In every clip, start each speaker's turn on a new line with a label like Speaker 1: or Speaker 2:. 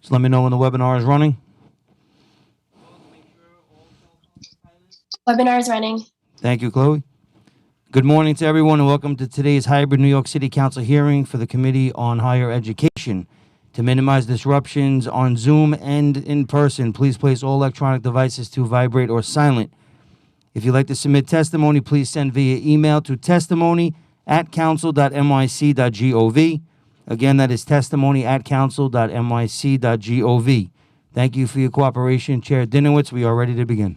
Speaker 1: Just let me know when the webinar is running.
Speaker 2: Webinar is running.
Speaker 1: Thank you, Chloe. Good morning to everyone and welcome to today's hybrid New York City Council hearing for the Committee on Higher Education. To minimize disruptions on Zoom and in person, please place all electronic devices to vibrate or silent. If you'd like to submit testimony, please send via email to testimony@council.nyc.gov. Again, that is testimony@council.nyc.gov. Thank you for your cooperation. Chair Dinowitz, we are ready to begin.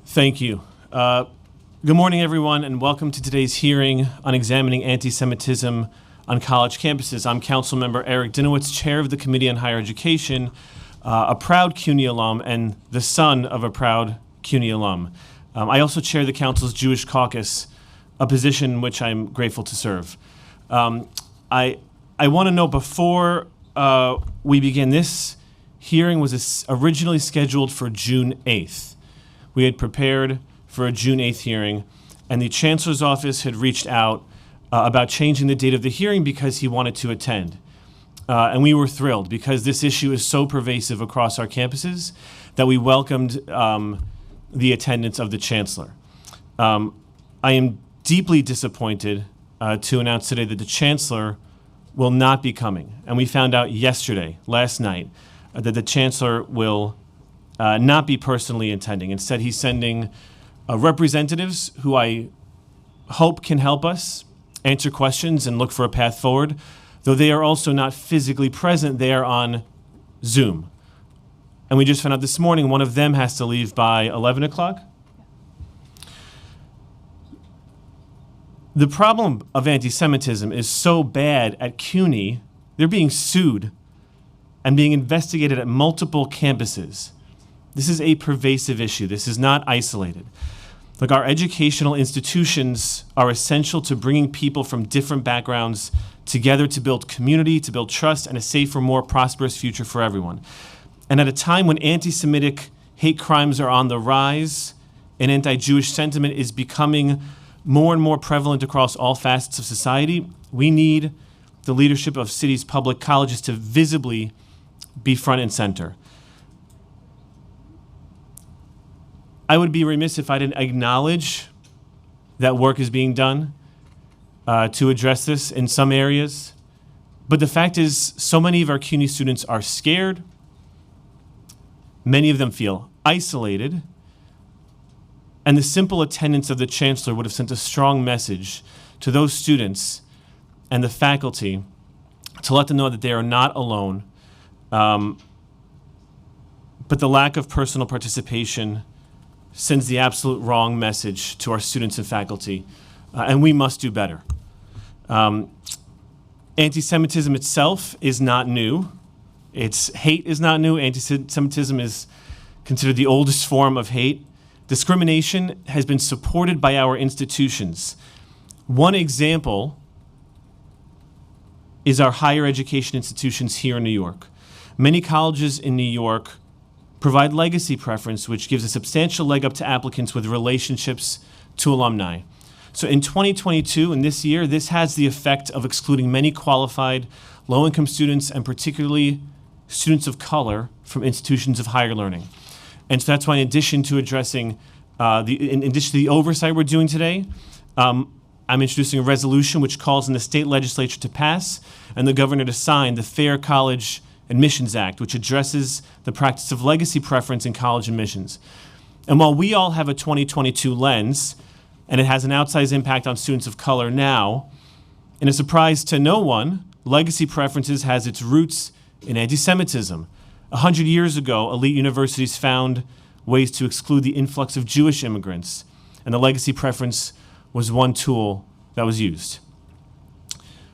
Speaker 3: Thank you. Good morning, everyone, and welcome to today's hearing on examining anti-Semitism on college campuses. I'm Councilmember Eric Dinowitz, Chair of the Committee on Higher Education, a proud CUNY alum and the son of a proud CUNY alum. I also chair the Council's Jewish Caucus, a position which I'm grateful to serve. I want to know before we begin, this hearing was originally scheduled for June 8th. We had prepared for a June 8th hearing, and the Chancellor's Office had reached out about changing the date of the hearing because he wanted to attend. And we were thrilled because this issue is so pervasive across our campuses that we welcomed the attendance of the Chancellor. I am deeply disappointed to announce today that the Chancellor will not be coming. And we found out last night, that the Chancellor will not be personally attending. Instead, he's sending representatives who I hope can help us answer questions and look for a path forward. Though they are also not physically present, they are on Zoom. And we just found out this morning one of them has to leave by 11 o'clock. The problem of anti-Semitism is so bad at CUNY, they're being sued and being investigated at multiple campuses. This is a pervasive issue. This is not isolated. Like, our educational institutions are essential to bringing people from different backgrounds together to build community, to build trust, and a safer, more prosperous future for everyone. And at a time when anti-Semitic hate crimes are on the rise and anti-Jewish sentiment is becoming more and more prevalent across all facets of society, we need the leadership of cities' public colleges to visibly be front and center. I would be remiss if I didn't acknowledge that work is being done to address this in some areas. But the fact is, so many of our CUNY students are scared. Many of them feel isolated. And the simple attendance of the Chancellor would have sent a strong message to those students and the faculty to let them know that they are not alone. But the lack of personal participation sends the absolute wrong message to our students and faculty, and we must do better. Anti-Semitism itself is not new. Hate is not new. Anti-Semitism is considered the oldest form of hate. Discrimination has been supported by our institutions. One example is our higher education institutions here in New York. Many colleges in New York provide legacy preference, which gives a substantial leg up to applicants with relationships to alumni. So in 2022, and this year, this has the effect of excluding many qualified low-income students and particularly students of color from institutions of higher learning. And so that's why, in addition to addressing, in addition to the oversight we're doing today, I'm introducing a resolution which calls on the state legislature to pass and the governor to sign the Fair College Admissions Act, which addresses the practice of legacy preference in college admissions. And while we all have a 2022 lens, and it has an outsized impact on students of color now, in a surprise to no one, legacy preferences has its roots in anti-Semitism. 100 years ago, elite universities found ways to exclude the influx of Jewish immigrants, and the legacy preference was one tool that was used.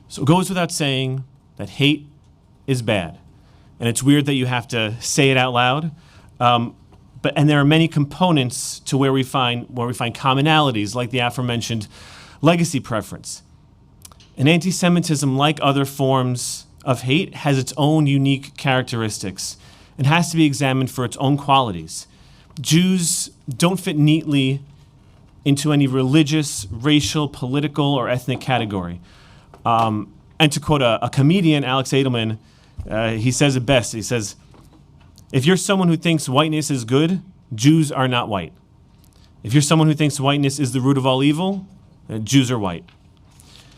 Speaker 3: So it goes without saying that hate is bad. And it's weird that you have to say it out loud. And there are many components to where we find commonalities, like the aforementioned legacy preference. And anti-Semitism, like other forms of hate, has its own unique characteristics and has to be examined for its own qualities. Jews don't fit neatly into any religious, racial, political, or ethnic category. And to quote a comedian, Alex Edelman, He says it best. He says, if you're someone who thinks whiteness is good, Jews are not white. If you're someone who thinks whiteness is the root of all evil, Jews are white.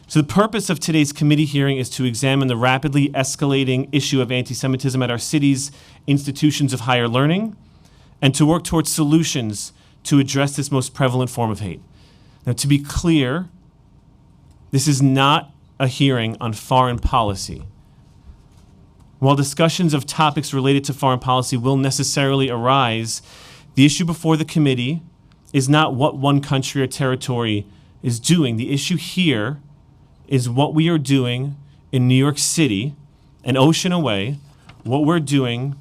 Speaker 3: So the purpose of today's committee hearing is to examine the rapidly escalating issue of anti-Semitism at our city's institutions of higher learning and to work towards solutions to address this most prevalent form of hate. Now, to be clear, this is not a hearing on foreign policy. While discussions of topics related to foreign policy will necessarily arise, the issue before the committee is not what one country or territory is doing. The issue here is what we are doing in New York City, an ocean away, what we're doing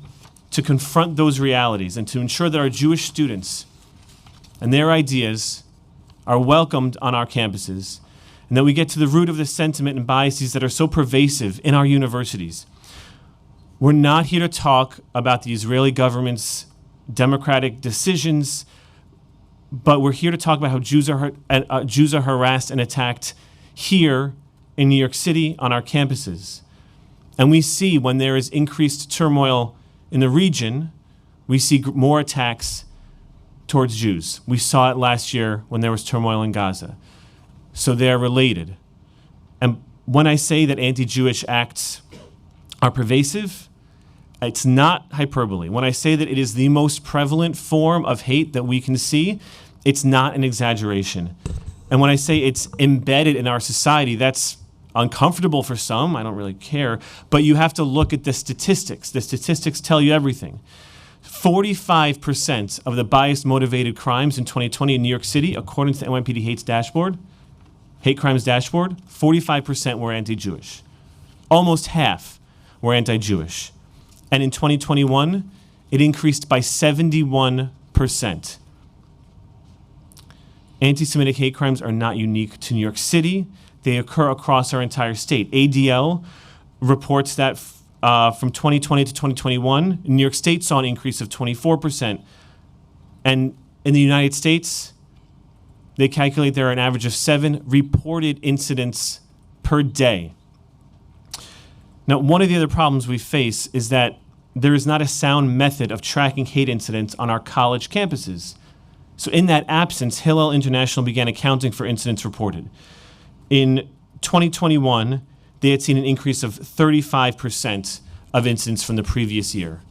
Speaker 3: to confront those realities and to ensure that our Jewish students and their ideas are welcomed on our campuses, and that we get to the root of the sentiment and biases that are so pervasive in our universities. We're not here to talk about the Israeli government's democratic decisions, but we're here to talk about how Jews are harassed and attacked here in New York City on our campuses. And we see when there is increased turmoil in the region, we see more attacks towards Jews. We saw it last year when there was turmoil in Gaza. So they're related. And when I say that anti-Jewish acts are pervasive, it's not hyperbole. When I say that it is the most prevalent form of hate that we can see, it's not an exaggeration. And when I say it's embedded in our society, that's uncomfortable for some. I don't really care. But you have to look at the statistics. The statistics tell you everything. 45% of the bias-motivated crimes in 2020 in New York City, according to the NYPD Hate Crimes Dashboard, 45% were anti-Jewish. Almost half were anti-Jewish. And in 2021, it increased by 71%. Anti-Semitic hate crimes are not unique to New York City. They occur across our entire state. ADL reports that from 2020 to 2021, New York State saw an increase of 24%. And in the United States, they calculate there are an average of 7 reported incidents per day. Now, one of the other problems we face is that there is not a sound method of tracking hate incidents on our college campuses. So in that absence, Hillel International began accounting for incidents reported. In 2021, they had seen an increase of 35% of incidents from the previous year.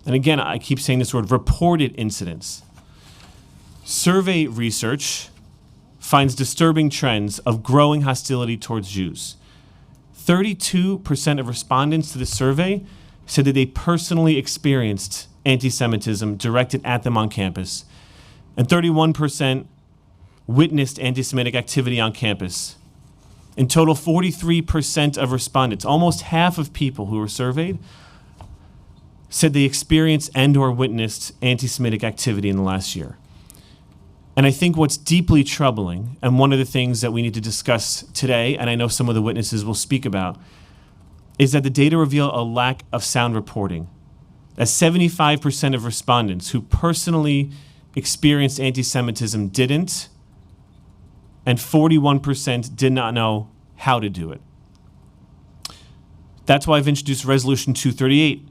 Speaker 3: And again, I keep saying this word, reported incidents. Survey research finds disturbing trends of growing hostility towards Jews. 32% of respondents to the survey said that they personally experienced anti-Semitism directed at them on campus. And 31% witnessed anti-Semitic activity on campus. In total, 43% of respondents, almost half of people who were surveyed, said they experienced and or witnessed anti-Semitic activity in the last year. And I think what's deeply troubling, and one of the things that we need to discuss today, and I know some of the witnesses will speak about, is that the data reveal a lack of sound reporting. That 75% of respondents who personally experienced anti-Semitism didn't, and 41% did not know how to do it. That's why I've introduced Resolution 238.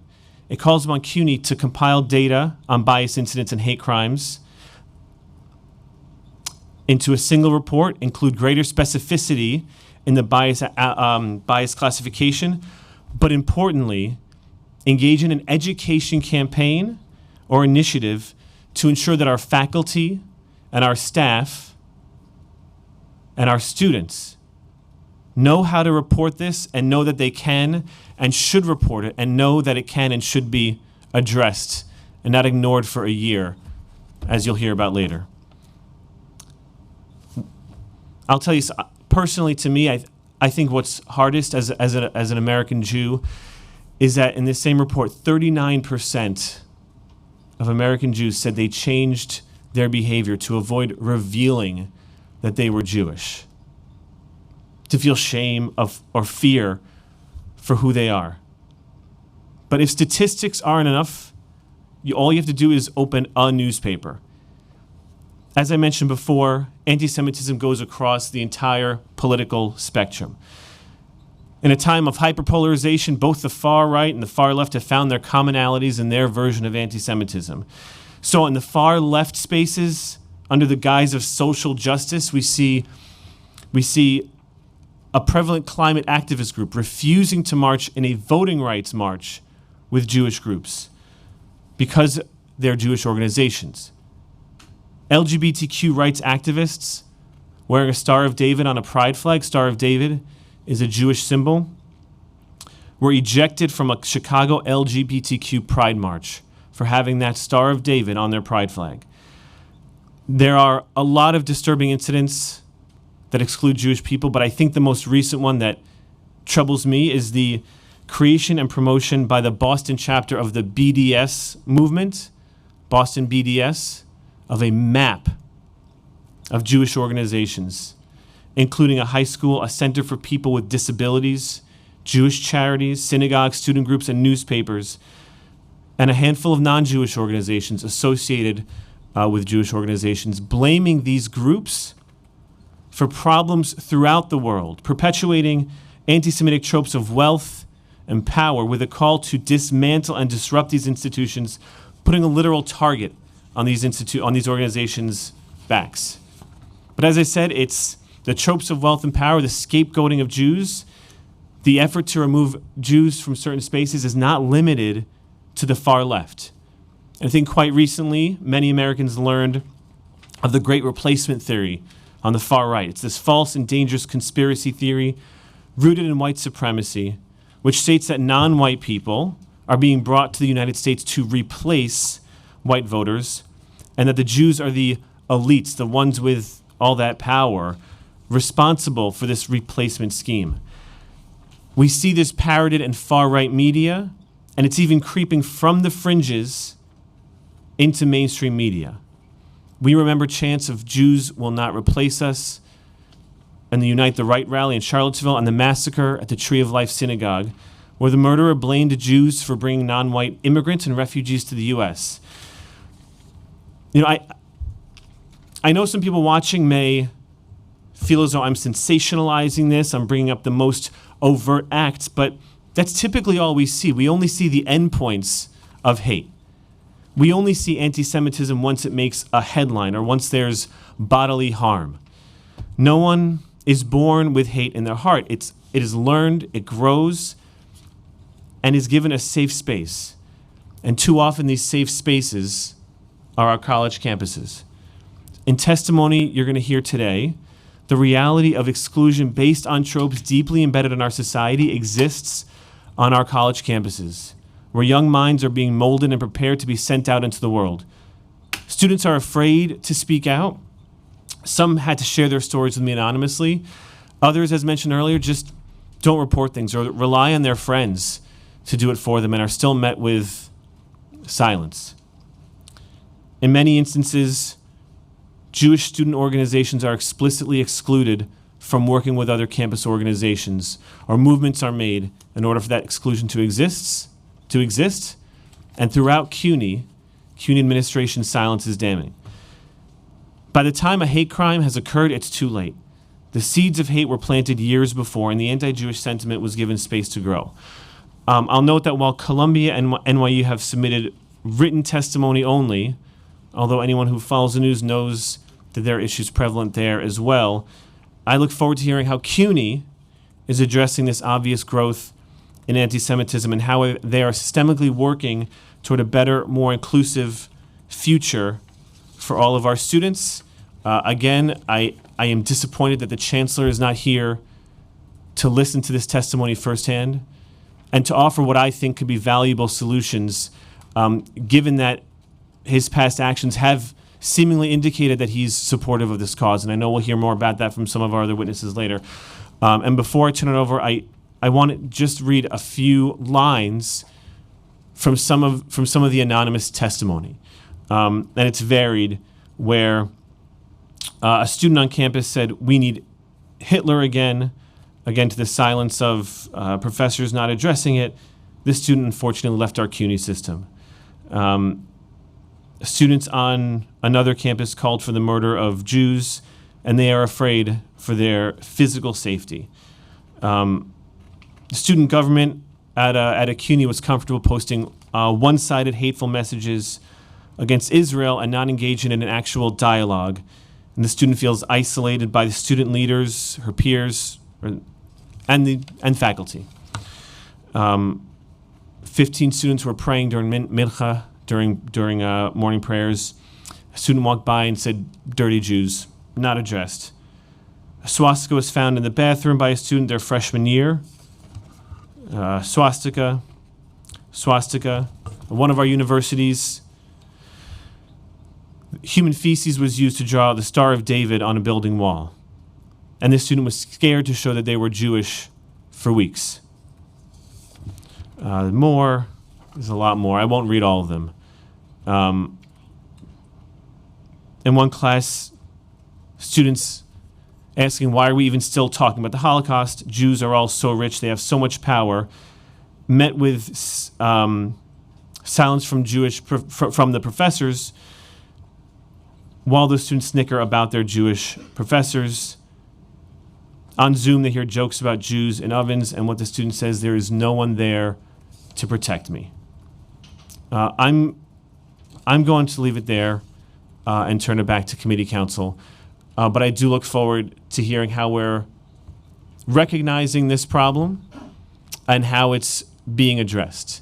Speaker 3: It calls upon CUNY to compile data on bias incidents and hate crimes into a single report, include greater specificity in the bias classification, but importantly, engage in an education campaign or initiative to ensure that our faculty and our staff and our students know how to report this and know that they can and should report it and know that it can and should be addressed and not ignored for a year, as you'll hear about later. I'll tell you, personally to me, I think what's hardest as an American Jew is that in this same report, 39% of American Jews said they changed their behavior to avoid revealing that they were Jewish, to feel shame or fear for who they are. But if statistics aren't enough, all you have to do is open a newspaper. As I mentioned before, anti-Semitism goes across the entire political spectrum. In a time of hyperpolarization, both the far right and the far left have found their commonalities in their version of anti-Semitism. So in the far left spaces, under the guise of social justice, we see a prevalent climate activist group refusing to march in a voting rights march with Jewish groups because they're Jewish organizations. LGBTQ rights activists wearing a Star of David on a pride flag. Star of David is a Jewish symbol. Were ejected from a Chicago LGBTQ pride march for having that Star of David on their pride flag. There are a lot of disturbing incidents that exclude Jewish people, but I think the most recent one that troubles me is the creation and promotion by the Boston chapter of the BDS movement, Boston BDS, of a map of Jewish organizations, including a high school, a center for people with disabilities, Jewish charities, synagogues, student groups, and newspapers, and a handful of non-Jewish organizations associated with Jewish organizations, blaming these groups for problems throughout the world, perpetuating anti-Semitic tropes of wealth and power with a call to dismantle and disrupt these institutions, putting a literal target on these organizations' backs. But as I said, it's the tropes of wealth and power, the scapegoating of Jews. The effort to remove Jews from certain spaces is not limited to the far left. I think quite recently, many Americans learned of the Great Replacement theory on the far right. It's this false and dangerous conspiracy theory rooted in white supremacy, which states that non-white people are being brought to the United States to replace white voters, and that the Jews are the elites, the ones with all that power, responsible for this replacement scheme. We see this parroted in far-right media, and it's even creeping from the fringes into mainstream media. We remember chants of "Jews will not replace us," and the Unite the Right rally in Charlottesville, and the massacre at the Tree of Life Synagogue, where the murderer blamed Jews for bringing non-white immigrants and refugees to the U.S. You know, I know some people watching may feel as though I'm sensationalizing this, I'm bringing up the most overt acts, but that's typically all we see. We only see the endpoints of hate. We only see anti-Semitism once it makes a headline or once there's bodily harm. No one is born with hate in their heart. It is learned, it grows, and is given a safe space. And too often these safe spaces are our college campuses. In testimony you're going to hear today, the reality of exclusion based on tropes deeply embedded in our society exists on our college campuses, where young minds are being molded and prepared to be sent out into the world. Students are afraid to speak out. Some had to share their stories with me anonymously. Others, as mentioned earlier, just don't report things or rely on their friends to do it for them and are still met with silence. In many instances, Jewish student organizations are explicitly excluded from working with other campus organizations, or movements are made in order for that exclusion to exist. And throughout CUNY administration silence is damning. By the time a hate crime has occurred, it's too late. The seeds of hate were planted years before, and the anti-Jewish sentiment was given space to grow. I'll note that while Columbia and NYU have submitted written testimony only, although anyone who follows the news knows that there are issues prevalent there as well, I look forward to hearing how CUNY is addressing this obvious growth in anti-Semitism and how they are systemically working toward a better, more inclusive future for all of our students. Again, I am disappointed that the chancellor is not here to listen to this testimony firsthand and to offer what I think could be valuable solutions, given that his past actions have seemingly indicated that he's supportive of this cause. And I know we'll hear more about that from some of our other witnesses later. And before I turn it over, I want to just read a few lines from some of the anonymous testimony. And it's varied, where a student on campus said, "We need Hitler again," to the silence of professors not addressing it. This student unfortunately left our CUNY system. Students on another campus called for the murder of Jews, and they are afraid for their physical safety. The student government at CUNY was comfortable posting one-sided hateful messages against Israel and not engaging in an actual dialogue. And the student feels isolated by the student leaders, her peers, and faculty. 15 students were praying during mincha, during morning prayers. A student walked by and said, "Dirty Jews," not addressed. A swastika was found in the bathroom by a student their freshman year. Swastika. One of our universities, human feces was used to draw the Star of David on a building wall. And this student was scared to show that they were Jewish for weeks. There's a lot more. I won't read all of them. In one class, students asking, why are we even still talking about the Holocaust? Jews are all so rich, they have so much power. Met with silence from the professors, while the students snicker about their Jewish professors. On Zoom, they hear jokes about Jews in ovens, and what the student says, there is no one there to protect me. I'm going to leave it there and turn it back to committee council. But I do look forward to hearing how we're recognizing this problem and how it's being addressed.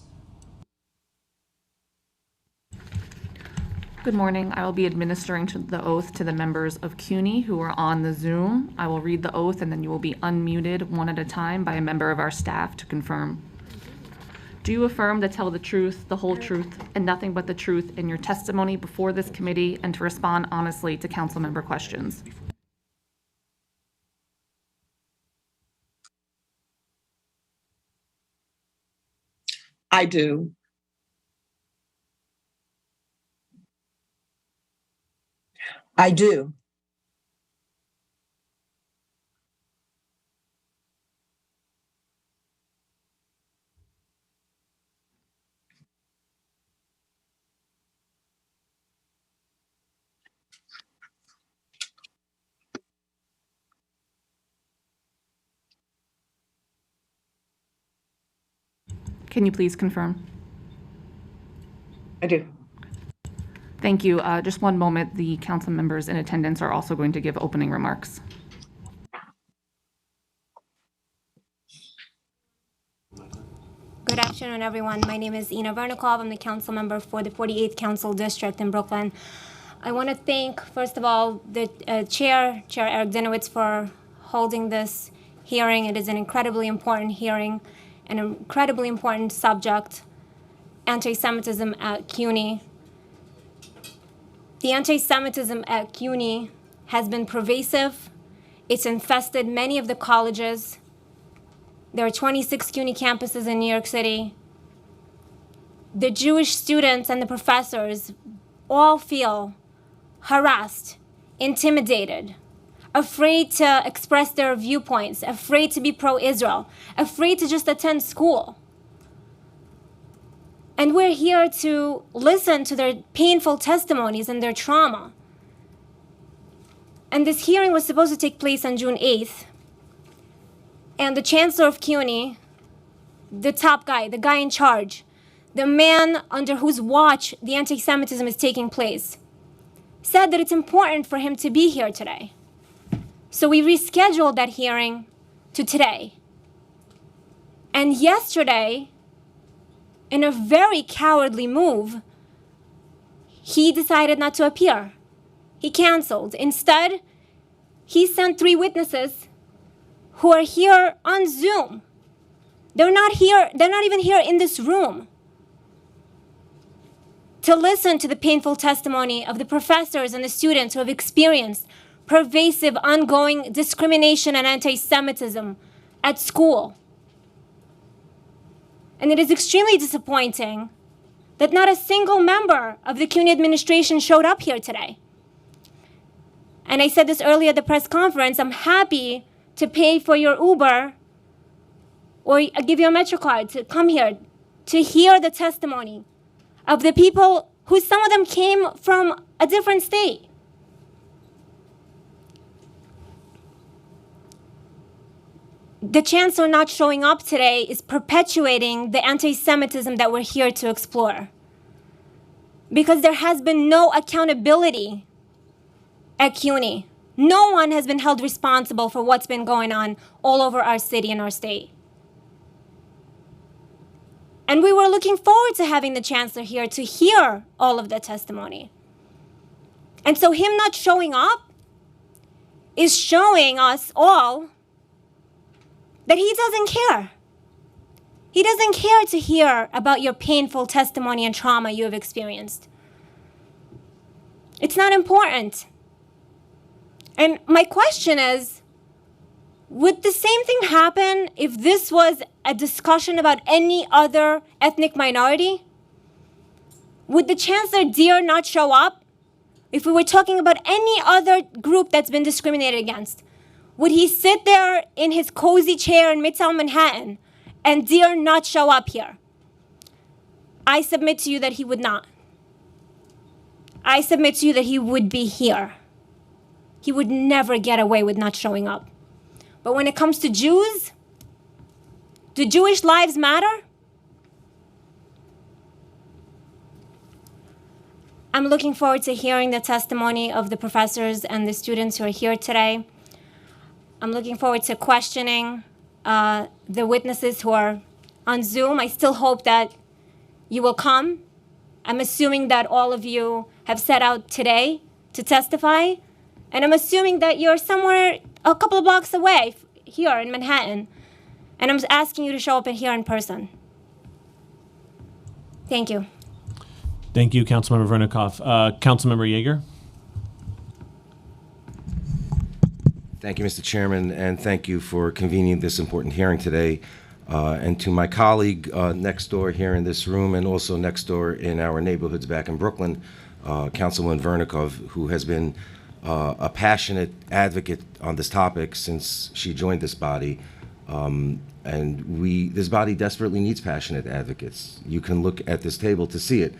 Speaker 2: Good morning. I will be administering the oath to the members of CUNY who are on the Zoom. I will read the oath and then you will be unmuted one at a time by a member of our staff to confirm. Do you affirm to tell the truth, the whole truth, and nothing but the truth in your testimony before this committee and to respond honestly to council member questions?
Speaker 4: I do.
Speaker 5: I do.
Speaker 2: Can you please confirm?
Speaker 4: I do.
Speaker 2: Thank you. Just one moment. The council members in attendance are also going to give opening remarks.
Speaker 6: Good afternoon, everyone. My name is Ina Vernikov. I'm the council member for the 48th Council District in Brooklyn. I want to thank, first of all, the Chair Eric Dinowitz, for holding this hearing. It is an incredibly important hearing, an incredibly important subject, anti-Semitism at CUNY. The anti-Semitism at CUNY has been pervasive. It's infested many of the colleges. There are 26 CUNY campuses in New York City. The Jewish students and the professors all feel harassed, intimidated, afraid to express their viewpoints, afraid to be pro-Israel, afraid to just attend school. And we're here to listen to their painful testimonies and their trauma. And this hearing was supposed to take place on June 8th. And the chancellor of CUNY, the top guy, the guy in charge, the man under whose watch the anti-Semitism is taking place, said that it's important for him to be here today. So we rescheduled that hearing to today. And yesterday, in a very cowardly move, he decided not to appear. He canceled. Instead, he sent 3 witnesses who are here on Zoom. They're not here, they're not even here in this room, to listen to the painful testimony of the professors and the students who have experienced pervasive, ongoing discrimination and anti-Semitism at school. And it is extremely disappointing that not a single member of the CUNY administration showed up here today. And I said this earlier at the press conference, I'm happy to pay for your Uber or give you a MetroCard to come here to hear the testimony of the people who some of them came from a different state. the chancellor not showing up today is perpetuating the anti-Semitism that we're here to explore. Because there has been no accountability at CUNY. No one has been held responsible for what's been going on all over our city and our state. And we were looking forward to having the chancellor here to hear all of the testimony. And so him not showing up is showing us all that he doesn't care. He doesn't care to hear about your painful testimony and trauma you have experienced. It's not important. And my question is, would the same thing happen if this was a discussion about any other ethnic minority? Would the chancellor dare not show up if we were talking about any other group that's been discriminated against? Would he sit there in his cozy chair in Midtown Manhattan and dare not show up here? I submit to you that he would not. I submit to you that he would be here. He would never get away with not showing up. But when it comes to Jews, do Jewish lives matter? I'm looking forward to hearing the testimony of the professors and the students who are here today. I'm looking forward to questioning the witnesses who are on Zoom. I still hope that you will come. I'm assuming that all of you have set out today to testify. And I'm assuming that you're somewhere a couple of blocks away here in Manhattan. And I'm asking you to show up here in person. Thank you.
Speaker 3: Thank you, Councilmember Vernikoff. Councilmember Yeager?
Speaker 7: Thank you, Mr. Chairman, and thank you for convening this important hearing today. And to my colleague next door here in this room and also next door in our neighborhoods back in Brooklyn, Councilwoman Vernikoff, who has been a passionate advocate on this topic since she joined this body. And this body desperately needs passionate advocates. You can look at this table to see it.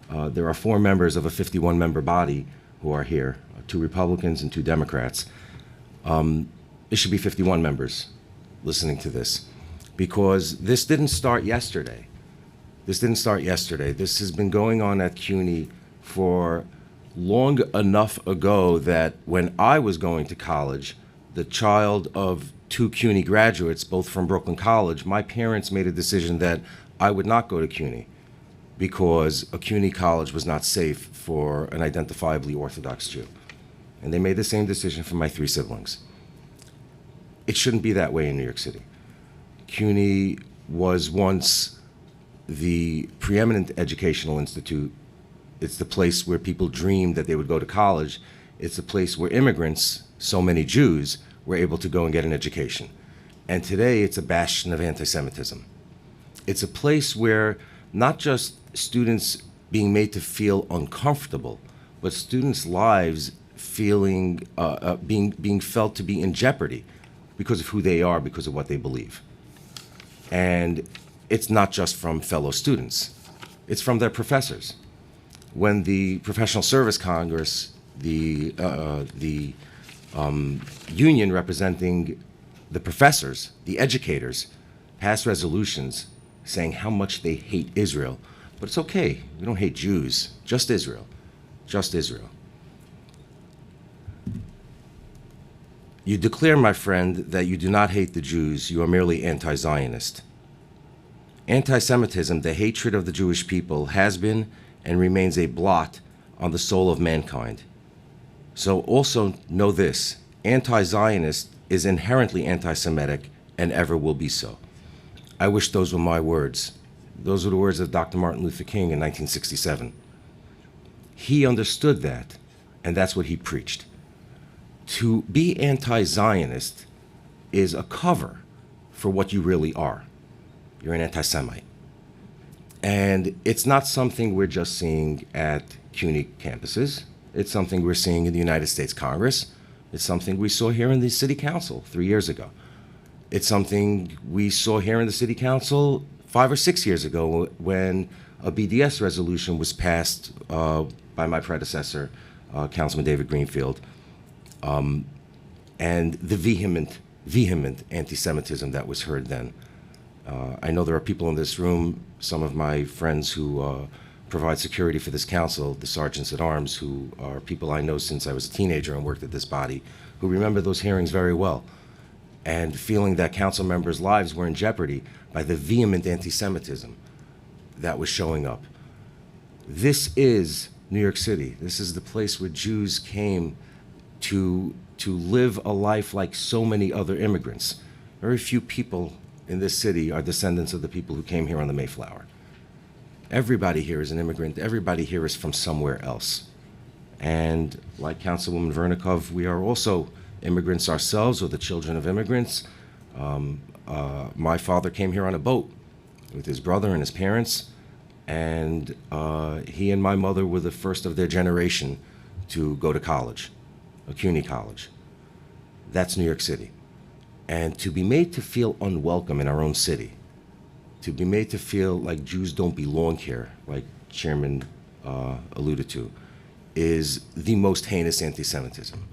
Speaker 7: There are 4 members of a 51-member body who are here, 2 Republicans and 2 Democrats. It should be 51 members listening to this, because this didn't start yesterday. This has been going on at CUNY for long enough ago that when I was going to college, the child of 2 CUNY graduates, both from Brooklyn College, my parents made a decision that I would not go to CUNY because a CUNY college was not safe for an identifiably Orthodox Jew. And they made the same decision for my 3 siblings. It shouldn't be that way in New York City. CUNY was once the preeminent educational institute. It's the place where people dreamed that they would go to college. It's the place where immigrants, so many Jews, were able to go and get an education. And today it's a bastion of anti-Semitism. It's a place where not just students being made to feel uncomfortable, but students' lives being felt to be in jeopardy because of who they are, because of what they believe. And it's not just from fellow students, it's from their professors. When the Professional Service Congress, the union representing the professors, the educators, passed resolutions saying how much they hate Israel. But it's okay, we don't hate Jews, just Israel, just Israel. You declare, my friend, that you do not hate the Jews, you are merely anti-Zionist. Anti-Semitism, the hatred of the Jewish people, has been and remains a blot on the soul of mankind. So also know this, anti-Zionist is inherently anti-Semitic and ever will be so. I wish those were my words. Those were the words of Dr. Martin Luther King in 1967. He understood that, and that's what he preached. To be anti-Zionist is a cover for what you really are. You're an anti-Semite. And it's not something we're just seeing at CUNY campuses. It's something we're seeing in the United States Congress. It's something we saw here in the City Council 3 years ago. It's something we saw here in the City Council 5 or 6 years ago when a BDS resolution was passed by my predecessor, Councilman David Greenfield. And the vehement vehement anti-Semitism that was heard then. I know there are people in this room, some of my friends who provide security for this council, the sergeants at arms, who are people I know since I was a teenager and worked at this body, who remember those hearings very well, and feeling that council members' lives were in jeopardy by the vehement anti-Semitism that was showing up. This is New York City. This is the place where Jews came to live a life like so many other immigrants. Very few people in this city are descendants of the people who came here on the Mayflower. Everybody here is an immigrant. Everybody here is from somewhere else. And like Councilwoman Vernikov, we are also immigrants ourselves, or the children of immigrants. My father came here on a boat with his brother and his parents, and he and my mother were the first of their generation to go to college, a CUNY college. That's New York City. And to be made to feel unwelcome in our own city, to be made to feel like Jews don't belong here, like Chairman alluded to, is the most heinous anti-Semitism.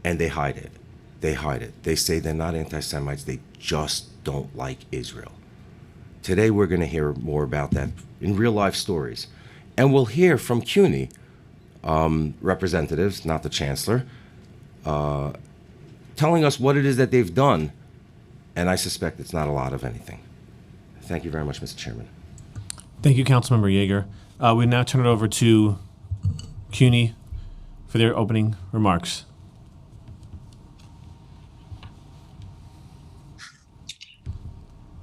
Speaker 7: And they hide it. They hide it. They say they're not anti-Semites, they just don't like Israel. Today we're going to hear more about that in real life stories. And we'll hear from CUNY representatives, not the chancellor, telling us what it is that they've done. And I suspect it's not a lot of anything. Thank you very much, Mr. Chairman.
Speaker 3: Thank you, Councilmember Yeager. We now turn it over to CUNY for their opening remarks.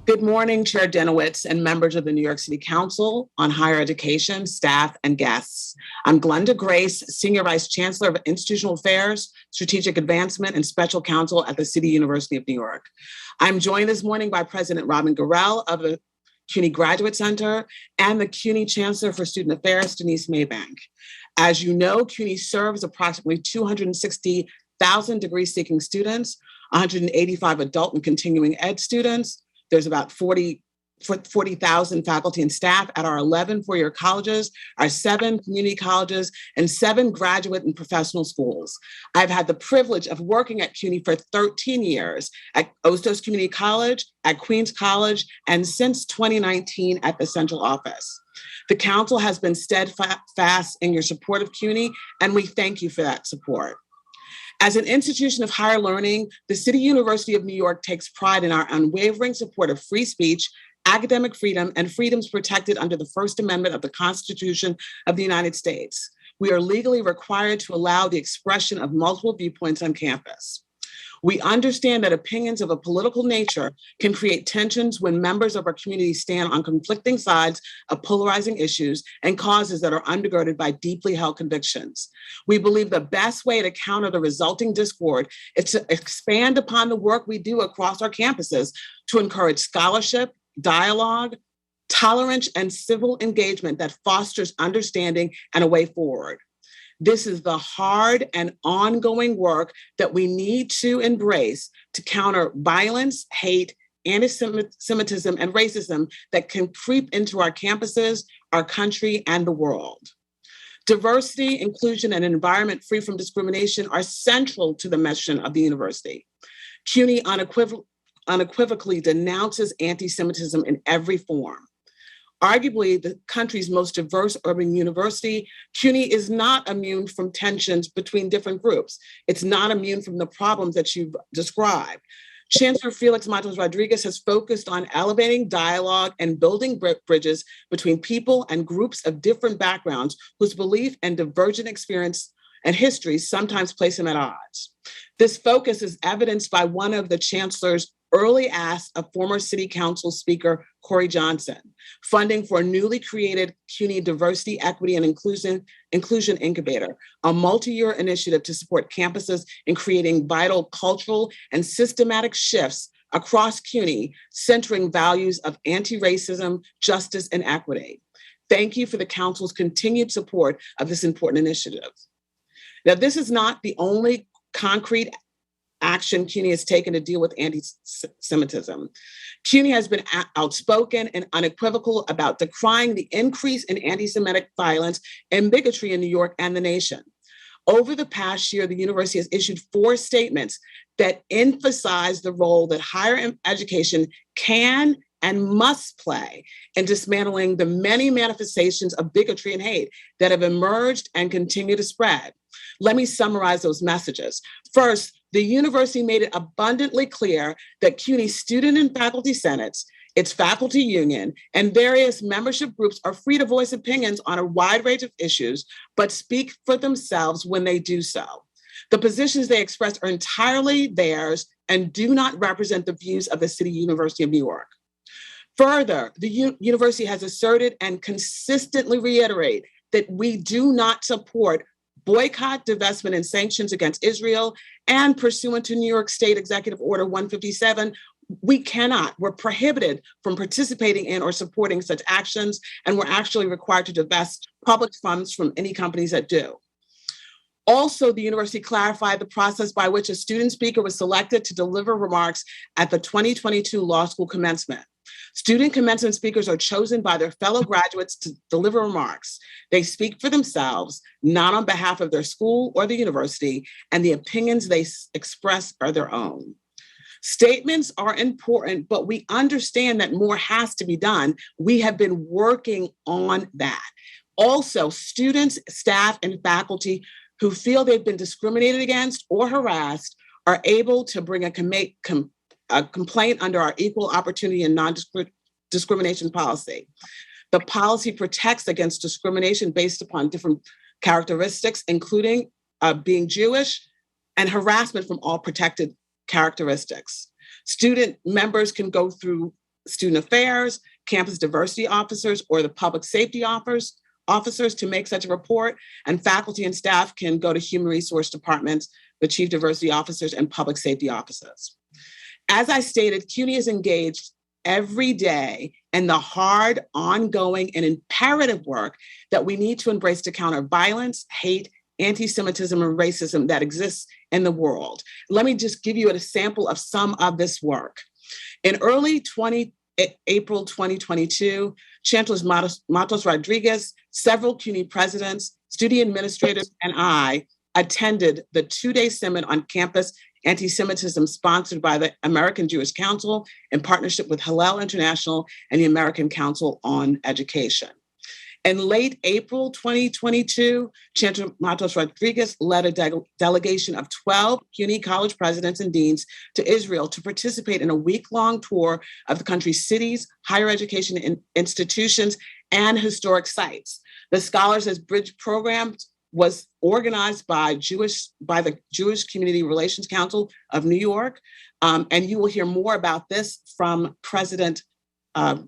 Speaker 4: Good morning, Chair Denowitz and members of the New York City Council on Higher Education, staff, and guests. I'm Glenda Grace, Senior Vice Chancellor of Institutional Affairs, Strategic Advancement, and Special Counsel at the City University of New York. I'm joined this morning by President Robin Gorel of the CUNY Graduate Center and the CUNY Chancellor for Student Affairs, Denise Maybank. As you know, CUNY serves approximately 260,000 degree-seeking students, 185 adult and continuing ed students. There's about 40,000 faculty and staff at our 11 four-year colleges, our 7 community colleges, and 7 graduate and professional schools. I've had the privilege of working at CUNY for 13 years at Ostos Community College, at Queens College, and since 2019 at the central office. The council has been steadfast in your support of CUNY, and we thank you for that support. As an institution of higher learning, the City University of New York takes pride in our unwavering support of free speech, academic freedom, and freedoms protected under the First Amendment of the Constitution of the United States. We are legally required to allow the expression of multiple viewpoints on campus. We understand that opinions of a political nature can create tensions when members of our community stand on conflicting sides of polarizing issues and causes that are undergirded by deeply held convictions. We believe the best way to counter the resulting discord is to expand upon the work we do across our campuses to encourage scholarship, dialogue, tolerance, and civil engagement that fosters understanding and a way forward. This is the hard and ongoing work that we need to embrace to counter violence, hate, anti-Semitism, and racism that can creep into our campuses, our country, and the world. Diversity, inclusion, and an environment free from discrimination are central to the mission of the university. CUNY unequivocally denounces anti-Semitism in every form. Arguably the country's most diverse urban university, CUNY is not immune from tensions between different groups. It's not immune from the problems that you've described. Chancellor Felix Matos Rodriguez has focused on elevating dialogue and building bridges between people and groups of different backgrounds whose belief and divergent experience and histories sometimes place them at odds. This focus is evidenced by one of the chancellor's early asks of former City Council Speaker Corey Johnson, funding for a newly created CUNY Diversity, Equity, and Inclusion Incubator, a multi-year initiative to support campuses in creating vital cultural and systematic shifts across CUNY, centering values of anti-racism, justice, and equity. Thank you for the council's continued support of this important initiative. Now, this is not the only concrete action CUNY has taken to deal with anti-Semitism. CUNY has been outspoken and unequivocal about decrying the increase in anti-Semitic violence and bigotry in New York and the nation. Over the past year, the university has issued 4 statements that emphasize the role that higher education can and must play in dismantling the many manifestations of bigotry and hate that have emerged and continue to spread. Let me summarize those messages. First, the university made it abundantly clear that CUNY student and faculty senates, its faculty union, and various membership groups are free to voice opinions on a wide range of issues, but speak for themselves when they do so. The positions they express are entirely theirs and do not represent the views of the City University of New York. Further, the university has asserted and consistently reiterate that we do not support boycott, divestment, and sanctions against Israel, and pursuant to New York State Executive Order 157, we're prohibited from participating in or supporting such actions, and we're actually required to divest public funds from any companies that do. Also, the university clarified the process by which a student speaker was selected to deliver remarks at the 2022 law school commencement. Student commencement speakers are chosen by their fellow graduates to deliver remarks. They speak for themselves, not on behalf of their school or the university, and the opinions they express are their own. Statements are important, but we understand that more has to be done. We have been working on that. Also, students, staff, and faculty who feel they've been discriminated against or harassed are able to bring a complaint under our equal opportunity and non-discrimination policy. The policy protects against discrimination based upon different characteristics, including being Jewish and harassment from all protected characteristics. Student members can go through student affairs, campus diversity officers, or the public safety officers to make such a report, and faculty and staff can go to human resource departments, the chief diversity officers, and public safety officers. As I stated, CUNY is engaged every day in the hard, ongoing, and imperative work that we need to embrace to counter violence, hate, anti-Semitism, and racism that exists in the world. Let me just give you a sample of some of this work. In April 2022, Chancellor Matos Rodriguez, several CUNY presidents, student administrators, and I attended the 2-day summit on campus anti-Semitism sponsored by the American Jewish Council in partnership with Hillel International and the American Council on Education. In late April 2022, Chancellor Matos Rodriguez led a delegation of 12 CUNY college presidents and deans to Israel to participate in a week-long tour of the country's cities, higher education institutions, and historic sites. The Scholars as Bridge program was organized by the Jewish Community Relations Council of New York, and you will hear more about this from President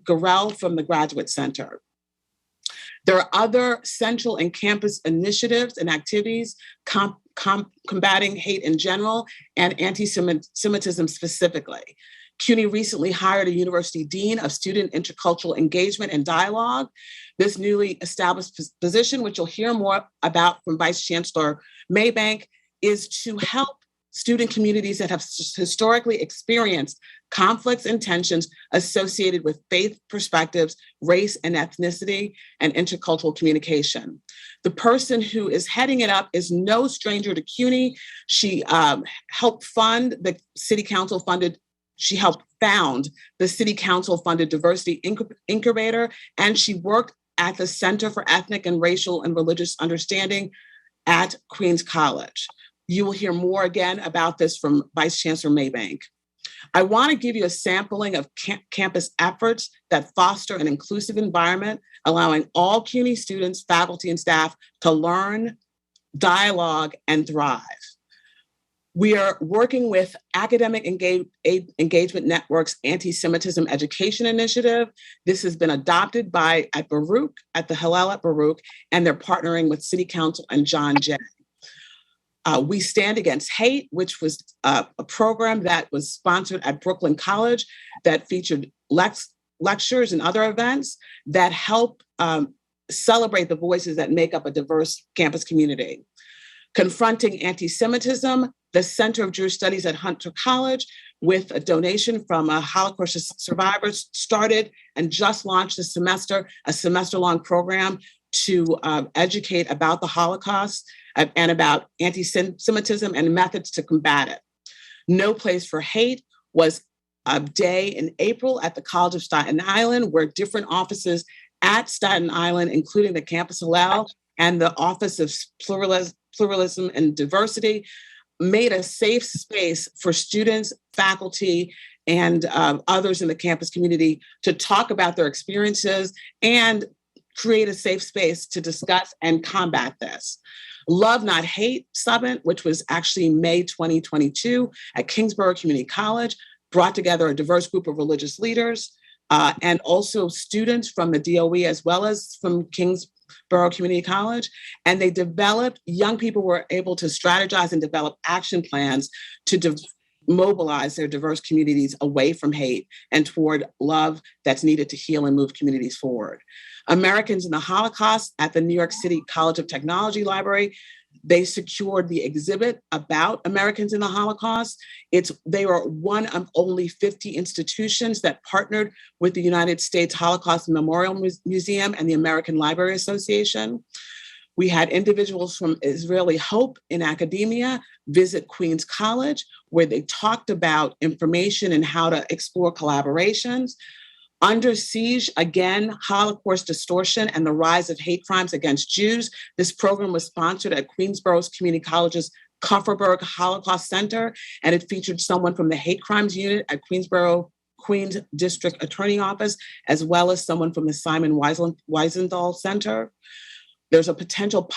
Speaker 4: Gorel from the Graduate Center. There are other central and campus initiatives and activities combating hate in general and anti-Semitism specifically. CUNY recently hired a university dean of student intercultural engagement and dialogue. This newly established position, which you'll hear more about from Vice Chancellor Maybank, is to help student communities that have historically experienced conflicts and tensions associated with faith perspectives, race and ethnicity, and intercultural communication. The person who is heading it up is no stranger to CUNY. She helped found the City Council funded Diversity Incubator, and she worked at the Center for Ethnic and Racial and Religious Understanding at Queens College. You will hear more again about this from Vice Chancellor Maybank. I want to give you a sampling of campus efforts that foster an inclusive environment, allowing all CUNY students, faculty, and staff to learn, dialogue, and thrive. We are working with Academic Engagement Network's Anti-Semitism Education Initiative. This has been adopted at Baruch, at the Hillel at Baruch, and they're partnering with City Council and John Jay. We Stand Against Hate, which was a program that was sponsored at Brooklyn College that featured lectures and other events that help celebrate the voices that make up a diverse campus community. Confronting Anti-Semitism, the Center of Jewish Studies at Hunter College, with a donation from Holocaust survivors, started and just launched a semester-long program to educate about the Holocaust and about anti-Semitism and methods to combat it. No Place for Hate was a day in April at the College of Staten Island, where different offices at Staten Island, including the Campus Hillel and the Office of Pluralism and Diversity, made a safe space for students, faculty, and others in the campus community to talk about their experiences and create a safe space to discuss and combat this. Love Not Hate Summit, which was actually May 2022 at Kingsborough Community College, brought together a diverse group of religious leaders and also students from the DOE as well as from Kingsborough Community College. And they developed, young people were able to strategize and develop action plans to mobilize their diverse communities away from hate and toward love that's needed to heal and move communities forward. Americans in the Holocaust at the New York City College of Technology Library, they secured the exhibit about Americans in the Holocaust. They were one of only 50 institutions that partnered with the United States Holocaust Memorial Museum and the American Library Association. We had individuals from Israeli Hope in academia visit Queens College, where they talked about information and how to explore collaborations. Under Siege, again, Holocaust distortion and the rise of hate crimes against Jews. This program was sponsored at Queensborough Community College's Kupferberg Holocaust Center, and it featured someone from the Hate Crimes Unit at Queens District Attorney Office, as well as someone from the Simon Wiesenthal Center. There's a potential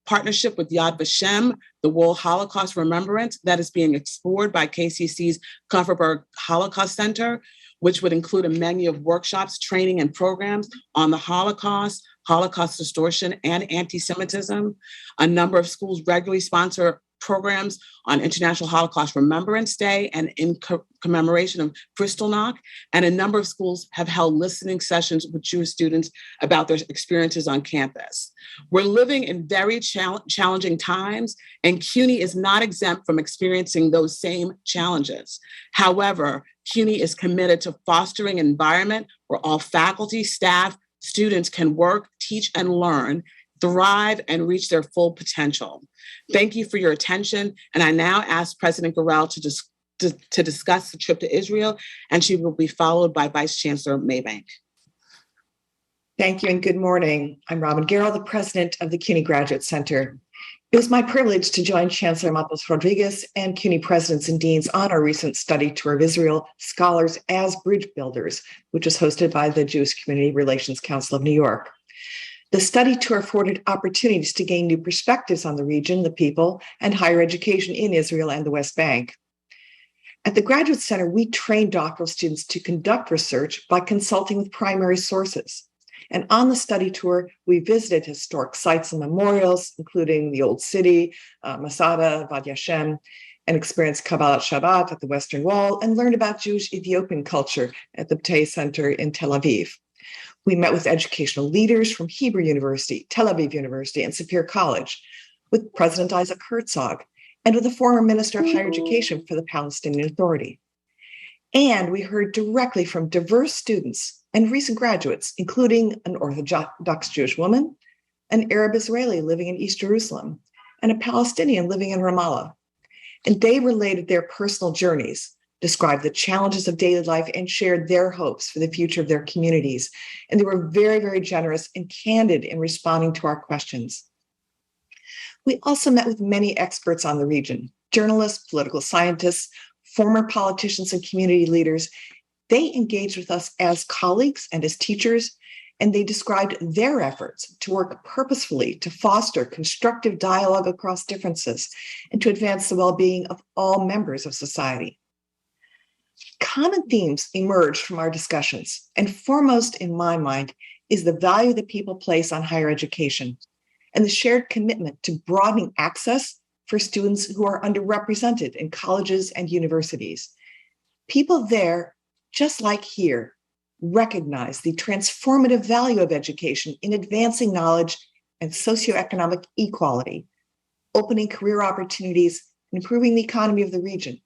Speaker 4: partnership with Yad Vashem, the World Holocaust Remembrance, that is being explored by KCC's Kupferberg Holocaust Center, which would include a menu of workshops, training, and programs on the Holocaust, Holocaust distortion, and anti-Semitism. A number of schools regularly sponsor programs on International Holocaust Remembrance Day and in commemoration of Kristallnacht. And a number of schools have held listening sessions with Jewish students about their experiences on campus. We're living in very challenging times, and CUNY is not exempt from experiencing those same challenges. However, CUNY is committed to fostering an environment where all faculty, staff, students can work, teach, and learn, thrive, and reach their full potential. Thank you for your attention. And I now ask President Gurel to discuss the trip to Israel, and she will be followed by Vice Chancellor Maybank.
Speaker 5: Thank you and good morning. I'm Robin Garrell, the president of the CUNY Graduate Center. It was my privilege to join Chancellor Matos Rodriguez and CUNY presidents and deans on our recent study tour of Israel, Scholars as Bridge Builders, which was hosted by the Jewish Community Relations Council of New York. The study tour afforded opportunities to gain new perspectives on the region, the people, and higher education in Israel and the West Bank. At the Graduate Center, we train doctoral students to conduct research by consulting with primary sources. And on the study tour, we visited historic sites and memorials, including the Old City, Masada, Vad Yashem, and experienced Kabbalat Shabbat at the Western Wall, and learned about Jewish Ethiopian culture at the B'tei Center in Tel Aviv. We met with educational leaders from Hebrew University, Tel Aviv University, and Sapir College, with President Isaac Herzog, and with the former Minister of Higher Education for the Palestinian Authority. And we heard directly from diverse students and recent graduates, including an Orthodox Jewish woman, an Arab Israeli living in East Jerusalem, and a Palestinian living in Ramallah. And they related their personal journeys, described the challenges of daily life, and shared their hopes for the future of their communities. And they were very, very generous and candid in responding to our questions. We also met with many experts on the region, journalists, political scientists, former politicians, and community leaders. They engaged with us as colleagues and as teachers, and they described their efforts to work purposefully to foster constructive dialogue across differences and to advance the well-being of all members of society. Common themes emerged from our discussions, and foremost in my mind is the value that people place on higher education and the shared commitment to broadening access for students who are underrepresented in colleges and universities. People there, just like here, recognize the transformative value of education in advancing knowledge and socioeconomic equality, opening career opportunities, and improving the economy of the region.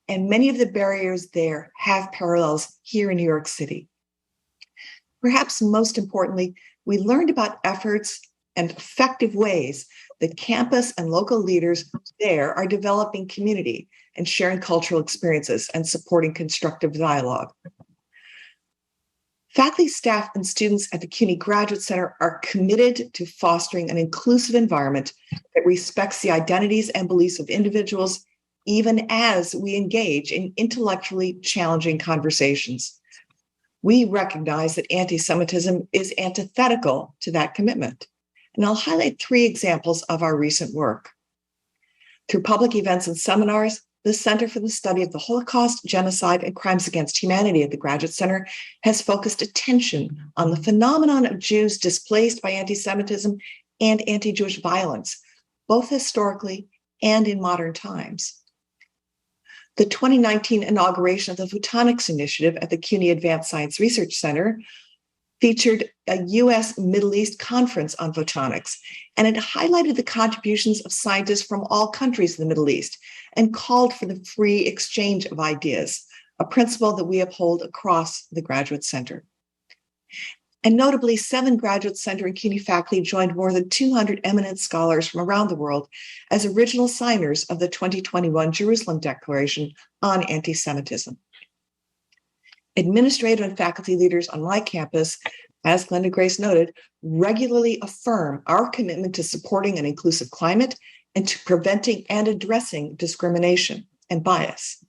Speaker 5: And many of the barriers there have parallels here in New York City. Perhaps most importantly, we learned about efforts and effective ways that campus and local leaders there are developing community and sharing cultural experiences and supporting constructive dialogue. Faculty, staff, and students at the CUNY Graduate Center are committed to fostering an inclusive environment that respects the identities and beliefs of individuals, even as we engage in intellectually challenging conversations. We recognize that anti-Semitism is antithetical to that commitment. And I'll highlight 3 examples of our recent work. Through public events and seminars, the Center for the Study of the Holocaust, Genocide, and Crimes Against Humanity at the Graduate Center has focused attention on the phenomenon of Jews displaced by anti-Semitism and anti-Jewish violence, both historically and in modern times. The 2019 inauguration of the Photonics Initiative at the CUNY Advanced Science Research Center featured a U.S. Middle East conference on photonics, and it highlighted the contributions of scientists from all countries in the Middle East and called for the free exchange of ideas, a principle that we uphold across the Graduate Center. And notably, 7 Graduate Center and CUNY faculty joined more than 200 eminent scholars from around the world as original signers of the 2021 Jerusalem Declaration on Anti-Semitism. Administrative and faculty leaders on my campus, as Glenda Grace noted, regularly affirm our commitment to supporting an inclusive climate and to preventing and addressing discrimination and bias.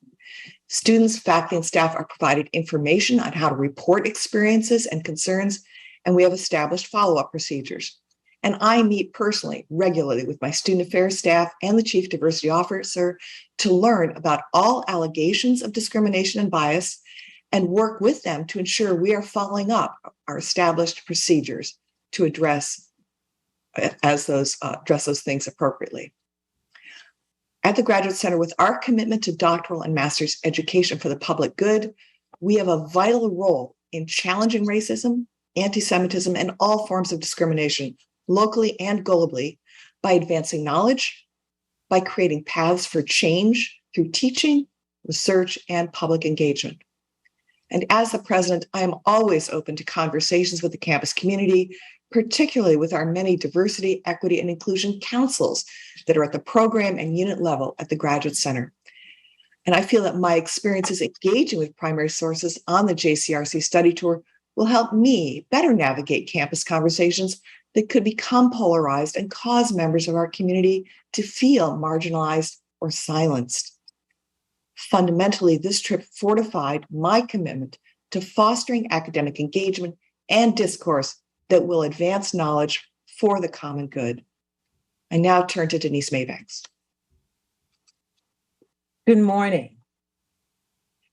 Speaker 5: Students, faculty, and staff are provided information on how to report experiences and concerns, and we have established follow-up procedures. And I meet personally regularly with my student affairs staff and the chief diversity officer to learn about all allegations of discrimination and bias and work with them to ensure we are following up our established procedures to address those things appropriately. At the Graduate Center, with our commitment to doctoral and master's education for the public good, we have a vital role in challenging racism, anti-Semitism, and all forms of discrimination, locally and globally, by advancing knowledge, by creating paths for change through teaching, research, and public engagement. And as the president, I am always open to conversations with the campus community, particularly with our many diversity, equity, and inclusion councils that are at the program and unit level at the Graduate Center. And I feel that my experiences engaging with primary sources on the JCRC study tour will help me better navigate campus conversations that could become polarized and cause members of our community to feel marginalized or silenced. Fundamentally, this trip fortified my commitment to fostering academic engagement and discourse that will advance knowledge for the common good. I now turn to Denise Maybanks.
Speaker 8: Good morning.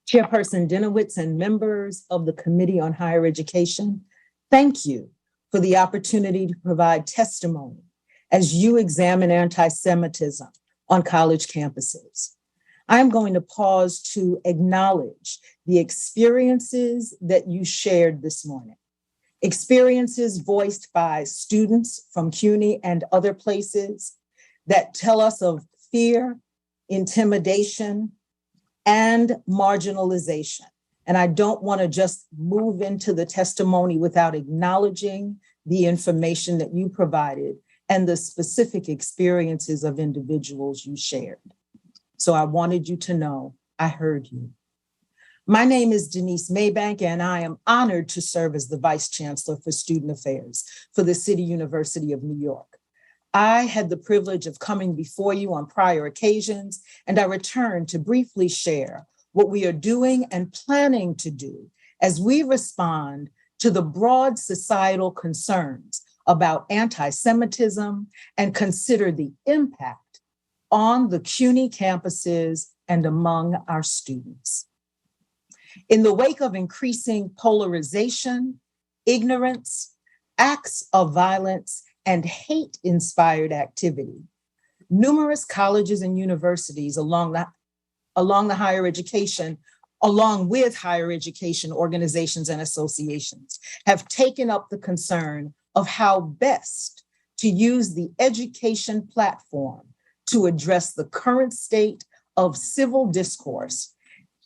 Speaker 8: Chairperson Dinowitz and members of the Committee on Higher Education, thank you for the opportunity to provide testimony as you examine anti-Semitism on college campuses. I'm going to pause to acknowledge the experiences that you shared this morning. Experiences voiced by students from CUNY and other places that tell us of fear, intimidation, and marginalization. And I don't want to just move into the testimony without acknowledging the information that you provided and the specific experiences of individuals you shared. So I wanted you to know I heard you. My name is Denise Maybank, and I am honored to serve as the Vice Chancellor for Student Affairs for the City University of New York. I had the privilege of coming before you on prior occasions, and I return to briefly share what we are doing and planning to do as we respond to the broad societal concerns about anti-Semitism and consider the impact on the CUNY campuses and among our students. In the wake of increasing polarization, ignorance, acts of violence, and hate-inspired activity, numerous colleges and universities along with higher education organizations and associations have taken up the concern of how best to use the education platform to address the current state of civil discourse,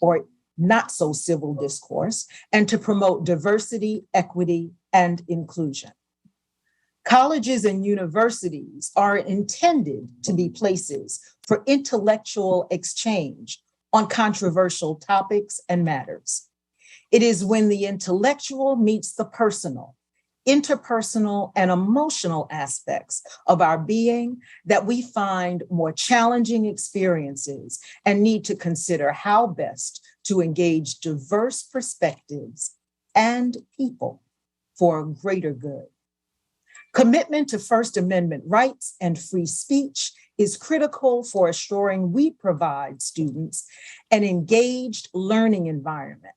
Speaker 8: or not so civil discourse, and to promote diversity, equity, and inclusion. Colleges and universities are intended to be places for intellectual exchange on controversial topics and matters. It is when the intellectual meets the personal, interpersonal, and emotional aspects of our being that we find more challenging experiences and need to consider how best to engage diverse perspectives and people for a greater good. Commitment to First Amendment rights and free speech is critical for assuring we provide students an engaged learning environment,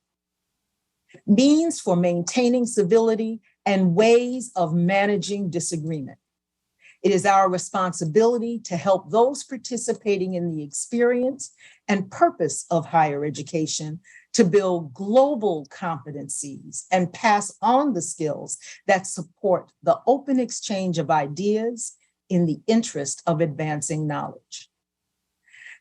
Speaker 8: means for maintaining civility, and ways of managing disagreement. It is our responsibility to help those participating in the experience and purpose of higher education to build global competencies and pass on the skills that support the open exchange of ideas in the interest of advancing knowledge.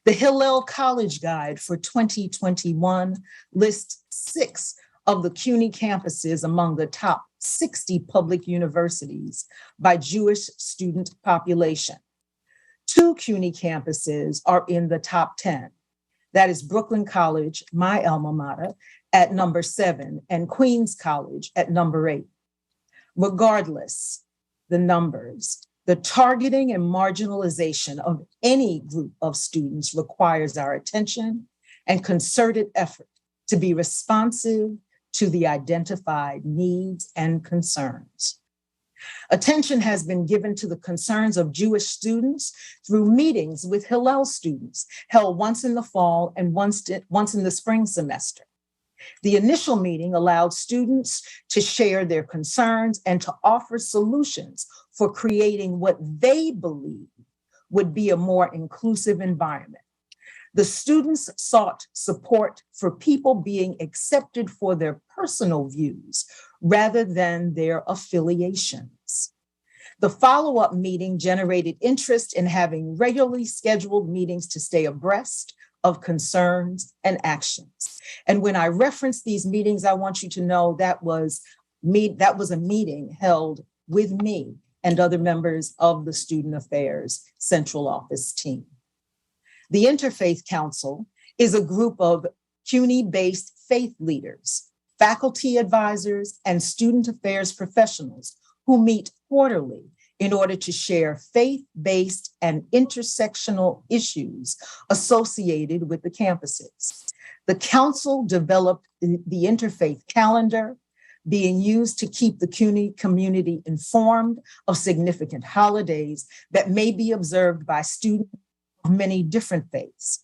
Speaker 8: The Hillel College Guide for 2021 lists 6 of the CUNY campuses among the top 60 public universities by Jewish student population. 2 CUNY campuses are in the top 10. That is Brooklyn College, my alma mater, at number 7, and Queens College at number 8. Regardless the numbers, the targeting and marginalization of any group of students requires our attention and concerted effort to be responsive to the identified needs and concerns. Attention has been given to the concerns of Jewish students through meetings with Hillel students held once in the fall and once in the spring semester. The initial meeting allowed students to share their concerns and to offer solutions for creating what they believe would be a more inclusive environment. The students sought support for people being accepted for their personal views rather than their affiliations. The follow-up meeting generated interest in having regularly scheduled meetings to stay abreast of concerns and actions. And when I reference these meetings, I want you to know that was a meeting held with me and other members of the Student Affairs Central Office team. The Interfaith Council is a group of CUNY-based faith leaders, faculty advisors, and student affairs professionals who meet quarterly in order to share faith-based and intersectional issues associated with the campuses. The council developed the Interfaith Calendar, being used to keep the CUNY community informed of significant holidays that may be observed by students of many different faiths.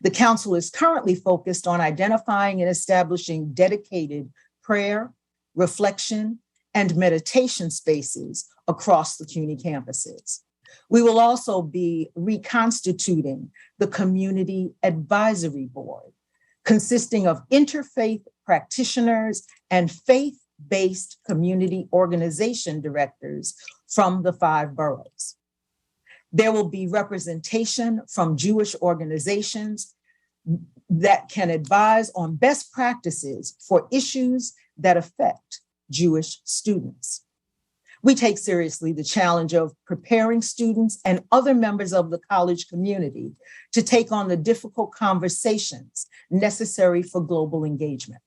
Speaker 8: The council is currently focused on identifying and establishing dedicated prayer, reflection, and meditation spaces across the CUNY campuses. We will also be reconstituting the Community Advisory Board, consisting of interfaith practitioners and faith-based community organization directors from the 5 boroughs. There will be representation from Jewish organizations that can advise on best practices for issues that affect Jewish students. We take seriously the challenge of preparing students and other members of the college community to take on the difficult conversations necessary for global engagement.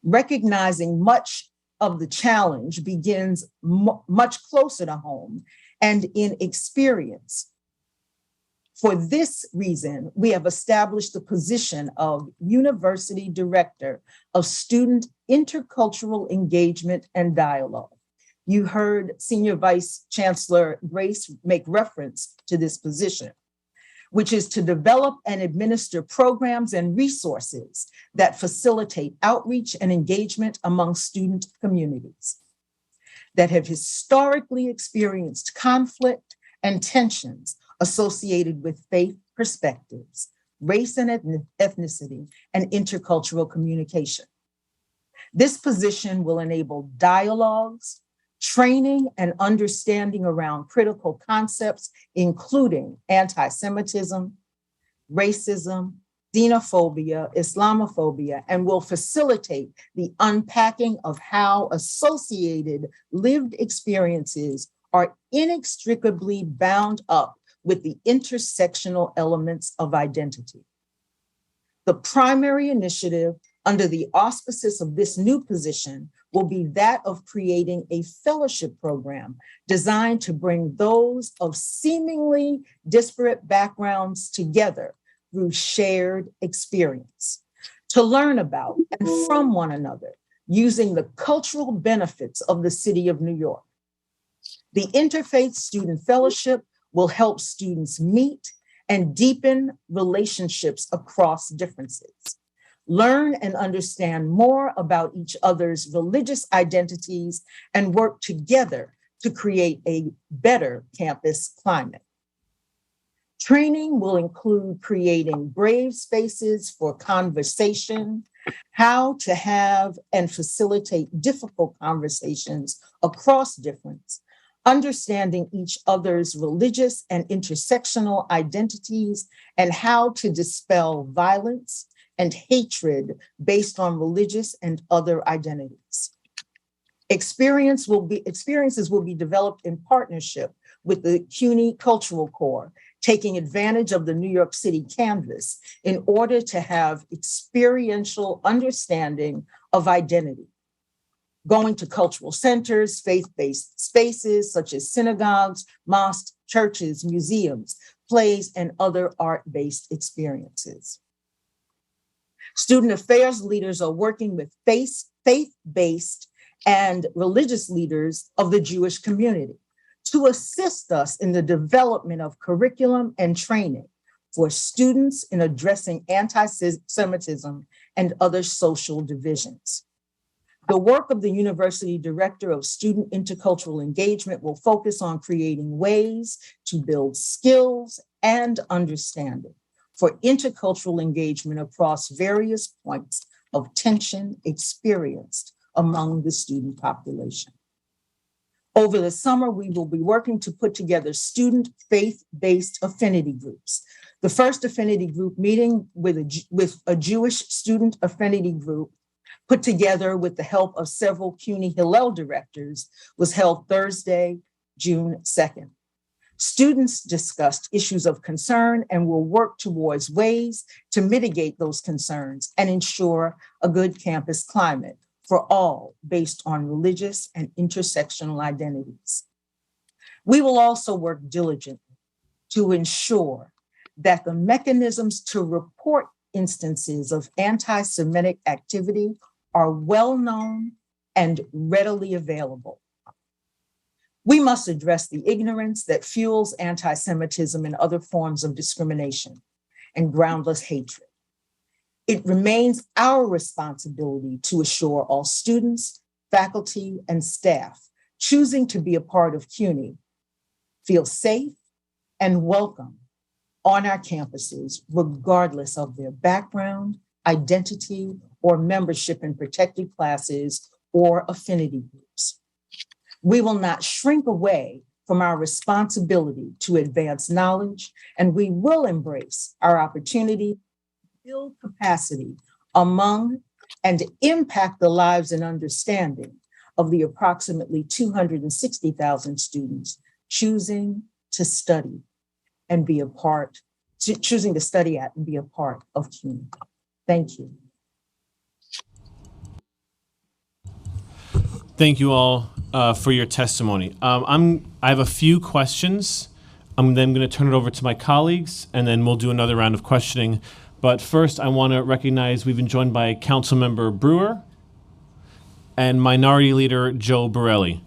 Speaker 8: Recognizing much of the challenge begins much closer to home and in experience. For this reason, we have established the position of University Director of Student Intercultural Engagement and Dialogue. You heard Senior Vice Chancellor Grace make reference to this position, which is to develop and administer programs and resources that facilitate outreach and engagement among student communities that have historically experienced conflict and tensions associated with faith perspectives, race and ethnicity, and intercultural communication. This position will enable dialogues, training, and understanding around critical concepts, including anti-Semitism, racism, xenophobia, Islamophobia, and will facilitate the unpacking of how associated lived experiences are inextricably bound up with the intersectional elements of identity. The primary initiative under the auspices of this new position will be that of creating a fellowship program designed to bring those of seemingly disparate backgrounds together through shared experience, to learn about and from one another using the cultural benefits of the city of New York. The Interfaith Student Fellowship will help students meet and deepen relationships across differences, learn and understand more about each other's religious identities, and work together to create a better campus climate. Training will include creating brave spaces for conversation, how to have and facilitate difficult conversations across difference, understanding each other's religious and intersectional identities, and how to dispel violence and hatred based on religious and other identities. Experiences will be developed in partnership with the CUNY Cultural Corps, taking advantage of the New York City canvas in order to have experiential understanding of identity. Going to cultural centers, faith-based spaces such as synagogues, mosques, churches, museums, plays, and other art-based experiences. Student affairs leaders are working with faith-based and religious leaders of the Jewish community to assist us in the development of curriculum and training for students in addressing anti-Semitism and other social divisions. The work of the University Director of Student Intercultural Engagement will focus on creating ways to build skills and understanding for intercultural engagement across various points of tension experienced among the student population. Over the summer, we will be working to put together student faith-based affinity groups. The first affinity group meeting with a Jewish student affinity group put together with the help of several CUNY Hillel directors was held Thursday, June 2nd. Students discussed issues of concern and will work towards ways to mitigate those concerns and ensure a good campus climate for all based on religious and intersectional identities. We will also work diligently to ensure that the mechanisms to report instances of anti-Semitic activity are well known and readily available. We must address the ignorance that fuels anti-Semitism and other forms of discrimination and groundless hatred. It remains our responsibility to assure all students, faculty, and staff choosing to be a part of CUNY feel safe and welcome on our campuses, regardless of their background, identity, or membership in protected classes or affinity groups. We will not shrink away from our responsibility to advance knowledge, and we will embrace our opportunity to build capacity among and impact the lives and understanding of the approximately 260,000 students choosing to study and be a part, choosing to study at and be a part of CUNY. Thank you.
Speaker 3: Thank you all for your testimony. I have a few questions. I'm then going to turn it over to my colleagues, and then we'll do another round of questioning. But first, I want to recognize we've been joined by Councilmember Brewer and Minority Leader Joe Borelli.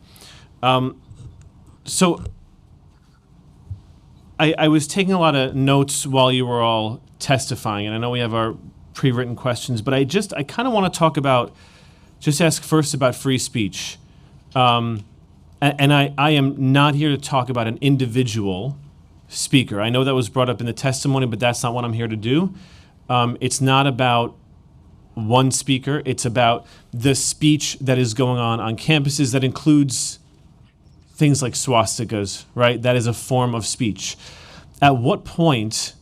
Speaker 3: So I was taking a lot of notes while you were all testifying, and I know we have our pre-written questions, but I kind of want to talk about, just ask first about free speech. And I am not here to talk about an individual speaker. I know that was brought up in the testimony, but that's not what I'm here to do. It's not about one speaker. It's about the speech that is going on campuses that includes things like swastikas, right? That is a form of speech. At what point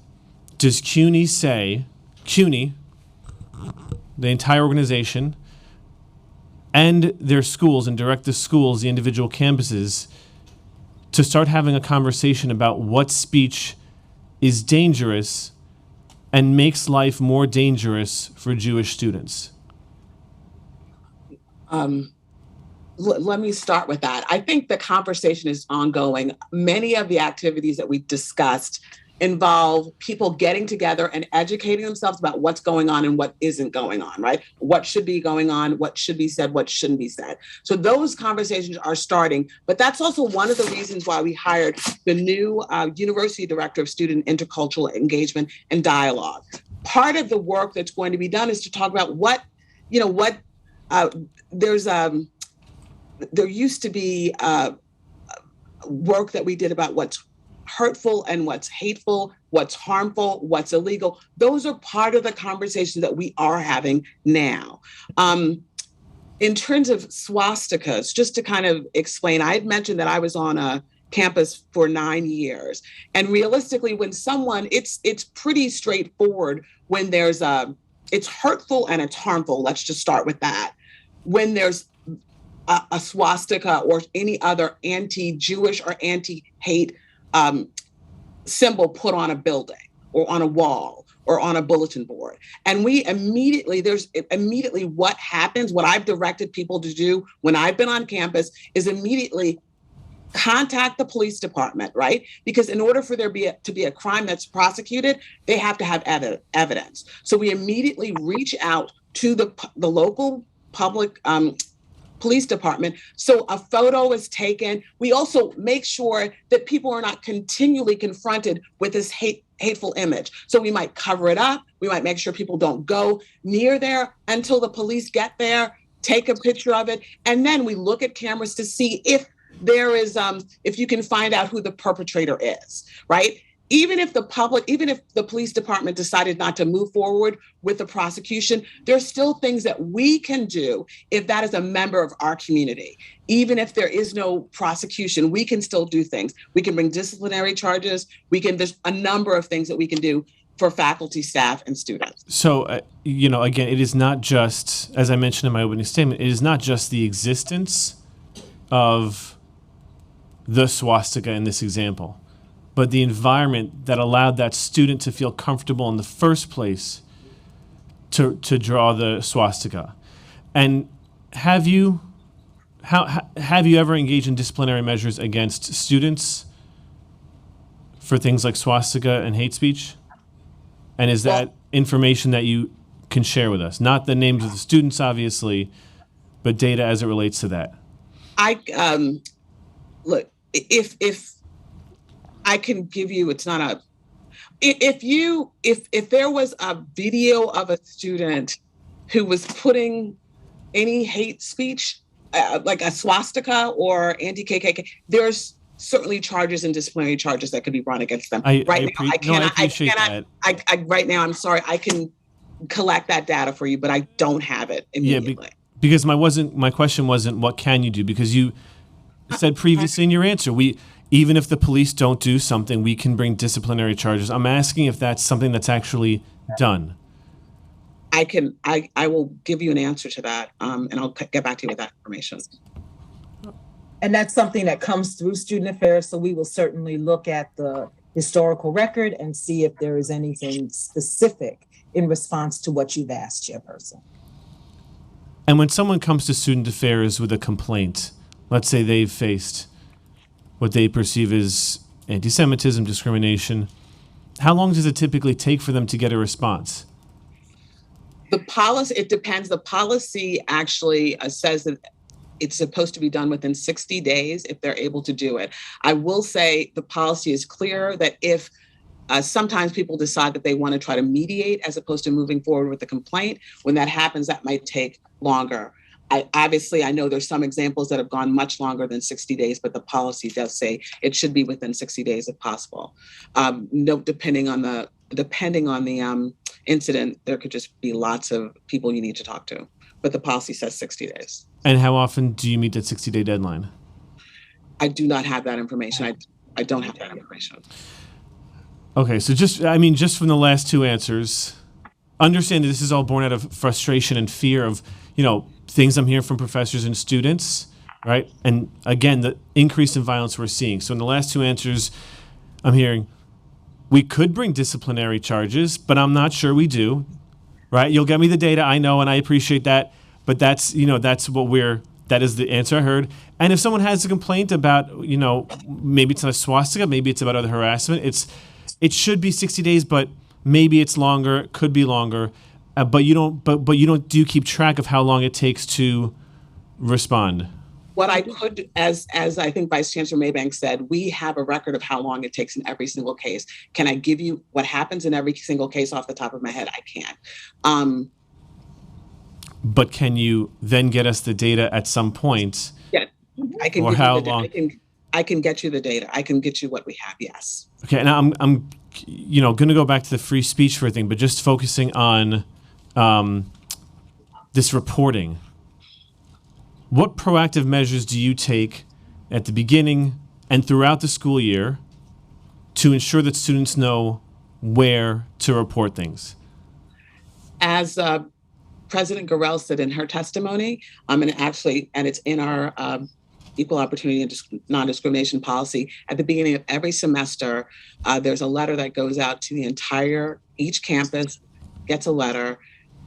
Speaker 3: does CUNY say CUNY, the entire organization, and their schools, and direct the schools, the individual campuses, to start having a conversation about what speech is dangerous and makes life more dangerous for Jewish students?
Speaker 4: Let me start with that. I think the conversation is ongoing. Many of the activities that we discussed involve people getting together and educating themselves about what's going on and what isn't going on, right? What should be going on, what should be said, what shouldn't be said. So those conversations are starting, but that's also one of the reasons why we hired the new University Director of Student Intercultural Engagement and Dialogue. Part of the work that's going to be done is to talk about there used to be work that we did about what's hurtful and what's hateful, what's harmful, what's illegal. Those are part of the conversation that we are having now. In terms of swastikas, just to kind of explain, I had mentioned that I was on a campus for 9 years. And realistically, when someone, it's pretty straightforward when there's it's hurtful and it's harmful. Let's just start with that. When there's a swastika or any other anti-Jewish or anti-hate symbol put on a building or on a wall or on a bulletin board. And immediately what happens, what I've directed people to do when I've been on campus is immediately contact the police department, right? Because in order for there to be a crime that's prosecuted, they have to have evidence. So we immediately reach out to the local public police department. So a photo is taken. We also make sure that people are not continually confronted with this hateful image. So we might cover it up. We might make sure people don't go near there until the police get there, take a picture of it. And then we look at cameras to see if there is, if you can find out who the perpetrator is, right? Even if the police department decided not to move forward with the prosecution, there's still things that we can do if that is a member of our community. Even if there is no prosecution, we can still do things. We can bring disciplinary charges. There's a number of things that we can do for faculty, staff, and students.
Speaker 3: So, again, it is not just, as I mentioned in my opening statement, it is not just the existence of the swastika in this example, but the environment that allowed that student to feel comfortable in the first place to draw the swastika. And have you ever engaged in disciplinary measures against students for things like swastika and hate speech? And is that information that you can share with us? Not the names of the students, obviously, but data as it relates to that.
Speaker 4: Look, if I can give you, it's not a, if there was a video of a student who was putting any hate speech, like a swastika or anti-KKK, there's certainly charges and disciplinary charges that could be brought against them.
Speaker 3: I appreciate that.
Speaker 4: Right now, I'm sorry, I can collect that data for you, but I don't have it immediately.
Speaker 3: Yeah, because my question wasn't what can you do, because you said previously in your answer, even if the police don't do something, we can bring disciplinary charges. I'm asking if that's something that's actually done.
Speaker 4: I will give you an answer to that, and I'll get back to you with that information.
Speaker 8: And that's something that comes through Student Affairs, so we will certainly look at the historical record and see if there is anything specific in response to what you've asked, Chairperson.
Speaker 3: And when someone comes to Student Affairs with a complaint, let's say they've faced what they perceive as anti-Semitism, discrimination, how long does it typically take for them to get a response?
Speaker 4: The policy, it depends. The policy actually says that it's supposed to be done within 60 days if they're able to do it. I will say the policy is clear that if sometimes people decide that they want to try to mediate as opposed to moving forward with the complaint, when that happens, that might take longer. I know there's some examples that have gone much longer than 60 days, but the policy does say it should be within 60 days if possible. Depending on the incident, there could just be lots of people you need to talk to, but the policy says 60 days.
Speaker 3: And how often do you meet that 60-day deadline?
Speaker 4: I do not have that information. I don't have that information.
Speaker 3: Okay, so just from the last two answers, understand that this is all born out of frustration and fear of, things I'm hearing from professors and students, right? And again, the increase in violence we're seeing. So in the last two answers, I'm hearing we could bring disciplinary charges, but I'm not sure we do, right? You'll get me the data, I know, and I appreciate that, but that is the answer I heard. And if someone has a complaint about, maybe it's not a swastika, maybe it's about other harassment, it should be 60 days, but maybe it's longer, it could be longer, but you don't do keep track of how long it takes to respond.
Speaker 4: What I could, as I think Vice Chancellor Maybank said, we have a record of how long it takes in every single case. Can I give you what happens in every single case off the top of my head? I can't.
Speaker 3: But can you then get us the data at some point?
Speaker 4: Yeah, I can.
Speaker 3: Or
Speaker 4: give
Speaker 3: how
Speaker 4: you the,
Speaker 3: long?
Speaker 4: I can get you the data. I can get you what we have. Yes.
Speaker 3: Okay, and I'm going to go back to the free speech for a thing, but just focusing on this reporting. What proactive measures do you take at the beginning and throughout the school year to ensure that students know where to report things?
Speaker 4: As President Gorel said in her testimony, and it's in our equal opportunity and non-discrimination policy, at the beginning of every semester, there's a letter that goes out to each campus gets a letter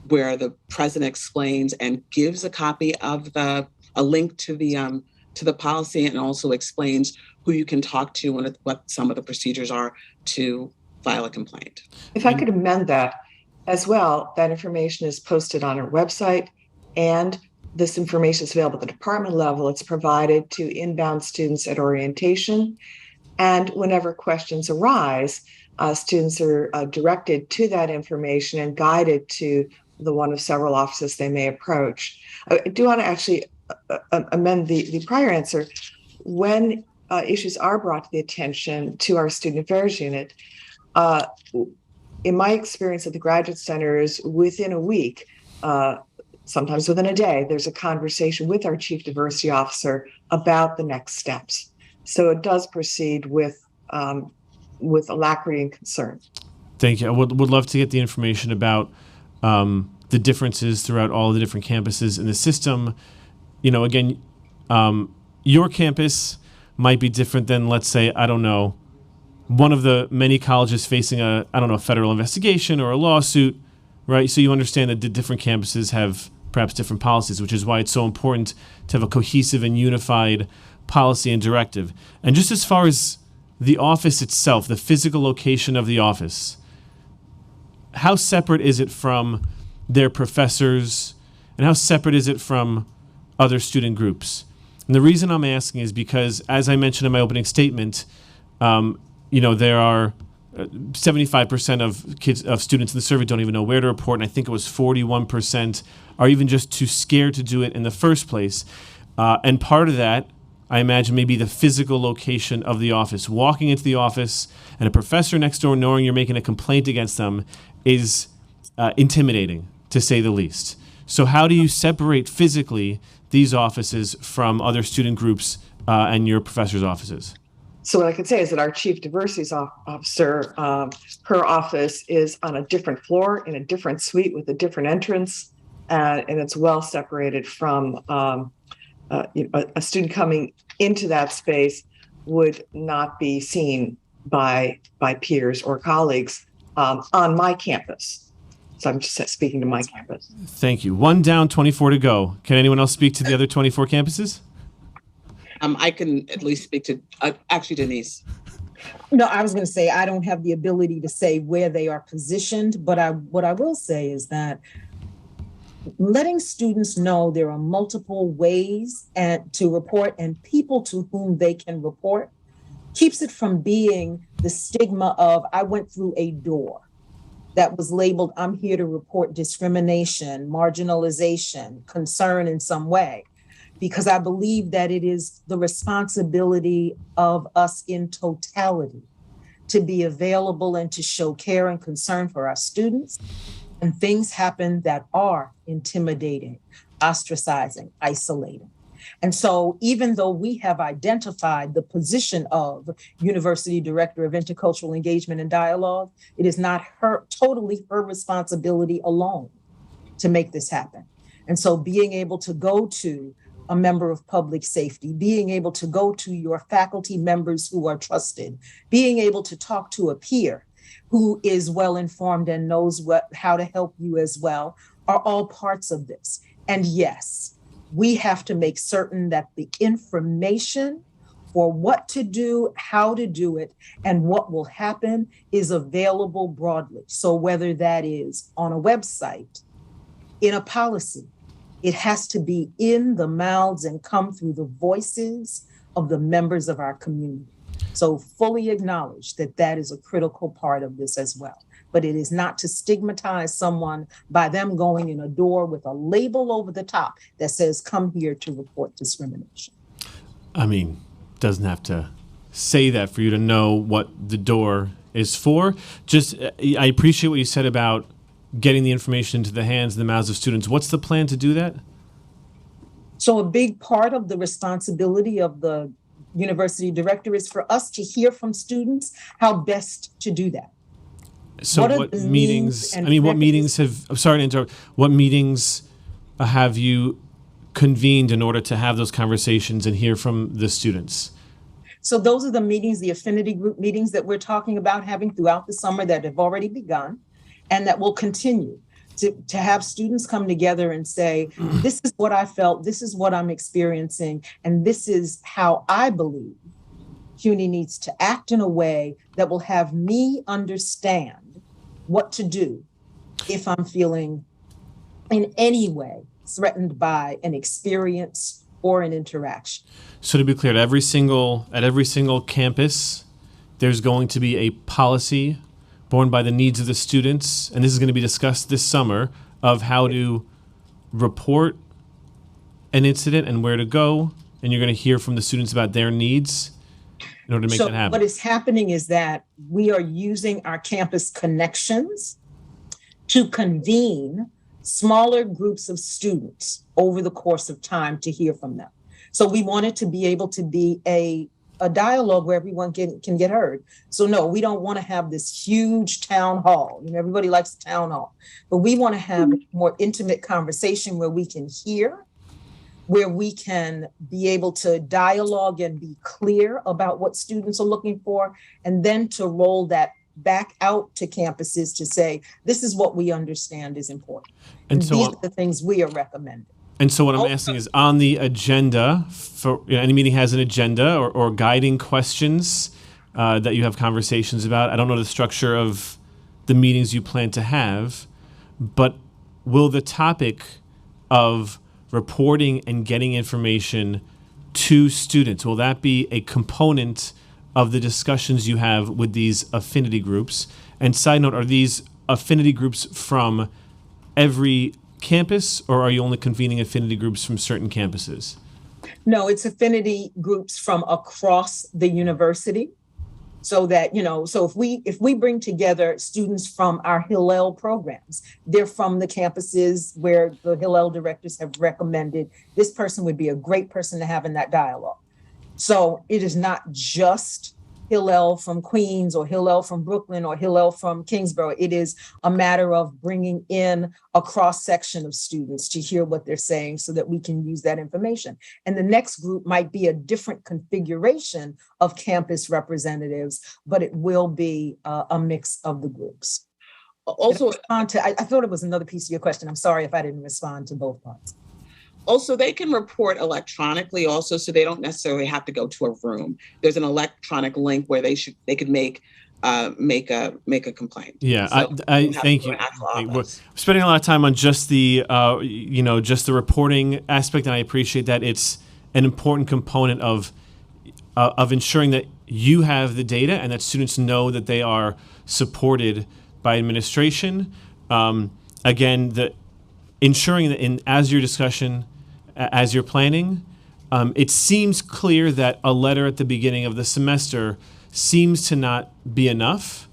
Speaker 4: where the president explains and gives a copy of a link to the policy, and also explains who you can talk to and what some of the procedures are to file a complaint.
Speaker 5: If I could amend that as well, that information is posted on our website, and this information is available at the department level. It's provided to inbound students at orientation. And whenever questions arise, students are directed to that information and guided to the one of several offices they may approach. I do want to actually amend the prior answer. When issues are brought to the attention to our student affairs unit, in my experience at the graduate centers, within a week, sometimes within a day, there's a conversation with our chief diversity officer about the next steps. So it does proceed with alacrity and concern.
Speaker 3: Thank you. I would love to get the information about the differences throughout all the different campuses in the system. Again, your campus might be different than, let's say, I don't know, one of the many colleges facing a federal investigation or a lawsuit, right? So you understand that the different campuses have perhaps different policies, which is why it's so important to have a cohesive and unified policy and directive. And just as far as the office itself, the physical location of the office, how separate is it from their professors, and how separate is it from other student groups? And the reason I'm asking is because, as I mentioned in my opening statement, there are 75% of students in the survey don't even know where to report, and I think it was 41% are even just too scared to do it in the first place. And part of that, I imagine, may be the physical location of the office. Walking into the office and a professor next door knowing you're making a complaint against them is intimidating, to say the least. So how do you separate physically these offices from other student groups and your professors' offices?
Speaker 5: So what I can say is that our chief diversity officer, her office is on a different floor in a different suite with a different entrance, and it's well separated from a student coming into that space would not be seen by peers or colleagues on my campus. So I'm just speaking to my campus.
Speaker 3: Thank you. 1 down, 24 to go. Can anyone else speak to the other 24 campuses?
Speaker 4: I can at least speak to, actually, Denise.
Speaker 8: No, I was going to say I don't have the ability to say where they are positioned, but what I will say is that letting students know there are multiple ways to report and people to whom they can report keeps it from being the stigma of, I went through a door that was labeled, I'm here to report discrimination, marginalization, concern in some way. Because I believe that it is the responsibility of us in totality to be available and to show care and concern for our students. And things happen that are intimidating, ostracizing, isolating. And so even though we have identified the position of University Director of Intercultural Engagement and Dialogue, it is not totally her responsibility alone to make this happen. And so being able to go to a member of public safety, being able to go to your faculty members who are trusted, being able to talk to a peer who is well informed and knows how to help you as well, are all parts of this. And yes, we have to make certain that the information for what to do, how to do it, and what will happen is available broadly. So whether that is on a website, in a policy, it has to be in the mouths and come through the voices of the members of our community. So fully acknowledge that that is a critical part of this as well. But it is not to stigmatize someone by them going in a door with a label over the top that says, come here to report discrimination.
Speaker 3: I mean, doesn't have to say that for you to know what the door is for. Just, I appreciate what you said about getting the information into the hands and the mouths of students. What's the plan to do that?
Speaker 8: So a big part of the responsibility of the university director is for us to hear from students how best to do that.
Speaker 3: So what meetings,
Speaker 8: and
Speaker 3: what meetings have, I'm sorry to interrupt, what meetings have you convened in order to have those conversations and hear from the students?
Speaker 8: So those are the meetings, the affinity group meetings that we're talking about having throughout the summer that have already begun and that will continue to have students come together and say, this is what I felt, this is what I'm experiencing, and this is how I believe CUNY needs to act in a way that will have me understand what to do if I'm feeling in any way threatened by an experience or an interaction.
Speaker 3: So to be clear, at every single campus, there's going to be a policy born by the needs of the students, and this is going to be discussed this summer, of how to report an incident and where to go, and you're going to hear from the students about their needs in order to make that happen.
Speaker 8: What is happening is that we are using our campus connections to convene smaller groups of students over the course of time to hear from them. So we want it to be able to be a dialogue where everyone can get heard. So no, we don't want to have this huge town hall. You know, everybody likes the town hall, but we want to have a more intimate conversation where we can hear, where we can be able to dialogue and be clear about what students are looking for, and then to roll that back out to campuses to say, this is what we understand is important. And so these are the things we are recommending.
Speaker 3: And so what I'm asking is, on the agenda, for any meeting has an agenda or guiding questions that you have conversations about. I don't know the structure of the meetings you plan to have, but will the topic of reporting and getting information to students, will that be a component of the discussions you have with these affinity groups? And side note, are these affinity groups from every campus, or are you only convening affinity groups from certain campuses?
Speaker 8: No, it's affinity groups from across the university. So that, so if we bring together students from our Hillel programs, they're from the campuses where the Hillel directors have recommended this person would be a great person to have in that dialogue. So it is not just Hillel from Queens or Hillel from Brooklyn or Hillel from Kingsborough. It is a matter of bringing in a cross section of students to hear what they're saying so that we can use that information. And the next group might be a different configuration of campus representatives, but it will be a mix of the groups. Also, I thought it was another piece of your question. I'm sorry if I didn't respond to both parts.
Speaker 4: Also, they can report electronically also, so they don't necessarily have to go to a room. There's an electronic link where they could make a complaint.
Speaker 3: Yeah,
Speaker 4: so
Speaker 3: I thank you. We're spending a lot of time on just the just the reporting aspect, and I appreciate that. It's an important component of ensuring that you have the data and that students know that they are supported by administration. Again, ensuring that as your discussion, as you're planning, it seems clear that a letter at the beginning of the semester seems to not be enough.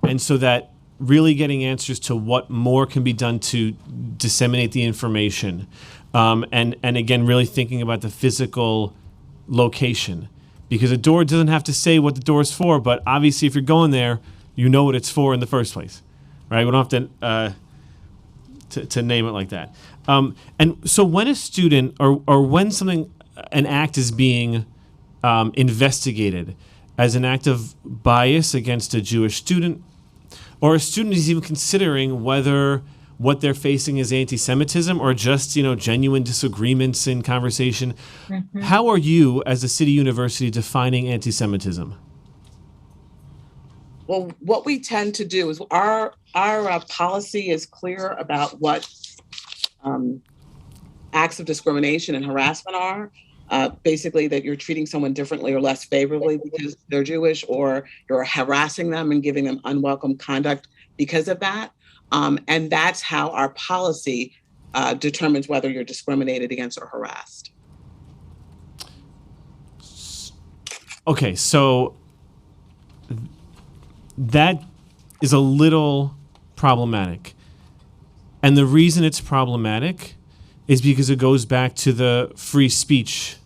Speaker 3: And so that really getting answers to what more can be done to disseminate the information. and again, really thinking about the physical location, because a door doesn't have to say what the door is for, but obviously if you're going there, you know what it's for in the first place, right? We don't have to name it like that. And so when a student or when an act is being investigated as an act of bias against a Jewish student, or a student is even considering whether what they're facing is anti-Semitism or just, genuine disagreements in conversation, how are you as a city university defining anti-Semitism?
Speaker 4: Well, what we tend to do is our policy is clear about what acts of discrimination and harassment are. Basically, that you're treating someone differently or less favorably because they're Jewish, or you're harassing them and giving them unwelcome conduct because of that. And that's how our policy determines whether you're discriminated against or harassed.
Speaker 3: Okay, so that is a little problematic. And the reason it's problematic is because it goes back to the free speech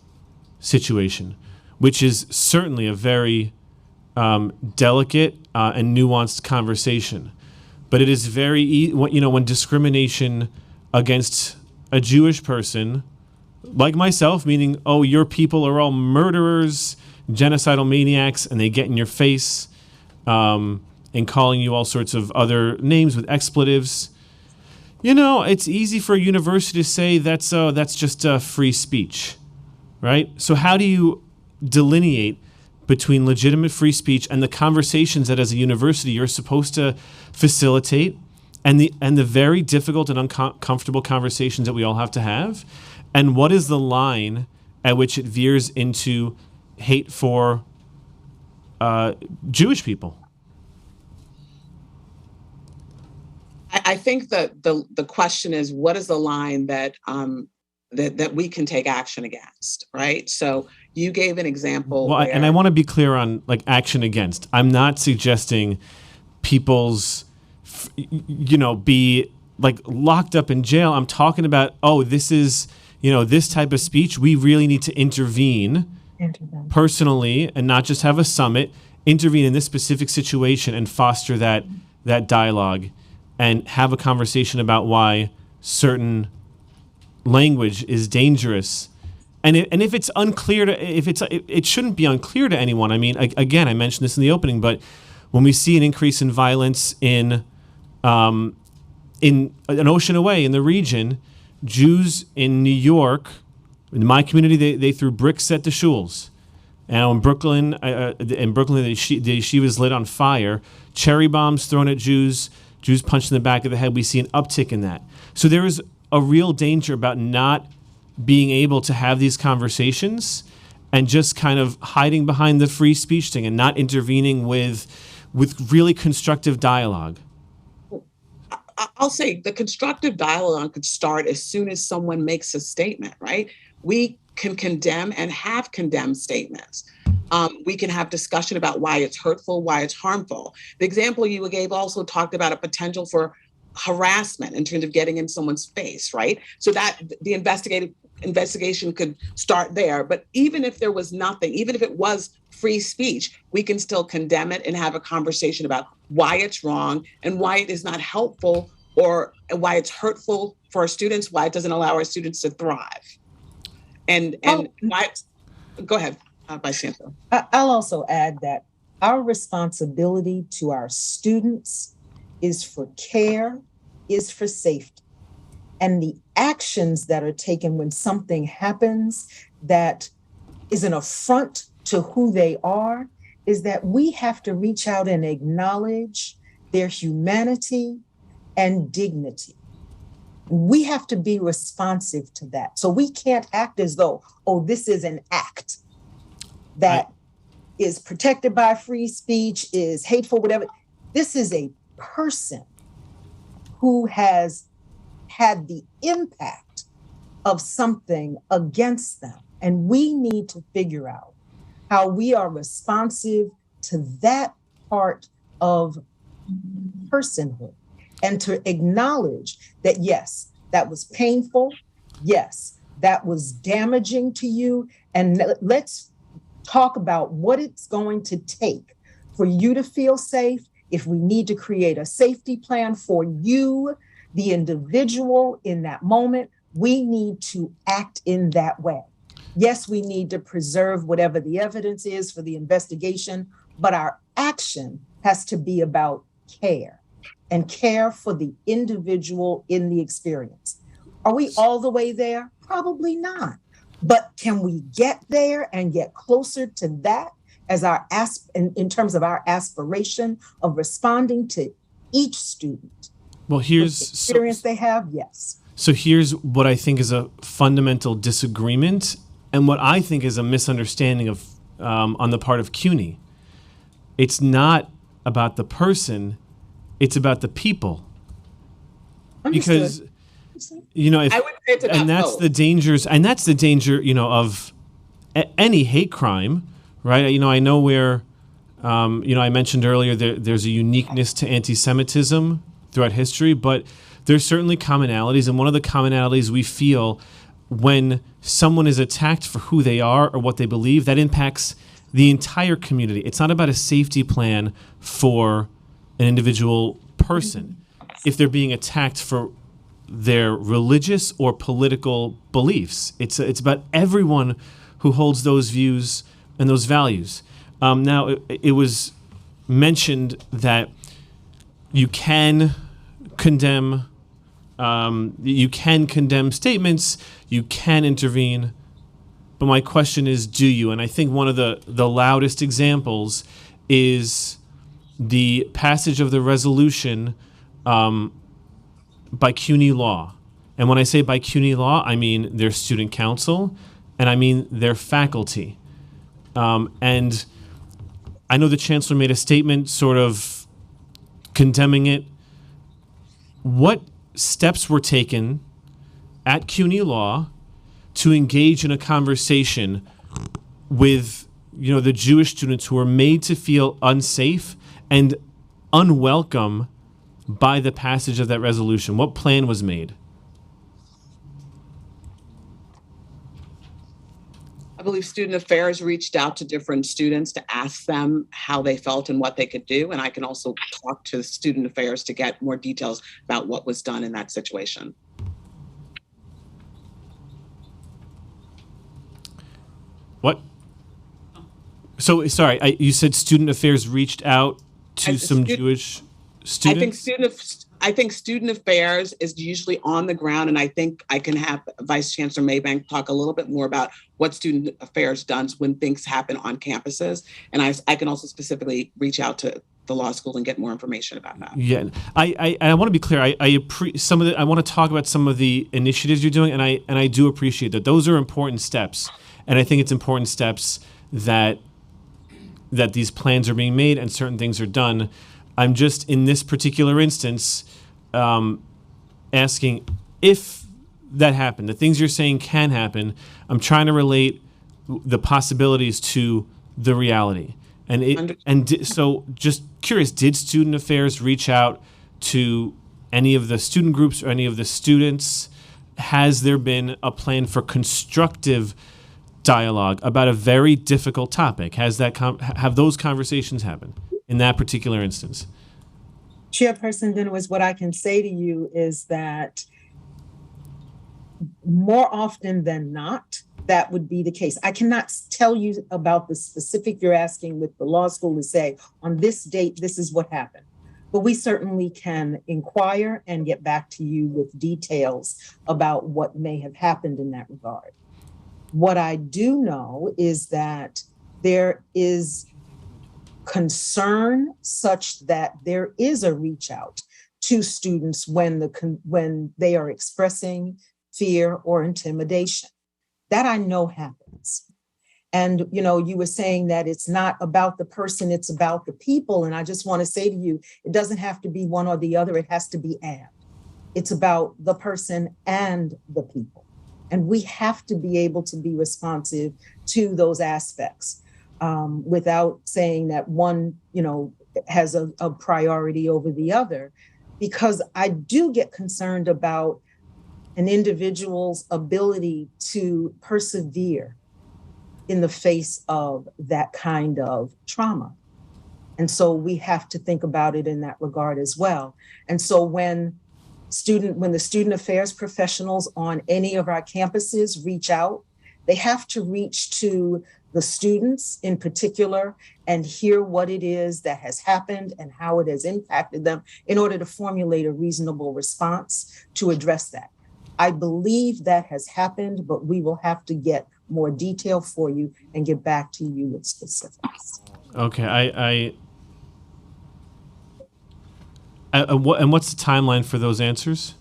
Speaker 3: situation, which is certainly a very delicate and nuanced conversation. But it is very, when discrimination against a Jewish person, like myself, meaning, oh, your people are all murderers, genocidal maniacs, and they get in your face, and calling you all sorts of other names with expletives. It's easy for a university to say that's just free speech, right? So how do you delineate between legitimate free speech and the conversations that as a university you're supposed to facilitate, and the very difficult and uncomfortable conversations that we all have to have? And what is the line at which it veers into hate for Jewish people?
Speaker 4: I think that the question is, what is the line that that we can take action against, right? So you gave an example.
Speaker 3: Well, and I want to be clear on action against. I'm not suggesting people's, be locked up in jail. I'm talking about, this is, this type of speech. We really need to intervene personally and not just have a summit, intervene in this specific situation and foster that dialogue and have a conversation about why certain language is dangerous. And if it's unclear it shouldn't be unclear to anyone. I mean, again, I mentioned this in the opening, but when we see an increase in violence in an ocean away in the region, Jews in New York, in my community, they threw bricks at the shuls. And in Brooklyn, the yeshiva was lit on fire. Cherry bombs thrown at Jews punched in the back of the head. We see an uptick in that. So there is a real danger about not being able to have these conversations and just kind of hiding behind the free speech thing and not intervening with really constructive dialogue.
Speaker 4: I'll say the constructive dialogue could start as soon as someone makes a statement, right? We can condemn and have condemned statements. We can have discussion about why it's hurtful, why it's harmful. The example you gave also talked about a potential for harassment in terms of getting in someone's face, right? So that the investigation could start there. But even if there was nothing, even if it was free speech, we can still condemn it and have a conversation about why it's wrong and why it is not helpful, or why it's hurtful for our students, why it doesn't allow our students to thrive. And why, go ahead, Vice Chancellor.
Speaker 8: I'll also add that our responsibility to our students is for care, is for safety. And the actions that are taken when something happens that is an affront to who they are, is that we have to reach out and acknowledge their humanity and dignity. We have to be responsive to that. So we can't act as though, this is an act that is protected by free speech, is hateful, whatever. This is a person who has had the impact of something against them. And we need to figure out how we are responsive to that part of personhood and to acknowledge that, yes, that was painful. Yes, that was damaging to you. And let's talk about what it's going to take for you to feel safe. If we need to create a safety plan for you, the individual in that moment, we need to act in that way. Yes, we need to preserve whatever the evidence is for the investigation, but our action has to be about care and care for the individual in the experience. Are we all the way there? Probably not. But can we get there and get closer to that as our in terms of our aspiration of responding to each student?
Speaker 3: Well,
Speaker 8: With the experience they have, yes.
Speaker 3: So here's what I think is a fundamental disagreement and what I think is a misunderstanding of on the part of CUNY. It's not about the person, it's about the people. Because, you know, if,
Speaker 4: I would say it's about
Speaker 3: and that's
Speaker 4: both.
Speaker 3: the danger, you know, of any hate crime, right? You know, I know where, you know, I mentioned earlier there's a uniqueness to anti-Semitism throughout history, but there's certainly commonalities, and one of the commonalities we feel when someone is attacked for who they are or what they believe, that impacts the entire community. It's not about a safety plan for an individual person. If they're being attacked for their religious or political beliefs, it's about everyone who holds those views and those values. Now, it was mentioned that you can condemn statements, you can intervene, but my question is, do you? And I think one of the loudest examples is the passage of the resolution by CUNY Law. And when I say by CUNY Law, I mean their student council, and I mean their faculty. And I know the chancellor made a statement sort of condemning it. What steps were taken at CUNY Law to engage in a conversation with, you know, the Jewish students who were made to feel unsafe and unwelcome by the passage of that resolution? What plan was made?
Speaker 4: I believe Student Affairs reached out to different students to ask them how they felt and what they could do. And I can also talk to Student Affairs to get more details about what was done in that situation.
Speaker 3: What? So, sorry, you said Student Affairs reached out to some Jewish students?
Speaker 4: I think Student Affairs is usually on the ground, and I think I can have Vice Chancellor Maybank talk a little bit more about what Student Affairs does when things happen on campuses. And I can also specifically reach out to the law school and get more information about that.
Speaker 3: Yeah, I want to be clear. I want to talk about some of the initiatives you're doing, and I do appreciate that. Those are important steps, and I think it's important steps that these plans are being made and certain things are done. I'm just, in this particular instance, asking if that happened, the things you're saying can happen. I'm trying to relate the possibilities to the reality. So just curious, did Student Affairs reach out to any of the student groups or any of the students? Has there been a plan for constructive dialogue about a very difficult topic? Have those conversations happened in that particular instance?
Speaker 8: Chairperson Dinowitz, what I can say to you is that more often than not, that would be the case. I cannot tell you about the specific you're asking with the law school to say, on this date, this is what happened. But we certainly can inquire and get back to you with details about what may have happened in that regard. What I do know is that there is concern such that there is a reach out to students when they are expressing fear or intimidation. That I know happens. And, you know, you were saying that it's not about the person, it's about the people. And I just want to say to you, it doesn't have to be one or the other, it has to be and. It's about the person and the people. And we have to be able to be responsive to those aspects without saying that one, you know, has a priority over the other. Because I do get concerned about an individual's ability to persevere in the face of that kind of trauma. And so we have to think about it in that regard as well. And so when the student affairs professionals on any of our campuses reach out, they have to reach to the students in particular and hear what it is that has happened and how it has impacted them in order to formulate a reasonable response to address that. I believe that has happened, but we will have to get more detail for you and get back to you with specifics.
Speaker 3: Okay, and what's the timeline for those answers?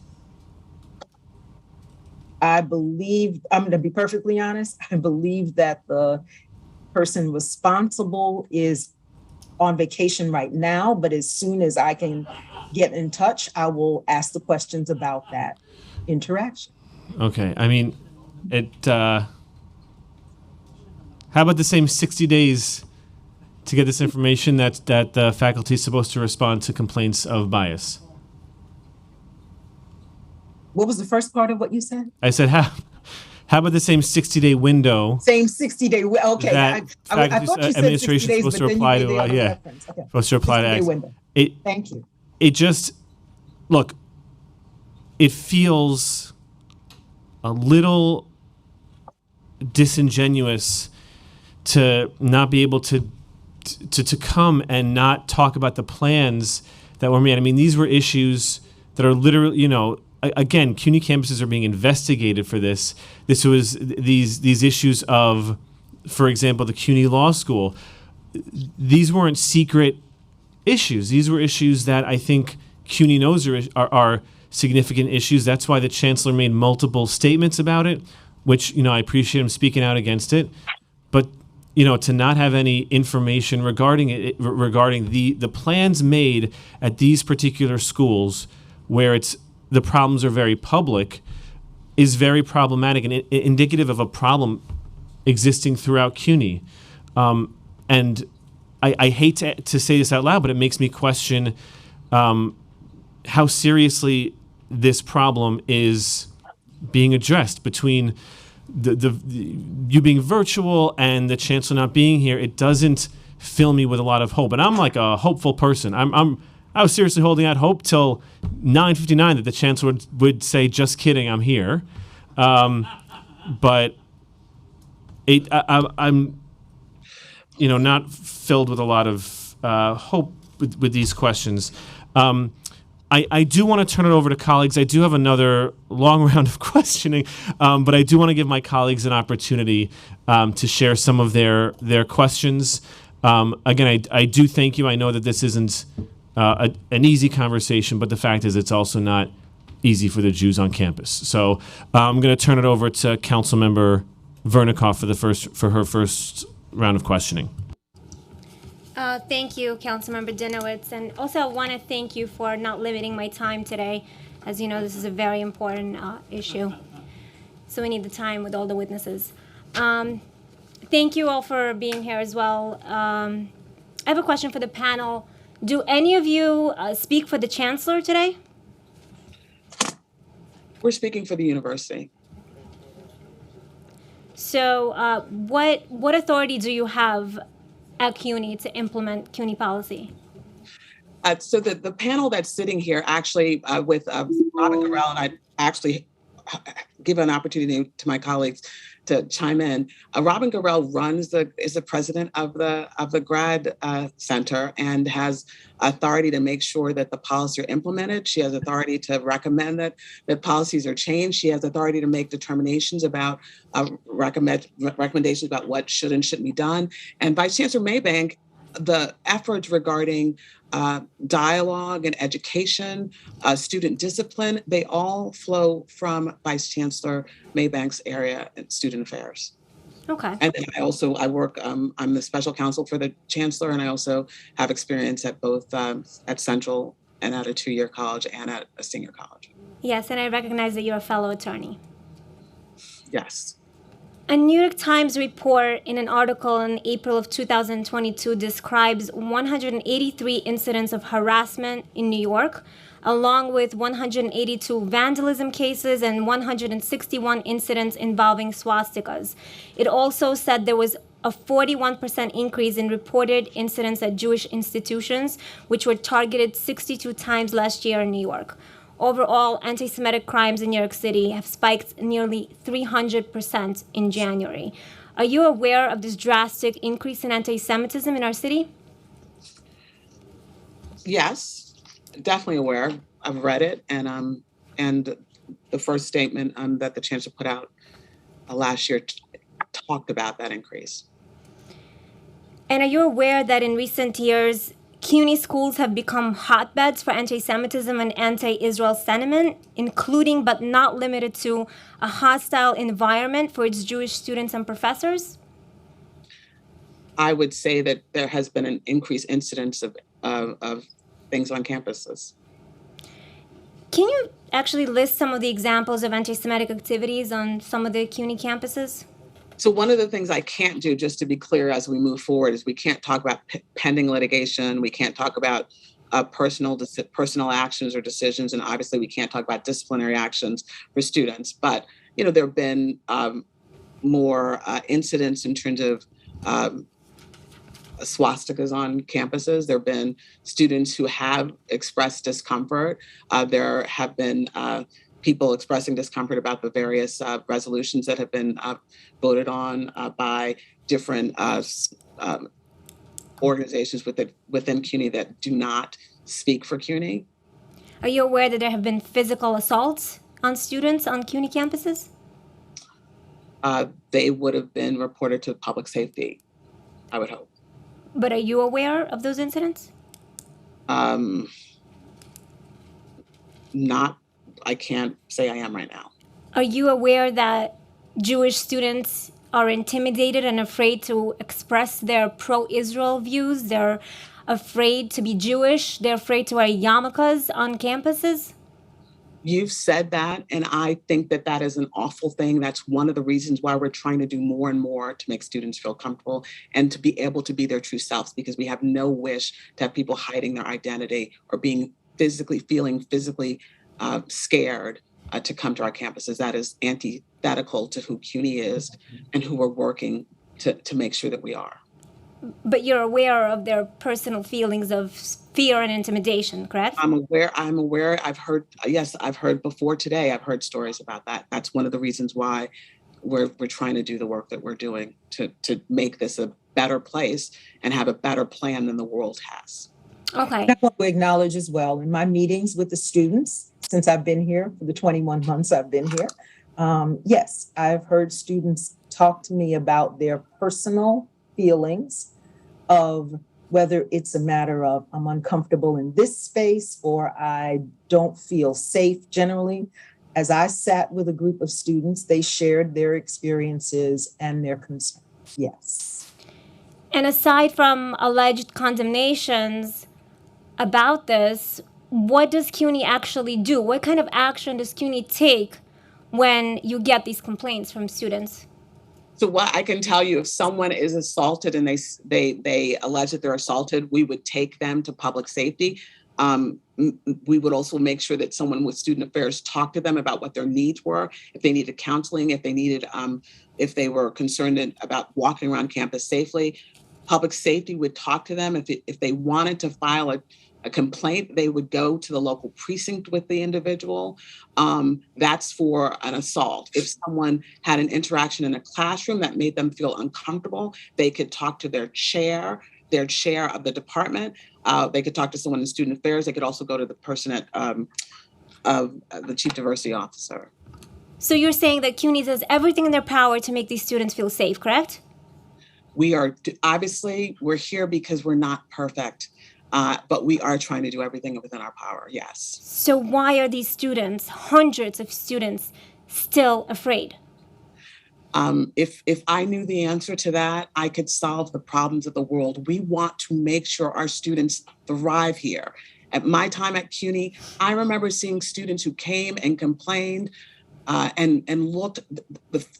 Speaker 8: I believe, I'm going to be perfectly honest, I believe that the person responsible is on vacation right now, but as soon as I can get in touch, I will ask the questions about that interaction.
Speaker 3: Okay, I mean, how about the same 60 days to get this information that the faculty is supposed to respond to complaints of bias?
Speaker 8: What was the first part of what you said?
Speaker 3: I said, how about the same 60-day window?
Speaker 8: Same 60-day, okay.
Speaker 3: That
Speaker 8: I thought you said 60
Speaker 3: administration
Speaker 8: days,
Speaker 3: supposed
Speaker 8: but
Speaker 3: to
Speaker 8: then
Speaker 3: apply
Speaker 8: you gave
Speaker 3: to,
Speaker 8: the other
Speaker 3: yeah.
Speaker 8: reference. Okay.
Speaker 3: Supposed to apply to
Speaker 8: 60-day
Speaker 3: X.
Speaker 8: window.
Speaker 3: It,
Speaker 8: Thank you.
Speaker 3: it just, look, it feels a little disingenuous to not be able to come and not talk about the plans that were made. I mean, these were issues that are literally, again, CUNY campuses are being investigated for this. This was these issues of, for example, the CUNY Law School. These weren't secret issues. These were issues that I think CUNY knows are significant issues. That's why the chancellor made multiple statements about it, which, I appreciate him speaking out against it. But, to not have any information regarding it, regarding the plans made at these particular schools where the problems are very public, is very problematic and indicative of a problem existing throughout CUNY. And I hate to say this out loud, but it makes me question how seriously this problem is being addressed between the you being virtual and the chancellor not being here. It doesn't fill me with a lot of hope, and I'm like a hopeful person. I was seriously holding out hope till 9:59 that the chancellor would say, "Just kidding, I'm here." But I'm not filled with a lot of hope with these questions. I do want to turn it over to colleagues. I do have another long round of questioning, but I do want to give my colleagues an opportunity to share some of their questions. Again, I do thank you. I know that this isn't an easy conversation, but the fact is it's also not easy for the Jews on campus. So I'm going to turn it over to Councilmember Vernikoff for her first round of questioning.
Speaker 6: Thank you, Councilmember Dinowitz. And also I want to thank you for not limiting my time today. As you know, this is a very important issue. So we need the time with all the witnesses. Thank you all for being here as well. I have a question for the panel. Do any of you speak for the chancellor today?
Speaker 4: We're speaking for the university.
Speaker 6: So what authority do you have at CUNY to implement CUNY policy?
Speaker 4: So the panel that's sitting here actually with Robin Garrell, and I actually give an opportunity to my colleagues to chime in. Robin Garrell is the president of the grad center and has authority to make sure that the policies are implemented. She has authority to recommend that policies are changed. She has authority to make determinations about recommendations about what should and shouldn't be done. And Vice Chancellor Maybank, the efforts regarding dialogue and education, student discipline, they all flow from Vice Chancellor Maybank's area in student affairs.
Speaker 6: Okay.
Speaker 4: And then I work, I'm the special counsel for the chancellor, and I also have experience at both at Central and at a 2-year college and at a senior college.
Speaker 6: Yes, and I recognize that you're a fellow attorney.
Speaker 4: Yes.
Speaker 6: A New York Times report in an article in April of 2022 describes 183 incidents of harassment in New York along with 182 vandalism cases and 161 incidents involving swastikas. It also said there was a 41% increase in reported incidents at Jewish institutions, which were targeted 62 times last year in New York. Overall, anti-Semitic crimes in New York City have spiked nearly 300% in January. Are you aware of this drastic increase in anti-Semitism in our city?
Speaker 4: Yes, definitely aware. I've read it, and the first statement that the chancellor put out last year talked about that increase.
Speaker 6: And are you aware that in recent years, CUNY schools have become hotbeds for anti-Semitism and anti-Israel sentiment, including but not limited to a hostile environment for its Jewish students and professors?
Speaker 4: I would say that there has been an increased incidence of things on campuses.
Speaker 6: Can you actually list some of the examples of anti-Semitic activities on some of the CUNY campuses?
Speaker 4: So one of the things I can't do, just to be clear as we move forward, is we can't talk about pending litigation. We can't talk about personal actions or decisions. And obviously we can't talk about disciplinary actions for students. But, there have been more incidents in terms of swastikas on campuses. There have been students who have expressed discomfort. There have been people expressing discomfort about the various resolutions that have been voted on by different organizations within CUNY that do not speak for CUNY.
Speaker 6: Are you aware that there have been physical assaults on students on CUNY campuses?
Speaker 4: They would have been reported to public safety, I would hope.
Speaker 6: But are you aware of those incidents?
Speaker 4: I can't say I am right now.
Speaker 6: Are you aware that Jewish students are intimidated and afraid to express their pro-Israel views? They're afraid to be Jewish. They're afraid to wear yarmulkes on campuses.
Speaker 4: You've said that, and I think that that is an awful thing. That's one of the reasons why we're trying to do more and more to make students feel comfortable and to be able to be their true selves, because we have no wish to have people hiding their identity or feeling physically scared to come to our campuses. That is antithetical to who CUNY is and who we're working to make sure that we are.
Speaker 6: But you're aware of their personal feelings of fear and intimidation, correct?
Speaker 4: I'm aware. I've heard before today. I've heard stories about that. That's one of the reasons why we're trying to do the work that we're doing to make this a better place and have a better plan than the world has.
Speaker 6: Okay.
Speaker 8: I want to acknowledge as well, in my meetings with the students, since I've been here for the 21 months I've been here, yes, I've heard students talk to me about their personal feelings of whether it's a matter of I'm uncomfortable in this space or I don't feel safe generally. As I sat with a group of students, they shared their experiences and their concerns. Yes.
Speaker 6: And aside from alleged condemnations about this, what does CUNY actually do? What kind of action does CUNY take when you get these complaints from students?
Speaker 4: So what I can tell you, if someone is assaulted and they allege that they're assaulted, we would take them to public safety. We would also make sure that someone with student affairs talked to them about what their needs were, if they needed counseling, if they were concerned about walking around campus safely. Public safety would talk to them. If they wanted to file a complaint, they would go to the local precinct with the individual. That's for an assault. If someone had an interaction in a classroom that made them feel uncomfortable, they could talk to their chair of the department. They could talk to someone in student affairs. They could also go to the person of the chief diversity officer.
Speaker 6: So you're saying that CUNY does everything in their power to make these students feel safe, correct?
Speaker 4: We're here because we're not perfect. But we are trying to do everything within our power, yes.
Speaker 6: So why are these students, hundreds of students, still afraid?
Speaker 4: If I knew the answer to that, I could solve the problems of the world. We want to make sure our students thrive here. At my time at CUNY, I remember seeing students who came and complained and looked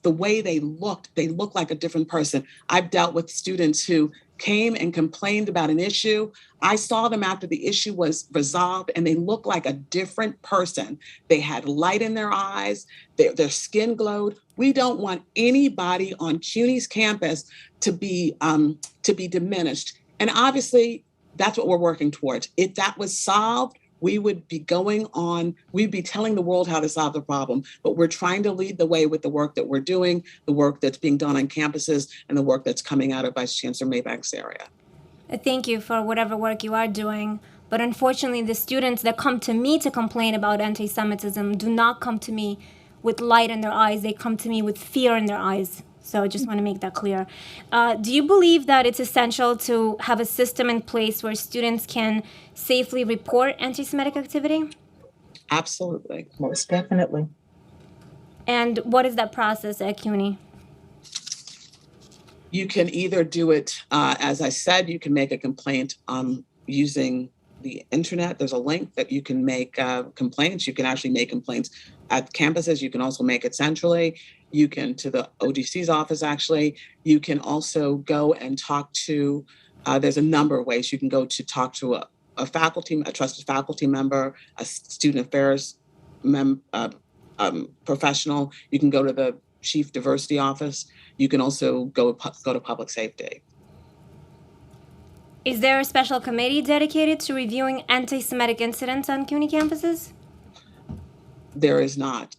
Speaker 4: the way they looked like a different person. I've dealt with students who came and complained about an issue. I saw them after the issue was resolved and they looked like a different person. They had light in their eyes, their skin glowed. We don't want anybody on CUNY's campus to be diminished. And obviously, that's what we're working towards. If that was solved, we would be we'd be telling the world how to solve the problem. But we're trying to lead the way with the work that we're doing, the work that's being done on campuses, and the work that's coming out of Vice Chancellor Maybank's area.
Speaker 6: Thank you for whatever work you are doing. But unfortunately, the students that come to me to complain about anti-Semitism do not come to me with light in their eyes. They come to me with fear in their eyes. So I just want to make that clear. Do you believe that it's essential to have a system in place where students can safely report anti-Semitic activity?
Speaker 4: Absolutely.
Speaker 8: Most definitely.
Speaker 6: And what is that process at CUNY?
Speaker 4: You can either do it, as I said, you can make a complaint using the internet. There's a link that you can make complaints. You can actually make complaints at campuses. You can also make it centrally. You can to the ODC's office, actually. You can also go and talk to, there's a number of ways you can go to talk to a trusted faculty member, a student affairs professional. You can go to the chief diversity office. You can also go to public safety.
Speaker 6: Is there a special committee dedicated to reviewing anti-Semitic incidents on CUNY campuses?
Speaker 4: There is not.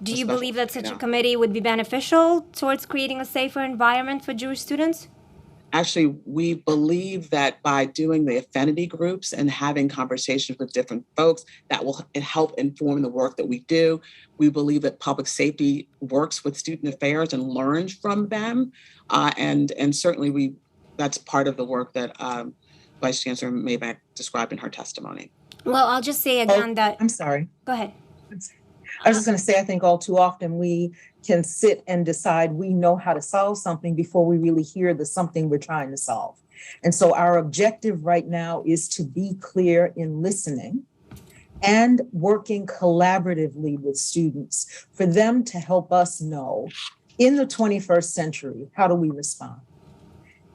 Speaker 6: Do you believe that such a committee would be beneficial towards creating a safer environment for Jewish students?
Speaker 4: Actually, we believe that by doing the affinity groups and having conversations with different folks, that will help inform the work that we do. We believe that public safety works with student affairs and learns from them. And certainly that's part of the work that Vice Chancellor Maybank described in her testimony.
Speaker 6: Well, I'll just say again that...
Speaker 8: I'm sorry.
Speaker 6: Go ahead.
Speaker 8: I was just going to say, I think all too often we can sit and decide we know how to solve something before we really hear the something we're trying to solve. And so our objective right now is to be clear in listening and working collaboratively with students for them to help us know in the 21st century, how do we respond?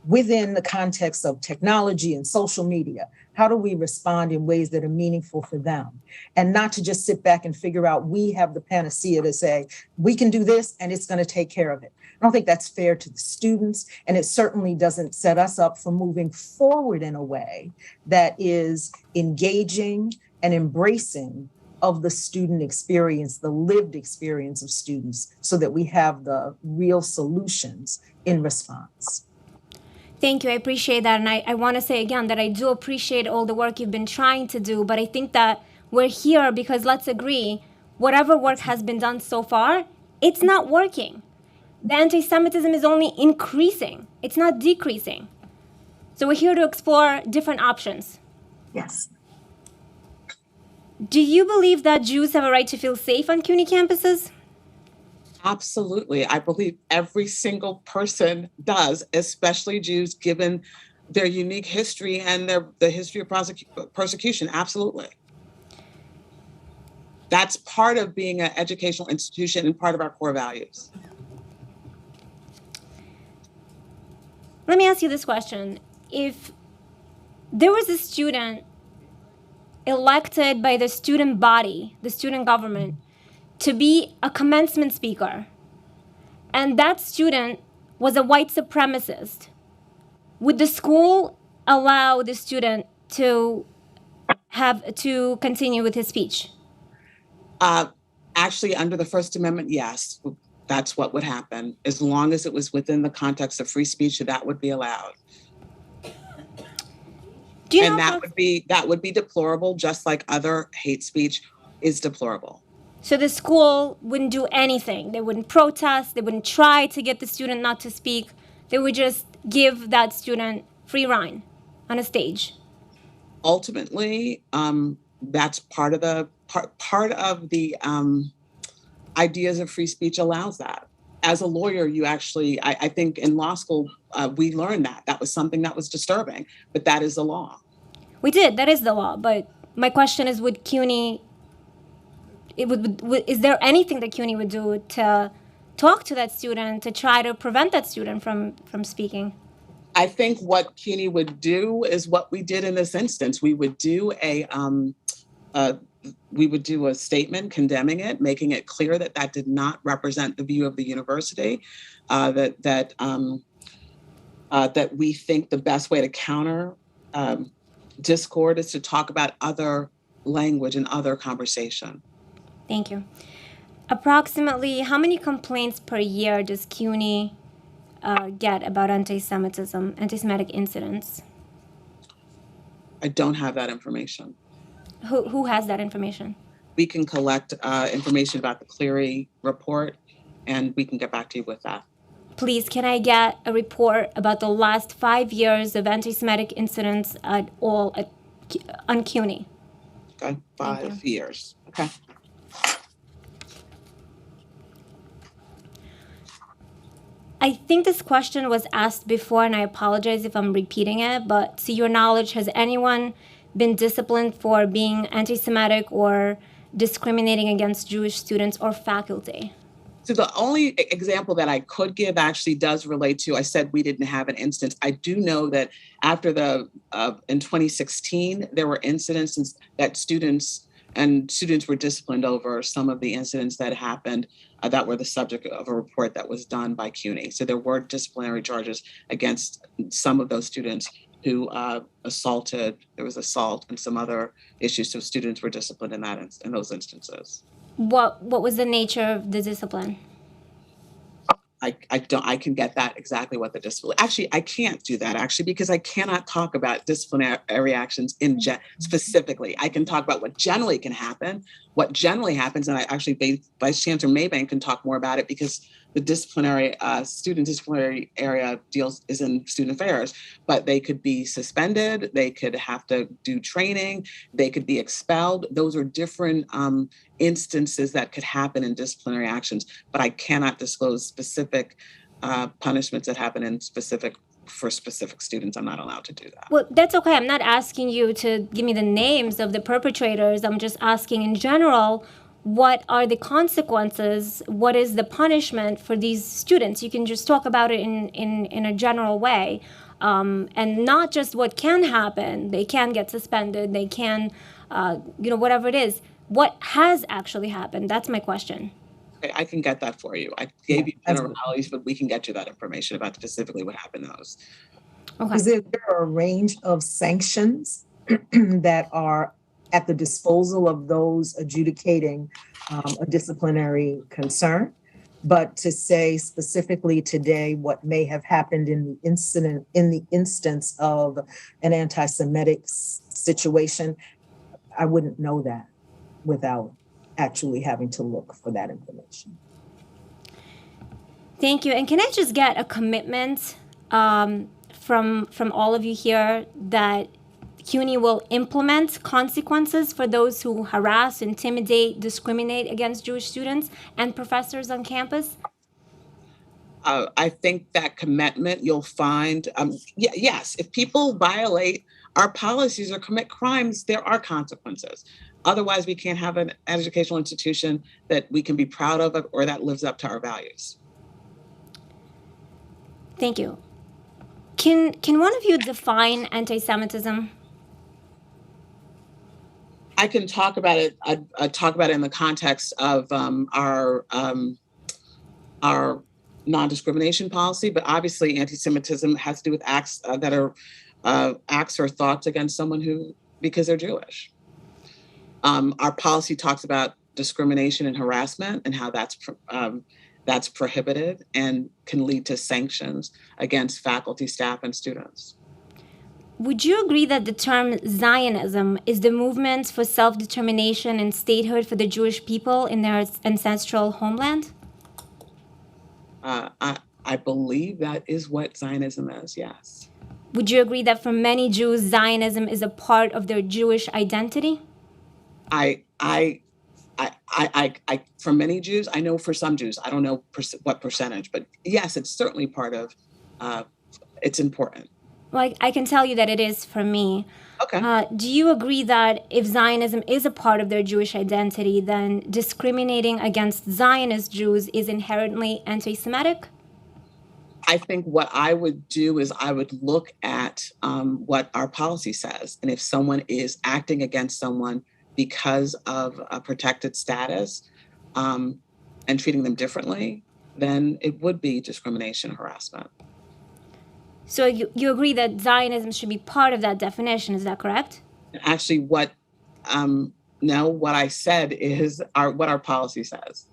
Speaker 8: Within the context of technology and social media, how do we respond in ways that are meaningful for them? And not to just sit back and figure out we have the panacea to say, we can do this and it's going to take care of it. I don't think that's fair to the students. And it certainly doesn't set us up for moving forward in a way that is engaging and embracing of the student experience, the lived experience of students, so that we have the real solutions in response.
Speaker 6: Thank you. I appreciate that. And I want to say again that I do appreciate all the work you've been trying to do, but I think that we're here because, let's agree, whatever work has been done so far, it's not working. The anti-Semitism is only increasing. It's not decreasing. So we're here to explore different options.
Speaker 5: Yes.
Speaker 6: Do you believe that Jews have a right to feel safe on CUNY campuses?
Speaker 4: Absolutely. I believe every single person does, especially Jews, given their unique history and the history of persecution. Absolutely. That's part of being an educational institution and part of our core values.
Speaker 6: Let me ask you this question. If there was a student elected by the student body, the student government, to be a commencement speaker, and that student was a white supremacist, would the school allow the student to continue with his speech?
Speaker 4: Actually, under the First Amendment, yes, that's what would happen. As long as it was within the context of free speech, that would be allowed.
Speaker 6: Do you
Speaker 4: and
Speaker 6: know
Speaker 4: that would be deplorable, just like other hate speech is deplorable.
Speaker 6: So the school wouldn't do anything. They wouldn't protest. They wouldn't try to get the student not to speak. They would just give that student free rein on a stage.
Speaker 4: Ultimately, that's part of the ideas of free speech allows that. As a lawyer, you actually, I think in law school, we learned that was something that was disturbing, but that is the law.
Speaker 6: We did. That is the law. But my question is, would CUNY Is there anything that CUNY would do to talk to that student to try to prevent that student from speaking?
Speaker 4: I think what CUNY would do is what we did in this instance. We would do a statement condemning it, making it clear that that did not represent the view of the university. That we think the best way to counter discord is to talk about other language and other conversation.
Speaker 6: Thank you. Approximately how many complaints per year does CUNY get about anti-Semitic incidents?
Speaker 4: I don't have that information.
Speaker 6: Who has that information?
Speaker 4: We can collect information about the Cleary report, and we can get back to you with that.
Speaker 6: Please, can I get a report about the last 5 years of anti-Semitic incidents on CUNY?
Speaker 4: Okay, 5 years. Okay.
Speaker 6: I think this question was asked before, and I apologize if I'm repeating it, but to your knowledge, has anyone been disciplined for being anti-Semitic or discriminating against Jewish students or faculty?
Speaker 4: So the only example that I could give actually does relate to, I said we didn't have an instance. I do know that after in 2016, there were incidents that students were disciplined over some of the incidents that happened that were the subject of a report that was done by CUNY. So there were disciplinary charges against some of those students who assaulted. There was assault and some other issues. So students were disciplined in those instances.
Speaker 6: What was the nature of the discipline?
Speaker 4: I can get that exactly what the discipline. Actually, I can't do that actually because I cannot talk about disciplinary actions specifically. I can talk about what generally can happen, what generally happens, and I actually Vice Chancellor Maybank can talk more about it because the student disciplinary area is in student affairs. But they could be suspended, they could have to do training, they could be expelled. Those are different instances that could happen in disciplinary actions, but I cannot disclose specific punishments that happen for specific students. I'm not allowed to do that.
Speaker 6: Well, that's okay. I'm not asking you to give me the names of the perpetrators. I'm just asking in general, what are the consequences? What is the punishment for these students? You can just talk about it in a general way, and not just what can happen. They can get suspended. They can, whatever it is. What has actually happened? That's my question.
Speaker 4: Okay, I can get that for you. I gave you generalities, but we can get you that information about specifically what happened to those.
Speaker 6: Okay.
Speaker 8: Is there a range of sanctions that are at the disposal of those adjudicating a disciplinary concern? But to say specifically today what may have happened in the instance of an anti-Semitic situation, I wouldn't know that without actually having to look for that information.
Speaker 6: Thank you. And can I just get a commitment from all of you here that CUNY will implement consequences for those who harass, intimidate, discriminate against Jewish students and professors on campus?
Speaker 4: I think that commitment you'll find, yes, if people violate our policies or commit crimes, there are consequences. Otherwise, we can't have an educational institution that we can be proud of or that lives up to our values.
Speaker 6: Thank you. Can one of you define anti-Semitism?
Speaker 4: I can talk about it. I talk about it in the context of our non-discrimination policy, but obviously anti-Semitism has to do with acts that are acts or thoughts against someone because they're Jewish. Our policy talks about discrimination and harassment and how that's prohibited and can lead to sanctions against faculty, staff, and students.
Speaker 6: Would you agree that the term Zionism is the movement for self-determination and statehood for the Jewish people in their ancestral homeland?
Speaker 4: I believe that is what Zionism is, yes.
Speaker 6: Would you agree that for many Jews, Zionism is a part of their Jewish identity?
Speaker 4: For many Jews, I know for some Jews, I don't know what percentage, but yes, it's certainly part of, it's important.
Speaker 6: Well, I can tell you that it is for me.
Speaker 4: Okay.
Speaker 6: Do you agree that if Zionism is a part of their Jewish identity, then discriminating against Zionist Jews is inherently anti-Semitic?
Speaker 4: I think what I would do is I would look at what our policy says. And if someone is acting against someone because of a protected status and treating them differently, then it would be discrimination, harassment.
Speaker 6: So you agree that Zionism should be part of that definition, is that correct?
Speaker 4: Actually, what I said is what our policy says.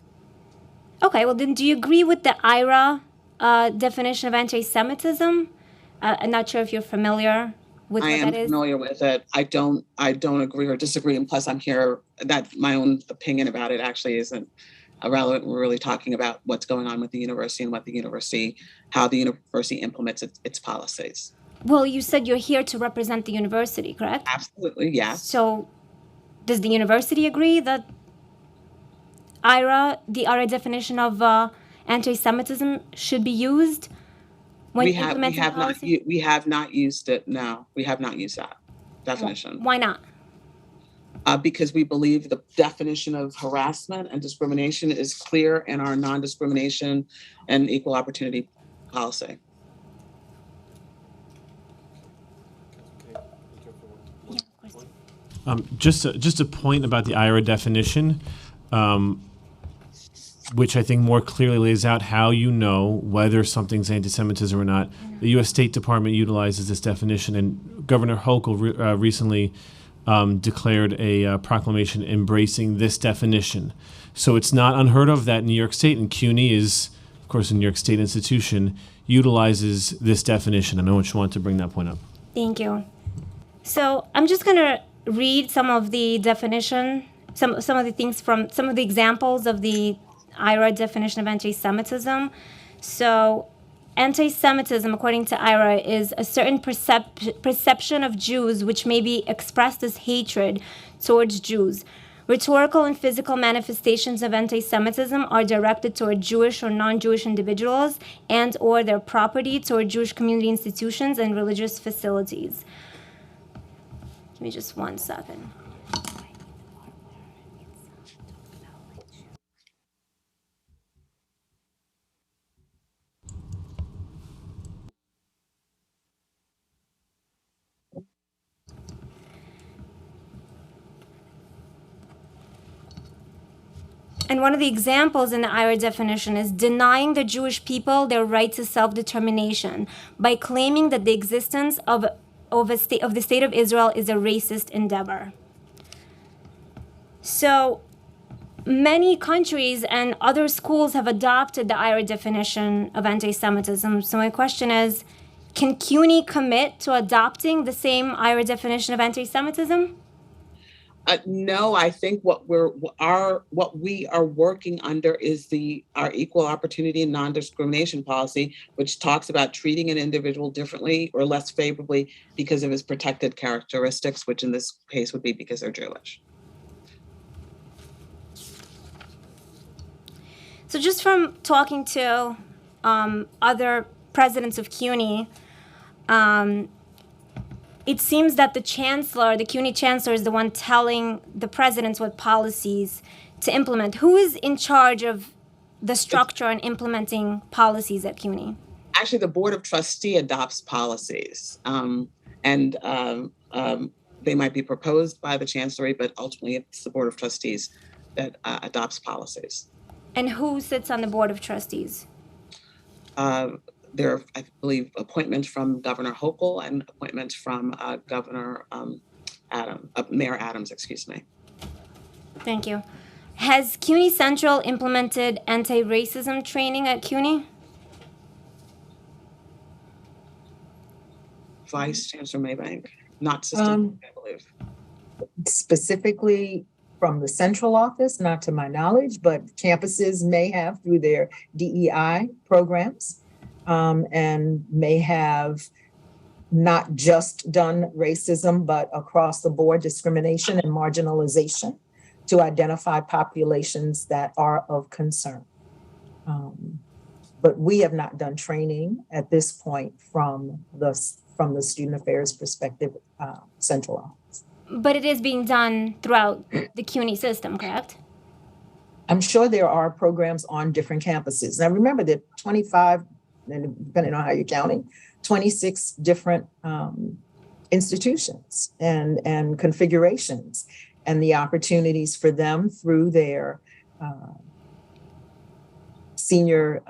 Speaker 6: Okay, well then do you agree with the IRA definition of anti-Semitism? I'm not sure if you're familiar with
Speaker 4: I
Speaker 6: what
Speaker 4: am
Speaker 6: that is.
Speaker 4: familiar with it. I don't agree or disagree. And plus I'm here, that my own opinion about it actually isn't relevant. We're really talking about what's going on with the university and how the university implements its policies.
Speaker 6: Well, you said you're here to represent the university, correct?
Speaker 4: Absolutely, yes.
Speaker 6: So does the university agree that the IRA definition of anti-Semitism should be used when implementing policy?
Speaker 4: We have not used it. No, we have not used that definition.
Speaker 6: Why not?
Speaker 4: Because we believe the definition of harassment and discrimination is clear in our non-discrimination and equal opportunity policy.
Speaker 6: Yeah, of course.
Speaker 3: Just a point about the IRA definition, which I think more clearly lays out how you know whether something's anti-Semitism or not. The U.S. State Department utilizes this definition, and Governor Hochul recently declared a proclamation embracing this definition. So it's not unheard of that New York State, and CUNY is, of course, a New York State institution, utilizes this definition. I know you want to bring that point up.
Speaker 6: Thank you. So I'm just going to read some of the definition, some of the things from some of the examples of the IRA definition of anti-Semitism. So anti-Semitism, according to IRA, is a certain perception of Jews which may be expressed as hatred towards Jews. Rhetorical and physical manifestations of anti-Semitism are directed toward Jewish or non-Jewish individuals and or their property, toward Jewish community institutions and religious facilities. Give me just 1 second. And one of the examples in the IRA definition is denying the Jewish people their right to self-determination by claiming that the existence of the state of Israel is a racist endeavor. So many countries and other schools have adopted the IRA definition of anti-Semitism. So my question is, can CUNY commit to adopting the same IRA definition of anti-Semitism?
Speaker 4: No, I think what we are working under is our equal opportunity and non-discrimination policy, which talks about treating an individual differently or less favorably because of his protected characteristics, which in this case would be because they're Jewish.
Speaker 6: So just from talking to other presidents of CUNY, it seems that the CUNY chancellor is the one telling the presidents what policies to implement. Who is in charge of the structure and implementing policies at CUNY?
Speaker 4: Actually, the Board of Trustees adopts policies, and they might be proposed by the Chancellery, but ultimately it's the Board of Trustees that adopts policies.
Speaker 6: And who sits on the Board of Trustees?
Speaker 4: There are, I believe, appointments from Governor Hochul and appointments from Mayor Adams, excuse me.
Speaker 6: Thank you. Has CUNY Central implemented anti-racism training at CUNY?
Speaker 4: Vice Chancellor Maybank, not systematic, I believe.
Speaker 8: Specifically from the central office, not to my knowledge, but campuses may have through their DEI programs. And may have not just done racism, but across the board discrimination and marginalization to identify populations that are of concern. But we have not done training at this point from the from the Student Affairs Perspective Central Office.
Speaker 6: But it is being done throughout the CUNY system, correct?
Speaker 8: I'm sure there are programs on different campuses. Now, remember that 25, and depending on how you're counting, 26 different institutions and configurations, and the opportunities for them through their senior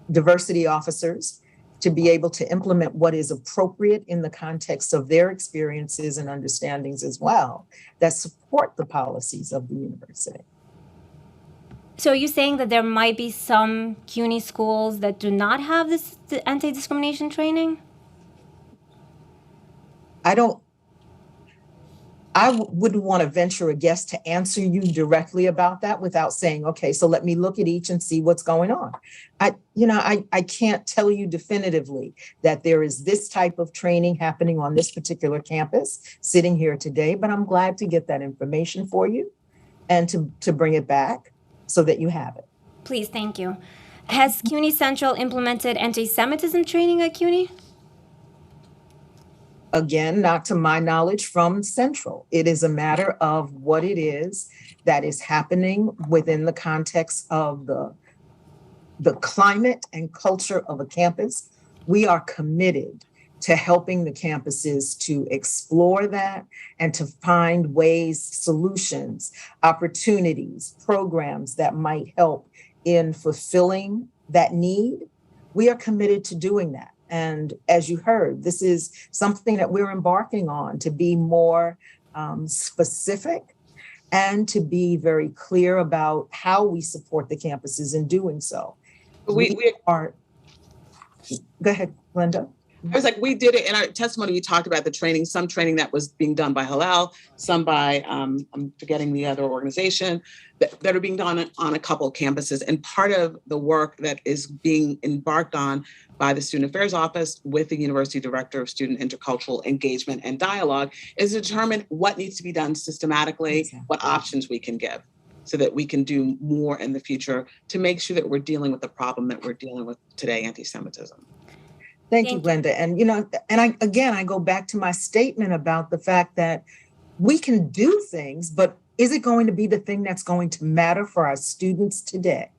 Speaker 8: diversity officers to be able to implement what is appropriate in the context of their experiences and understandings as well, that support the policies of the university.
Speaker 6: So you're saying that there might be some CUNY schools that do not have this anti-discrimination training?
Speaker 8: I wouldn't want to venture a guess to answer you directly about that without saying, okay, so let me look at each and see what's going on. I can't tell you definitively that there is this type of training happening on this particular campus sitting here today, but I'm glad to get that information for you and to bring it back so that you have it.
Speaker 6: Please, thank you. Has CUNY Central implemented anti-Semitism training at CUNY?
Speaker 8: Again, not to my knowledge from Central. It is a matter of what it is that is happening within the context of the climate and culture of a campus. We are committed to helping the campuses to explore that and to find ways, solutions, opportunities, programs that might help in fulfilling that need. We are committed to doing that. And as you heard, this is something that we're embarking on to be more specific and to be very clear about how we support the campuses in doing so. We are, go ahead, Linda.
Speaker 4: I was like, we did it in our testimony. We talked about the training, some training that was being done by Hillel, some by, I'm forgetting the other organization, that are being done on a couple of campuses. And part of the work that is being embarked on by the Student Affairs Office with the University Director of Student Intercultural Engagement and Dialogue is to determine what needs to be done systematically, exactly, what options we can give, so that we can do more in the future to make sure that we're dealing with the problem that we're dealing with today, anti-Semitism.
Speaker 8: Thank you, Glenda. And, I go back to my statement about the fact that we can do things, but is it going to be the thing that's going to matter for our students today?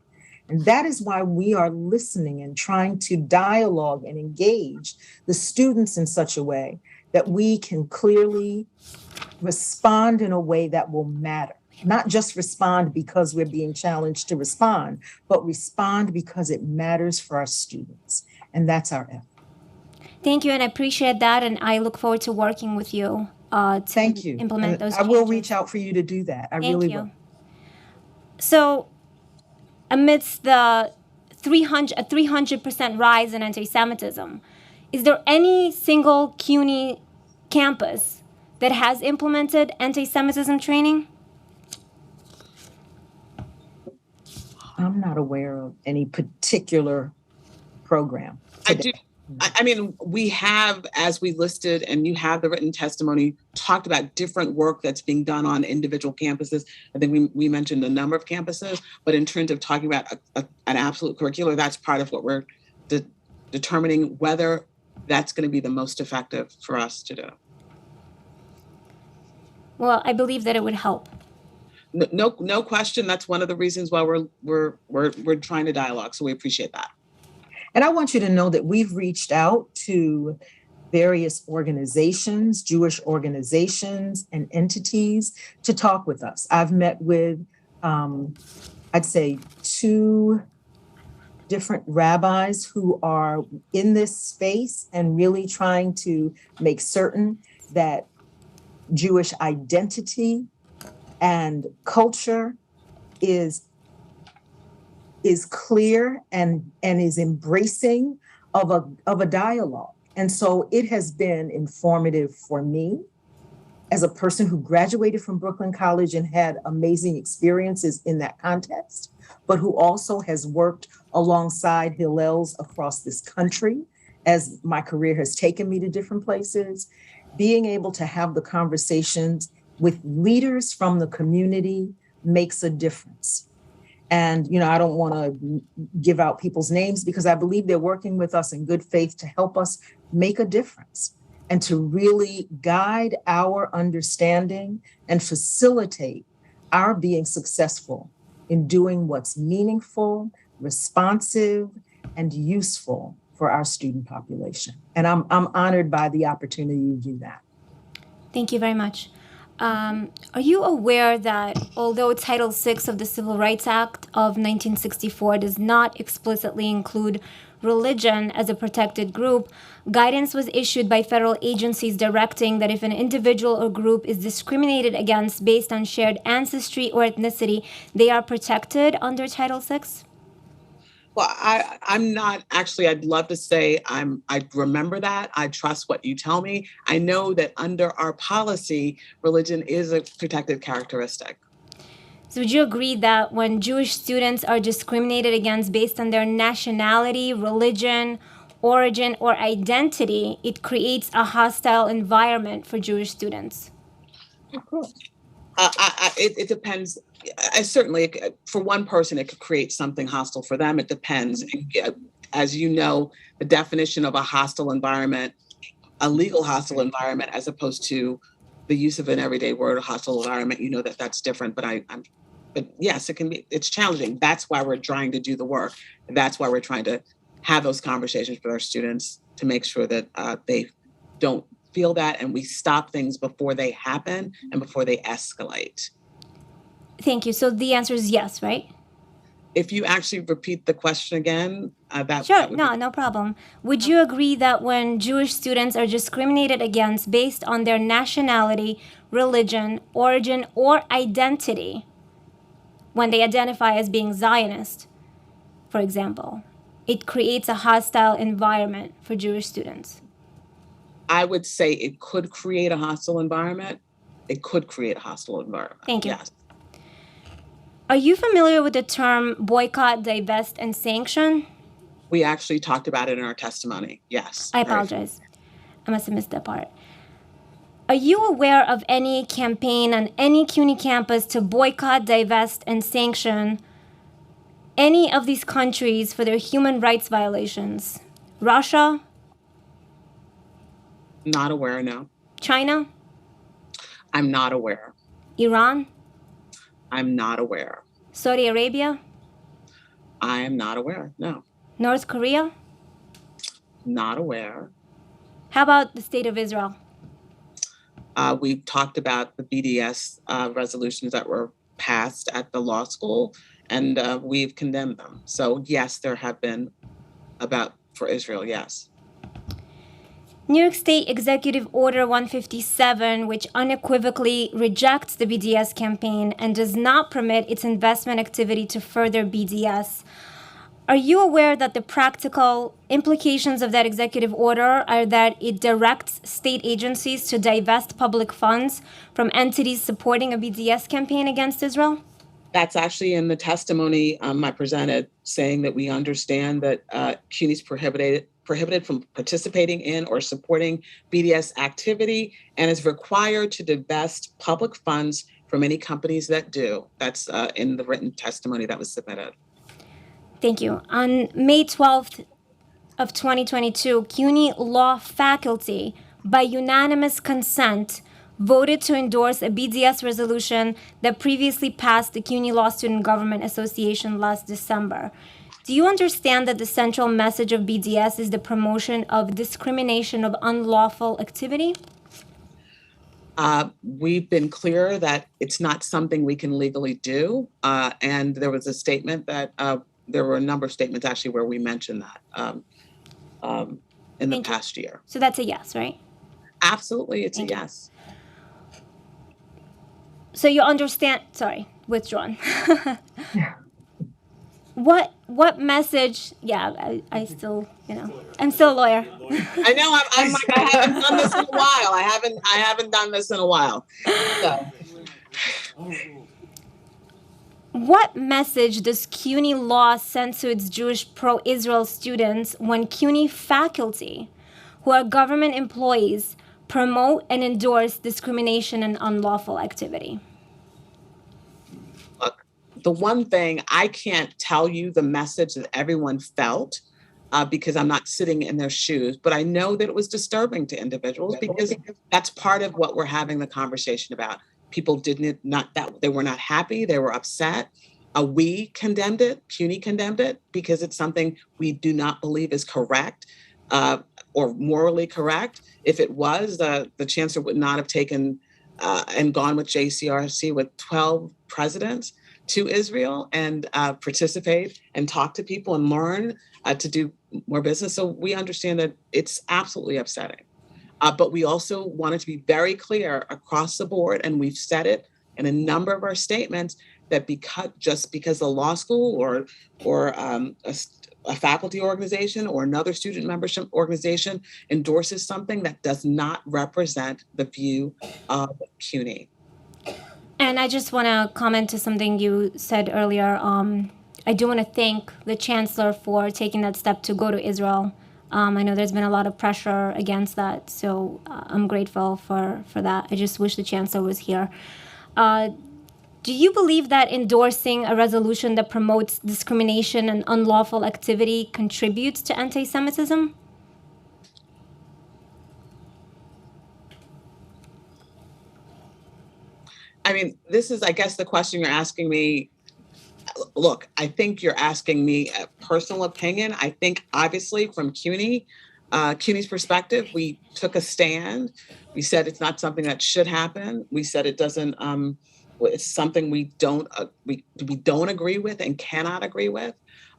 Speaker 8: And that is why we are listening and trying to dialogue and engage the students in such a way that we can clearly respond in a way that will matter. Not just respond because we're being challenged to respond, but respond because it matters for our students. And that's our effort.
Speaker 6: Thank you, and I appreciate that, and I look forward to working with you to
Speaker 8: Thank you.
Speaker 6: Implement those
Speaker 8: I
Speaker 6: changes.
Speaker 8: will reach out for you to do that. I really will.
Speaker 6: So, amidst the 300% rise in anti-Semitism, is there any single CUNY campus that has implemented anti-Semitism training?
Speaker 8: I'm not aware of any particular program today.
Speaker 4: I mean, we have, as we listed, and you have the written testimony, talked about different work that's being done on individual campuses. I think we mentioned a number of campuses, but in terms of talking about an absolute curricular, that's part of what we're determining whether that's going to be the most effective for us to do.
Speaker 6: Well, I believe that it would help.
Speaker 4: No question. That's one of the reasons why we're trying to dialogue. So we appreciate that.
Speaker 8: And I want you to know that we've reached out to various organizations, Jewish organizations and entities to talk with us. I've met with, I'd say, 2 different rabbis who are in this space and really trying to make certain that Jewish identity and culture is clear and is embracing of a dialogue. And so it has been informative for me as a person who graduated from Brooklyn College and had amazing experiences in that context, but who also has worked alongside Hillels across this country as my career has taken me to different places. Being able to have the conversations with leaders from the community makes a difference. And, I don't want to give out people's names because I believe they're working with us in good faith to help us make a difference and to really guide our understanding and facilitate our being successful in doing what's meaningful, responsive, and useful for our student population. And I'm honored by the opportunity to do that.
Speaker 6: Thank you very much. Are you aware that although Title VI of the Civil Rights Act of 1964 does not explicitly include religion as a protected group, guidance was issued by federal agencies directing that if an individual or group is discriminated against based on shared ancestry or ethnicity, they are protected under Title VI?
Speaker 4: Well, I'm not actually, I'd love to say I remember that. I trust what you tell me. I know that under our policy, religion is a protected characteristic.
Speaker 6: So would you agree that when Jewish students are discriminated against based on their nationality, religion, origin, or identity, it creates a hostile environment for Jewish students?
Speaker 4: Of course. It depends. Certainly, for one person, it could create something hostile. For them, it depends. As you know, the definition of a hostile environment, a legal hostile environment, as opposed to the use of an everyday word, a hostile environment, that's different. But yes, it can be. It's challenging. That's why we're trying to do the work. That's why we're trying to have those conversations with our students to make sure that they don't feel that, and we stop things before they happen and before they escalate.
Speaker 6: Thank you. So the answer is yes, right?
Speaker 4: If you actually repeat the question again,
Speaker 6: Sure, no problem. Would you agree that when Jewish students are discriminated against based on their nationality, religion, origin, or identity, when they identify as being Zionist, for example, it creates a hostile environment for Jewish students?
Speaker 4: I would say it could create a hostile environment. It could create a hostile environment.
Speaker 6: Thank you.
Speaker 4: Yes.
Speaker 6: Are you familiar with the term boycott, divest, and sanction?
Speaker 4: We actually talked about it in our testimony. Yes.
Speaker 6: I apologize. I must have missed that part. Are you aware of any campaign on any CUNY campus to boycott, divest, and sanction any of these countries for their human rights violations? Russia?
Speaker 4: Not aware, no.
Speaker 6: China?
Speaker 4: I'm not aware.
Speaker 6: Iran?
Speaker 4: I'm not aware.
Speaker 6: Saudi Arabia?
Speaker 4: I am not aware, no.
Speaker 6: North Korea?
Speaker 4: Not aware.
Speaker 6: How about the state of Israel?
Speaker 4: We've talked about the BDS resolutions that were passed at the law school, and we've condemned them. So yes, there have been for Israel, yes.
Speaker 6: New York State Executive Order 157, which unequivocally rejects the BDS campaign and does not permit its investment activity to further BDS. Are you aware that the practical implications of that executive order are that it directs state agencies to divest public funds from entities supporting a BDS campaign against Israel?
Speaker 4: That's actually in the testimony I presented, saying that we understand that CUNY is prohibited from participating in or supporting BDS activity and is required to divest public funds from any companies that do. That's in the written testimony that was submitted.
Speaker 6: Thank you. On May 12th of 2022, CUNY law faculty, by unanimous consent, voted to endorse a BDS resolution that previously passed the CUNY Law Student Government Association last December. Do you understand that the central message of BDS is the promotion of discrimination of unlawful activity?
Speaker 4: We've been clear that it's not something we can legally do. And there was a statement that there were a number of statements actually where we mentioned that in the past year.
Speaker 6: So that's a yes, right?
Speaker 4: Absolutely, it's a yes.
Speaker 6: So you understand, sorry, withdrawn. What message? Yeah, I still, I'm still a lawyer.
Speaker 4: I know. I'm like, I haven't done this in a while. I haven't done this in a while. So.
Speaker 6: What message does CUNY law send to its Jewish pro-Israel students when CUNY faculty, who are government employees, promote and endorse discrimination and unlawful activity?
Speaker 4: Look, The one thing, I can't tell you the message that everyone felt because I'm not sitting in their shoes, but I know that it was disturbing to individuals because that's part of what we're having the conversation about. People they were not happy, they were upset. We condemned it, CUNY condemned it, because it's something we do not believe is correct or morally correct. If it was, the chancellor would not have taken and gone with JCRC with 12 presidents to Israel and participate and talk to people and learn to do more business. So we understand that it's absolutely upsetting. But we also wanted to be very clear across the board, and we've said it in a number of our statements, that because the law school or a faculty organization or another student membership organization endorses something, that does not represent the view of CUNY.
Speaker 6: And I just want to comment to something you said earlier. I do want to thank the chancellor for taking that step to go to Israel. I know there's been a lot of pressure against that, so I'm grateful for that. I just wish the chancellor was here. Do you believe that endorsing a resolution that promotes discrimination and unlawful activity contributes to anti-Semitism?
Speaker 4: I mean, this is, I guess, the question you're asking me. Look, I think you're asking me a personal opinion. I think, obviously, from CUNY's perspective, we took a stand. We said it's not something that should happen. We said it doesn't. It's something we don't agree with and cannot agree with.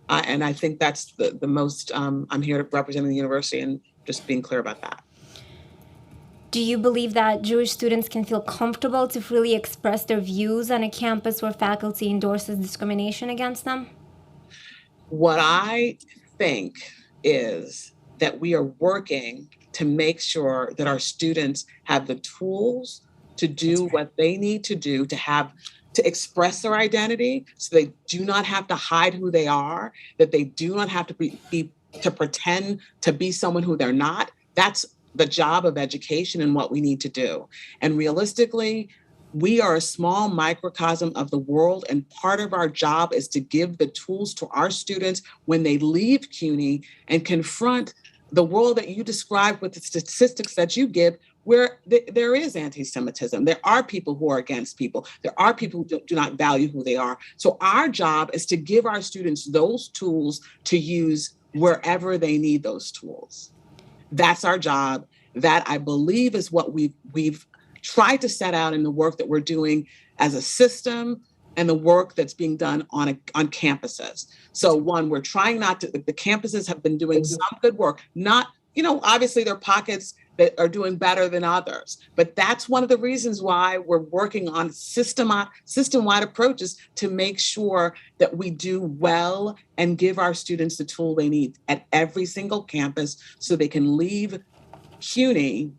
Speaker 4: And I think that's the most. I'm here representing the university and just being clear about that.
Speaker 6: Do you believe that Jewish students can feel comfortable to freely express their views on a campus where faculty endorses discrimination against them?
Speaker 4: What I think is that we are working to make sure that our students have the tools to do what they need to do to express their identity, so they do not have to hide who they are, that they do not have to pretend to be someone who they're not. That's the job of education and what we need to do. And realistically, we are a small microcosm of the world, and part of our job is to give the tools to our students when they leave CUNY and confront the world that you described with the statistics that you give, where there is anti-Semitism. There are people who are against people. There are people who do not value who they are. So our job is to give our students those tools to use wherever they need those tools. That's our job. That, I believe, is what we've tried to set out in the work that we're doing as a system and the work that's being done on campuses. So one, we're trying not to, the campuses have been doing some good work, not, obviously there are pockets that are doing better than others, but that's one of the reasons why we're working on system-wide approaches to make sure that we do well and give our students the tool they need at every single campus so they can leave CUNY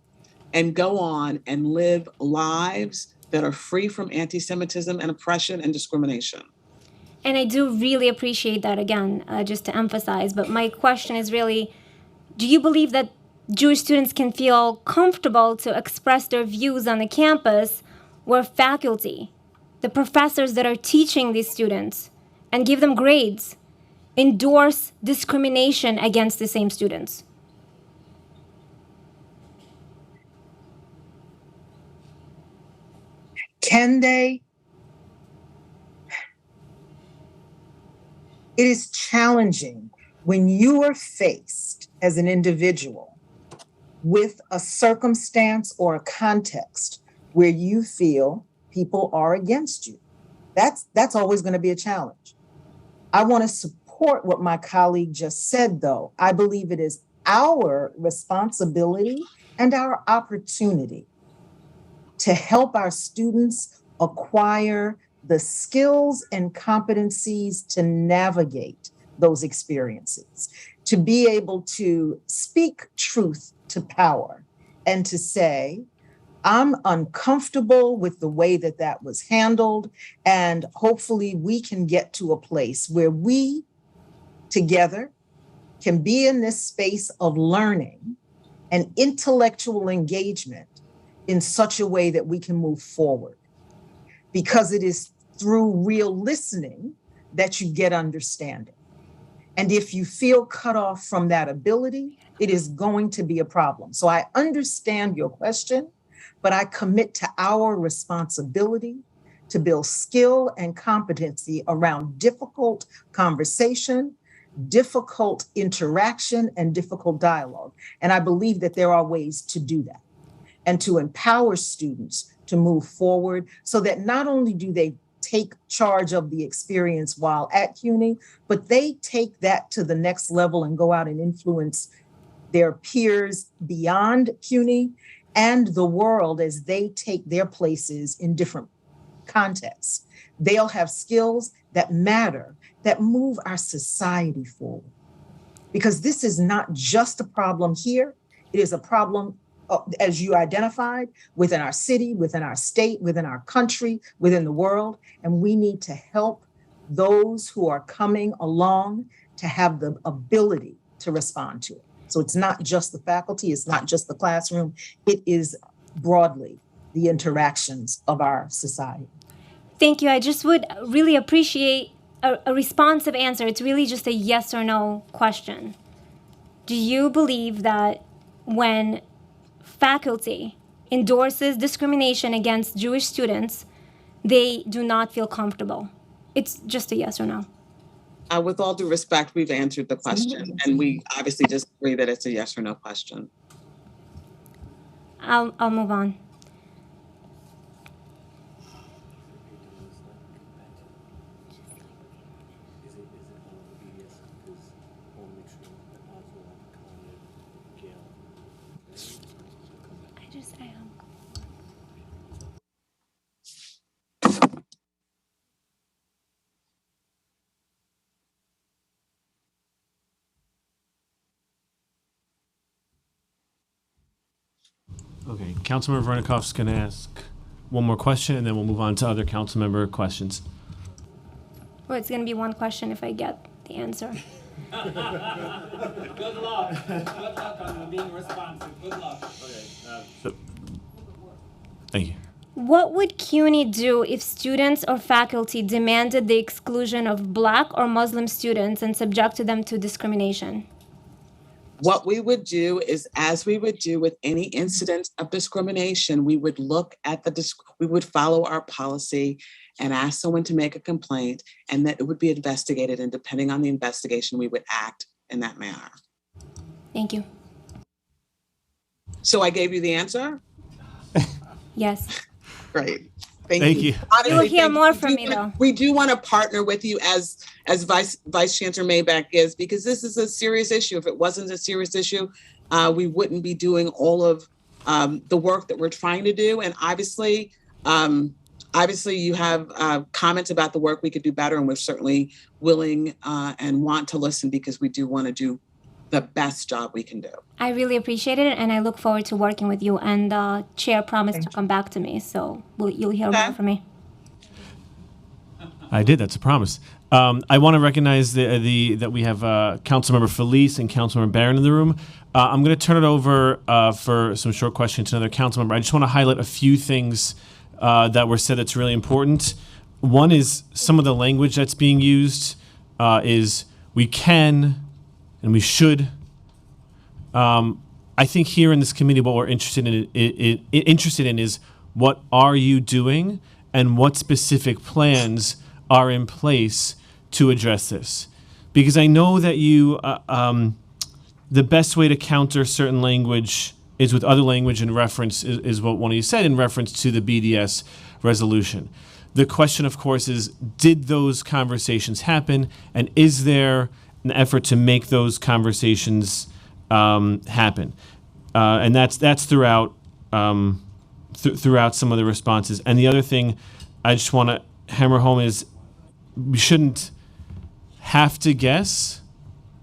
Speaker 4: and go on and live lives that are free from anti-Semitism and oppression and discrimination.
Speaker 6: And I do really appreciate that, again, just to emphasize. But my question is really, do you believe that Jewish students can feel comfortable to express their views on the campus where faculty, the professors that are teaching these students and give them grades, endorse discrimination against the same students?
Speaker 8: Can they? It is challenging when you are faced as an individual with a circumstance or a context where you feel people are against you. That's always going to be a challenge. I want to support what my colleague just said, though. I believe it is our responsibility and our opportunity to help our students acquire the skills and competencies to navigate those experiences, to be able to speak truth to power and to say, I'm uncomfortable with the way that was handled, and hopefully we can get to a place where we together can be in this space of learning and intellectual engagement in such a way that we can move forward. Because it is through real listening that you get understanding. And if you feel cut off from that ability, it is going to be a problem. So I understand your question, but I commit to our responsibility to build skill and competency around difficult conversation, difficult interaction, and difficult dialogue. And I believe that there are ways to do that and to empower students to move forward so that not only do they take charge of the experience while at CUNY, but they take that to the next level and go out and influence their peers beyond CUNY and the world as they take their places in different contexts. They'll have skills that matter, that move our society forward. Because this is not just a problem here, it is a problem, as you identified, within our city, within our state, within our country, within the world. And we need to help those who are coming along to have the ability to respond to it. So it's not just the faculty, it's not just the classroom, it is broadly the interactions of our society.
Speaker 6: Thank you. I just would really appreciate a responsive answer. It's really just a yes or no question. Do you believe that when faculty endorses discrimination against Jewish students, they do not feel comfortable? It's just a yes or no.
Speaker 4: With all due respect, we've answered the question, and we obviously just agree that it's a yes or no question.
Speaker 6: I'll move on.
Speaker 3: Okay, Councilmember Vernikoff's going to ask one more question, and then we'll move on to other council member questions.
Speaker 6: Well, it's going to be one question if I get the answer.
Speaker 9: Good luck. Good luck on being responsive. Good luck. Okay.
Speaker 3: Thank you.
Speaker 6: What would CUNY do if students or faculty demanded the exclusion of Black or Muslim students and subjected them to discrimination?
Speaker 4: What we would do is, as we would do with any incident of discrimination, we would look at we would follow our policy and ask someone to make a complaint, and that it would be investigated. And depending on the investigation, we would act in that manner.
Speaker 6: Thank you.
Speaker 4: So I gave you the answer?
Speaker 6: Yes.
Speaker 4: Great.
Speaker 3: Thank you.
Speaker 6: You will hear more from me, though.
Speaker 4: We do want to partner with you as Vice Chancellor Maybach is, because this is a serious issue. If it wasn't a serious issue, we wouldn't be doing all of the work that we're trying to do. And obviously you have comments about the work we could do better, and we're certainly willing and want to listen, because we do want to do the best job we can do.
Speaker 6: I really appreciate it, and I look forward to working with you. And the chair promised to come back to me, so you'll hear more from me.
Speaker 3: I did. That's a promise. I want to recognize that we have Councilmember Felice and Councilmember Barron in the room. I'm going to turn it over for some short questions to another council member. I just want to highlight a few things that were said that's really important. One is some of the language that's being used is we can and we should. I think here in this committee, what we're interested in is what are you doing and what specific plans are in place to address this. Because I know that the best way to counter certain language is with other language in reference, is what one of you said, in reference to the BDS resolution. The question, of course, is, did those conversations happen? And is there an effort to make those conversations happen? And that's throughout throughout some of the responses. And the other thing I just want to hammer home is we shouldn't have to guess.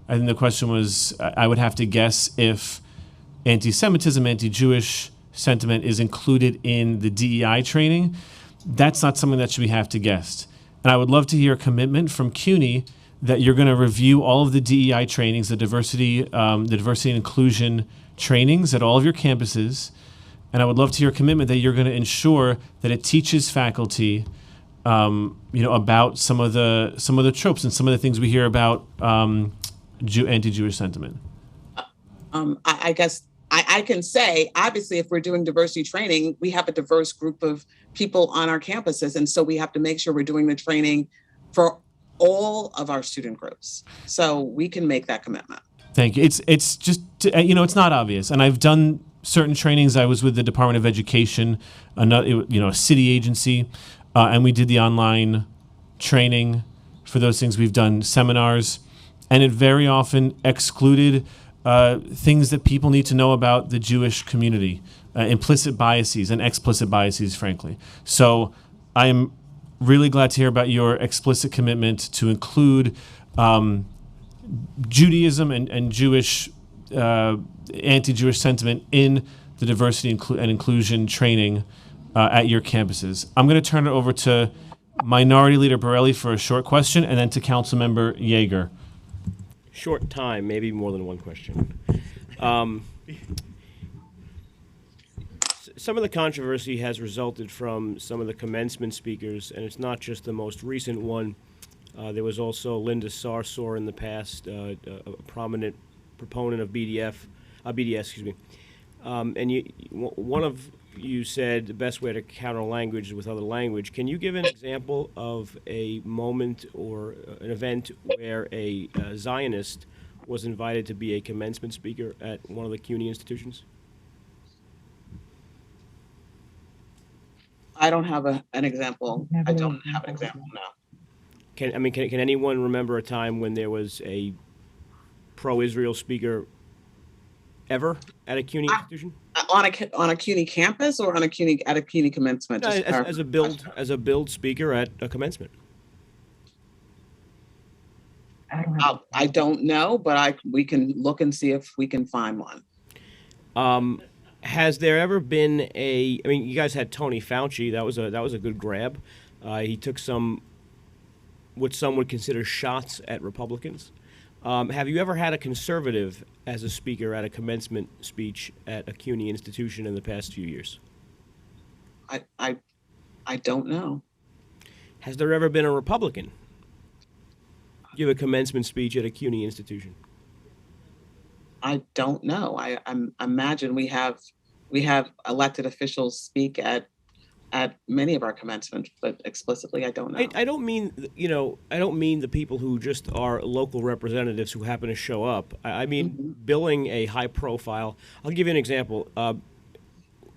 Speaker 3: I think the question was, I would have to guess if anti-Semitism, anti-Jewish sentiment is included in the DEI training. That's not something that should be have to guess. And I would love to hear a commitment from CUNY that you're going to review all of the DEI trainings, the diversity and inclusion trainings at all of your campuses. And I would love to hear a commitment that you're going to ensure that it teaches faculty about some of the tropes and some of the things we hear about anti-Jewish sentiment?
Speaker 4: I guess I can say, obviously, if we're doing diversity training, we have a diverse group of people on our campuses. And so we have to make sure we're doing the training for all of our student groups. So we can make that commitment.
Speaker 3: Thank you. It's just, it's not obvious. And I've done certain trainings. I was with the Department of Education, a city agency, and we did the online training for those things. We've done seminars, and it very often excluded things that people need to know about the Jewish community, implicit biases and explicit biases, frankly. So I am really glad to hear about your explicit commitment to include Judaism and Jewish anti-Jewish sentiment in the diversity and inclusion training at your campuses. I'm going to turn it over to Minority Leader Borelli for a short question, and then to Councilmember Yeager.
Speaker 10: Short time, maybe more than one question. Some of the controversy has resulted from some of the commencement speakers, and it's not just the most recent one. There was also Linda Sarsour in the past, a prominent proponent of BDS, excuse me. And one of you said the best way to counter language is with other language. Can you give an example of a moment or an event where a Zionist was invited to be a commencement speaker at one of the CUNY institutions?
Speaker 4: I don't have an example. I don't have an example now.
Speaker 10: Can anyone remember a time when there was a pro-Israel speaker ever at a CUNY institution?
Speaker 4: On a CUNY campus or at a CUNY commencement?
Speaker 10: As a build speaker at a commencement.
Speaker 4: I don't know, but we can look and see if we can find one.
Speaker 10: Has there ever been you guys had Tony Fauci. That was a good grab. He took what some would consider shots at Republicans. Have you ever had a conservative as a speaker at a commencement speech at a CUNY institution in the past few years?
Speaker 4: I don't know.
Speaker 10: Has there ever been a Republican give a commencement speech at a CUNY institution?
Speaker 4: I don't know. I imagine we have elected officials speak at many of our commencements, but explicitly, I don't know.
Speaker 10: I don't mean the people who just are local representatives who happen to show up. I mean billing a high profile. I'll give you an example.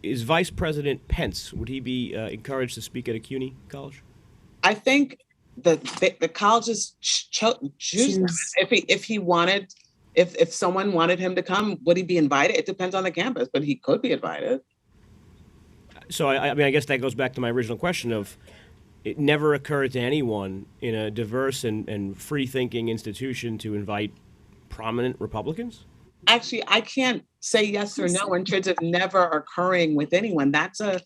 Speaker 10: Is Vice President Pence, would he be encouraged to speak at a CUNY college?
Speaker 4: I think the colleges choose if he wanted. If someone wanted him to come, would he be invited? It depends on the campus, but he could be invited.
Speaker 10: So, I guess that goes back to my original question of it never occurred to anyone in a diverse and free-thinking institution to invite prominent Republicans?
Speaker 4: Actually, I can't say yes or no in terms of never occurring with anyone. That's a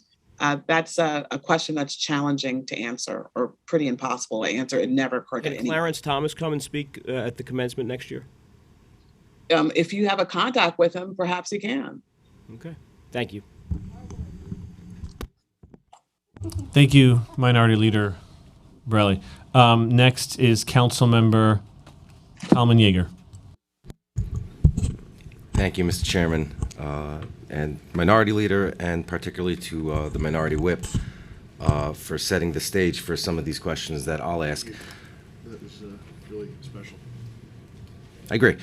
Speaker 4: question that's challenging to answer or pretty impossible to answer. It never occurred to anyone.
Speaker 10: Can Clarence Thomas come and speak at the commencement next year?
Speaker 4: If you have a contact with him, perhaps he can.
Speaker 10: Okay. Thank you.
Speaker 3: Thank you, Minority Leader Borelli. Next is Councilmember Kalman Yeager.
Speaker 7: Thank you, Mr. Chairman, and Minority Leader, and particularly to the Minority Whip for setting the stage for some of these questions that I'll ask.
Speaker 11: That was really special.
Speaker 7: I agree.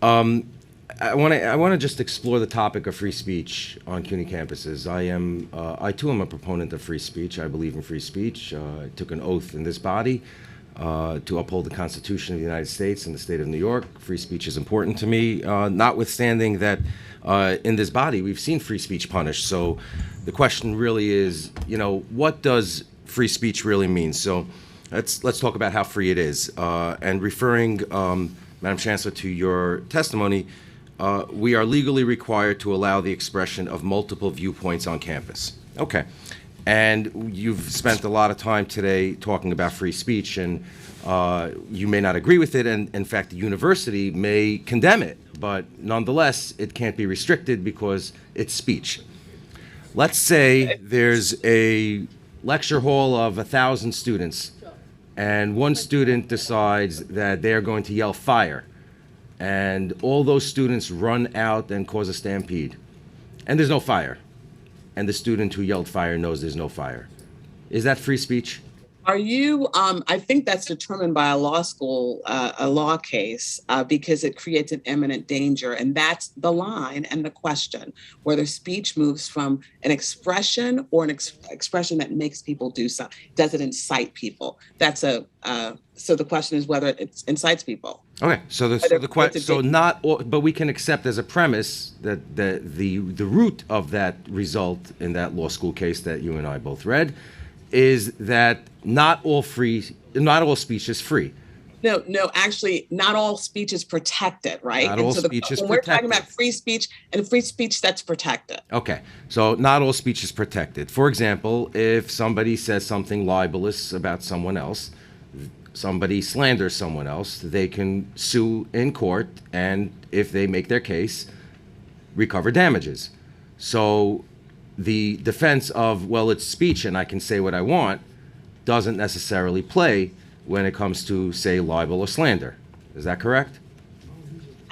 Speaker 7: I want to just explore the topic of free speech on CUNY campuses. I too am a proponent of free speech. I believe in free speech. I took an oath in this body to uphold the Constitution of the United States and the state of New York. Free speech is important to me, notwithstanding that in this body we've seen free speech punished. So the question really is, what does free speech really mean? So let's talk about how free it is. And referring, Madam Chancellor, to your testimony, we are legally required to allow the expression of multiple viewpoints on campus. Okay. And you've spent a lot of time today talking about free speech, and you may not agree with it, and in fact, the university may condemn it, but nonetheless, it can't be restricted because it's speech. Let's say there's a lecture hall of 1,000 students, and one student decides that they're going to yell fire, and all those students run out and cause a stampede, and there's no fire, and the student who yelled fire knows there's no fire. Is that free speech?
Speaker 4: Are you, I think that's determined by a law school, a law case, because it creates an imminent danger. And that's the line and the question, whether speech moves from an expression or an expression that makes people do something. Does it incite people? So the question is whether it incites people.
Speaker 7: Okay, so the question, so not all, but we can accept as a premise that the root of that result in that law school case that you and I both read is that not all speech is free.
Speaker 4: No, actually, not all speech is protected, right?
Speaker 7: Not all speech is
Speaker 4: when we're talking
Speaker 7: protected.
Speaker 4: about free speech, that's protected.
Speaker 7: Okay, so not all speech is protected. For example, if somebody says something libelous about someone else, somebody slanders someone else, they can sue in court, and if they make their case, recover damages. So the defense of, well, it's speech and I can say what I want, doesn't necessarily play when it comes to, say, libel or slander. Is that correct?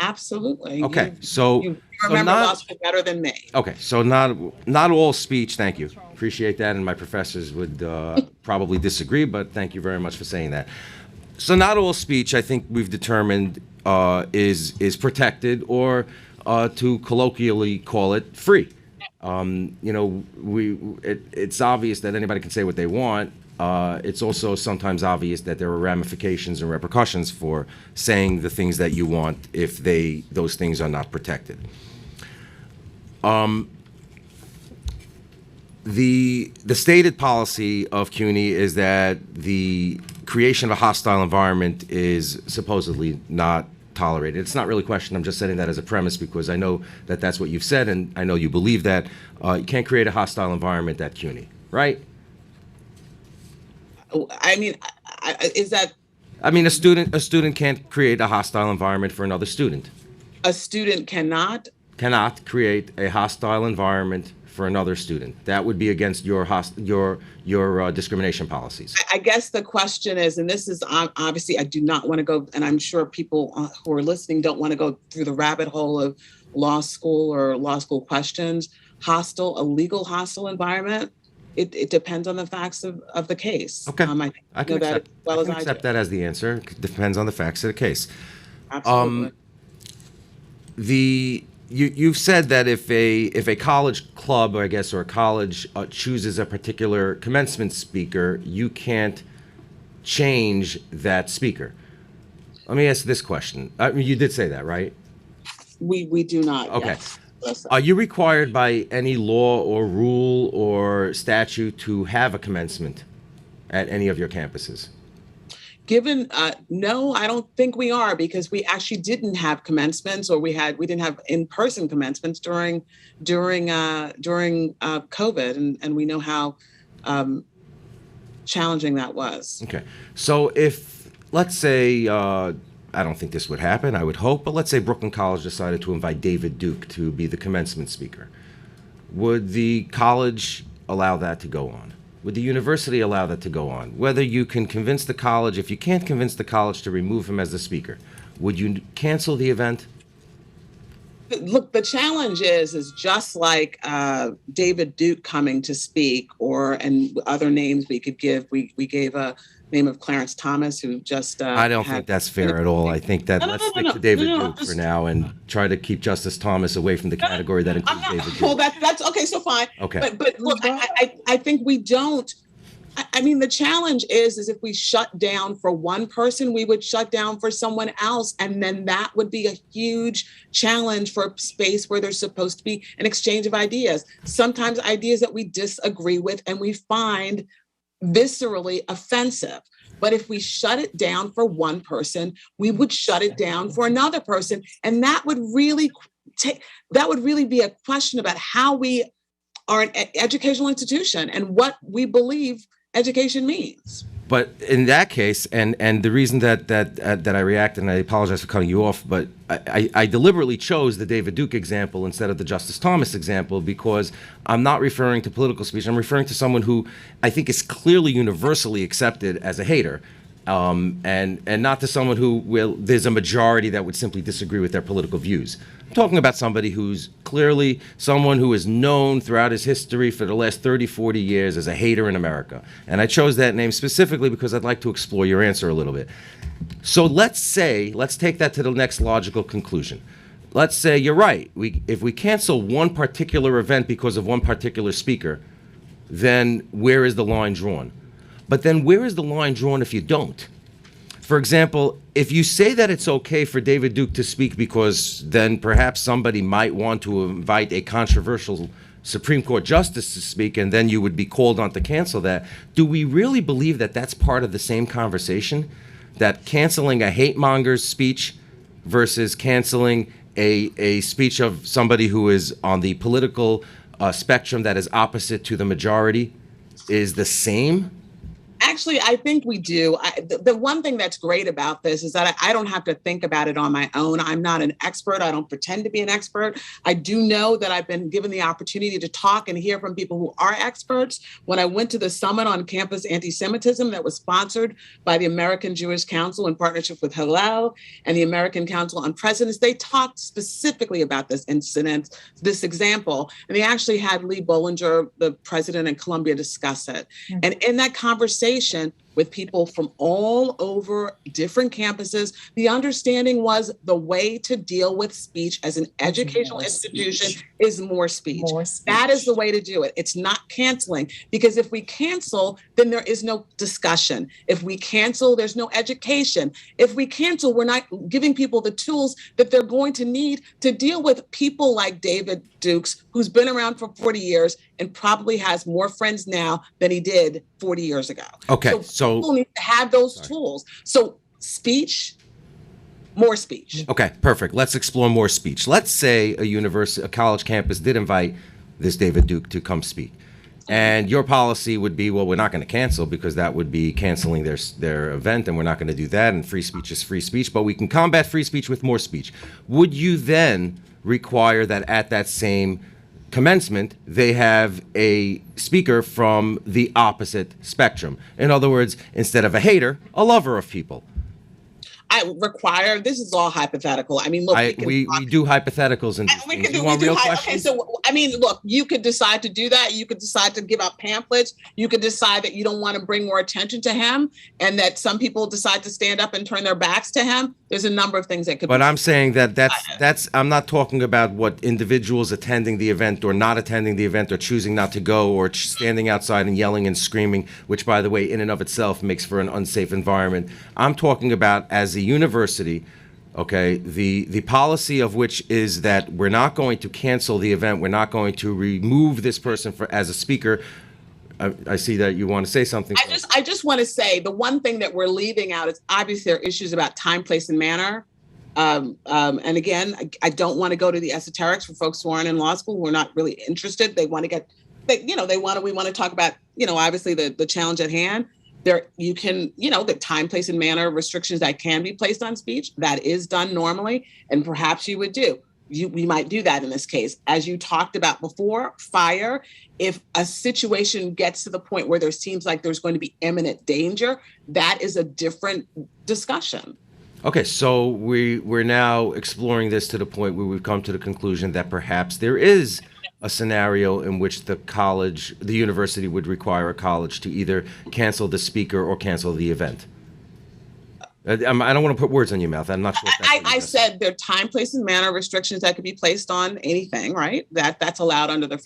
Speaker 4: Absolutely.
Speaker 7: Okay,
Speaker 4: You remember law school better than me.
Speaker 7: Okay, so not all speech, thank you. Appreciate that, and my professors would probably disagree, but thank you very much for saying that. So not all speech, I think we've determined, is protected, or to colloquially call it free. It's obvious that anybody can say what they want. It's also sometimes obvious that there are ramifications and repercussions for saying the things that you want if those things are not protected. The stated policy of CUNY is that the creation of a hostile environment is supposedly not tolerated. It's not really a question. I'm just setting that as a premise because I know that that's what you've said, and I know you believe that. You can't create a hostile environment at CUNY, right?
Speaker 4: I mean, is that
Speaker 7: I mean, a student can't create a hostile environment for another student.
Speaker 4: a student cannot?
Speaker 7: Cannot create a hostile environment for another student. That would be against your discrimination policies.
Speaker 4: I guess the question is, and this is obviously, I do not want to go, and I'm sure people who are listening don't want to go through the rabbit hole of law school or law school questions. A legal hostile environment, it depends on the facts of the case.
Speaker 7: Okay.
Speaker 4: I can know that as well as I do.
Speaker 7: accept that as the answer. It depends on the facts of the case.
Speaker 4: Absolutely.
Speaker 7: You've said that if a college club, or a college chooses a particular commencement speaker, you can't change that speaker. Let me ask this question. You did say that, right?
Speaker 4: We do not.
Speaker 7: Okay.
Speaker 4: Yes. Yes.
Speaker 7: Are you required by any law or rule or statute to have a commencement at any of your campuses?
Speaker 4: Given, no, I don't think we are, because we actually didn't have commencements, or we didn't have in-person commencements during COVID, and we know how challenging that was.
Speaker 7: Okay. So if, let's say, I don't think this would happen, I would hope, but let's say Brooklyn College decided to invite David Duke to be the commencement speaker. Would the college allow that to go on? Would the university allow that to go on? Whether you can convince the college, if you can't convince the college to remove him as the speaker, would you cancel the event?
Speaker 4: Look, the challenge is just like David Duke coming to speak, and other names we could give. We gave a name of Clarence Thomas, who just
Speaker 7: I don't think that's fair at all. I think that let's stick to David Duke for now and try to keep Justice Thomas away from the category that includes David Duke.
Speaker 4: Well, that's okay. So fine.
Speaker 7: Okay.
Speaker 4: But look, I think we don't. I mean, the challenge is if we shut down for one person, we would shut down for someone else. And then that would be a huge challenge for a space where there's supposed to be an exchange of ideas. Sometimes ideas that we disagree with and we find viscerally offensive. But if we shut it down for one person, we would shut it down for another person. And that would really be a question about how we are an educational institution and what we believe education means.
Speaker 7: But in that case, and the reason that I reacted, and I apologize for cutting you off, but I deliberately chose the David Duke example instead of the Justice Thomas example because I'm not referring to political speech. I'm referring to someone who I think is clearly universally accepted as a hater. And not to someone who there's a majority that would simply disagree with their political views. I'm talking about somebody who's clearly someone who is known throughout his history for the last 30, 40 years as a hater in America. And I chose that name specifically because I'd like to explore your answer a little bit. So let's take that to the next logical conclusion. Let's say you're right. If we cancel one particular event because of one particular speaker, then where is the line drawn? But then where is the line drawn if you don't? For example, if you say that it's okay for David Duke to speak because then perhaps somebody might want to invite a controversial Supreme Court justice to speak and then you would be called on to cancel that, do we really believe that that's part of the same conversation? That canceling a hate monger's speech versus canceling a speech of somebody who is on the political spectrum that is opposite to the majority is the same?
Speaker 4: Actually, I think we do. The one thing that's great about this is that I don't have to think about it on my own. I'm not an expert. I don't pretend to be an expert. I do know that I've been given the opportunity to talk and hear from people who are experts. When I went to the Summit on Campus Anti-Semitism that was sponsored by the American Jewish Council in partnership with Hillel and the American Council on Presidents, they talked specifically about this incident, this example, and they actually had Lee Bollinger, the president in Columbia, discuss it. Mm-hmm. And in that conversation, with people from all over different campuses, the understanding was the way to deal with speech as an educational institution is more speech. That is the way to do it. It's not canceling, because if we cancel, then there is no discussion. If we cancel, there's no education. If we cancel, we're not giving people the tools that they're going to need to deal with people like David Dukes, who's been around for 40 years and probably has more friends now than he did 40 years ago.
Speaker 7: Okay,
Speaker 4: so people need to have those tools. So speech, more speech.
Speaker 7: Okay, perfect. Let's explore more speech. Let's say a college campus did invite this David Duke to come speak. And your policy would be, well, we're not going to cancel because that would be canceling their event, and we're not going to do that, and free speech is free speech, but we can combat free speech with more speech. Would you then require that at that same commencement, they have a speaker from the opposite spectrum? In other words, instead of a hater, a lover of people.
Speaker 4: This is all hypothetical. I mean, look,
Speaker 7: we do hypotheticals and you want real questions?
Speaker 4: Okay, so I mean, look, you could decide to do that. You could decide to give out pamphlets. You could decide that you don't want to bring more attention to him, and that some people decide to stand up and turn their backs to him. There's a number of things that could.
Speaker 7: But I'm saying that's I'm not talking about what individuals attending the event or not attending the event or choosing not to go or standing outside and yelling and screaming, which, by the way, in and of itself makes for an unsafe environment. I'm talking about as a university, okay, the policy of which is that we're not going to cancel the event, we're not going to remove this person as a speaker. I see that you want to say something.
Speaker 4: I just want to say the one thing that we're leaving out is obviously there are issues about time, place, and manner. And again, I don't want to go to the esoterics for folks who aren't in law school, who are not really interested. They want to get, we want to talk about, obviously the challenge at hand. There, you can, the time, place, and manner restrictions that can be placed on speech, that is done normally, and perhaps you would do. We might do that in this case. As you talked about before, fire, if a situation gets to the point where there seems like there's going to be imminent danger, that is a different discussion.
Speaker 7: Okay, so we're now exploring this to the point where we've come to the conclusion that perhaps there is a scenario in which the university would require a college to either cancel the speaker or cancel the event. I don't want to put words in your mouth. I'm not sure.
Speaker 4: I said there are time, place, and manner restrictions that could be placed on anything, right? That's allowed under the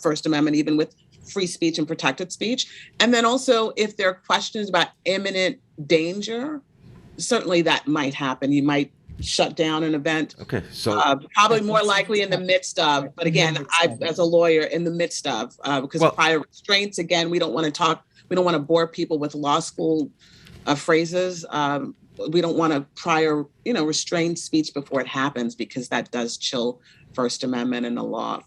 Speaker 4: First Amendment, even with free speech and protected speech. And then also, if there are questions about imminent danger, certainly that might happen. You might shut down an event.
Speaker 7: Okay, so
Speaker 4: probably more likely in the midst of, but again, as a lawyer, in the midst of, because prior restraints, again, we don't want to bore people with law school phrases. we don't want to prior, restrain speech before it happens, because that does chill First Amendment and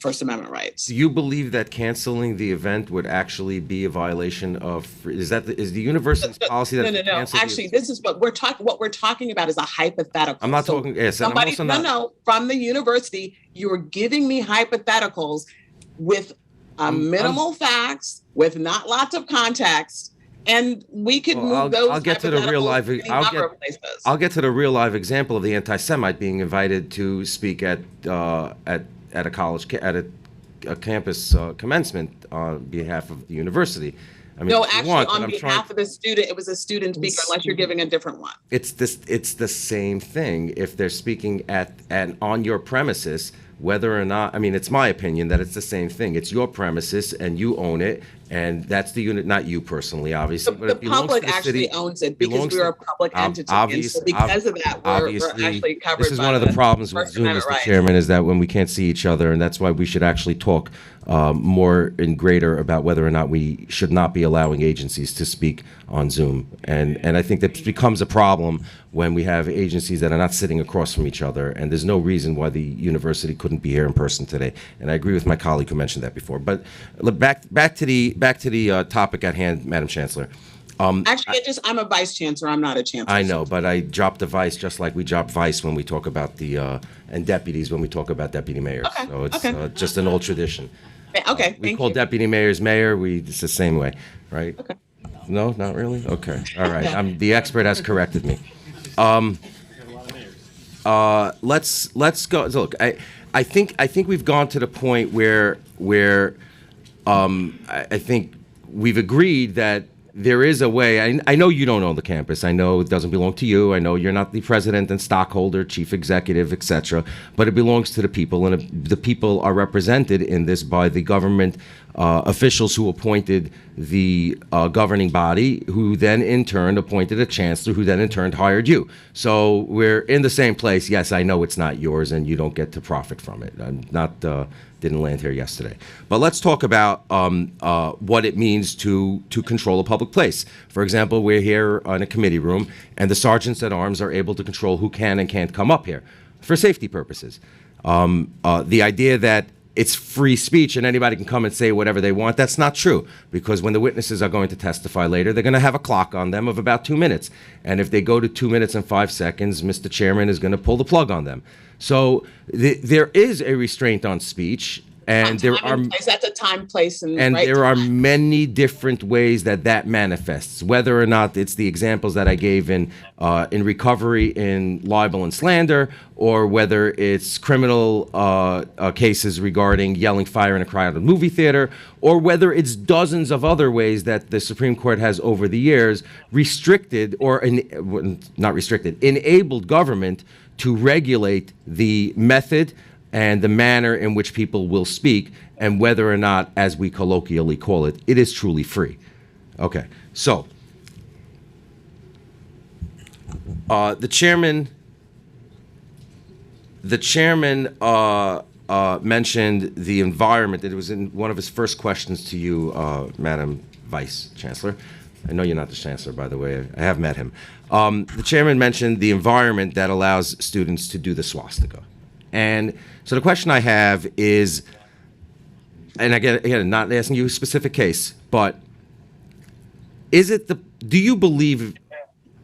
Speaker 4: First Amendment rights.
Speaker 7: Do you believe that canceling the event would actually be a violation of, is the university's policy that
Speaker 4: No.
Speaker 7: cancel the-
Speaker 4: Actually, this is what we're talking about is a hypothetical.
Speaker 7: I'm not
Speaker 4: So
Speaker 7: talking, yes, and I'm
Speaker 4: somebody,
Speaker 7: also not.
Speaker 4: no, from the university, you are giving me hypotheticals with minimal facts, with not lots of context, and we could
Speaker 7: Well,
Speaker 4: move those.
Speaker 7: I'll get to the real life.
Speaker 4: hypotheticals any number of places.
Speaker 7: I'll get to the real live example of the anti-Semite being invited to speak at a college at a campus commencement on behalf of the university. I mean,
Speaker 4: No,
Speaker 7: if you
Speaker 4: actually,
Speaker 7: want, but
Speaker 4: on
Speaker 7: I'm
Speaker 4: behalf
Speaker 7: trying-
Speaker 4: of the student, it was a student speaker, unless you're giving a different one.
Speaker 7: It's the same thing if they're speaking at on your premises, whether or not, I mean, it's my opinion that it's the same thing. It's your premises and you own it, and that's the unit, not you personally, obviously, but
Speaker 4: The
Speaker 7: it belongs
Speaker 4: public
Speaker 7: to the
Speaker 4: actually
Speaker 7: city.
Speaker 4: owns it because
Speaker 7: belongs
Speaker 4: we're
Speaker 7: to-
Speaker 4: a public entity. And
Speaker 7: obvious-
Speaker 4: so because of that, we're
Speaker 7: obviously,
Speaker 4: actually covered
Speaker 7: this is
Speaker 4: by
Speaker 7: one of the problems with
Speaker 4: First
Speaker 7: Zoom,
Speaker 4: Amendment
Speaker 7: Mr.
Speaker 4: rights.
Speaker 7: Chairman, is that when we can't see each other, and that's why we should actually talk more and greater about whether or not we should not be allowing agencies to speak on Zoom. And I think that becomes a problem when we have agencies that are not sitting across from each other, and there's no reason why the university couldn't be here in person today. And I agree with my colleague who mentioned that before. But look, back to the topic at hand, Madam Chancellor.
Speaker 4: Actually, I'm a vice chancellor. I'm not a chancellor.
Speaker 7: I know, but I dropped the vice just like we drop vice when we talk about and deputies when we talk about deputy mayors.
Speaker 4: Okay,
Speaker 7: So it's
Speaker 4: okay.
Speaker 7: just an old tradition.
Speaker 4: Okay,
Speaker 7: We
Speaker 4: thank
Speaker 7: call
Speaker 4: you.
Speaker 7: deputy mayors mayor, it's the same way, right? Okay. No, not really? Okay, all right. The expert has corrected me. Let's go, so look, I think we've gone to the point where I think we've agreed that there is a way. I know you don't own the campus. I know it doesn't belong to you. I know you're not the president and stockholder, chief executive, etc. But it belongs to the people, and the people are represented in this by the government officials who appointed the governing body, who then in turn appointed a chancellor, who then in turn hired you. So we're in the same place. Yes, I know it's not yours, and you don't get to profit from it. I'm not. Didn't land here yesterday. But let's talk about what it means to control a public place. For example, we're here in a committee room, and the sergeants at arms are able to control who can and can't come up here for safety purposes. The idea that it's free speech and anybody can come and say whatever they want, that's not true, because when the witnesses are going to testify later, they're going to have a clock on them of about 2 minutes. And if they go to 2 minutes and 5 seconds, Mr. Chairman is going to pull the plug on them. So there is a restraint on speech, and there are
Speaker 4: That's a time, place, and
Speaker 7: and
Speaker 4: right
Speaker 7: there are
Speaker 4: time.
Speaker 7: many different ways that manifests. Whether or not it's the examples that I gave in recovery in libel and slander, or whether it's criminal cases regarding yelling fire in a crowded movie theater, or whether it's dozens of other ways that the Supreme Court has over the years restricted not restricted, enabled government to regulate the method and the manner in which people will speak, and whether or not, as we colloquially call it, it is truly free. Okay, so the chairman mentioned the environment. It was in one of his first questions to you, Madam Vice Chancellor. I know you're not the chancellor, by the way. I have met him. The chairman mentioned the environment that allows students to do the swastika. And so the question I have is, and again, not asking you a specific case, but do you believe,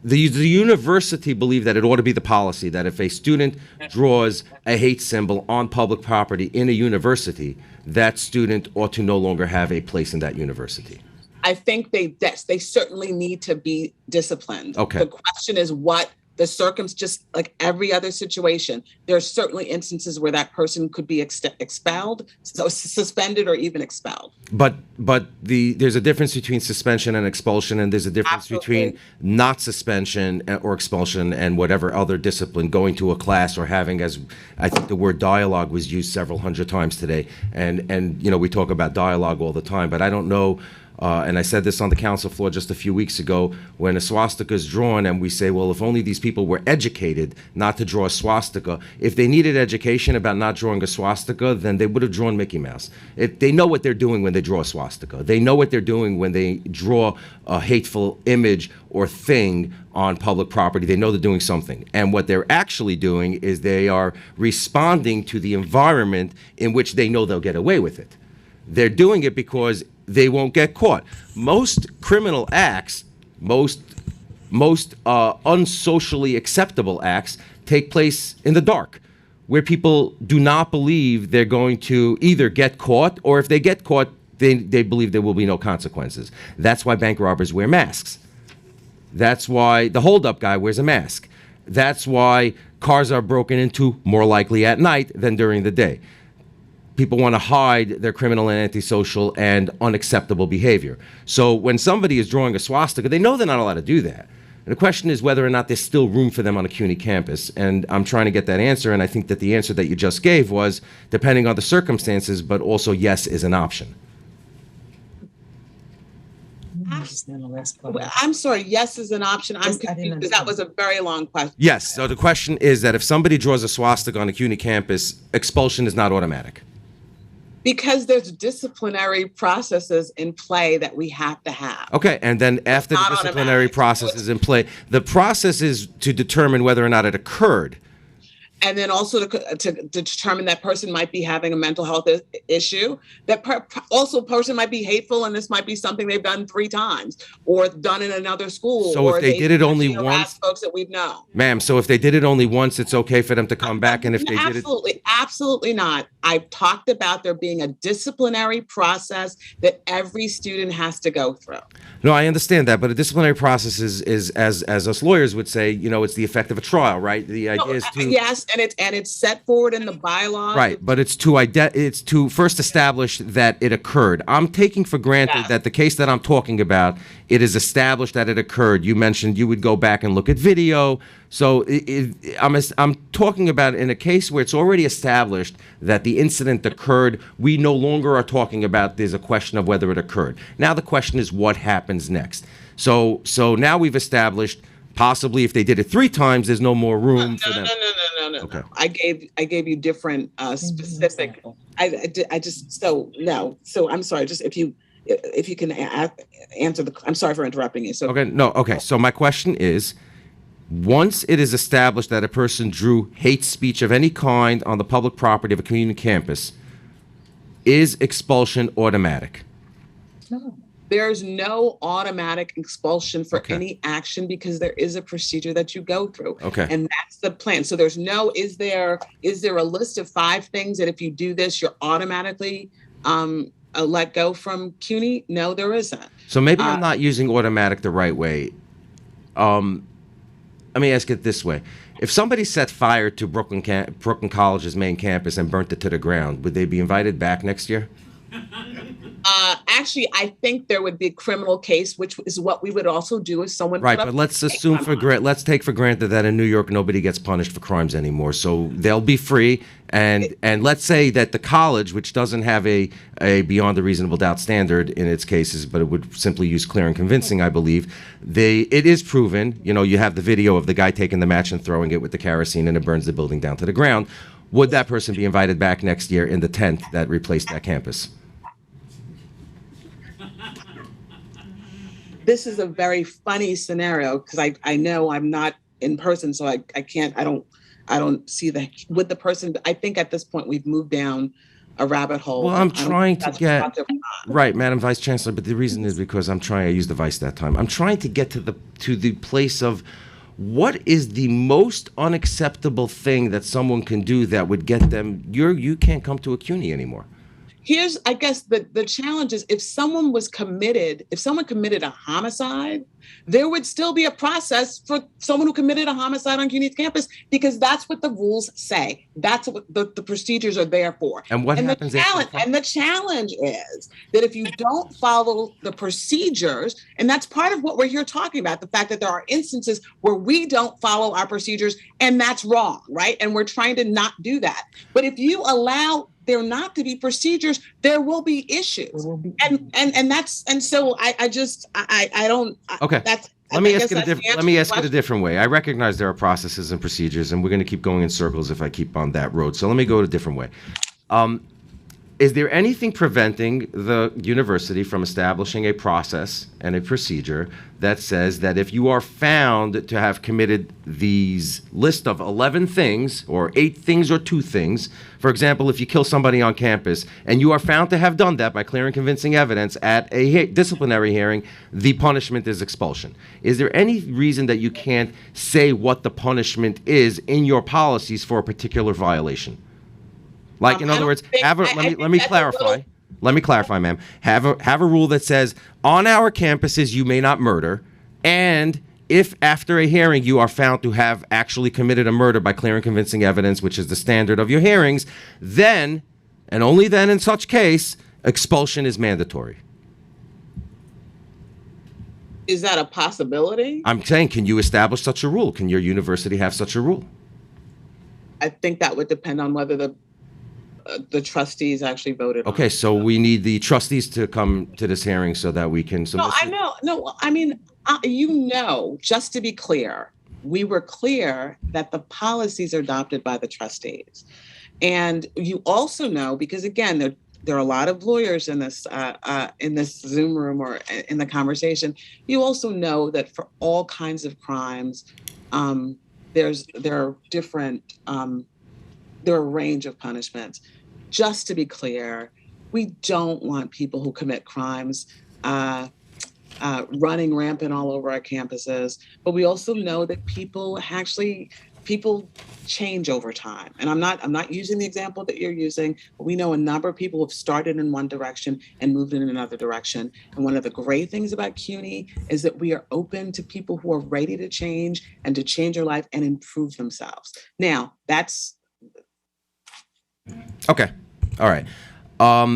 Speaker 7: the university believe that it ought to be the policy that if a student draws a hate symbol on public property in a university, that student ought to no longer have a place in that university?
Speaker 4: I think they certainly need to be disciplined.
Speaker 7: Okay.
Speaker 4: The question is what the just like every other situation, there are certainly instances where that person could be expelled, so suspended, or even expelled.
Speaker 7: But there's a difference between suspension and expulsion, and there's a difference between not suspension or expulsion and whatever other discipline, going to a class or having, as I think the word dialogue was used several hundred times today, and we talk about dialogue all the time, but I don't know And I said this on the council floor just a few weeks ago, when a swastika is drawn and we say, well, if only these people were educated not to draw a swastika. If they needed education about not drawing a swastika, then they would have drawn Mickey Mouse. They know what they're doing when they draw a swastika. They know what they're doing when they draw a hateful image or thing on public property. They know they're doing something. And what they're actually doing is they are responding to the environment in which they know they'll get away with it. They're doing it because they won't get caught. Most criminal acts, most unsocially acceptable acts take place in the dark, where people do not believe they're going to either get caught, or if they get caught, they believe there will be no consequences. That's why bank robbers wear masks. That's why the holdup guy wears a mask. That's why cars are broken into more likely at night than during the day. People want to hide their criminal and antisocial and unacceptable behavior. So when somebody is drawing a swastika, they know they're not allowed to do that. And the question is whether or not there's still room for them on a CUNY campus. And I'm trying to get that answer, and I think that the answer that you just gave was, depending on the circumstances, but also yes is an option.
Speaker 4: Well, I'm sorry, yes is an option. I'm confused because that was a very long question.
Speaker 7: Yes, so the question is that if somebody draws a swastika on a CUNY campus, expulsion is not automatic.
Speaker 4: Because there's disciplinary processes in play that we have to have.
Speaker 7: Okay, and then after the
Speaker 4: Not
Speaker 7: disciplinary
Speaker 4: automatic.
Speaker 7: process is in play, the process is to determine whether or not it occurred.
Speaker 4: And then also to determine that person might be having a mental health issue. That also person might be hateful, and this might be something they've done 3 times or done in another school.
Speaker 7: So if
Speaker 4: or
Speaker 7: they did it only
Speaker 4: harass
Speaker 7: once,
Speaker 4: folks that we've known.
Speaker 7: ma'am, so if they did it only once, it's okay for them to come back, and if they did it...
Speaker 4: Absolutely not. I've talked about there being a disciplinary process that every student has to go through.
Speaker 7: No, I understand that, but a disciplinary process is as us lawyers would say, it's the effect of a trial, right? The idea is to...
Speaker 4: Yes, and it's set forward in the bylaws.
Speaker 7: Right, but it's to first establish that it occurred. I'm taking for granted that the case that I'm talking about, it is established that it occurred. You mentioned you would go back and look at video. So I'm talking about in a case where it's already established that the incident occurred. We no longer are talking about there's a question of whether it occurred. Now the question is what happens next. So now we've established possibly if they did it 3 times, there's no more room for them.
Speaker 4: No.
Speaker 7: Okay.
Speaker 4: I gave you different specific. I just so no. So I'm sorry. Just if you can answer the. I'm sorry for interrupting you. So
Speaker 7: Okay. No. Okay. So my question is, once it is established that a person drew hate speech of any kind on the public property of a community campus, is expulsion automatic?
Speaker 4: There's no automatic expulsion for any action because there is a procedure that you go through.
Speaker 7: Okay.
Speaker 4: And that's the plan. So there's no, is there a list of 5 things that if you do this, you're automatically let go from CUNY? No, there isn't.
Speaker 7: So maybe I'm not using automatic the right way. Let me ask it this way. If somebody set fire to Brooklyn College's main campus and burnt it to the ground, would they be invited back next year?
Speaker 4: Actually, I think there would be a criminal case, which is what we would also do if someone.
Speaker 7: Right,
Speaker 4: put up
Speaker 7: but let's assume let's take for granted that in New York nobody gets punished for crimes anymore, so they'll be free. And let's say that the college, which doesn't have a beyond a reasonable doubt standard in its cases, but it would simply use clear and convincing, I believe. It is proven. You have the video of the guy taking the match and throwing it with the kerosene, and it burns the building down to the ground. Would that person be invited back next year in the tent that replaced that campus?
Speaker 4: This is a very funny scenario because I know I'm not in person, so I don't see with the person. I think at this point we've moved down a rabbit hole.
Speaker 7: Well, I'm trying to get right, Madam Vice Chancellor, but the reason is because I used the vice that time. I'm trying to get to the place of what is the most unacceptable thing that someone can do that would get them. You can't come to a CUNY anymore.
Speaker 4: Here's, I guess, the challenge is if someone committed a homicide, there would still be a process for someone who committed a homicide on CUNY's campus because that's what the rules say. That's what the procedures are there for.
Speaker 7: And what happens?
Speaker 4: The challenge is that if you don't follow the procedures, and that's part of what we're here talking about, the fact that there are instances where we don't follow our procedures, and that's wrong, right? And we're trying to not do that. But if you allow there not to be procedures, there will be issues. So I don't.
Speaker 7: Okay.
Speaker 4: That's,
Speaker 7: Let me
Speaker 4: I
Speaker 7: ask
Speaker 4: guess
Speaker 7: it
Speaker 4: that's the answer
Speaker 7: let me
Speaker 4: to the
Speaker 7: ask it a
Speaker 4: question.
Speaker 7: different way. I recognize there are processes and procedures, and we're going to keep going in circles if I keep on that road. So let me go a different way. Is there anything preventing the university from establishing a process and a procedure that says that if you are found to have committed these list of 11 things, or 8 things, or 2 things, for example, if you kill somebody on campus and you are found to have done that by clear and convincing evidence at a disciplinary hearing, the punishment is expulsion? Is there any reason that you can't say what the punishment is in your policies for a particular violation? Like, in
Speaker 4: I
Speaker 7: other
Speaker 4: don't
Speaker 7: words,
Speaker 4: think-
Speaker 7: let me
Speaker 4: that's a
Speaker 7: clarify.
Speaker 4: little-
Speaker 7: Let me clarify, ma'am. Have a rule that says on our campuses you may not murder, and if after a hearing you are found to have actually committed a murder by clear and convincing evidence, which is the standard of your hearings, then, and only then in such case, expulsion is mandatory.
Speaker 4: Is that a possibility?
Speaker 7: I'm saying, can you establish such a rule? Can your university have such a rule?
Speaker 4: I think that would depend on whether the trustees actually voted on
Speaker 7: Okay,
Speaker 4: it.
Speaker 7: so we need the trustees to come to this hearing so that we can.
Speaker 4: No, I know. No, I mean, just to be clear, we were clear that the policies are adopted by the trustees. And you also know, because again, there are a lot of lawyers in this Zoom room or in the conversation. You also know that for all kinds of crimes, there are a range of punishments. Just to be clear, we don't want people who commit crimes running rampant all over our campuses, but we also know that people change over time. And I'm not using the example that you're using, but we know a number of people have started in one direction and moved in another direction. And one of the great things about CUNY is that we are open to people who are ready to change and to change their life and improve themselves. Now, that's
Speaker 7: Okay. All right. Let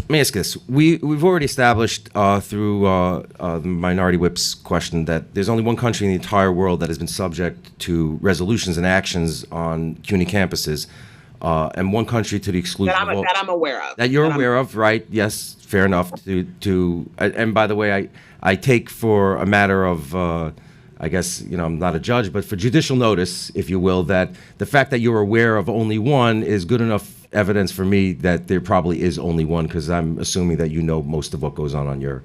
Speaker 7: me ask this. We've already established through the Minority Whip's question that there's only one country in the entire world that has been subject to resolutions and actions on CUNY campuses, and one country to the exclusion
Speaker 4: that I'm aware of.
Speaker 7: that you're aware of, right? Yes, fair enough. And by the way, I take for a matter of I guess, I'm not a judge, but for judicial notice, if you will, that the fact that you're aware of only one is good enough evidence for me that there probably is only one, because I'm assuming that you know most of what goes on your.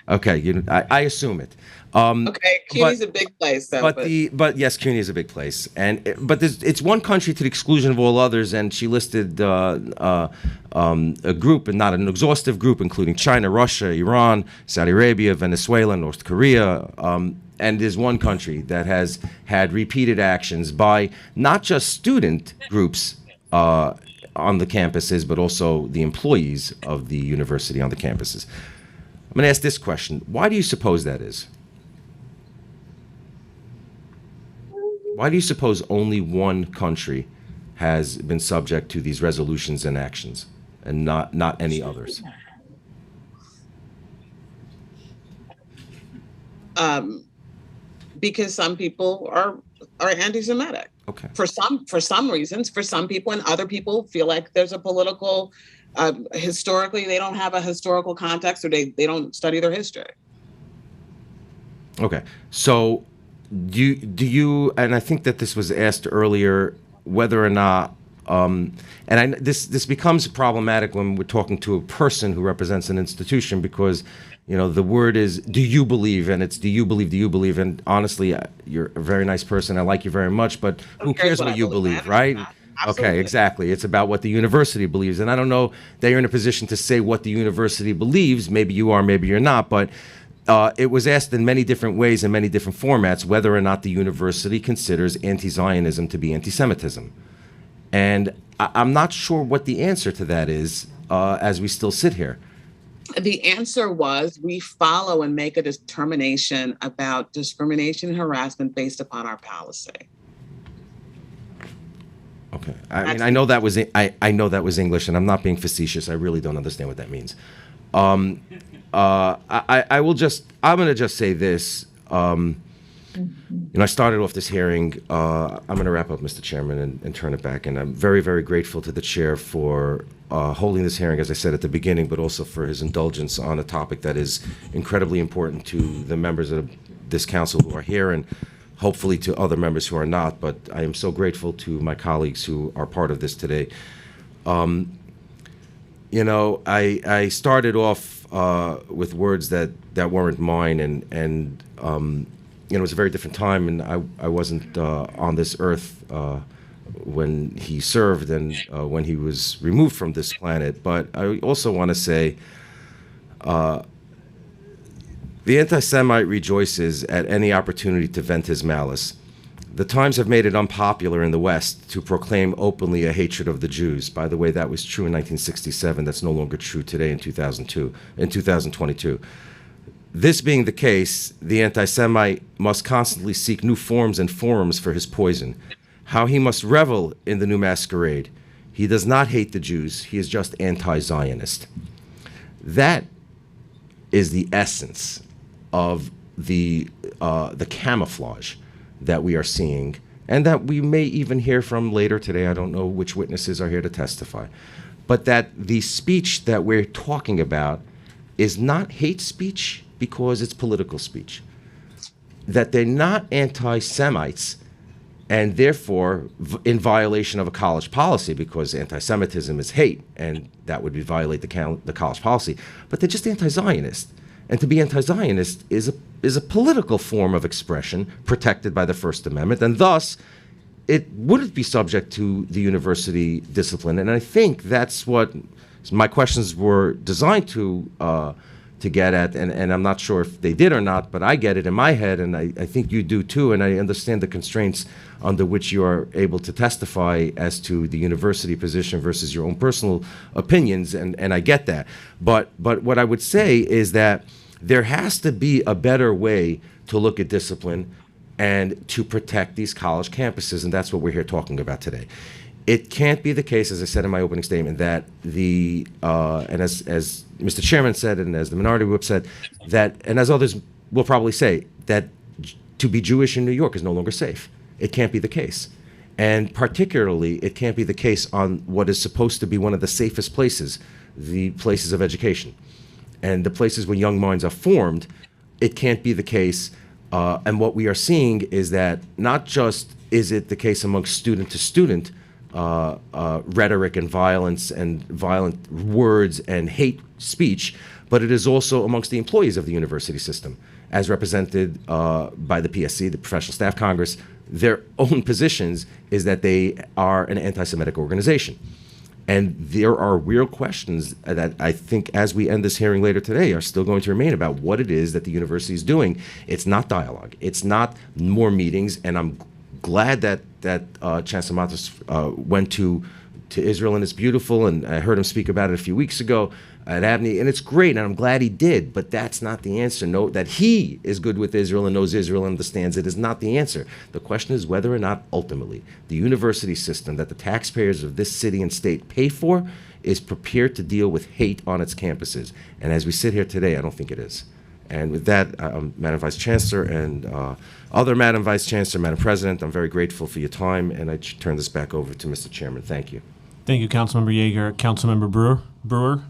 Speaker 7: Okay, I assume it.
Speaker 4: Okay, CUNY's a big place, though.
Speaker 7: But yes, CUNY is a big place, but it's one country to the exclusion of all others, and she listed a group, and not an exhaustive group, including China, Russia, Iran, Saudi Arabia, Venezuela, North Korea. And there's one country that has had repeated actions by not just student groups on the campuses, but also the employees of the university on the campuses. I'm going to ask this question. Why do you suppose that is? Why do you suppose only one country has been subject to these resolutions and actions, and not any others?
Speaker 4: Because some people are anti-Semitic.
Speaker 7: Okay.
Speaker 4: For some reasons, for some people, and other people feel like there's a political, historically, they don't have a historical context, or they don't study their history.
Speaker 7: Okay. So do you, and I think that this was asked earlier, whether or not, this becomes problematic when we're talking to a person who represents an institution, because the word is, do you believe? And it's, do you believe? And honestly, you're a very nice person. I like you very much, but who cares what you believe, right?
Speaker 4: Absolutely.
Speaker 7: Okay, exactly. It's about what the university believes. And I don't know that you're in a position to say what the university believes. Maybe you are, maybe you're not. But it was asked in many different ways, in many different formats, whether or not the university considers anti-Zionism to be anti-Semitism. And I'm not sure what the answer to that is as we still sit here.
Speaker 4: The answer was, we follow and make a determination about discrimination and harassment based upon our policy.
Speaker 7: Okay. I mean, I know that was I know that was English, and I'm not being facetious. I really don't understand what that means. I'm going to just say this. I started off this hearing, I'm going to wrap up, Mr. Chairman, and turn it back. And I'm very, very grateful to the chair for holding this hearing, as I said at the beginning, but also for his indulgence on a topic that is incredibly important to the members of this council who are here and hopefully to other members who are not. But I am so grateful to my colleagues who are part of this today. I started off with words that weren't mine, and it was a very different time, and I wasn't on this earth when he served and when he was removed from this planet. But I also want to say the anti-Semite rejoices at any opportunity to vent his malice. The Times have made it unpopular in the West to proclaim openly a hatred of the Jews. By the way, that was true in 1967. That's no longer true today in 2022. This being the case, the anti-Semite must constantly seek new forms and forums for his poison. How he must revel in the new masquerade. He does not hate the Jews. He is just anti-Zionist. That is the essence of the camouflage that we are seeing, and that we may even hear from later today. I don't know which witnesses are here to testify. But that the speech that we're talking about is not hate speech because it's political speech. That they're not anti-Semites and therefore in violation of a college policy, because anti-Semitism is hate, and that would violate the college policy. But they're just anti-Zionist. And to be anti-Zionist is a political form of expression protected by the First Amendment, and thus it wouldn't be subject to the university discipline. And I think that's what my questions were designed to get at, and I'm not sure if they did or not, but I get it in my head, and I think you do too, and I understand the constraints under which you are able to testify as to the university position versus your own personal opinions, and I get that. But what I would say is that there has to be a better way to look at discipline and to protect these college campuses, and that's what we're here talking about today. It can't be the case, as I said in my opening statement, that and as Mr. Chairman said, and as the Minority Whip said, that, and as others will probably say, that to be Jewish in New York is no longer safe. It can't be the case. And particularly, it can't be the case on what is supposed to be one of the safest places, the places of education. And the places where young minds are formed, it can't be the case. And what we are seeing is that not just is it the case amongst student to student rhetoric and violence and violent words and hate speech, but it is also amongst the employees of the university system, as represented by the PSC, the Professional Staff Congress. Their own positions is that they are an anti-Semitic organization. And there are real questions that I think, as we end this hearing later today, are still going to remain about what it is that the university is doing. It's not dialogue. It's not more meetings. And I'm glad that Chancellor Matos went to Israel, and it's beautiful. And I heard him speak about it a few weeks ago at Abney, and it's great, and I'm glad he did. But that's not the answer. No, that he is good with Israel and knows Israel and understands it is not the answer. The question is whether or not ultimately the university system that the taxpayers of this city and state pay for is prepared to deal with hate on its campuses. And as we sit here today, I don't think it is. And with that, Madam Vice Chancellor and other Madam Vice Chancellor, Madam President, I'm very grateful for your time, and I turn this back over to Mr. Chairman. Thank you.
Speaker 3: Thank you, Councilmember Yeager. Councilmember Brewer.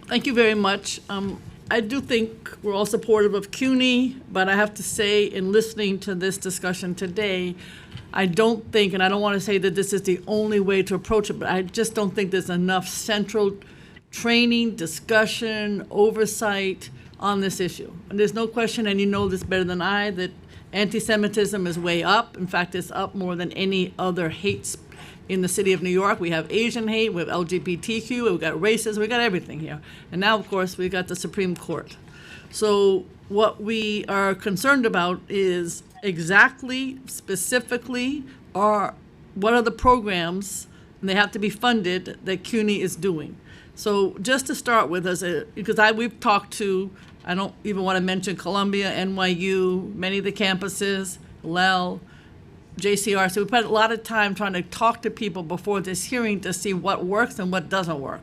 Speaker 12: Thank you very much. I do think we're all supportive of CUNY, but I have to say, in listening to this discussion today, I don't think, and I don't want to say that this is the only way to approach it, but I just don't think there's enough central training, discussion, oversight on this issue. And there's no question, and you know this better than I, that anti-Semitism is way up. In fact, it's up more than any other hate in the city of New York. We have Asian hate, we have LGBTQ, we've got racism, we've got everything here. And now, of course, we've got the Supreme Court. So what we are concerned about is exactly, specifically, what are the programs, and they have to be funded, that CUNY is doing. So just to start with, because we've talked to, I don't even want to mention Columbia, NYU, many of the campuses, Lel, JCR. So we spent a lot of time trying to talk to people before this hearing to see what works and what doesn't work.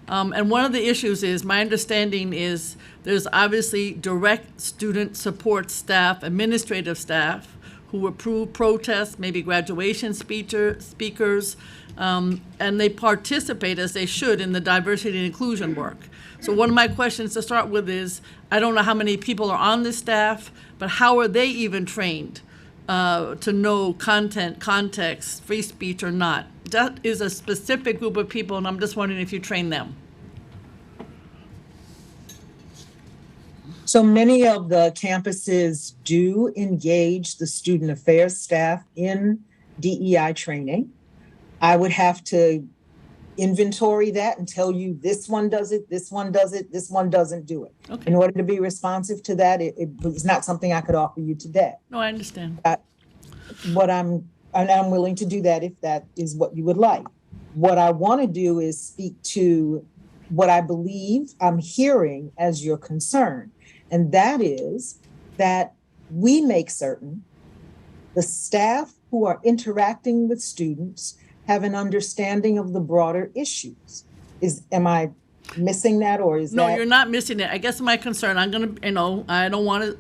Speaker 12: And one of the issues is, my understanding is, there's obviously direct student support staff, administrative staff, who approve protests, maybe graduation speakers, and they participate as they should in the diversity and inclusion work. So one of my questions to start with is, I don't know how many people are on this staff, but how are they even trained to know content, context, free speech or not? That is a specific group of people, and I'm just wondering if you train them.
Speaker 8: So many of the campuses do engage the student affairs staff in DEI training. I would have to inventory that and tell you this one does it, this one does it, this one doesn't do it.
Speaker 12: Okay.
Speaker 8: In order to be responsive to that, it's not something I could offer you today.
Speaker 12: No, I understand.
Speaker 8: I'm willing to do that if that is what you would like. What I want to do is speak to what I believe I'm hearing as your concern. And that is that we make certain the staff who are interacting with students have an understanding of the broader issues. Am I missing that, or is that?
Speaker 12: No, you're not missing it. I guess my concern, I don't want to,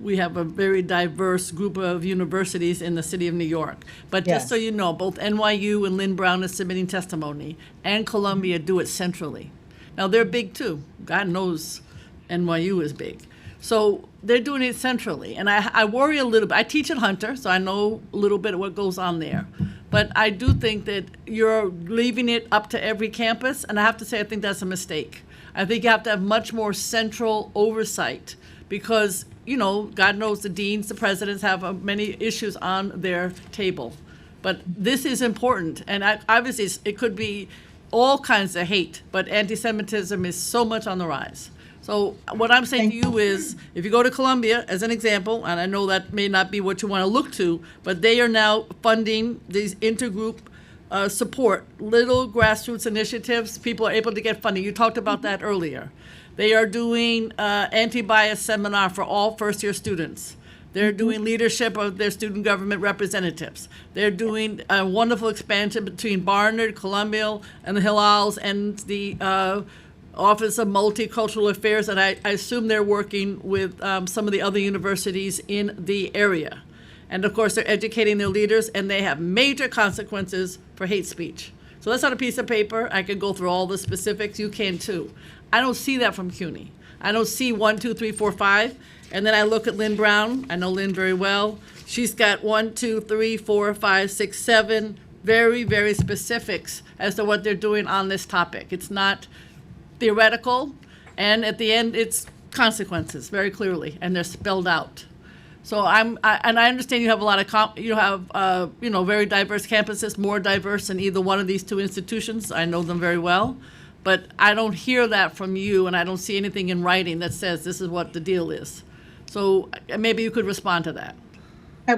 Speaker 12: we have a very diverse group of universities in the city of New York. But just so you know, both NYU and Lynn Brown is submitting testimony, and Columbia do it centrally. Now, they're big too. God knows NYU is big. So they're doing it centrally. And I worry a little bit. I teach at Hunter, so I know a little bit of what goes on there. But I do think that you're leaving it up to every campus, and I have to say I think that's a mistake. I think you have to have much more central oversight because, God knows the deans, the presidents have many issues on their table. But this is important, and obviously it could be all kinds of hate, but anti-Semitism is so much on the rise. So what I'm saying to you is, if you go to Columbia, as an example, and I know that may not be what you want to look to, but they are now funding these intergroup support, little grassroots initiatives. People are able to get funding. You talked about that earlier. They are doing anti-bias seminar for all first-year students. They're doing leadership of their student government representatives. They're doing a wonderful expansion between Barnard, Columbia, and the Hillels, and the Office of Multicultural Affairs, and I assume they're working with some of the other universities in the area. And of course, they're educating their leaders, and they have major consequences for hate speech. So that's on a piece of paper. I could go through all the specifics. You can too. I don't see that from CUNY. I don't see 1, 2, 3, 4, 5. And then I look at Lynn Brown. I know Lynn very well. She's got 1, 2, 3, 4, 5, 6, 7 very, very specifics as to what they're doing on this topic. It's not theoretical, and at the end, it's consequences very clearly, and they're spelled out. So I understand you have a lot of very diverse campuses, more diverse than either one of these two institutions. I know them very well, but I don't hear that from you, and I don't see anything in writing that says this is what the deal is. So maybe you could respond to that.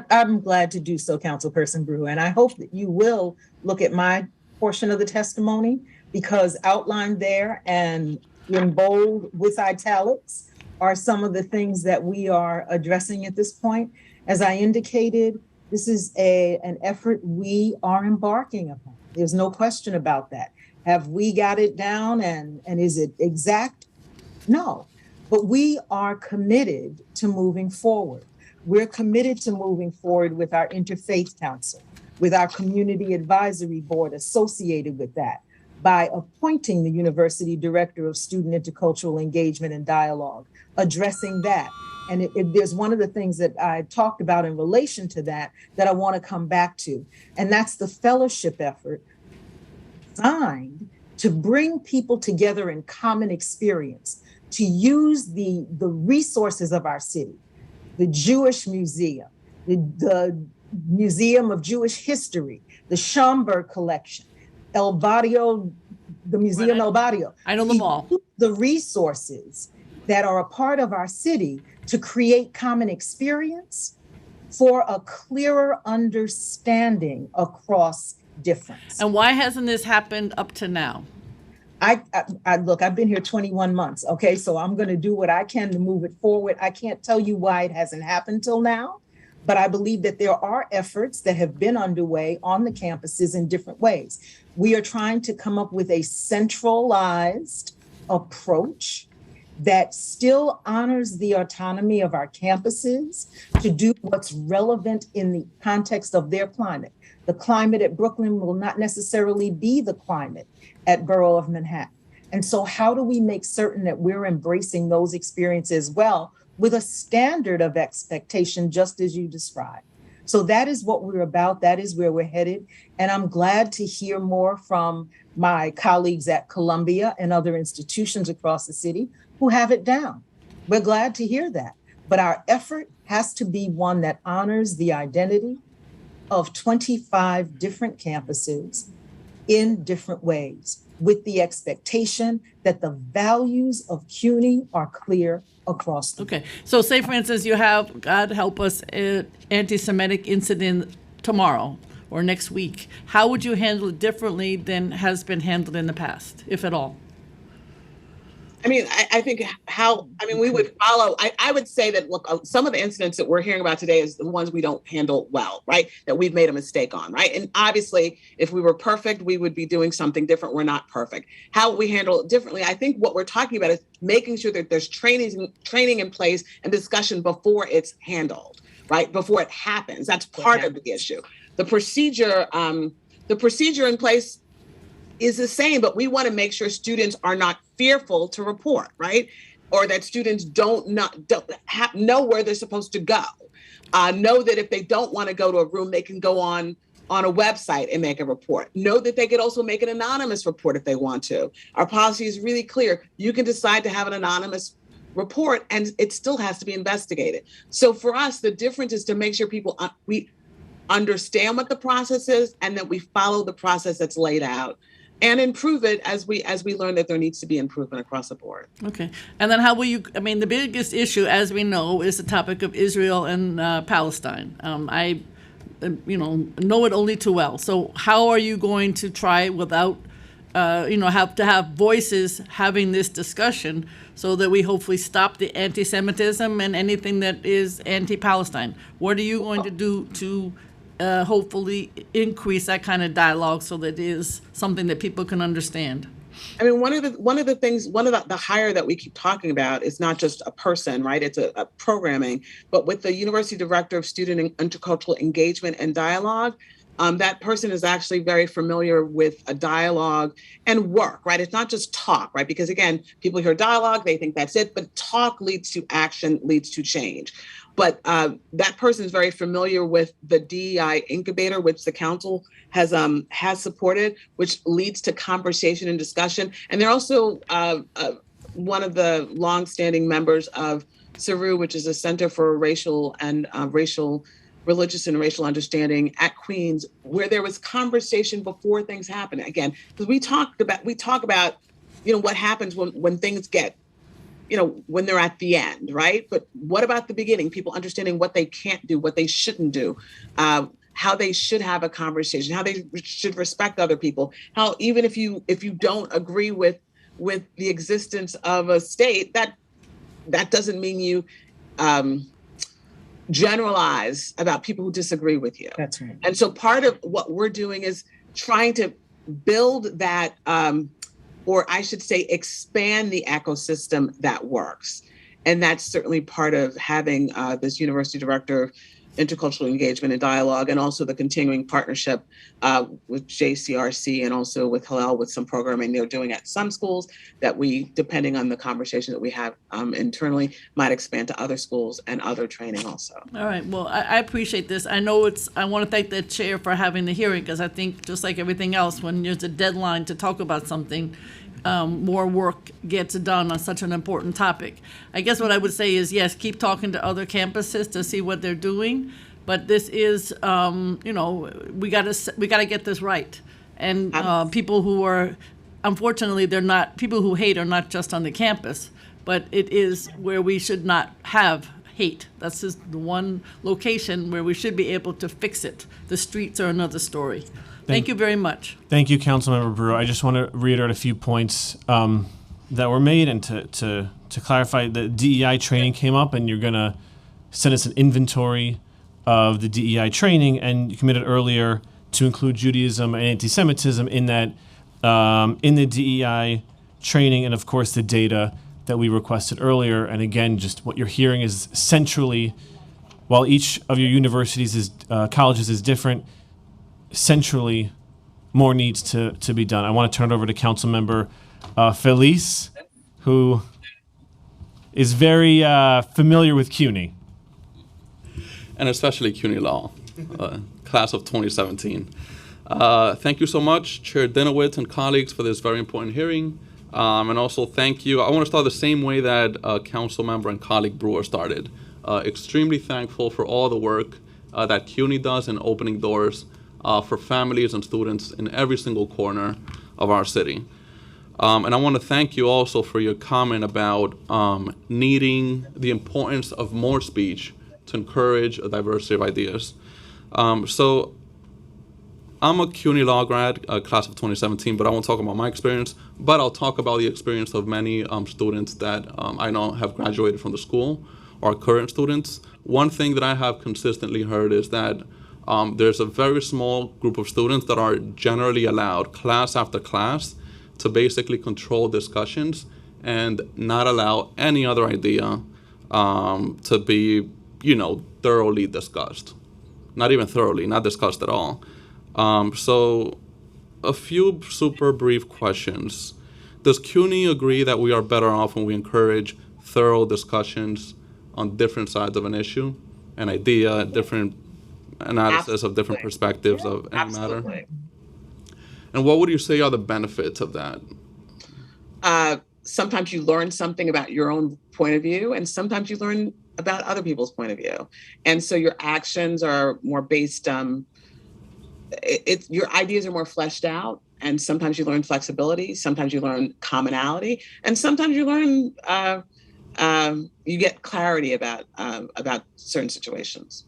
Speaker 8: I'm glad to do so, Councilperson Brewer, and I hope that you will look at my portion of the testimony, because outlined there and in bold with italics are some of the things that we are addressing at this point. As I indicated, this is an effort we are embarking upon. There's no question about that. Have we got it down and is it exact? No, but we are committed to moving forward. We're committed to moving forward with our Interfaith Council, with our Community Advisory Board associated with that, by appointing the University Director of Student Intercultural Engagement and Dialogue, addressing that. And there's one of the things that I talked about in relation to that I want to come back to, and that's the fellowship effort designed to bring people together in common experience, to use the resources of our city, the Jewish Museum, the Museum of Jewish History, the Schomburg Collection, El Barrio, the Museum El Barrio.
Speaker 12: I know them all.
Speaker 8: The resources that are a part of our city to create common experience for a clearer understanding across difference.
Speaker 12: And why hasn't this happened up to now?
Speaker 8: I look, I've been here 21 months. Okay, so I'm going to do what I can to move it forward. I can't tell you why it hasn't happened till now, but I believe that there are efforts that have been underway on the campuses in different ways. We are trying to come up with a centralized approach that still honors the autonomy of our campuses to do what's relevant in the context of their climate. The climate at Brooklyn will not necessarily be the climate at Borough of Manhattan. And so how do we make certain that we're embracing those experiences well with a standard of expectation, just as you described? So that is what we're about. That is where we're headed. And I'm glad to hear more from my colleagues at Columbia and other institutions across the city who have it down. We're glad to hear that. But our effort has to be one that honors the identity of 25 different campuses in different ways, with the expectation that the values of CUNY are clear across the
Speaker 12: Okay, so say for instance, you have, God help us, an anti-Semitic incident tomorrow or next week. How would you handle it differently than has been handled in the past, if at all?
Speaker 4: I mean, I think we would follow, I would say that, look, some of the incidents that we're hearing about today is the ones we don't handle well, right? That we've made a mistake on, right? And obviously, if we were perfect, we would be doing something different. We're not perfect. How we handle it differently, I think what we're talking about is making sure that there's training in place and discussion before it's handled, right? Before it happens. That's part of the issue. The procedure in place is the same, but we want to make sure students are not fearful to report, right? Or that students don't know where they're supposed to go. Know that if they don't want to go to a room, they can go on a website and make a report. Know that they could also make an anonymous report if they want to. Our policy is really clear. You can decide to have an anonymous report and it still has to be investigated. So for us, the difference is to make sure we understand what the process is and that we follow the process that's laid out and improve it as we learn that there needs to be improvement across the board.
Speaker 12: Okay. And then how will you, I mean, the biggest issue, as we know, is the topic of Israel and Palestine. I know it only too well. So how are you going to try without, have to have voices having this discussion so that we hopefully stop the anti-Semitism and anything that is anti-Palestine? What are you going to do to hopefully increase that kind of dialogue so that it is something that people can understand?
Speaker 4: I mean, one of the hire that we keep talking about is not just a person, right? It's a programming, but with the University Director of Student and Intercultural Engagement and Dialogue, that person is actually very familiar with a dialogue and work, right? It's not just talk, right? Because again, people hear dialogue, they think that's it, but talk leads to action, leads to change. But that person is very familiar with the DEI incubator, which the council has supported, which leads to conversation and discussion. And they're also one of the longstanding members of CERU, which is a Center for Religious and Racial Understanding at Queens, where there was conversation before things happen. Again, because we talk about what happens when things get, when they're at the end, right? But what about the beginning? People understanding what they can't do, what they shouldn't do, how they should have a conversation, how they should respect other people, how even if you don't agree with the existence of a state, that doesn't mean you generalize about people who disagree with you.
Speaker 8: That's right.
Speaker 4: And so part of what we're doing is trying to build that, or I should say expand the ecosystem that works. And that's certainly part of having this University Director of Intercultural Engagement and Dialogue, and also the continuing partnership with JCRC and also with Hillel with some programming they're doing at some schools that we, depending on the conversation that we have internally, might expand to other schools and other training also.
Speaker 12: All right. Well, I appreciate this. I want to thank the chair for having the hearing, because I think just like everything else, when there's a deadline to talk about something, more work gets done on such an important topic. I guess what I would say is, yes, keep talking to other campuses to see what they're doing, but this is, we gotta get this right. And people who are, unfortunately, people who hate are not just on the campus, but it is where we should not have hate. That's just the one location where we should be able to fix it. The streets are another story. Thank you very much.
Speaker 3: Thank you, Councilmember Brewer. I just want to reiterate a few points that were made, and to clarify, the DEI training came up, and you're going to send us an inventory of the DEI training, and you committed earlier to include Judaism and anti-Semitism in that, in the DEI training, and of course the data that we requested earlier. And again, just what you're hearing is centrally, while each of your universities is colleges is different, centrally more needs to be done. I want to turn it over to Councilmember Feliz, who is very familiar with CUNY.
Speaker 13: And especially CUNY Law, class of 2017. Thank you so much, Chair Dinowitz and colleagues, for this very important hearing. And also thank you. I want to start the same way that Council Member and colleague Brewer started. Extremely thankful for all the work that CUNY does in opening doors for families and students in every single corner of our city. And I want to thank you also for your comment about needing the importance of more speech to encourage a diversity of ideas. So I'm a CUNY Law grad, class of 2017, but I won't talk about my experience, but I'll talk about the experience of many students that I know have graduated from the school or current students. One thing that I have consistently heard is that there's a very small group of students that are generally allowed, class after class, to basically control discussions and not allow any other idea to be, thoroughly discussed. Not even thoroughly, not discussed at all. So a few super brief questions. Does CUNY agree that we are better off when we encourage thorough discussions on different sides of an issue, an idea, different analysis of different perspectives of any matter? And what would you say are the benefits of that?
Speaker 4: Sometimes you learn something about your own point of view, and sometimes you learn about other people's point of view. And so your actions are more based, your ideas are more fleshed out, and sometimes you learn flexibility, sometimes you learn commonality, and sometimes you learn, you get clarity about certain situations.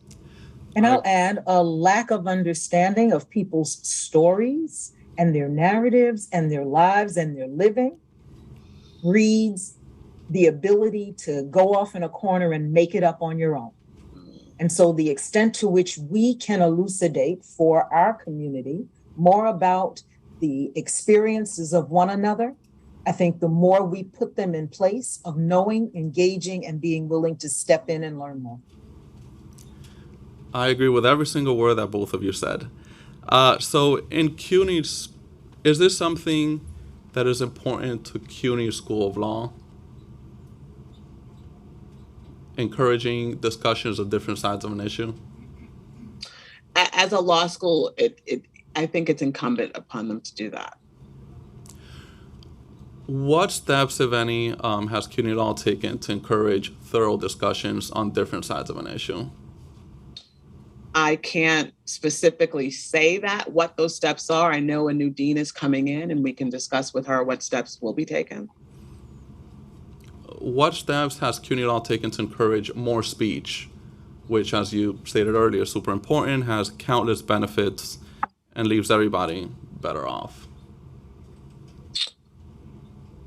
Speaker 8: And I'll add a lack of understanding of people's stories and their narratives and their lives and their living breeds the ability to go off in a corner and make it up on your own. And so the extent to which we can elucidate for our community more about the experiences of one another, I think the more we put them in place of knowing, engaging, and being willing to step in and learn more.
Speaker 13: I agree with every single word that both of you said. So in CUNY's, is this something that is important to CUNY School of Law? Encouraging discussions of different sides of an issue?
Speaker 4: As a law school, I think it's incumbent upon them to do that.
Speaker 13: What steps, if any, has CUNY Law taken to encourage thorough discussions on different sides of an issue?
Speaker 4: I can't specifically say what those steps are. I know a new dean is coming in, and we can discuss with her what steps will be taken.
Speaker 13: What steps has CUNY Law taken to encourage more speech, which, as you stated earlier, is super important, has countless benefits, and leaves everybody better off?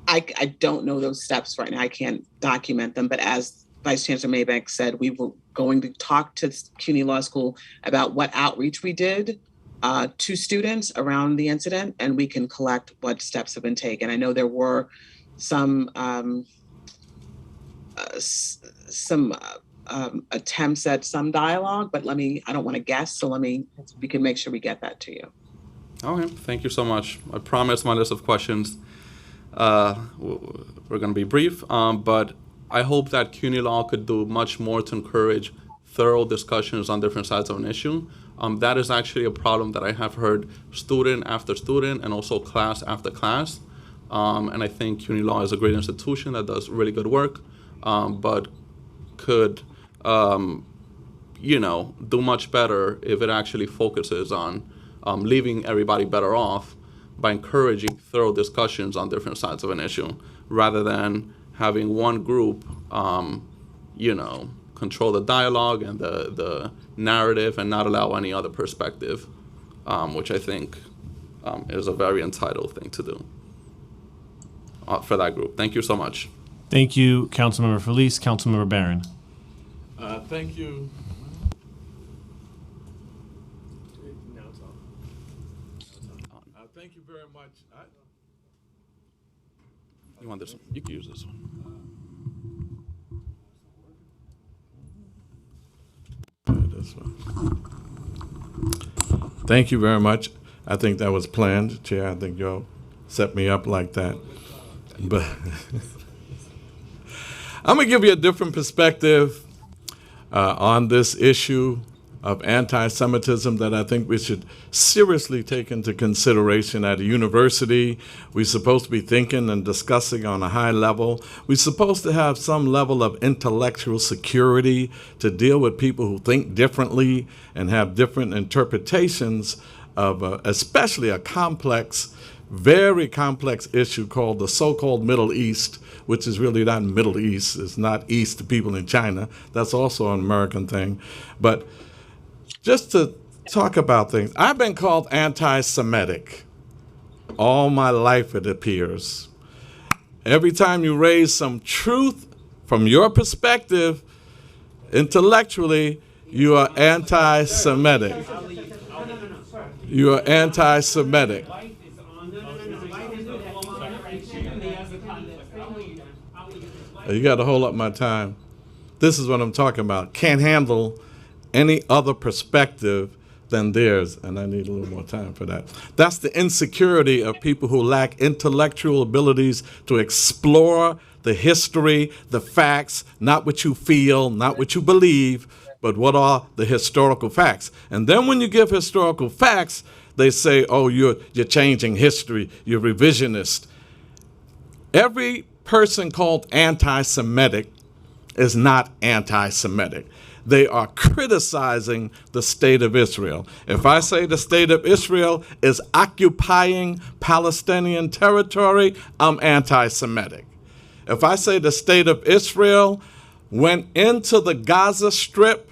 Speaker 4: I don't know those steps right now. I can't document them, but as Vice Chancellor Maybank said, we were going to talk to CUNY Law School about what outreach we did to students around the incident, and we can collect what steps have been taken. I know there were some attempts at some dialogue, but I don't want to guess, so we can make sure we get that to you.
Speaker 13: Okay, thank you so much. I promise my list of questions, we're going to be brief, but I hope that CUNY Law could do much more to encourage thorough discussions on different sides of an issue. That is actually a problem that I have heard student after student and also class after class. And I think CUNY Law is a great institution that does really good work, but could, do much better if it actually focuses on leaving everybody better off by encouraging thorough discussions on different sides of an issue, rather than having one group, control the dialogue and the narrative and not allow any other perspective, which I think is a very entitled thing to do for that group. Thank you so much.
Speaker 3: Thank you, Councilmember Feliz. Councilmember Barron.
Speaker 11: Thank you.
Speaker 13: You want this one? You can use this one.
Speaker 14: This one. Thank you very much. I think that was planned, Chair. I think y'all set me up like that. But I'm going to give you a different perspective on this issue of anti-Semitism that I think we should seriously take into consideration at a university. We're supposed to be thinking and discussing on a high level. We're supposed to have some level of intellectual security to deal with people who think differently and have different interpretations of especially a complex, very complex issue called the so-called Middle East, which is really not Middle East. It's not East to people in China. That's also an American thing. But just to talk about things, I've been called anti-Semitic all my life, it appears. Every time you raise some truth from your perspective, intellectually, you are anti-Semitic. You are anti-Semitic. You got to hold up my time. This is what I'm talking about. Can't handle any other perspective than theirs, and I need a little more time for that. That's the insecurity of people who lack intellectual abilities to explore the history, the facts, not what you feel, not what you believe, but what are the historical facts. And then when you give historical facts, they say, oh, you're changing history, you're revisionist. Every person called anti-Semitic is not anti-Semitic. They are criticizing the state of Israel. If I say the state of Israel is occupying Palestinian territory, I'm anti-Semitic. If I say the state of Israel went into the Gaza Strip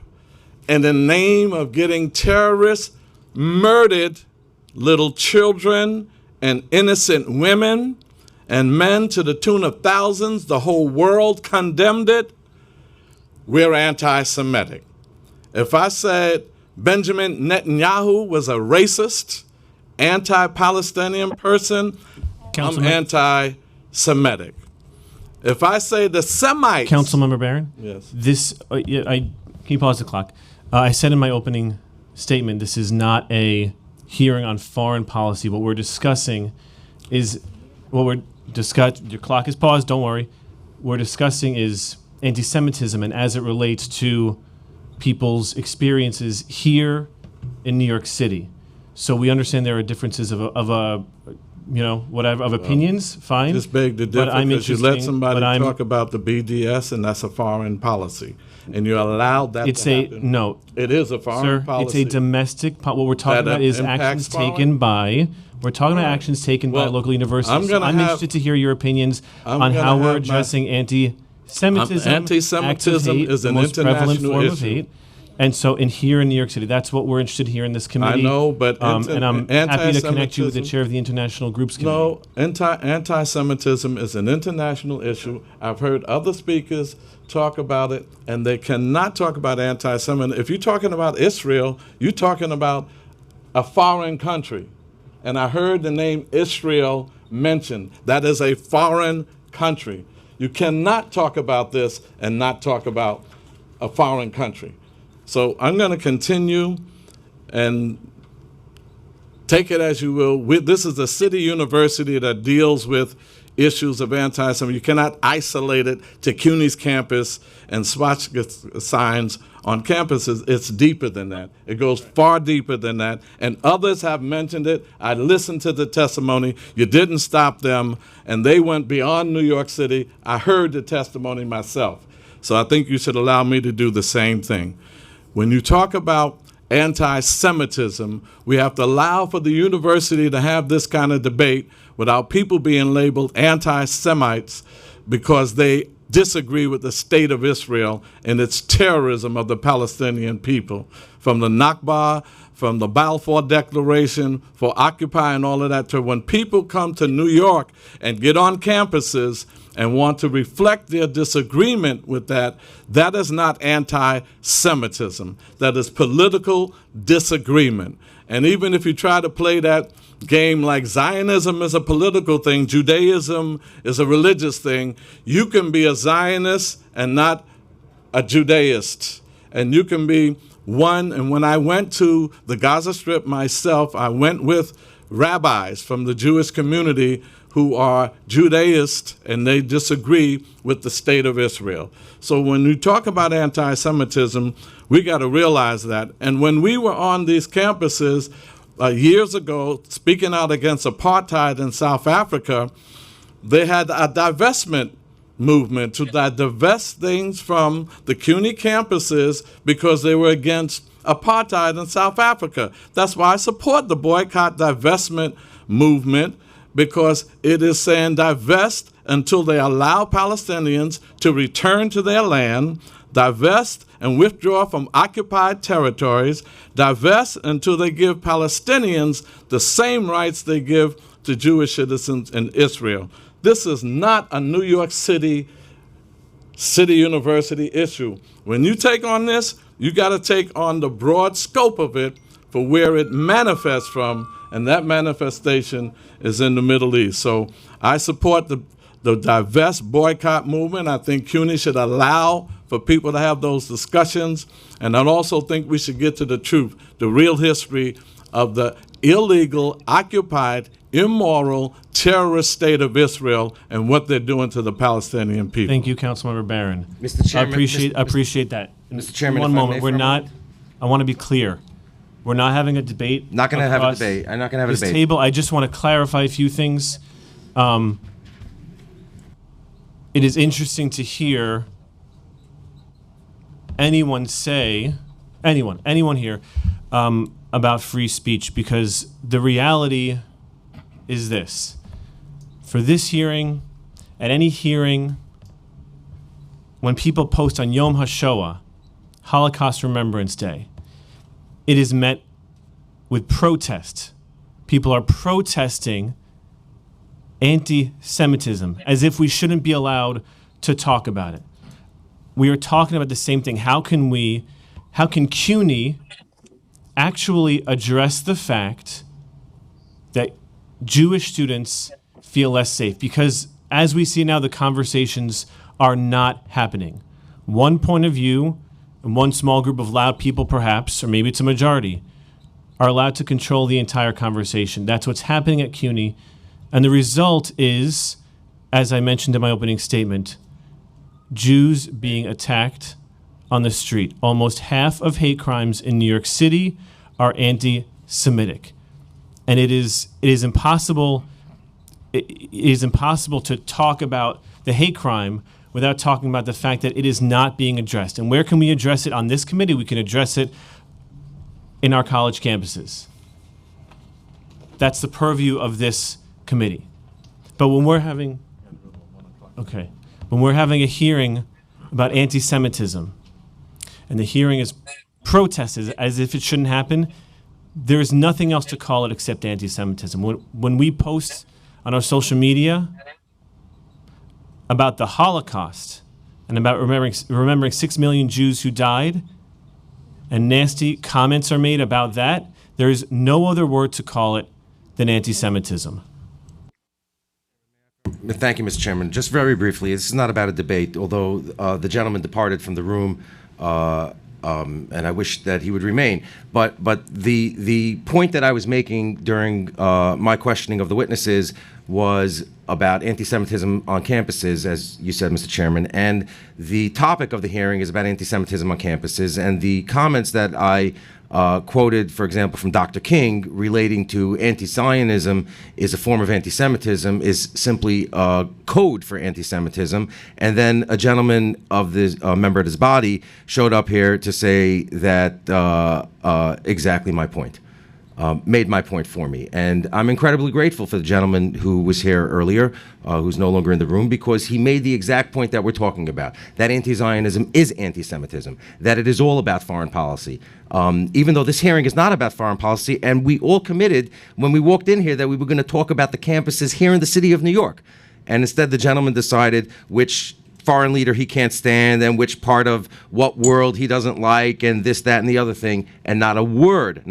Speaker 14: in the name of getting terrorists, murdered little children and innocent women and men to the tune of thousands, the whole world condemned it, we're anti-Semitic. If I said Benjamin Netanyahu was a racist, anti-Palestinian person, I'm anti-Semitic. If I say the Semites...
Speaker 3: Councilmember Barron?
Speaker 14: Yes.
Speaker 3: This, can you pause the clock? I said in my opening statement, this is not a hearing on foreign policy. What we're discussing is, your clock is paused, don't worry. We're discussing is anti-Semitism and as it relates to people's experiences here in New York City. So we understand there are differences of opinions, fine.
Speaker 14: Just beg to differ because you let somebody talk about the BDS and that's a foreign policy. And you allowed that to happen.
Speaker 3: No.
Speaker 14: It is a foreign policy.
Speaker 3: It's a domestic, what we're talking about is actions taken by, actions taken by local universities. I'm interested to hear your opinions on how we're addressing anti-Semitism.
Speaker 14: Anti-Semitism is an international issue.
Speaker 3: And so here in New York City, that's what we're interested here in this committee.
Speaker 14: I know, but
Speaker 3: and I'm happy to connect you with the chair of the International Groups Committee.
Speaker 14: No, anti-Semitism is an international issue. I've heard other speakers talk about it, and they cannot talk about anti-Semitism. If you're talking about Israel, you're talking about a foreign country. And I heard the name Israel mentioned. That is a foreign country. You cannot talk about this and not talk about a foreign country. So I'm going to continue and take it as you will. This is a city university that deals with issues of anti-Semitism. You cannot isolate it to CUNY's campus and swastika signs on campuses. It's deeper than that. It goes far deeper than that. And others have mentioned it. I listened to the testimony. You didn't stop them. And they went beyond New York City. I heard the testimony myself. So I think you should allow me to do the same thing. When you talk about anti-Semitism, we have to allow for the university to have this kind of debate without people being labeled anti-Semites because they disagree with the state of Israel and its terrorism of the Palestinian people. from the Nakba, from the Balfour Declaration, for Occupy and all of that, to when people come to New York and get on campuses and want to reflect their disagreement with that, that is not anti-Semitism. That is political disagreement. And even if you try to play that game like Zionism is a political thing, Judaism is a religious thing, you can be a Zionist and not a Judaist. And you can be one. And when I went to the Gaza Strip myself, I went with rabbis from the Jewish community who are Judaist, and they disagree with the state of Israel. So when we talk about anti-Semitism, we got to realize that. And when we were on these campuses years ago, speaking out against apartheid in South Africa, they had a divestment movement to divest things from the CUNY campuses because they were against apartheid in South Africa. That's why I support the boycott divestment movement, because it is saying divest until they allow Palestinians to return to their land, divest and withdraw from occupied territories, divest until they give Palestinians the same rights they give to Jewish citizens in Israel. This is not a New York City University issue. When you take on this, you got to take on the broad scope of it for where it manifests from, and that manifestation is in the Middle East. So I support the divest boycott movement. I think CUNY should allow for people to have those discussions, and I also think we should get to the truth, the real history of the illegal, occupied, immoral, terrorist state of Israel and what they're doing to the Palestinian people.
Speaker 3: Thank you, Councilmember Barron.
Speaker 7: Mr. Chairman,
Speaker 3: I appreciate that.
Speaker 7: Mr. Chairman,
Speaker 3: one
Speaker 7: if I
Speaker 3: moment.
Speaker 7: may
Speaker 3: We're
Speaker 7: for a
Speaker 3: not.
Speaker 7: moment.
Speaker 3: I want to be clear. We're not having a debate.
Speaker 7: Not going to have a
Speaker 3: across
Speaker 7: debate. I'm not going to have a
Speaker 3: this
Speaker 7: debate.
Speaker 3: table. I just want to clarify a few things. It is interesting to hear anyone here about free speech, because the reality is this. For this hearing, at any hearing, when people post on Yom HaShoah, Holocaust Remembrance Day, it is met with protest. People are protesting anti-Semitism as if we shouldn't be allowed to talk about it. We are talking about the same thing. How can CUNY actually address the fact that Jewish students feel less safe? Because as we see now, the conversations are not happening. One point of view and one small group of loud people, perhaps, or maybe it's a majority, are allowed to control the entire conversation. That's what's happening at CUNY. And the result is, as I mentioned in my opening statement, Jews being attacked on the street. Almost half of hate crimes in New York City are anti-Semitic. And it is impossible to talk about the hate crime without talking about the fact that it is not being addressed. And where can we address it on this committee? We can address it in our college campuses. That's the purview of this committee. But when we're having a hearing about anti-Semitism, and the hearing is protested as if it shouldn't happen, there is nothing else to call it except anti-Semitism. When we post on our social media about the Holocaust and about remembering 6 million Jews who died, and nasty comments are made about that, there is no other word to call it than anti-Semitism.
Speaker 7: Thank you, Mr. Chairman. Just very briefly, this is not about a debate, although the gentleman departed from the room, and I wish that he would remain. But the point that I was making during my questioning of the witnesses was about anti-Semitism on campuses, as you said, Mr. Chairman, and the topic of the hearing is about anti-Semitism on campuses, and the comments that I quoted, for example, from Dr. King relating to anti-Zionism is a form of anti-Semitism is simply code for anti-Semitism. And then a gentleman of the member of this body showed up here to say that exactly my point. made my point for me. And I'm incredibly grateful for the gentleman who was here earlier, who's no longer in the room, because he made the exact point that we're talking about, that anti-Zionism is anti-Semitism, that it is all about foreign policy. Even though this hearing is not about foreign policy, and we all committed when we walked in here that we were going to talk about the campuses here in the city of New York. And instead, the gentleman decided which foreign leader he can't stand and which part of what world he doesn't like and this, that, and the other thing, and not a word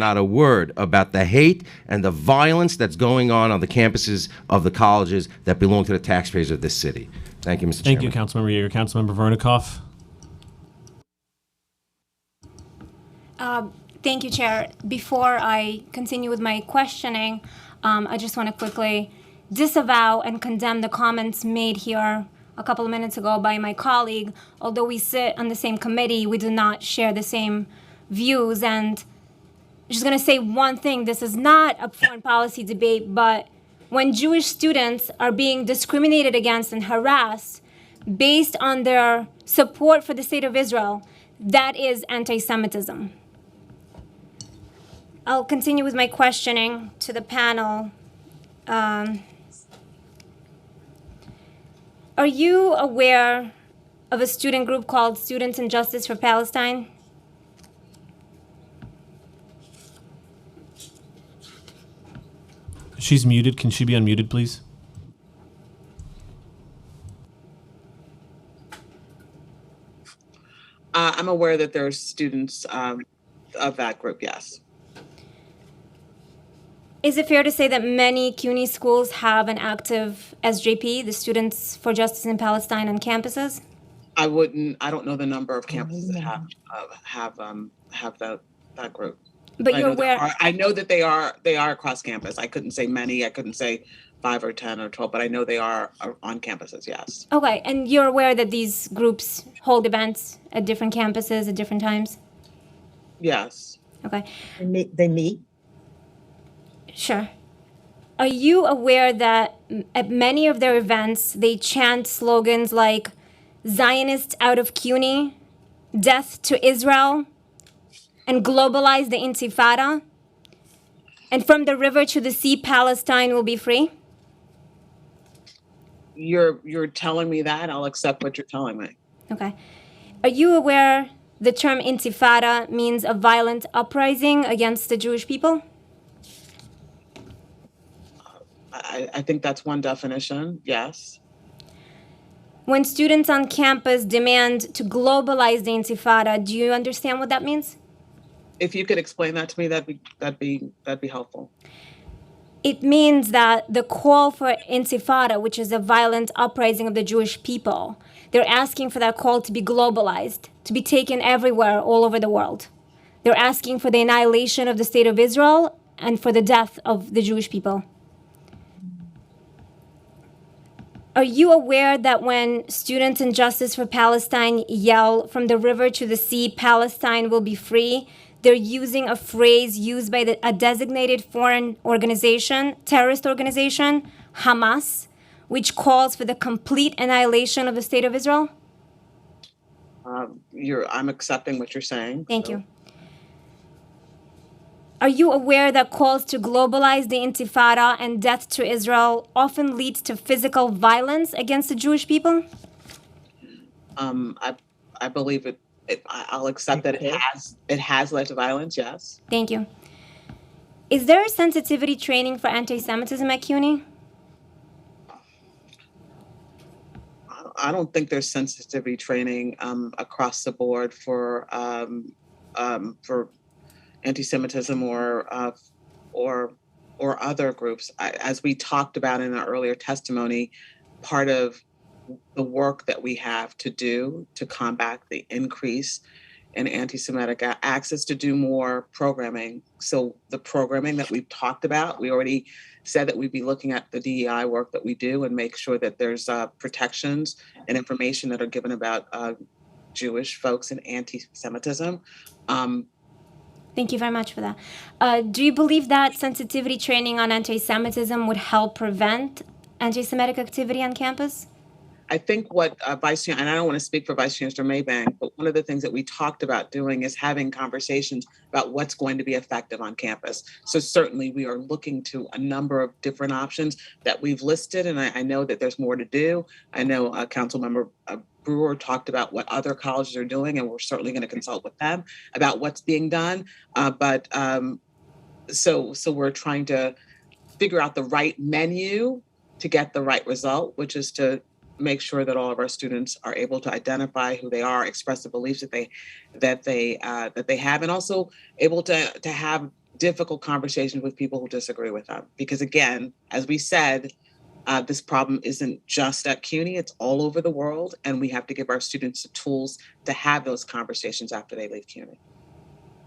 Speaker 7: about the hate and the violence that's going on the campuses of the colleges that belong to the taxpayers of this city. Thank you, Mr.
Speaker 3: Thank
Speaker 7: Chairman.
Speaker 3: you, Councilmember Yeager. Councilmember Vernikoff.
Speaker 6: Thank you, Chair. Before I continue with my questioning, I just want to quickly disavow and condemn the comments made here a couple of minutes ago by my colleague. Although we sit on the same committee, we do not share the same views. And I'm just going to say one thing. This is not a foreign policy debate, but when Jewish students are being discriminated against and harassed based on their support for the state of Israel, that is anti-Semitism. I'll continue with my questioning to the panel. Are you aware of a student group called Students in Justice for Palestine?
Speaker 3: She's muted. Can she be unmuted, please?
Speaker 4: I'm aware that there are students of that group, yes.
Speaker 6: Is it fair to say that many CUNY schools have an active SJP, the Students for Justice in Palestine, on campuses?
Speaker 4: I don't know the number of campuses that have that group.
Speaker 6: But you're aware.
Speaker 4: I know that they are across campus. I couldn't say many. I couldn't say 5 or 10 or 12, but I know they are on campuses, yes.
Speaker 6: Okay, and you're aware that these groups hold events at different campuses at different times?
Speaker 4: Yes.
Speaker 6: Okay.
Speaker 8: They meet?
Speaker 6: Sure. Are you aware that at many of their events, they chant slogans like Zionists out of CUNY, death to Israel, and globalize the Intifada? And from the river to the sea, Palestine will be free?
Speaker 4: You're telling me that, I'll accept what you're telling me.
Speaker 6: Okay. Are you aware the term Intifada means a violent uprising against the Jewish people?
Speaker 4: I think that's one definition, yes.
Speaker 6: When students on campus demand to globalize the Intifada, do you understand what that means?
Speaker 4: If you could explain that to me, that'd be helpful.
Speaker 6: It means that the call for Intifada, which is a violent uprising of the Jewish people, they're asking for that call to be globalized, to be taken everywhere, all over the world. They're asking for the annihilation of the state of Israel and for the death of the Jewish people. Are you aware that when Students in Justice for Palestine yell from the river to the sea, Palestine will be free, they're using a phrase used by a designated foreign organization, terrorist organization, Hamas, which calls for the complete annihilation of the state of Israel?
Speaker 4: I'm accepting what you're saying.
Speaker 6: Thank you. Are you aware that calls to globalize the Intifada and death to Israel often leads to physical violence against the Jewish people?
Speaker 4: I believe it. I'll accept that it has led to violence, yes.
Speaker 6: Thank you. Is there a sensitivity training for anti-Semitism at CUNY?
Speaker 4: I don't think there's sensitivity training across the board for anti-Semitism or other groups. As we talked about in our earlier testimony, part of the work that we have to do to combat the increase in anti-Semitic acts is to do more programming. So the programming that we've talked about, we already said that we'd be looking at the DEI work that we do and make sure that there's protections and information that are given about Jewish folks and anti-Semitism.
Speaker 6: Thank you very much for that. Do you believe that sensitivity training on anti-Semitism would help prevent anti-Semitic activity on campus?
Speaker 4: I think what Vice Chancellor, and I don't want to speak for Vice Chancellor Maybank, but one of the things that we talked about doing is having conversations about what's going to be effective on campus. So certainly we are looking to a number of different options that we've listed, and I know that there's more to do. I know Councilmember Brewer talked about what other colleges are doing, and we're certainly going to consult with them about what's being done. So we're trying to figure out the right menu to get the right result, which is to make sure that all of our students are able to identify who they are, express the beliefs that they have, and also able to have difficult conversations with people who disagree with them. Because again, as we said, this problem isn't just at CUNY, it's all over the world, and we have to give our students the tools to have those conversations after they leave CUNY.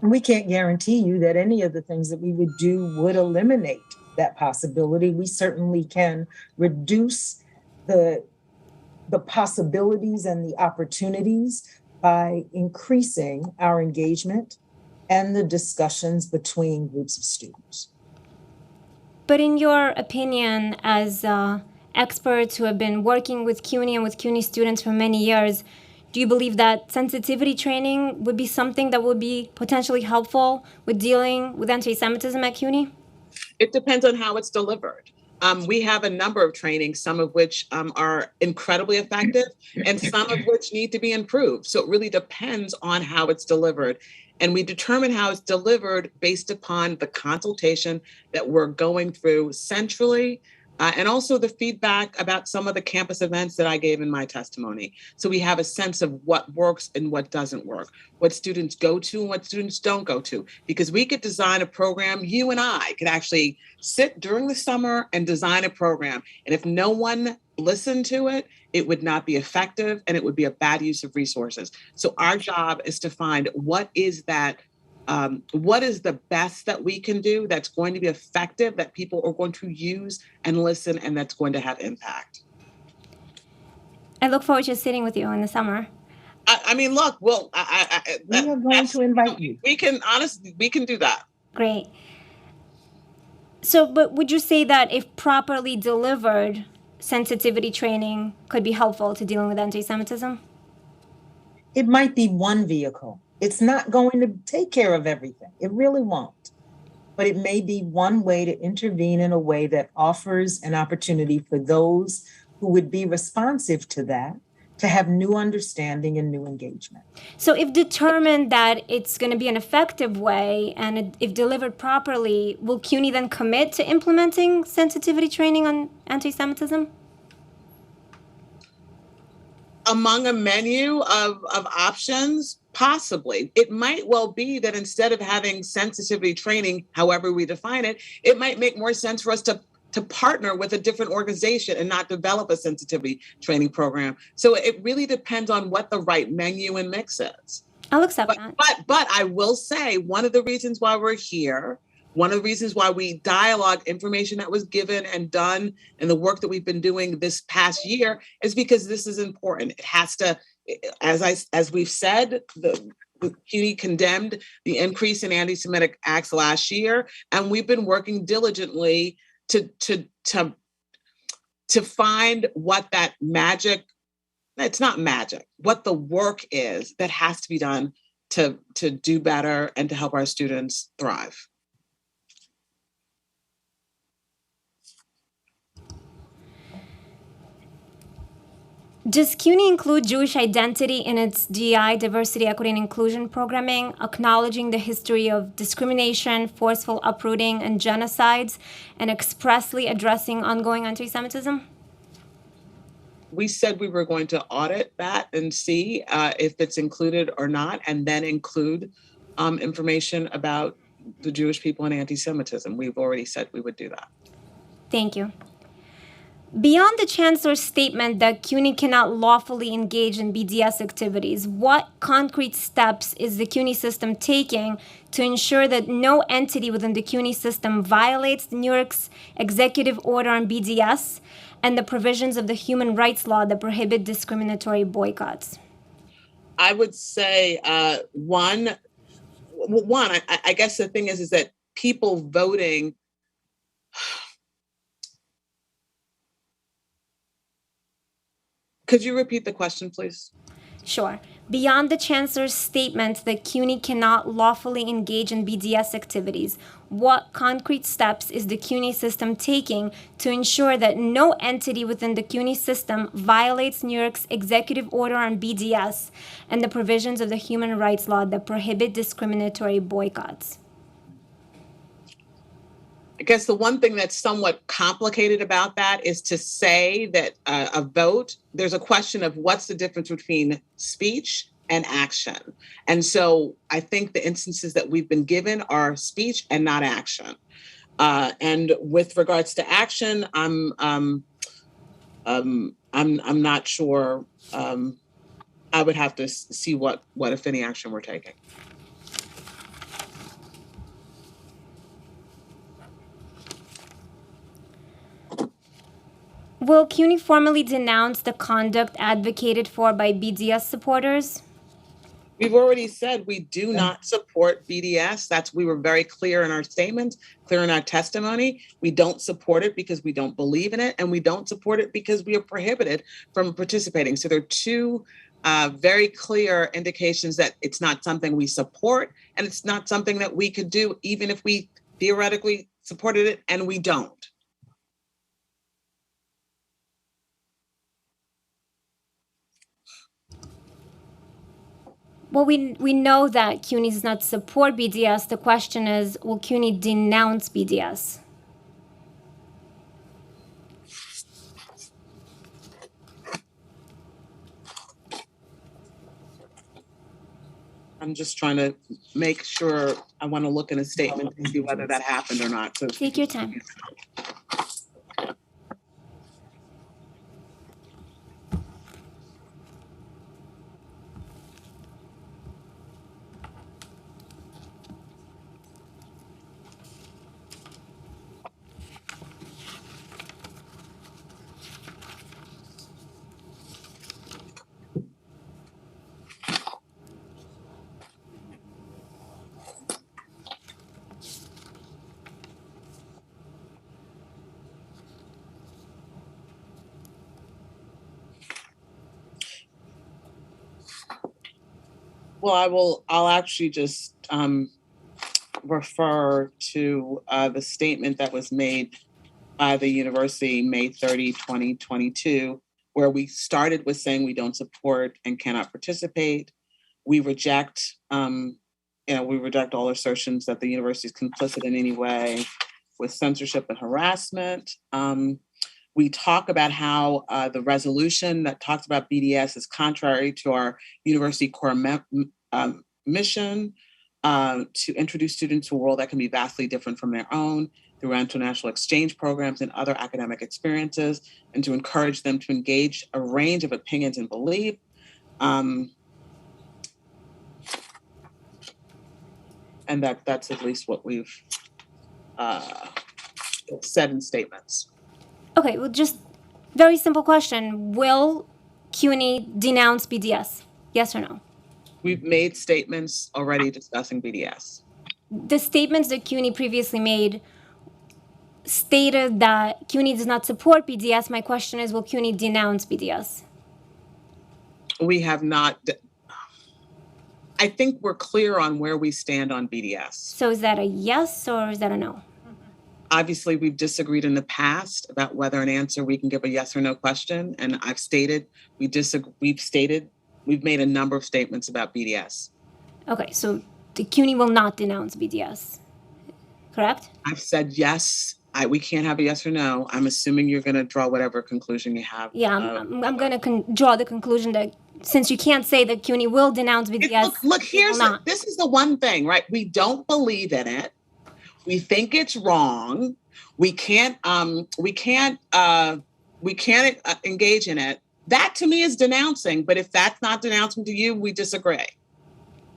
Speaker 8: And we can't guarantee you that any of the things that we would do would eliminate that possibility. We certainly can reduce the possibilities and the opportunities by increasing our engagement and the discussions between groups of students.
Speaker 6: But in your opinion, as experts who have been working with CUNY and with CUNY students for many years, do you believe that sensitivity training would be something that would be potentially helpful with dealing with anti-Semitism at CUNY?
Speaker 4: It depends on how it's delivered. We have a number of trainings, some of which are incredibly effective and some of which need to be improved. So it really depends on how it's delivered. And we determine how it's delivered based upon the consultation that we're going through centrally, and also the feedback about some of the campus events that I gave in my testimony. So we have a sense of what works and what doesn't work, what students go to and what students don't go to. Because we could design a program, you and I could actually sit during the summer and design a program. And if no one listened to it, it would not be effective and it would be a bad use of resources. So our job is to find what is the best that we can do that's going to be effective, that people are going to use and listen, and that's going to have impact.
Speaker 6: I look forward to sitting with you in the summer.
Speaker 4: I mean, look, well,
Speaker 8: we are going to invite you.
Speaker 4: We can do that.
Speaker 6: Great. So, but would you say that if properly delivered, sensitivity training could be helpful to dealing with anti-Semitism?
Speaker 8: It might be one vehicle. It's not going to take care of everything. It really won't. But it may be one way to intervene in a way that offers an opportunity for those who would be responsive to that to have new understanding and new engagement.
Speaker 6: So if determined that it's going to be an effective way and if delivered properly, will CUNY then commit to implementing sensitivity training on anti-Semitism?
Speaker 4: Among a menu of options, possibly. It might well be that instead of having sensitivity training, however we define it, it might make more sense for us to partner with a different organization and not develop a sensitivity training program. So it really depends on what the right menu and mix is.
Speaker 6: I'll accept that.
Speaker 4: But I will say one of the reasons why we're here, one of the reasons why we dialogue information that was given and done and the work that we've been doing this past year is because this is important. It has to, as we've said, the CUNY condemned the increase in anti-Semitic acts last year, and we've been working diligently to find what that magic, it's not magic, what the work is that has to be done to do better and to help our students thrive.
Speaker 6: Does CUNY include Jewish identity in its DEI, diversity, equity, and inclusion programming, acknowledging the history of discrimination, forceful uprooting, and genocides, and expressly addressing ongoing anti-Semitism?
Speaker 4: We said we were going to audit that and see if it's included or not, and then include information about the Jewish people and anti-Semitism. We've already said we would do that.
Speaker 6: Thank you. Beyond the Chancellor's statement that CUNY cannot lawfully engage in BDS activities, what concrete steps is the CUNY system taking to ensure that no entity within the CUNY system violates New York's executive order on BDS and the provisions of the human rights law that prohibit discriminatory boycotts?
Speaker 4: I would say one, I guess the thing is that people voting Could you repeat the question, please?
Speaker 6: Sure. Beyond the Chancellor's statement that CUNY cannot lawfully engage in BDS activities, what concrete steps is the CUNY system taking to ensure that no entity within the CUNY system violates New York's executive order on BDS and the provisions of the human rights law that prohibit discriminatory boycotts?
Speaker 4: I guess the one thing that's somewhat complicated about that is to say that a vote, there's a question of what's the difference between speech and action. And so I think the instances that we've been given are speech and not action. And with regards to action, I'm not sure. I would have to see what if any action we're taking.
Speaker 6: Will CUNY formally denounce the conduct advocated for by BDS supporters?
Speaker 4: We've already said we do not support BDS. We were very clear in our statement, clear in our testimony. We don't support it because we don't believe in it, and we don't support it because we are prohibited from participating. So there are two very clear indications that it's not something we support, and it's not something that we could do even if we theoretically supported it, and we don't.
Speaker 6: Well, we know that CUNY does not support BDS. The question is, will CUNY denounce BDS?
Speaker 4: I'm just trying to make sure. I want to look in a statement to see whether that happened or not. So
Speaker 6: take your time.
Speaker 4: Well, I'll actually just refer to the statement that was made by the university May 30, 2022, where we started with saying we don't support and cannot participate. We reject, we reject all assertions that the university is complicit in any way with censorship and harassment. We talk about how the resolution that talks about BDS is contrary to our university core mission to introduce students to a world that can be vastly different from their own through international exchange programs and other academic experiences, and to encourage them to engage a range of opinions and belief. And that's at least what we've said in statements.
Speaker 6: Okay, well, just very simple question. Will CUNY denounce BDS? Yes or no?
Speaker 4: We've made statements already discussing BDS.
Speaker 6: The statements that CUNY previously made stated that CUNY does not support BDS. My question is, will CUNY denounce BDS?
Speaker 4: We have not. I think we're clear on where we stand on BDS.
Speaker 6: So is that a yes or is that a no?
Speaker 4: Obviously, we've disagreed in the past about whether an answer we can give a yes or no question. And I've stated, we've made a number of statements about BDS.
Speaker 6: Okay, so the CUNY will not denounce BDS, correct?
Speaker 4: I've said yes. We can't have a yes or no. I'm assuming you're going to draw whatever conclusion you have.
Speaker 6: Yeah, I'm going to draw the conclusion that since you can't say that CUNY will denounce BDS,
Speaker 4: look this is the one thing, right? We don't believe in it. We think it's wrong. We can't engage in it. That to me is denouncing. But if that's not denouncing to you, we disagree.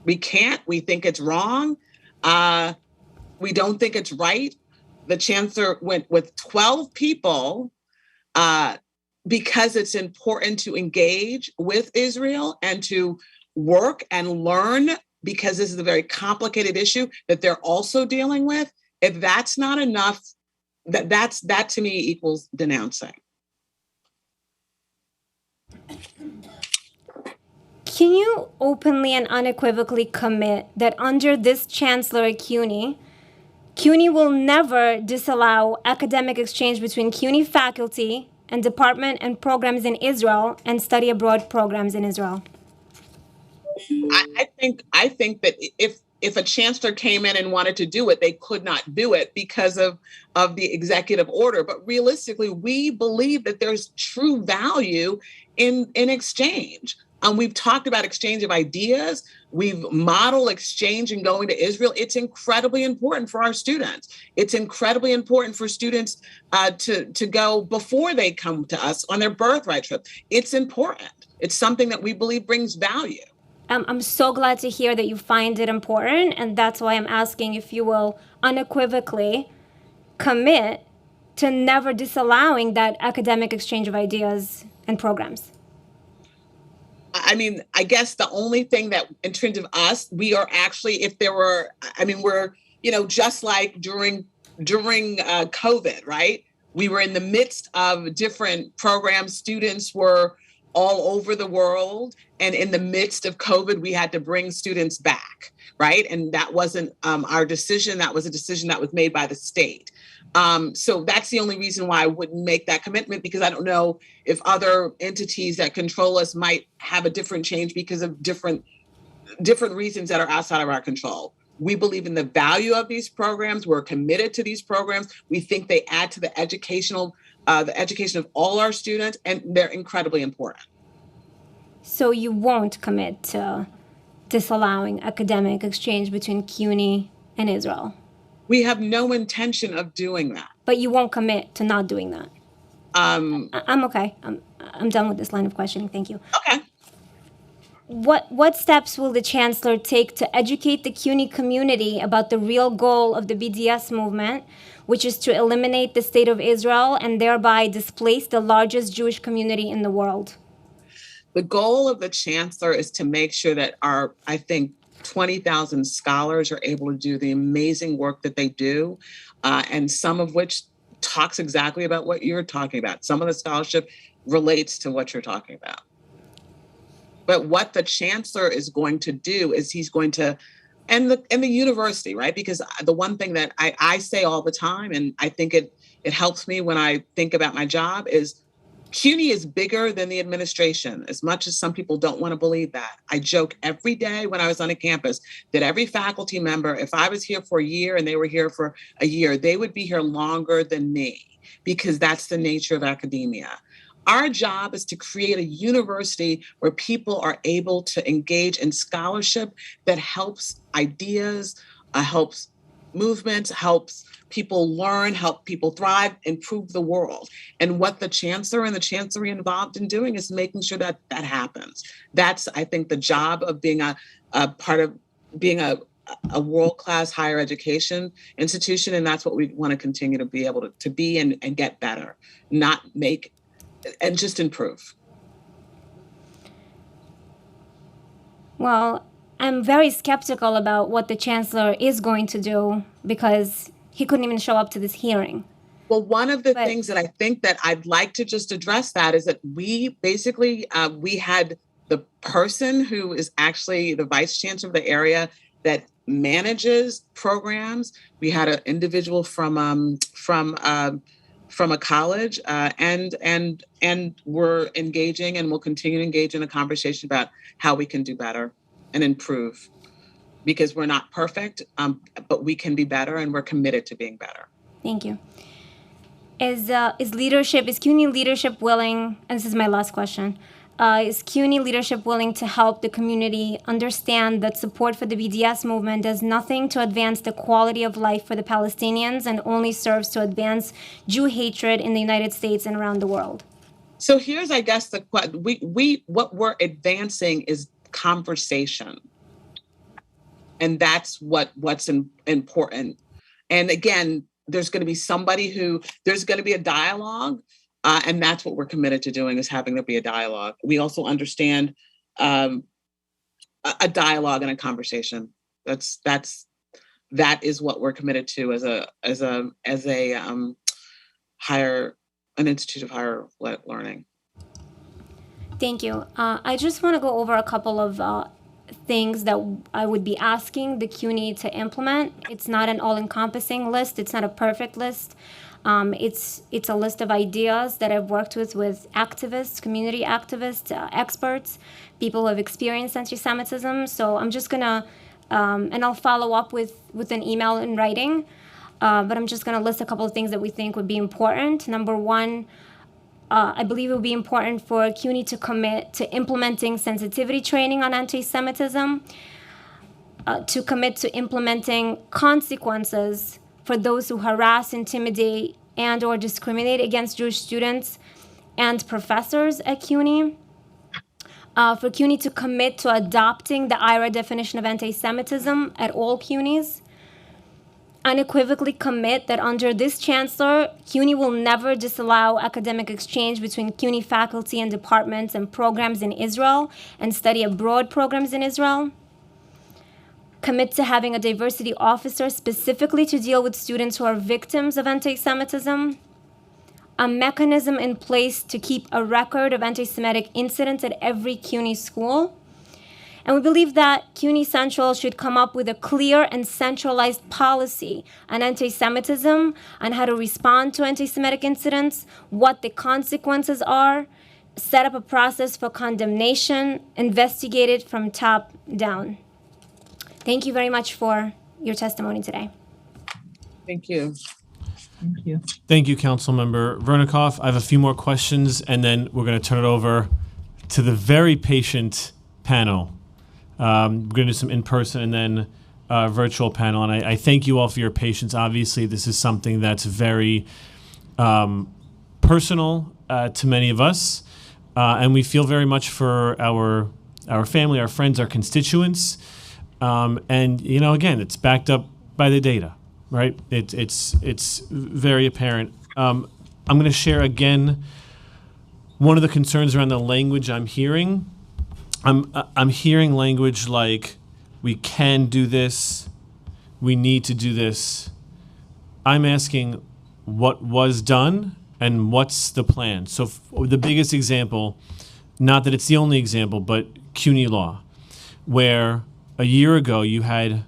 Speaker 4: We can't. We think it's wrong. We don't think it's right. The chancellor went with 12 people because it's important to engage with Israel and to work and learn, because this is a very complicated issue that they're also dealing with. If that's not enough, that to me equals denouncing.
Speaker 6: Can you openly and unequivocally commit that under this chancellor at CUNY, CUNY will never disallow academic exchange between CUNY faculty and department and programs in Israel and study abroad programs in Israel?
Speaker 4: I think that if a chancellor came in and wanted to do it, they could not do it because of the executive order. But realistically, we believe that there's true value in exchange. We've talked about exchange of ideas. We've modeled exchange and going to Israel. It's incredibly important for our students. It's incredibly important for students to go before they come to us on their birthright trip. It's important. It's something that we believe brings value.
Speaker 6: I'm so glad to hear that you find it important, and that's why I'm asking if you will unequivocally commit to never disallowing that academic exchange of ideas and programs.
Speaker 4: I mean, I guess the only thing that in terms of us, we are actually, if there were, I mean, we're, just like during COVID, right? We were in the midst of different programs. Students were all over the world. And in the midst of COVID, we had to bring students back, right? And that wasn't our decision. That was a decision that was made by the state. So that's the only reason why I wouldn't make that commitment, because I don't know if other entities that control us might have a different change because of different reasons that are outside of our control. We believe in the value of these programs. We're committed to these programs. We think they add to the education of all our students, and they're incredibly important.
Speaker 6: So you won't commit to disallowing academic exchange between CUNY and Israel?
Speaker 4: We have no intention of doing that.
Speaker 6: But you won't commit to not doing that? I'm okay. I'm done with this line of questioning. Thank you.
Speaker 4: Okay.
Speaker 6: What steps will the chancellor take to educate the CUNY community about the real goal of the BDS movement, which is to eliminate the state of Israel and thereby displace the largest Jewish community in the world?
Speaker 4: The goal of the chancellor is to make sure that our, 20,000 scholars are able to do the amazing work that they do, and some of which talks exactly about what you're talking about. Some of the scholarship relates to what you're talking about. But what the chancellor is going to do is he's going to, and the university, right? Because the one thing that I say all the time, and I think it helps me when I think about my job, is CUNY is bigger than the administration, as much as some people don't want to believe that. I joke every day when I was on a campus that every faculty member, if I was here for a year and they were here for a year, they would be here longer than me, because that's the nature of academia. Our job is to create a university where people are able to engage in scholarship that helps ideas, helps movements, helps people learn, help people thrive, improve the world. And what the chancellor and the chancellery involved in doing is making sure that that happens. That's, I think, the job of being a part of being a world-class higher education institution. And that's what we want to continue to be able to be and get better, not make, and just improve.
Speaker 6: Well, I'm very skeptical about what the chancellor is going to do, because he couldn't even show up to this hearing.
Speaker 4: Well, one of the things that I think that I'd like to just address that is that we basically, we had the person who is actually the vice chancellor of the area that manages programs. We had an individual from a college, and we're engaging and we'll continue to engage in a conversation about how we can do better and improve, because we're not perfect, but we can be better, and we're committed to being better.
Speaker 6: Thank you. Is CUNY leadership willing, and this is my last question, is CUNY leadership willing to help the community understand that support for the BDS movement does nothing to advance the quality of life for the Palestinians and only serves to advance Jew hatred in the United States and around the world?
Speaker 4: So here's, I guess, what we're advancing is conversation. And that's what's important. And again, there's going to be there's going to be a dialogue. And that's what we're committed to doing, is having there be a dialogue. We also understand a dialogue and a conversation. That is what we're committed to as an institute of higher learning.
Speaker 6: Thank you. I just want to go over a couple of things that I would be asking the CUNY to implement. It's not an all-encompassing list. It's not a perfect list. It's a list of ideas that I've worked with activists, community activists, experts, people who have experienced anti-Semitism. So I'm just gonna, and I'll follow up with an email in writing. But I'm just gonna list a couple of things that we think would be important. Number one, I believe it would be important for CUNY to commit to implementing sensitivity training on anti-Semitism, to commit to implementing consequences for those who harass, intimidate, and or discriminate against Jewish students and professors at CUNY. For CUNY to commit to adopting the IRA definition of anti-Semitism at all CUNYs. Unequivocally commit that under this chancellor, CUNY will never disallow academic exchange between CUNY faculty and departments and programs in Israel and study abroad programs in Israel. Commit to having a diversity officer specifically to deal with students who are victims of anti-Semitism. A mechanism in place to keep a record of anti-Semitic incidents at every CUNY school. And we believe that CUNY Central should come up with a clear and centralized policy on anti-Semitism, on how to respond to anti-Semitic incidents, what the consequences are, set up a process for condemnation, investigate it from top down. Thank you very much for your testimony today.
Speaker 4: Thank you.
Speaker 8: Thank you.
Speaker 3: Thank you, Councilmember Vernikoff. I have a few more questions, and then we're going to turn it over to the very patient panel. We're going to do some in-person and then virtual panel. And I thank you all for your patience. Obviously, this is something that's very personal to many of us. And we feel very much for our family, our friends, our constituents. And, you know, again, it's backed up by the data, right? It's very apparent. I'm going to share again one of the concerns around the language I'm hearing. I'm hearing language like, we can do this, we need to do this. I'm asking what was done and what's the plan. So the biggest example, not that it's the only example, but CUNY law, where a year ago you had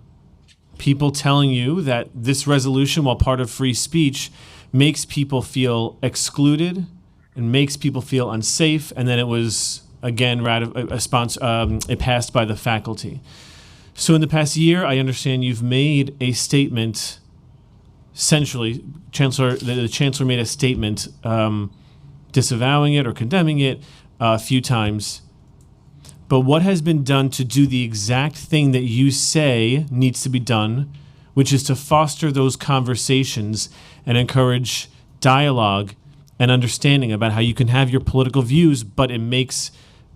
Speaker 3: people telling you that this resolution, while part of free speech, makes people feel excluded and makes people feel unsafe, and then it was again it passed by the faculty. So in the past year, I understand you've made a statement. Centrally, the chancellor made a statement disavowing it or condemning it a few times. But what has been done to do the exact thing that you say needs to be done, which is to foster those conversations and encourage dialogue and understanding about how you can have your political views, but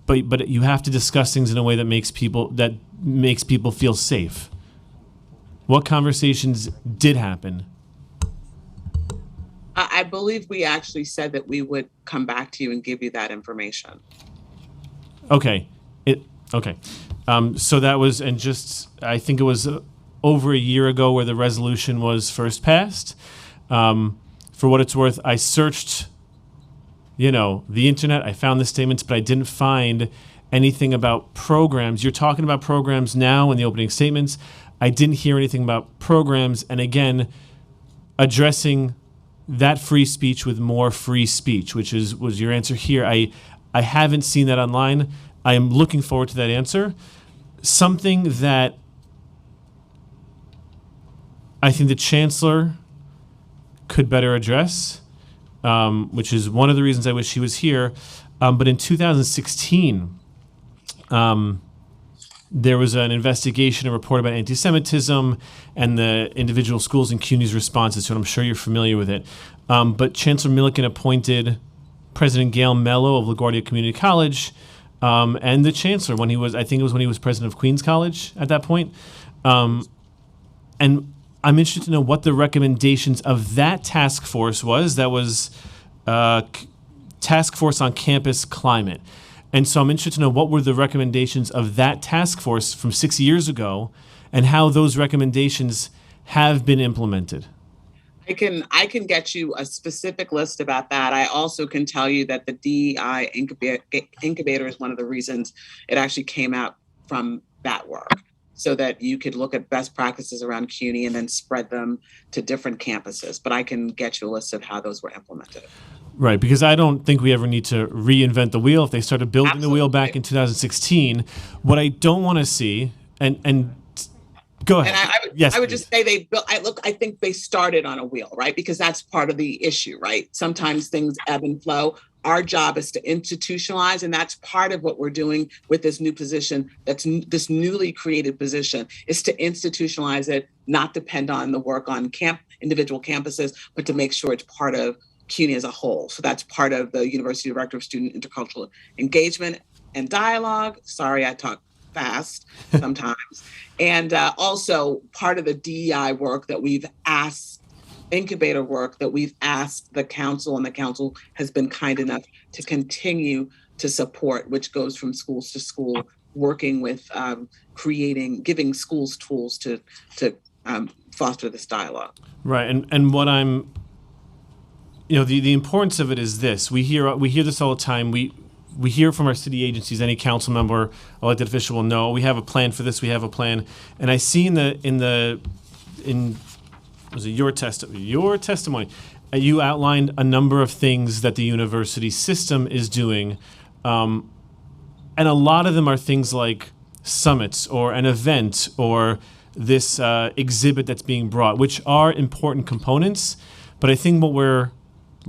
Speaker 3: but you have to discuss things in a way that makes people feel safe. What conversations did happen?
Speaker 4: I believe we actually said that we would come back to you and give you that information.
Speaker 3: Okay. Okay. So that was, and just, I think it was over a year ago where the resolution was first passed. For what it's worth, I searched, the internet. I found the statements, but I didn't find anything about programs. You're talking about programs now in the opening statements. I didn't hear anything about programs. And again, addressing that free speech with more free speech, which was your answer here. I haven't seen that online. I am looking forward to that answer. Something that I think the chancellor could better address, which is one of the reasons I wish he was here. But in 2016, there was an investigation, a report about anti-Semitism and the individual schools and CUNY's responses to it. I'm sure you're familiar with it. But Chancellor Milliken appointed President Gail Mello of LaGuardia Community College and the chancellor when he was president of Queens College at that point. And I'm interested to know what the recommendations of that task force was. That was Task Force on Campus Climate. And so I'm interested to know what were the recommendations of that task force from 6 years ago and how those recommendations have been implemented.
Speaker 4: I can get you a specific list about that. I also can tell you that the DEI incubator is one of the reasons it actually came out from that work, so that you could look at best practices around CUNY and then spread them to different campuses. But I can get you a list of how those were implemented.
Speaker 3: Right, because I don't think we ever need to reinvent the wheel. If they started building the wheel back in 2016, what I don't want to see, and go ahead.
Speaker 4: And I would just say they built. I think they started on a wheel, right? Because that's part of the issue, right? Sometimes things ebb and flow. Our job is to institutionalize, and that's part of what we're doing with this new position. This newly created position is to institutionalize it, not depend on the work on individual campuses, but to make sure it's part of CUNY as a whole. So that's part of the University Director of Student Intercultural Engagement and Dialogue. Sorry, I talk fast sometimes. And also part of the DEI work that we've asked, incubator work that we've asked the council, and the council has been kind enough to continue to support, which goes from schools to school, working with giving schools tools to foster this dialogue.
Speaker 3: Right, and what I'm, the importance of it is this: we hear this all the time. We hear from our city agencies. Any council member, elected official will know we have a plan for this. We have a plan, and I see was it your testimony? You outlined a number of things that the university system is doing, and a lot of them are things like summits or an event or this exhibit that's being brought, which are important components. But I think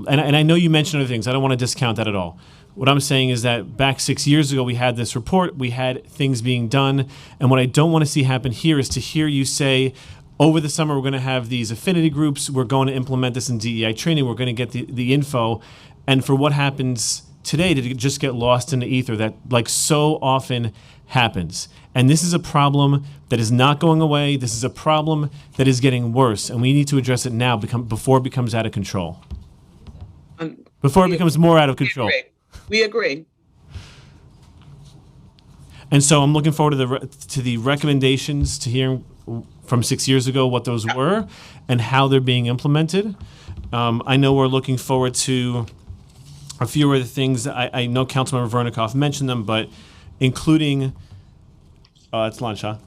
Speaker 3: and I know you mentioned other things. I don't want to discount that at all. What I'm saying is that back 6 years ago, we had this report, we had things being done, and what I don't want to see happen here is to hear you say, over the summer, we're going to have these affinity groups, we're going to implement this in DEI training, we're going to get the info, and for what happens today to just get lost in the ether that so often happens. And this is a problem that is not going away. This is a problem that is getting worse, and we need to address it now before it becomes out of control. Before it becomes more out of control.
Speaker 4: We agree.
Speaker 3: And so I'm looking forward to the recommendations, to hearing from 6 years ago what those were and how they're being implemented. I know we're looking forward to a few other things. I know Councilmember Vernikoff mentioned them, but including, it's lunch, huh?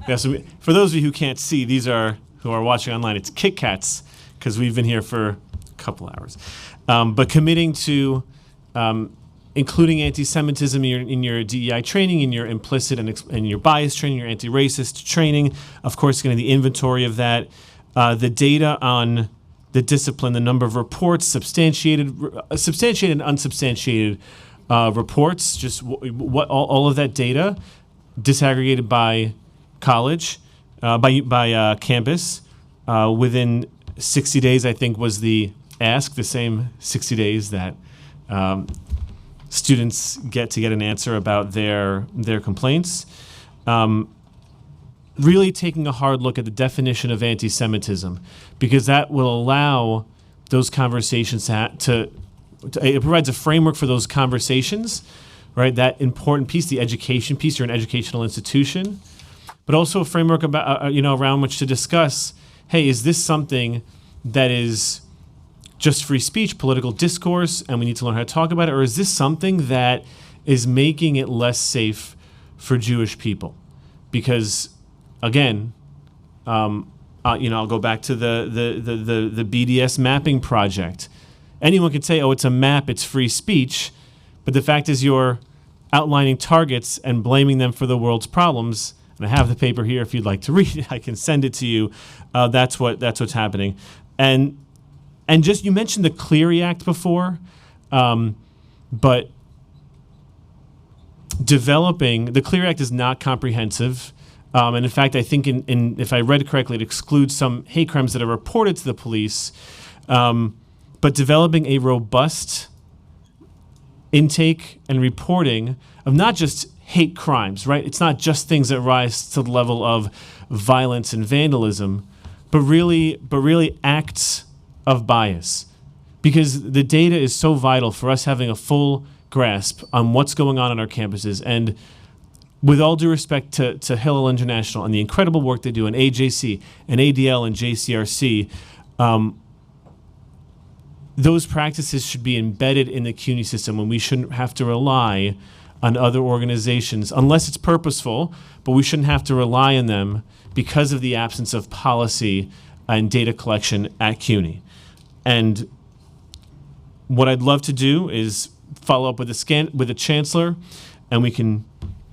Speaker 3: Yes, for those of you who can't see, who are watching online, it's Kit Kats, because we've been here for a couple hours. But committing to including anti-Semitism in your DEI training, in your implicit and your bias training, your anti-racist training. Of course, going to the inventory of that, the data on the discipline, the number of reports, substantiated and unsubstantiated reports, just what all of that data disaggregated by college, by campus, within 60 days, I think was the ask, the same 60 days that students get an answer about their complaints. Really taking a hard look at the definition of anti-Semitism, because that will allow those conversations it provides a framework for those conversations, right? That important piece, the education piece, you're an educational institution, but also a framework about, around which to discuss, hey, is this something that is just free speech, political discourse, and we need to learn how to talk about it? Or is this something that is making it less safe for Jewish people? Because, again, I'll go back to the BDS mapping project. Anyone could say, oh, it's a map, it's free speech, but the fact is you're outlining targets and blaming them for the world's problems. And I have the paper here if you'd like to read it. I can send it to you. That's what's happening. And just, you mentioned the Clery Act before, but developing, the Clery Act is not comprehensive. And in fact, I think if I read correctly, it excludes some hate crimes that are reported to the police. But developing a robust intake and reporting of not just hate crimes, right? It's not just things that rise to the level of violence and vandalism, but really acts of bias, because the data is so vital for us having a full grasp on what's going on our campuses. And with all due respect to Hillel International and the incredible work they do in AJC and ADL and JCRC, those practices should be embedded in the CUNY system, and we shouldn't have to rely on other organizations unless it's purposeful, but we shouldn't have to rely on them because of the absence of policy and data collection at CUNY. And what I'd love to do is follow up with the chancellor, and we can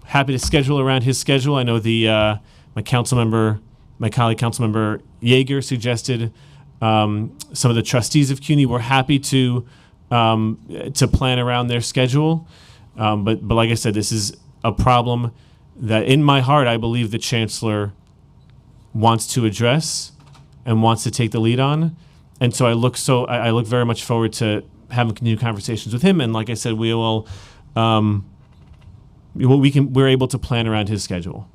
Speaker 3: happy to schedule around his schedule. I know my colleague Councilmember Yeager suggested some of the trustees of CUNY were happy to plan around their schedule. But like I said, this is a problem that in my heart, I believe the chancellor wants to address and wants to take the lead on. And so I look very much forward to having continued conversations with him. And like I said, we're able to plan around his schedule.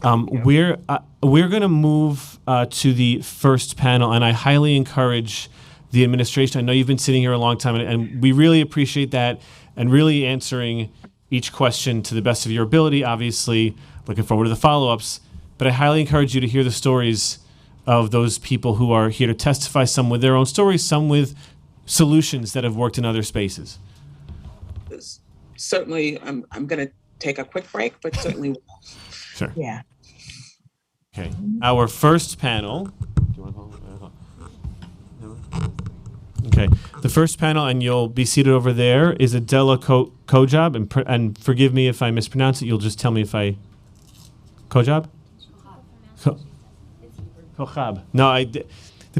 Speaker 3: We're going to move to the first panel, and I highly encourage the administration. I know you've been sitting here a long time, and we really appreciate that, and really answering each question to the best of your ability. Obviously, looking forward to the follow-ups, but I highly encourage you to hear the stories of those people who are here to testify, some with their own stories, some with solutions that have worked in other spaces.
Speaker 4: Certainly, I'm going to take a quick break, but certainly will.
Speaker 3: Sure.
Speaker 8: Yeah.
Speaker 3: Okay. Our first panel. Okay. The first panel, and you'll be seated over there, is Adela Kojab, and forgive me if I mispronounce it. You'll just tell me if I. Kojab? Kochab. No, they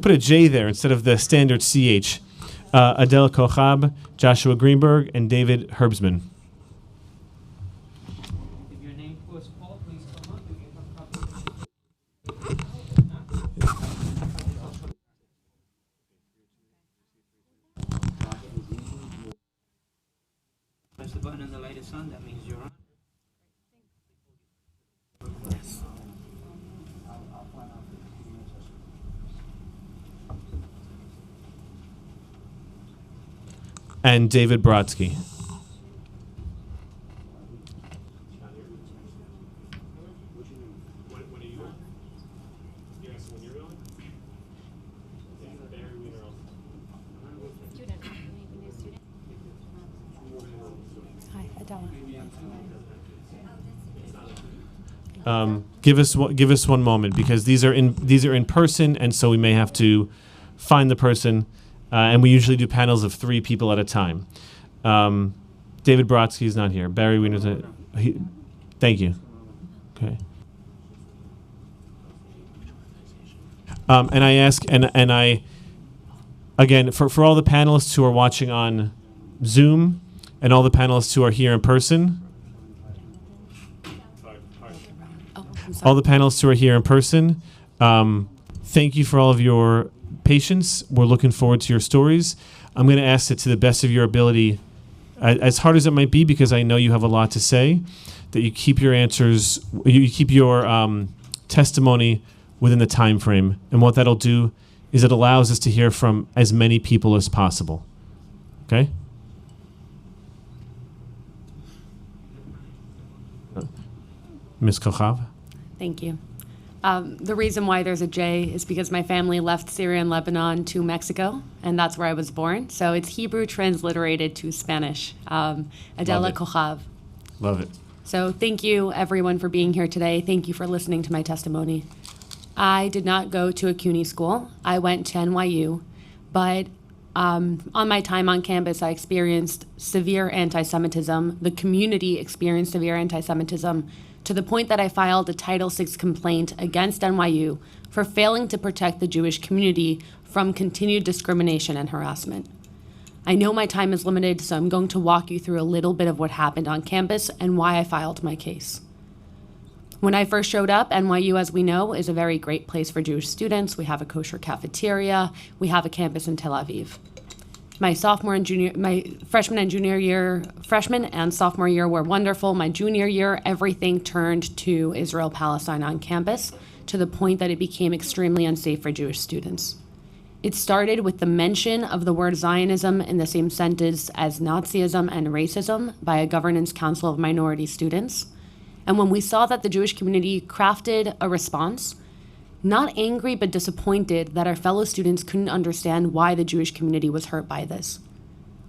Speaker 3: put a J there instead of the standard CH. Adela Kochab, Joshua Greenberg, and David Herbsman.
Speaker 1: If your name was called, please come up and give a copy. Press the button on the light is on, that means you're on. Yes.
Speaker 3: And David Brodsky. Give us one moment, because these are in person, and so we may have to find the person, and we usually do panels of 3 people at a time. David Brodsky is not here. Barry Wiener's thank you. Okay. And I ask, and I again for all the panelists who are watching on Zoom, and all the panelists who are here in person. All the panelists who are here in person, thank you for all of your patience. We're looking forward to your stories. I'm going to ask that to the best of your ability, as hard as it might be, because I know you have a lot to say, that you keep your answers, you keep your testimony within the time frame. And what that'll do is it allows us to hear from as many people as possible. Okay? Ms. Kochav?
Speaker 15: Thank you. The reason why there's a J is because my family left Syria and Lebanon to Mexico, and that's where I was born. So it's Hebrew transliterated to Spanish. Adela Kochav.
Speaker 3: Love it.
Speaker 15: So thank you, everyone, for being here today. Thank you for listening to my testimony. I did not go to a CUNY school. I went to NYU, but on my time on campus, I experienced severe anti-Semitism. The community experienced severe anti-Semitism, to the point that I filed a Title VI complaint against NYU for failing to protect the Jewish community from continued discrimination and harassment. I know my time is limited, so I'm going to walk you through a little bit of what happened on campus and why I filed my case. When I first showed up, NYU, as we know, is a very great place for Jewish students. We have a kosher cafeteria. We have a campus in Tel Aviv. My freshman and sophomore year were wonderful. My junior year, everything turned to Israel-Palestine on campus, to the point that it became extremely unsafe for Jewish students. It started with the mention of the word Zionism in the same sentence as Nazism and racism by a governance council of minority students. And when we saw that the Jewish community crafted a response Not angry, but disappointed that our fellow students couldn't understand why the Jewish community was hurt by this.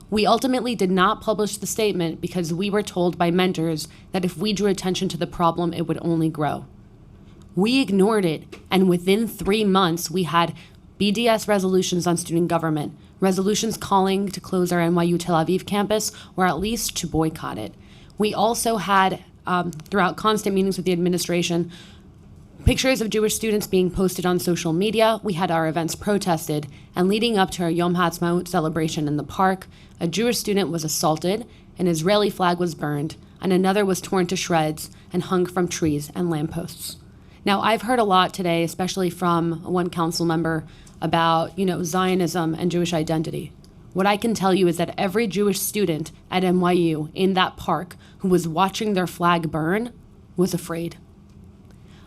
Speaker 15: We ultimately did not publish the statement because we were told by mentors that if we drew attention to the problem, it would only grow. We ignored it, and within 3 months, we had BDS resolutions on student government, resolutions calling to close our NYU Tel Aviv campus, or at least to boycott it. We also had, throughout constant meetings with the administration, pictures of Jewish students being posted on social media. We had our events protested, and leading up to our Yom HaAtzmaut celebration in the park, a Jewish student was assaulted, an Israeli flag was burned, and another was torn to shreds and hung from trees and lampposts. Now, I've heard a lot today, especially from one council member, about, Zionism and Jewish identity. What I can tell you is that every Jewish student at NYU in that park who was watching their flag burn was afraid.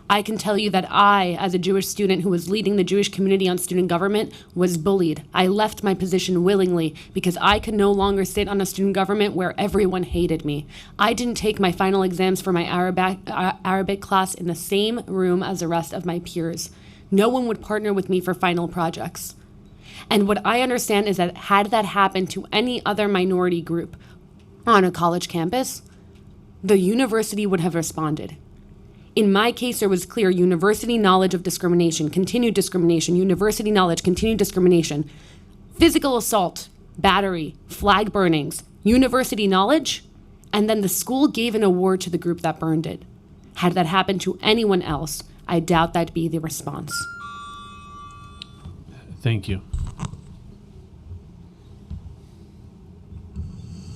Speaker 15: I can tell you that I, as a Jewish student who was leading the Jewish community on student government, was bullied. I left my position willingly because I could no longer sit on a student government where everyone hated me. I didn't take my final exams for my Arabic class in the same room as the rest of my peers. No one would partner with me for final projects. And what I understand is that had that happened to any other minority group on a college campus, the university would have responded. In my case, there was clear university knowledge of discrimination, continued discrimination, university knowledge, continued discrimination, physical assault, battery, flag burnings, university knowledge, and then the school gave an award to the group that burned it. Had that happened to anyone else, I doubt that'd be the response.
Speaker 3: Thank you.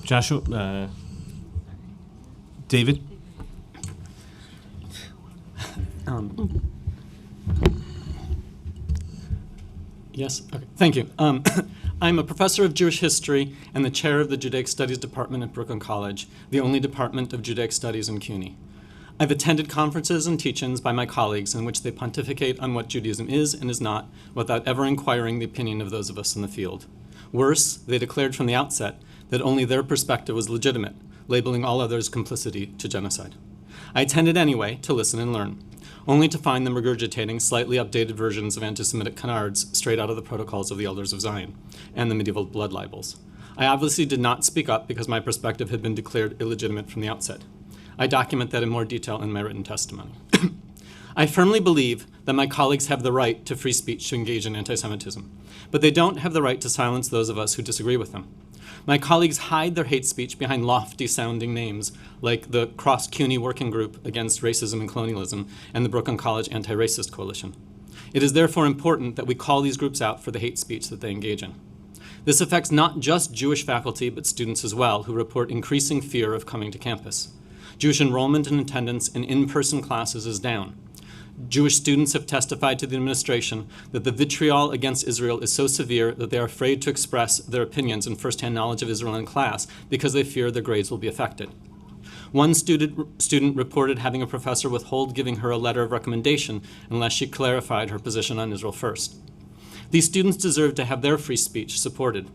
Speaker 3: Joshua, David?
Speaker 16: Yes, okay, thank you. I'm a professor of Jewish history and the chair of the Judaic Studies Department at Brooklyn College, the only department of Judaic Studies in CUNY. I've attended conferences and teach-ins by my colleagues in which they pontificate on what Judaism is and is not without ever inquiring the opinion of those of us in the field. Worse, they declared from the outset that only their perspective was legitimate, labeling all others complicity to genocide. I attended anyway to listen and learn, only to find them regurgitating slightly updated versions of anti-Semitic canards straight out of the protocols of the Elders of Zion and the medieval blood libels. I obviously did not speak up because my perspective had been declared illegitimate from the outset. I document that in more detail in my written testimony. I firmly believe that my colleagues have the right to free speech to engage in anti-Semitism, but they don't have the right to silence those of us who disagree with them. My colleagues hide their hate speech behind lofty-sounding names like the Cross-CUNY Working Group Against Racism and Colonialism and the Brooklyn College Anti-Racist Coalition. It is therefore important that we call these groups out for the hate speech that they engage in. This affects not just Jewish faculty, but students as well, who report increasing fear of coming to campus. Jewish enrollment and attendance in in-person classes is down. Jewish students have testified to the administration that the vitriol against Israel is so severe that they are afraid to express their opinions and firsthand knowledge of Israel in class because they fear their grades will be affected. One student reported having a professor withhold giving her a letter of recommendation unless she clarified her position on Israel first. These students deserve to have their free speech supported.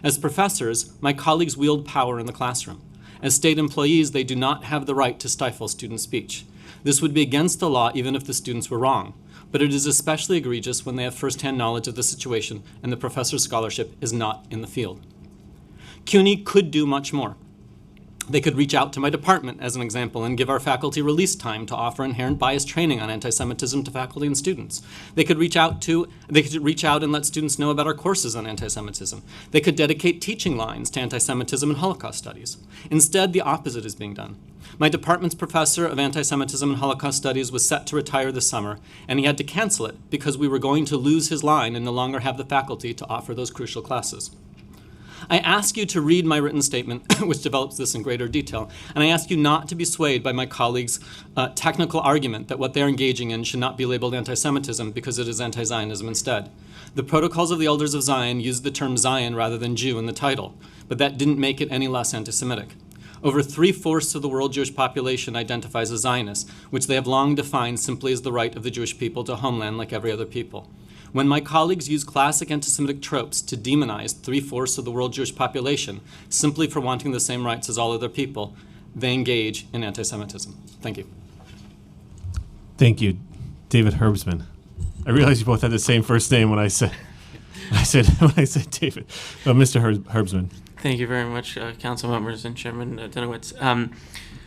Speaker 16: As professors, my colleagues wield power in the classroom. As state employees, they do not have the right to stifle student speech. This would be against the law even if the students were wrong, but it is especially egregious when they have firsthand knowledge of the situation and the professor's scholarship is not in the field. CUNY could do much more. They could reach out to my department, as an example, and give our faculty release time to offer inherent bias training on anti-Semitism to faculty and students. They could reach out and let students know about our courses on anti-Semitism. They could dedicate teaching lines to anti-Semitism and Holocaust studies. Instead, the opposite is being done. My department's professor of anti-Semitism and Holocaust studies was set to retire this summer, and he had to cancel it because we were going to lose his line and no longer have the faculty to offer those crucial classes. I ask you to read my written statement, which develops this in greater detail, and I ask you not to be swayed by my colleagues' technical argument that what they're engaging in should not be labeled anti-Semitism because it is anti-Zionism instead. The Protocols of the Elders of Zion used the term Zion rather than Jew in the title, but that didn't make it any less anti-Semitic. Over 3/4 of the world Jewish population identifies as Zionist, which they have long defined simply as the right of the Jewish people to homeland like every other people. When my colleagues use classic anti-Semitic tropes to demonize 3/4 of the world Jewish population simply for wanting the same rights as all other people, they engage in anti-Semitism. Thank you.
Speaker 3: Thank you. David Herbsman. I realized you both had the same first name when I said David. Mr. Herbsman.
Speaker 17: Thank you very much, council members and Chairman Dinowitz.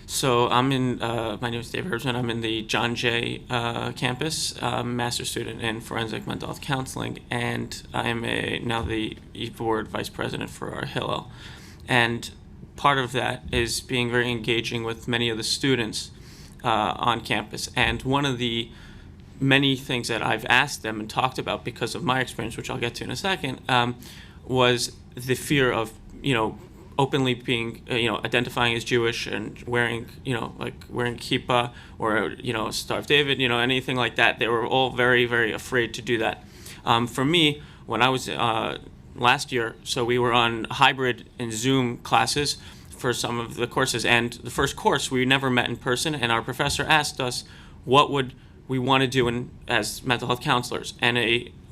Speaker 17: So I'm in, my name is David Herbsman. I'm in the John Jay campus, master's student in forensic mental health counseling, and I am now the board vice president for our Hillel. And part of that is being very engaging with many of the students on campus. And one of the many things that I've asked them and talked about because of my experience, which I'll get to in a second, was the fear of, openly being, identifying as Jewish and wearing, wearing kippah or, Star of David, anything like that. They were all very, very afraid to do that. For me, when I was last year, so we were on hybrid and Zoom classes for some of the courses, and the first course we never met in person, and our professor asked us what would we want to do as mental health counselors, and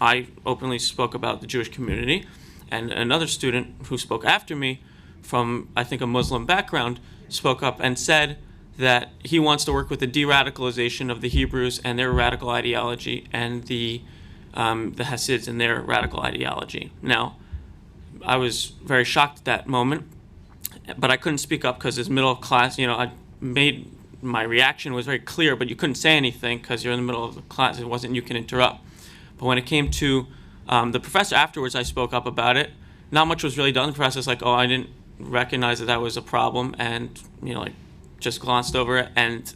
Speaker 17: I openly spoke about the Jewish community, and another student who spoke after me from, I think, a Muslim background spoke up and said that he wants to work with the de-radicalization of the Hebrews and their radical ideology and the Hasids and their radical ideology. Now, I was very shocked at that moment, but I couldn't speak up because as middle class, my reaction was very clear, but you couldn't say anything because you're in the middle of the class. It wasn't you can interrupt. But when it came to the professor afterwards, I spoke up about it. Not much was really done. The professor's like, oh, I didn't recognize that was a problem, and just glossed over it and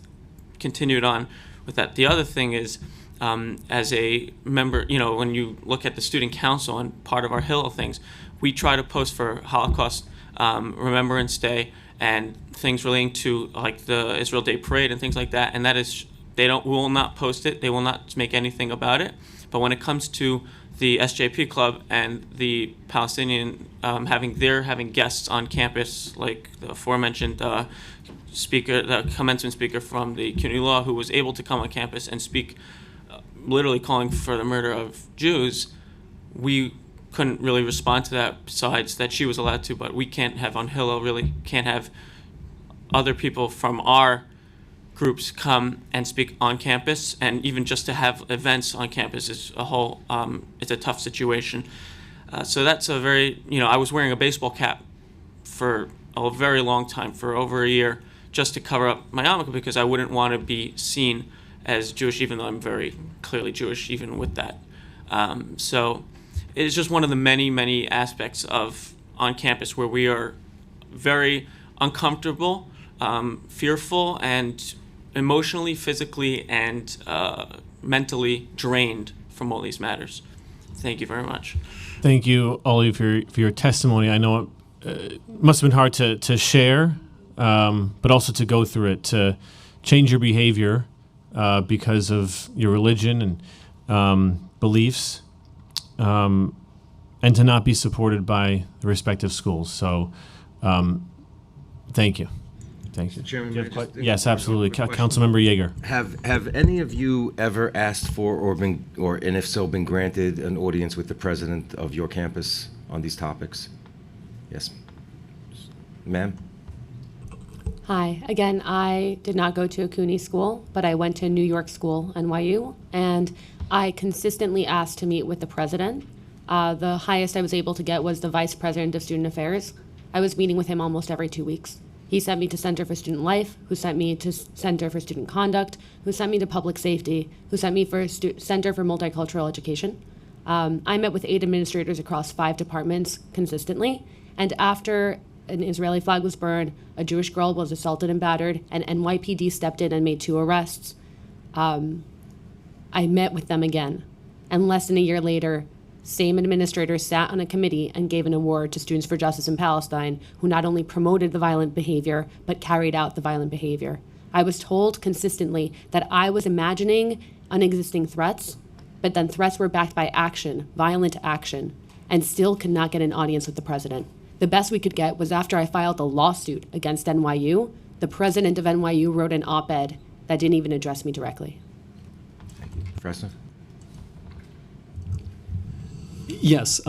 Speaker 17: continued on with that. The other thing is, as a member, when you look at the student council and part of our Hillel things, we try to post for Holocaust Remembrance Day and things relating to like the Israel Day Parade and things like that. And that is, we will not post it. They will not make anything about it. But when it comes to the SJP Club and the Palestinian having guests on campus, like the aforementioned speaker, the commencement speaker from the CUNY Law, who was able to come on campus and speak, literally calling for the murder of Jews, we couldn't really respond to that besides that she was allowed to, but we can't have on Hillel, really can't have other people from our groups come and speak on campus, and even just to have events on campus is a whole, it's a tough situation. So that's a very, I was wearing a baseball cap for a very long time, for over a year, just to cover up my yarmulke because I wouldn't want to be seen as Jewish, even though I'm very clearly Jewish, even with that. So it is just one of the many, many aspects of on campus where we are very uncomfortable, fearful, and emotionally, physically, and mentally drained from all these matters. Thank you very much.
Speaker 3: Thank you, all of you, for your testimony. I know it must have been hard to share, but also to go through it, to change your behavior because of your religion and beliefs, and to not be supported by the respective schools. So thank you. Thank you.
Speaker 7: Chairman,
Speaker 3: yes, absolutely. Councilmember Yeager.
Speaker 7: Have any of you ever asked for and if so, been granted an audience with the president of your campus on these topics? Yes. Ma'am?
Speaker 15: Hi. Again, I did not go to a CUNY school, but I went to New York School, NYU, and I consistently asked to meet with the president. The highest I was able to get was the vice president of student affairs. I was meeting with him almost every 2 weeks. He sent me to Center for Student Life, who sent me to Center for Student Conduct, who sent me to Public Safety, who sent me for Center for Multicultural Education. I met with 8 administrators across 5 departments consistently, and after an Israeli flag was burned, a Jewish girl was assaulted and battered, and NYPD stepped in and made 2 arrests, I met with them again. And less than a year later, same administrators sat on a committee and gave an award to Students for Justice in Palestine, who not only promoted the violent behavior, but carried out the violent behavior. I was told consistently that I was imagining unexisting threats, but then threats were backed by action, violent action, and still could not get an audience with the president. The best we could get was after I filed a lawsuit against NYU, the president of NYU wrote an op-ed that didn't even address me directly.
Speaker 7: Professor?
Speaker 16: Yes.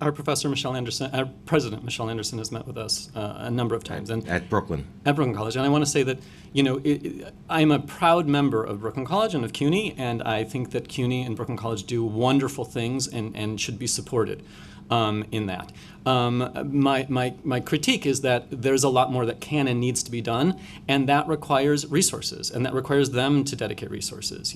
Speaker 16: our professor, Michelle Anderson, our president, Michelle Anderson, has met with us a number of times. And
Speaker 7: At Brooklyn.
Speaker 16: At Brooklyn College. And I want to say that, I'm a proud member of Brooklyn College and of CUNY, and I think that CUNY and Brooklyn College do wonderful things and should be supported in that. My critique is that there's a lot more that can and needs to be done, and that requires resources, and that requires them to dedicate resources.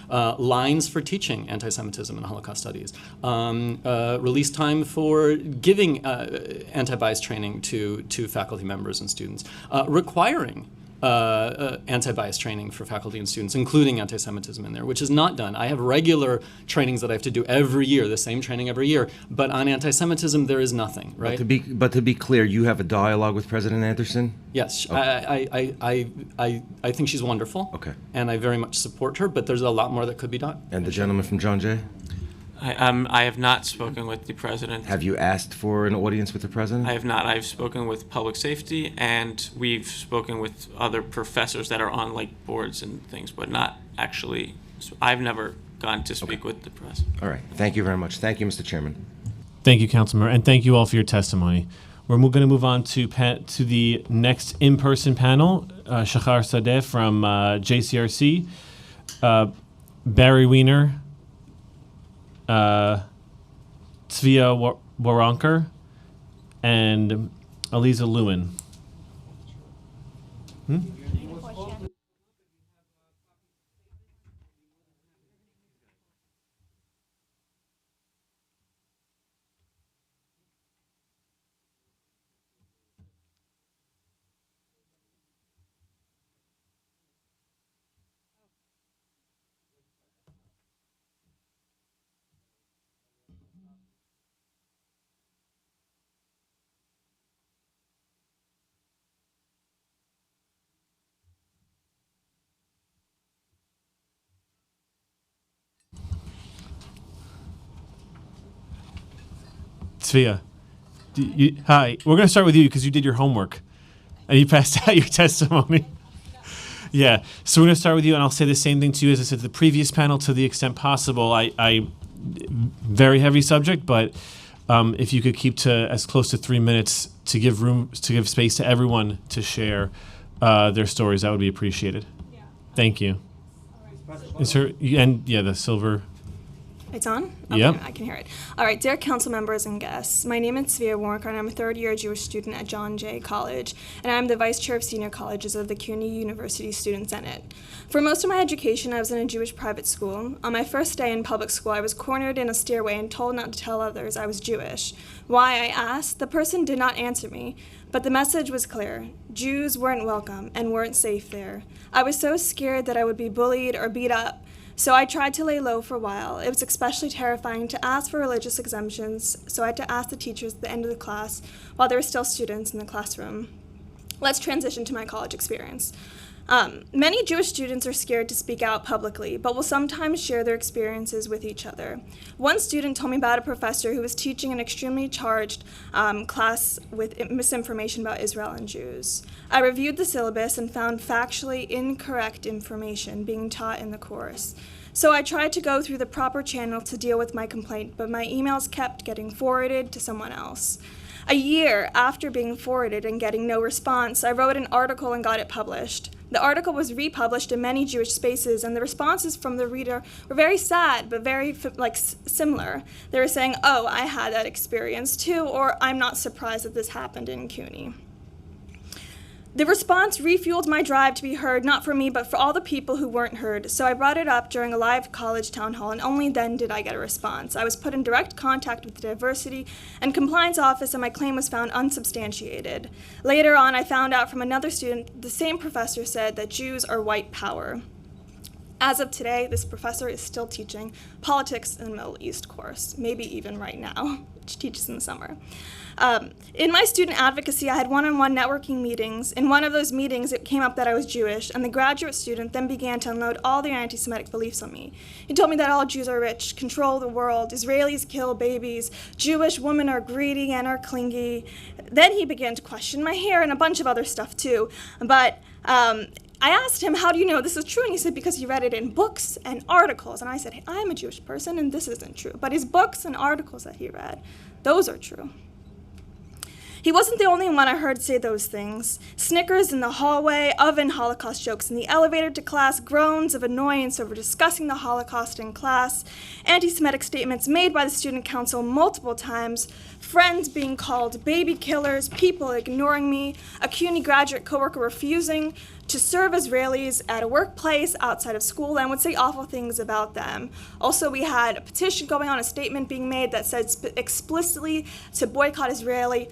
Speaker 16: Lines for teaching anti-Semitism and Holocaust studies, release time for giving anti-bias training to faculty members and students, requiring anti-bias training for faculty and students, including anti-Semitism in there, which is not done. I have regular trainings that I have to do every year, the same training every year, but on anti-Semitism there is nothing, right?
Speaker 7: But to be clear, you have a dialogue with President Anderson?
Speaker 16: Yes,
Speaker 7: Okay.
Speaker 16: I think she's wonderful.
Speaker 7: Okay.
Speaker 16: And I very much support her, but there's a lot more that could be done.
Speaker 7: And the gentleman from John Jay?
Speaker 17: I have not spoken with the president.
Speaker 7: Have you asked for an audience with the president?
Speaker 17: I have not. I've spoken with public safety, and we've spoken with other professors that are on boards and things, but not actually. I've never gone to speak with the press.
Speaker 7: All right. Thank you very much. Thank you, Mr. Chairman.
Speaker 3: Thank you, Councilmember, and thank you all for your testimony. We're going to move on to the next in-person panel. Shachar Sadeh from JCRC, Barry Weiner, Tzvia Waronker, and Aliza Lewin. Tzvia, hi. We're going to start with you because you did your homework and you passed out your testimony. Yeah, so we're going to start with you, and I'll say the same thing to you as I said to the previous panel, to the extent possible. I very heavy subject, but if you could keep to as close to 3 minutes to give space to everyone to share their stories, that would be appreciated. Yeah. Thank you. Is her the silver?
Speaker 18: It's on? Okay,
Speaker 3: Yep.
Speaker 18: I can hear it. All right, dear council members and guests, my name is Tzvia Waronker, and I'm a third-year Jewish student at John Jay College, and I'm the vice chair of senior colleges of the CUNY University Student Senate. For most of my education, I was in a Jewish private school. On my first day in public school, I was cornered in a stairway and told not to tell others I was Jewish. Why, I asked. The person did not answer me, but the message was clear. Jews weren't welcome and weren't safe there. I was so scared that I would be bullied or beat up, so I tried to lay low for a while. It was especially terrifying to ask for religious exemptions, so I had to ask the teachers at the end of the class while there were still students in the classroom. Let's transition to my college experience. Many Jewish students are scared to speak out publicly, but will sometimes share their experiences with each other. One student told me about a professor who was teaching an extremely charged class with misinformation about Israel and Jews. I reviewed the syllabus and found factually incorrect information being taught in the course. So I tried to go through the proper channel to deal with my complaint, but my emails kept getting forwarded to someone else. A year after being forwarded and getting no response, I wrote an article and got it published. The article was republished in many Jewish spaces, and the responses from the reader were very sad, but very similar. They were saying, "Oh, I had that experience too," or "I'm not surprised that this happened in CUNY." The response refueled my drive to be heard, not for me, but for all the people who weren't heard. So I brought it up during a live college town hall, and only then did I get a response. I was put in direct contact with the Diversity and Compliance Office, and my claim was found unsubstantiated. Later on, I found out from another student, the same professor said that Jews are white power. As of today, this professor is still teaching politics in the Middle East course, maybe even right now, which teaches in the summer. In my student advocacy, I had one-on-one networking meetings. In one of those meetings, it came up that I was Jewish, and the graduate student then began to unload all their anti-Semitic beliefs on me. He told me that all Jews are rich, control the world, Israelis kill babies, Jewish women are greedy and are clingy. Then he began to question my hair and a bunch of other stuff too. But I asked him, "How do you know this is true?" And he said, "Because he read it in books and articles." And I said, "Hey, I'm a Jewish person, and this isn't true." But his books and articles that he read, Those are true. He wasn't the only one I heard say those things. Snickers in the hallway, oven Holocaust jokes in the elevator to class, groans of annoyance over discussing the Holocaust in class, anti-Semitic statements made by the student council multiple times, friends being called baby killers, people ignoring me, a CUNY graduate coworker refusing to serve Israelis at a workplace outside of school and would say awful things about them. Also, we had a petition going on, a statement being made that said explicitly to boycott Israeli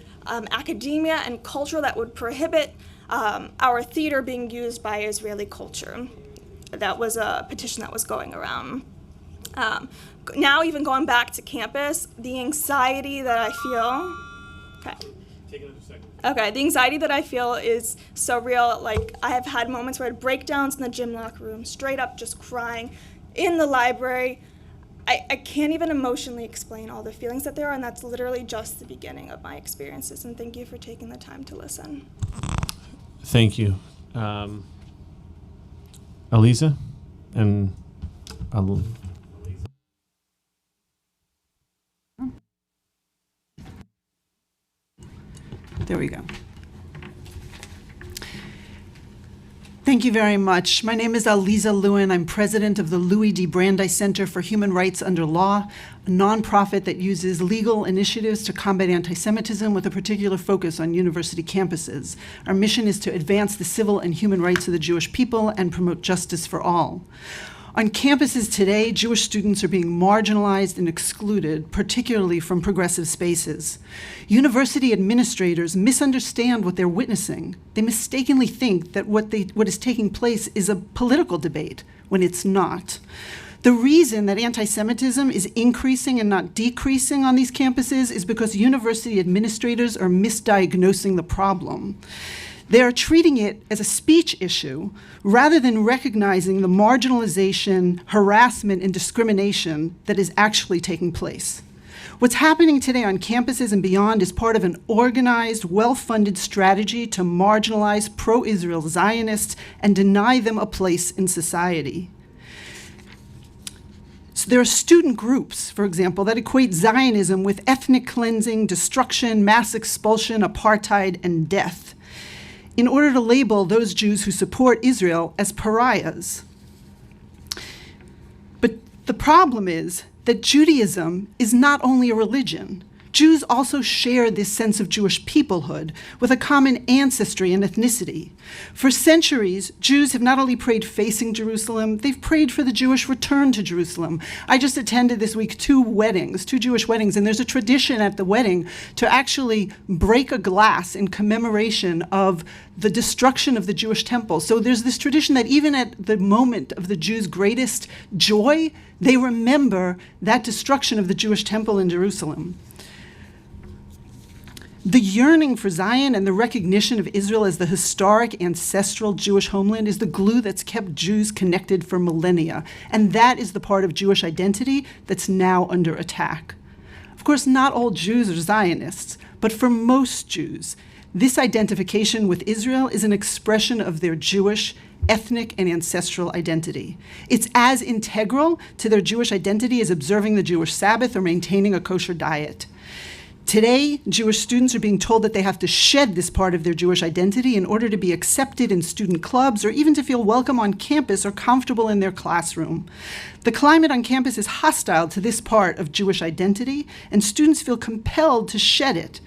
Speaker 18: academia and culture that would prohibit our theater being used by Israeli culture. That was a petition that was going around. Now, even going back to campus, the anxiety that I feel,
Speaker 3: Take another second.
Speaker 18: Okay, the anxiety that I feel is so real. Like, I have had moments where I had breakdowns in the gym locker room, straight up just crying, in the library. I can't even emotionally explain all the feelings that there are, and that's literally just the beginning of my experiences. And thank you for taking the time to listen.
Speaker 3: Thank you. Aliza? And
Speaker 19: There we go. Thank you very much. My name is Aliza Lewin. I'm president of the Louis D. Brandeis Center for Human Rights Under Law, a nonprofit that uses legal initiatives to combat anti-Semitism with a particular focus on university campuses. Our mission is to advance the civil and human rights of the Jewish people and promote justice for all. On campuses today, Jewish students are being marginalized and excluded, particularly from progressive spaces. University administrators misunderstand what they're witnessing. They mistakenly think that what is taking place is a political debate, when it's not. The reason that anti-Semitism is increasing and not decreasing on these campuses is because university administrators are misdiagnosing the problem. They are treating it as a speech issue rather than recognizing the marginalization, harassment, and discrimination that is actually taking place. What's happening today on campuses and beyond is part of an organized, well-funded strategy to marginalize pro-Israel Zionists and deny them a place in society. So there are student groups, for example, that equate Zionism with ethnic cleansing, destruction, mass expulsion, apartheid, and death, in order to label those Jews who support Israel as pariahs. But the problem is that Judaism is not only a religion. Jews also share this sense of Jewish peoplehood with a common ancestry and ethnicity. For centuries, Jews have not only prayed facing Jerusalem, they've prayed for the Jewish return to Jerusalem. I just attended this week two Jewish weddings, and there's a tradition at the wedding to actually break a glass in commemoration of the destruction of the Jewish temple. So there's this tradition that even at the moment of the Jews' greatest joy, they remember that destruction of the Jewish temple in Jerusalem. The yearning for Zion and the recognition of Israel as the historic, ancestral Jewish homeland is the glue that's kept Jews connected for millennia, and that is the part of Jewish identity that's now under attack. Of course, not all Jews are Zionists, but for most Jews, this identification with Israel is an expression of their Jewish, ethnic, and ancestral identity. It's as integral to their Jewish identity as observing the Jewish Sabbath or maintaining a kosher diet. Today, Jewish students are being told that they have to shed this part of their Jewish identity in order to be accepted in student clubs or even to feel welcome on campus or comfortable in their classroom. The climate on campus is hostile to this part of Jewish identity, and students feel compelled to shed it.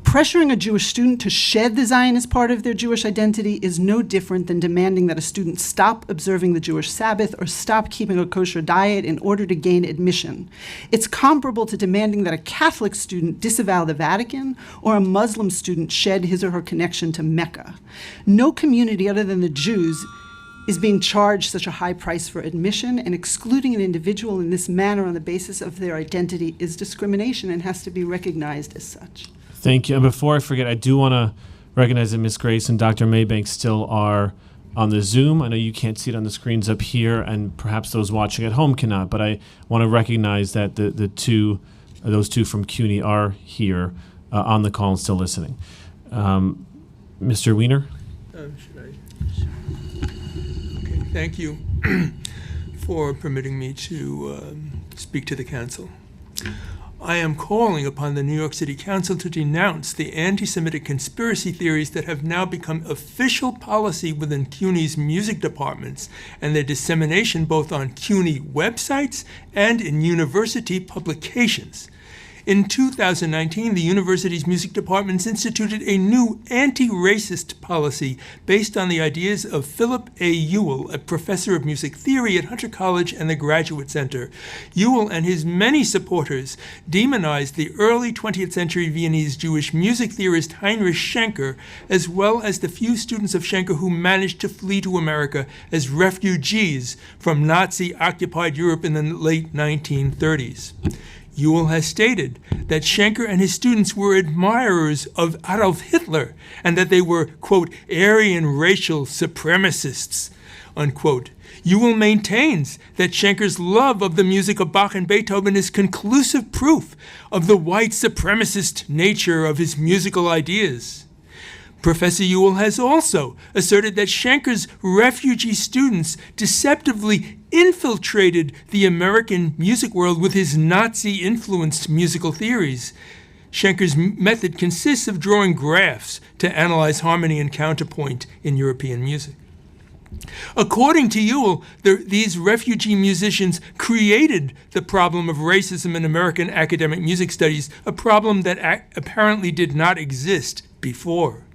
Speaker 19: Pressuring a Jewish student to shed the Zionist part of their Jewish identity is no different than demanding that a student stop observing the Jewish Sabbath or stop keeping a kosher diet in order to gain admission. It's comparable to demanding that a Catholic student disavow the Vatican or a Muslim student shed his or her connection to Mecca. No community other than the Jews is being charged such a high price for admission, and excluding an individual in this manner on the basis of their identity is discrimination and has to be recognized as such.
Speaker 3: Thank you. And before I forget, I do want to recognize that Ms. Grace and Dr. Maybank still are on the Zoom. I know you can't see it on the screens up here, and perhaps those watching at home cannot, but I want to recognize that those two from CUNY are here on the call and still listening. Mr. Wiener?
Speaker 20: Okay, thank you for permitting me to speak to the council. I am calling upon the New York City Council to denounce the anti-Semitic conspiracy theories that have now become official policy within CUNY's music departments and their dissemination both on CUNY websites and in university publications. In 2019, the university's music departments instituted a new anti-racist policy based on the ideas of Philip A. Ewell, a professor of music theory at Hunter College and the Graduate Center. Ewell and his many supporters demonized the early 20th century Viennese Jewish music theorist Heinrich Schenker, as well as the few students of Schenker who managed to flee to America as refugees from Nazi-occupied Europe in the late 1930s. Ewell has stated that Schenker and his students were admirers of Adolf Hitler and that they were, quote, Aryan racial supremacists, unquote. Ewell maintains that Schenker's love of the music of Bach and Beethoven is conclusive proof of the white supremacist nature of his musical ideas. Professor Ewell has also asserted that Schenker's refugee students deceptively infiltrated the American music world with his Nazi-influenced musical theories. Schenker's method consists of drawing graphs to analyze harmony and counterpoint in European music. According to Ewell, these refugee musicians created the problem of racism in American academic music studies, a problem that apparently did not exist before.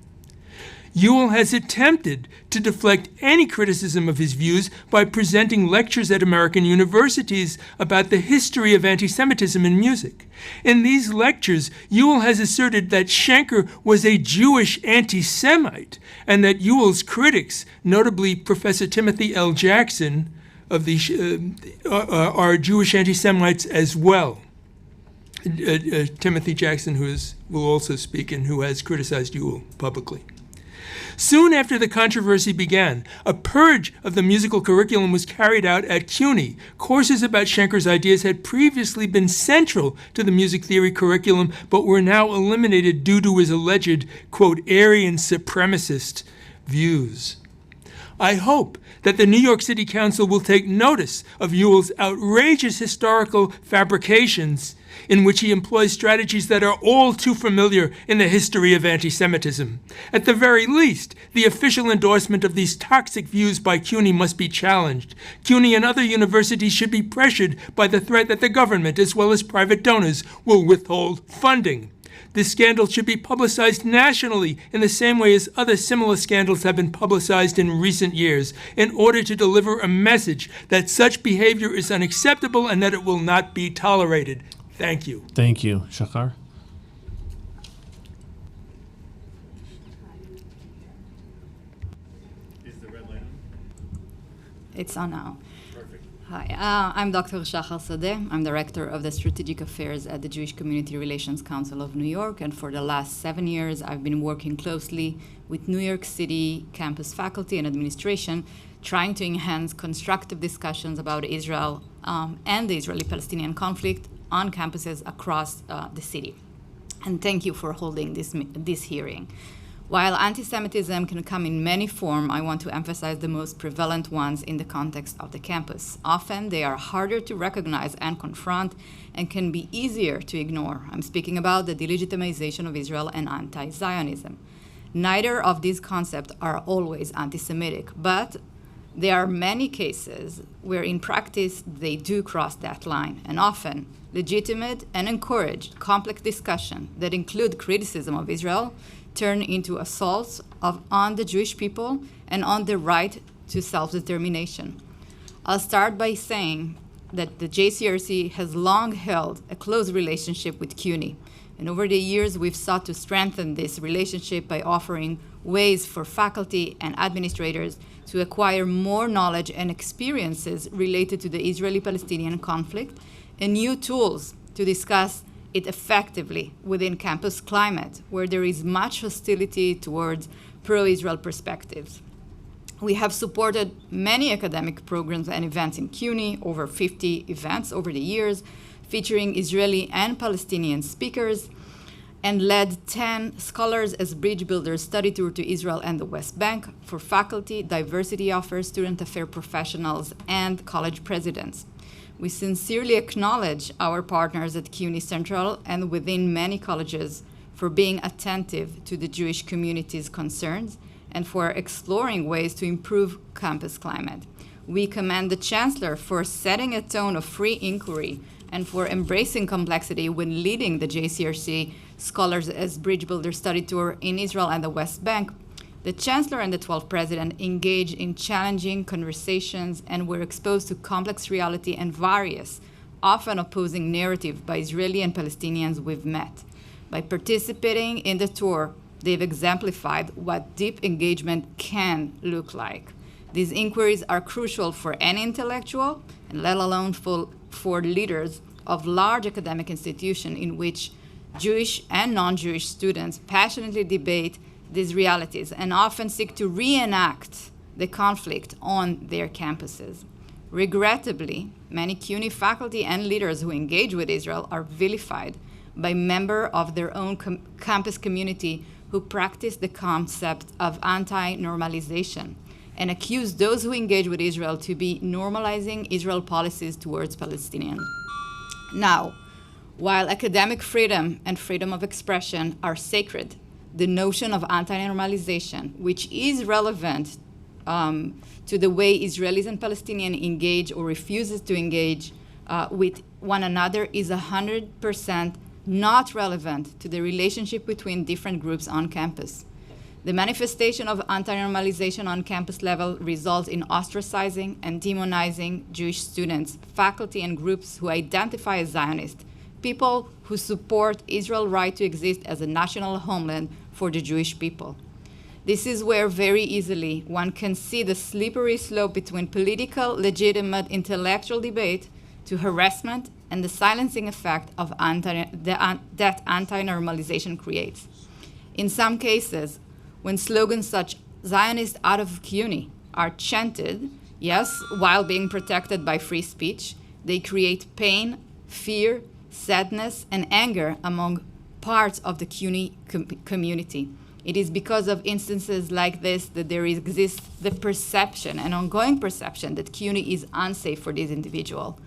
Speaker 20: Ewell has attempted to deflect any criticism of his views by presenting lectures at American universities about the history of anti-Semitism in music. In these lectures, Ewell has asserted that Schenker was a Jewish anti-Semite, and that Ewell's critics, notably Professor Timothy L. Jackson, are Jewish anti-Semites as well. Timothy Jackson, will also speak and who has criticized Ewell publicly. Soon after the controversy began, a purge of the musical curriculum was carried out at CUNY. Courses about Schenker's ideas had previously been central to the music theory curriculum, but were now eliminated due to his alleged, quote, Aryan supremacist views. I hope that the New York City Council will take notice of Ewell's outrageous historical fabrications in which he employs strategies that are all too familiar in the history of anti-Semitism. At the very least, the official endorsement of these toxic views by CUNY must be challenged. CUNY and other universities should be pressured by the threat that the government, as well as private donors, will withhold funding. This scandal should be publicized nationally in the same way as other similar scandals have been publicized in recent years, in order to deliver a message that such behavior is unacceptable and that it will not be tolerated. Thank you.
Speaker 3: Thank you. Shachar?
Speaker 11: Is the red light on?
Speaker 21: It's on now.
Speaker 11: Perfect.
Speaker 21: Hi, I'm Dr. Shachar Sadeh. I'm Director of the Strategic Affairs at the Jewish Community Relations Council of New York, and for the last 7 years, I've been working closely with New York City campus faculty and administration, trying to enhance constructive discussions about Israel and the Israeli-Palestinian conflict on campuses across the city. And thank you for holding this hearing. While anti-Semitism can come in many forms, I want to emphasize the most prevalent ones in the context of the campus. Often they are harder to recognize and confront and can be easier to ignore. I'm speaking about the delegitimization of Israel and anti-Zionism. Neither of these concepts are always anti-Semitic, but there are many cases where in practice they do cross that line, and often legitimate and encouraged complex discussion that include criticism of Israel turn into assaults on the Jewish people and on their right to self-determination. I'll start by saying that the JCRC has long held a close relationship with CUNY, and over the years we've sought to strengthen this relationship by offering ways for faculty and administrators to acquire more knowledge and experiences related to the Israeli-Palestinian conflict and new tools to discuss it effectively within campus climate, where there is much hostility towards pro-Israel perspectives. We have supported many academic programs and events in CUNY, over 50 events over the years, featuring Israeli and Palestinian speakers, and led 10 Scholars as Bridge Builders study tour to Israel and the West Bank for faculty, diversity offers, student affairs professionals, and college presidents. We sincerely acknowledge our partners at CUNY Central and within many colleges for being attentive to the Jewish community's concerns and for exploring ways to improve campus climate. We commend the Chancellor for setting a tone of free inquiry and for embracing complexity when leading the JCRC Scholars as Bridge Builder study tour in Israel and the West Bank. The Chancellor and the 12th President engaged in challenging conversations and were exposed to complex reality and various, often opposing narratives by Israeli and Palestinians we've met. By participating in the tour, they've exemplified what deep engagement can look like. These inquiries are crucial for any intellectual, and let alone for leaders of large academic institutions in which Jewish and non-Jewish students passionately debate these realities and often seek to reenact the conflict on their campuses. Regrettably, many CUNY faculty and leaders who engage with Israel are vilified by members of their own campus community who practice the concept of anti-normalization and accuse those who engage with Israel to be normalizing Israel policies towards Palestinians. Now, while academic freedom and freedom of expression are sacred, the notion of anti-normalization, which is relevant to the way Israelis and Palestinians engage or refuses to engage with one another, is 100% not relevant to the relationship between different groups on campus. The manifestation of anti-normalization on campus level results in ostracizing and demonizing Jewish students, faculty, and groups who identify as Zionists, people who support Israel's right to exist as a national homeland for the Jewish people. This is where very easily one can see the slippery slope between political, legitimate, intellectual debate to harassment and the silencing effect of that anti-normalization creates. In some cases, when slogans such "Zionist out of CUNY" are chanted, yes, while being protected by free speech, they create pain, fear, sadness, and anger among parts of the CUNY community. It is because of instances like this that there exists the perception, an ongoing perception, that CUNY is unsafe for this individual.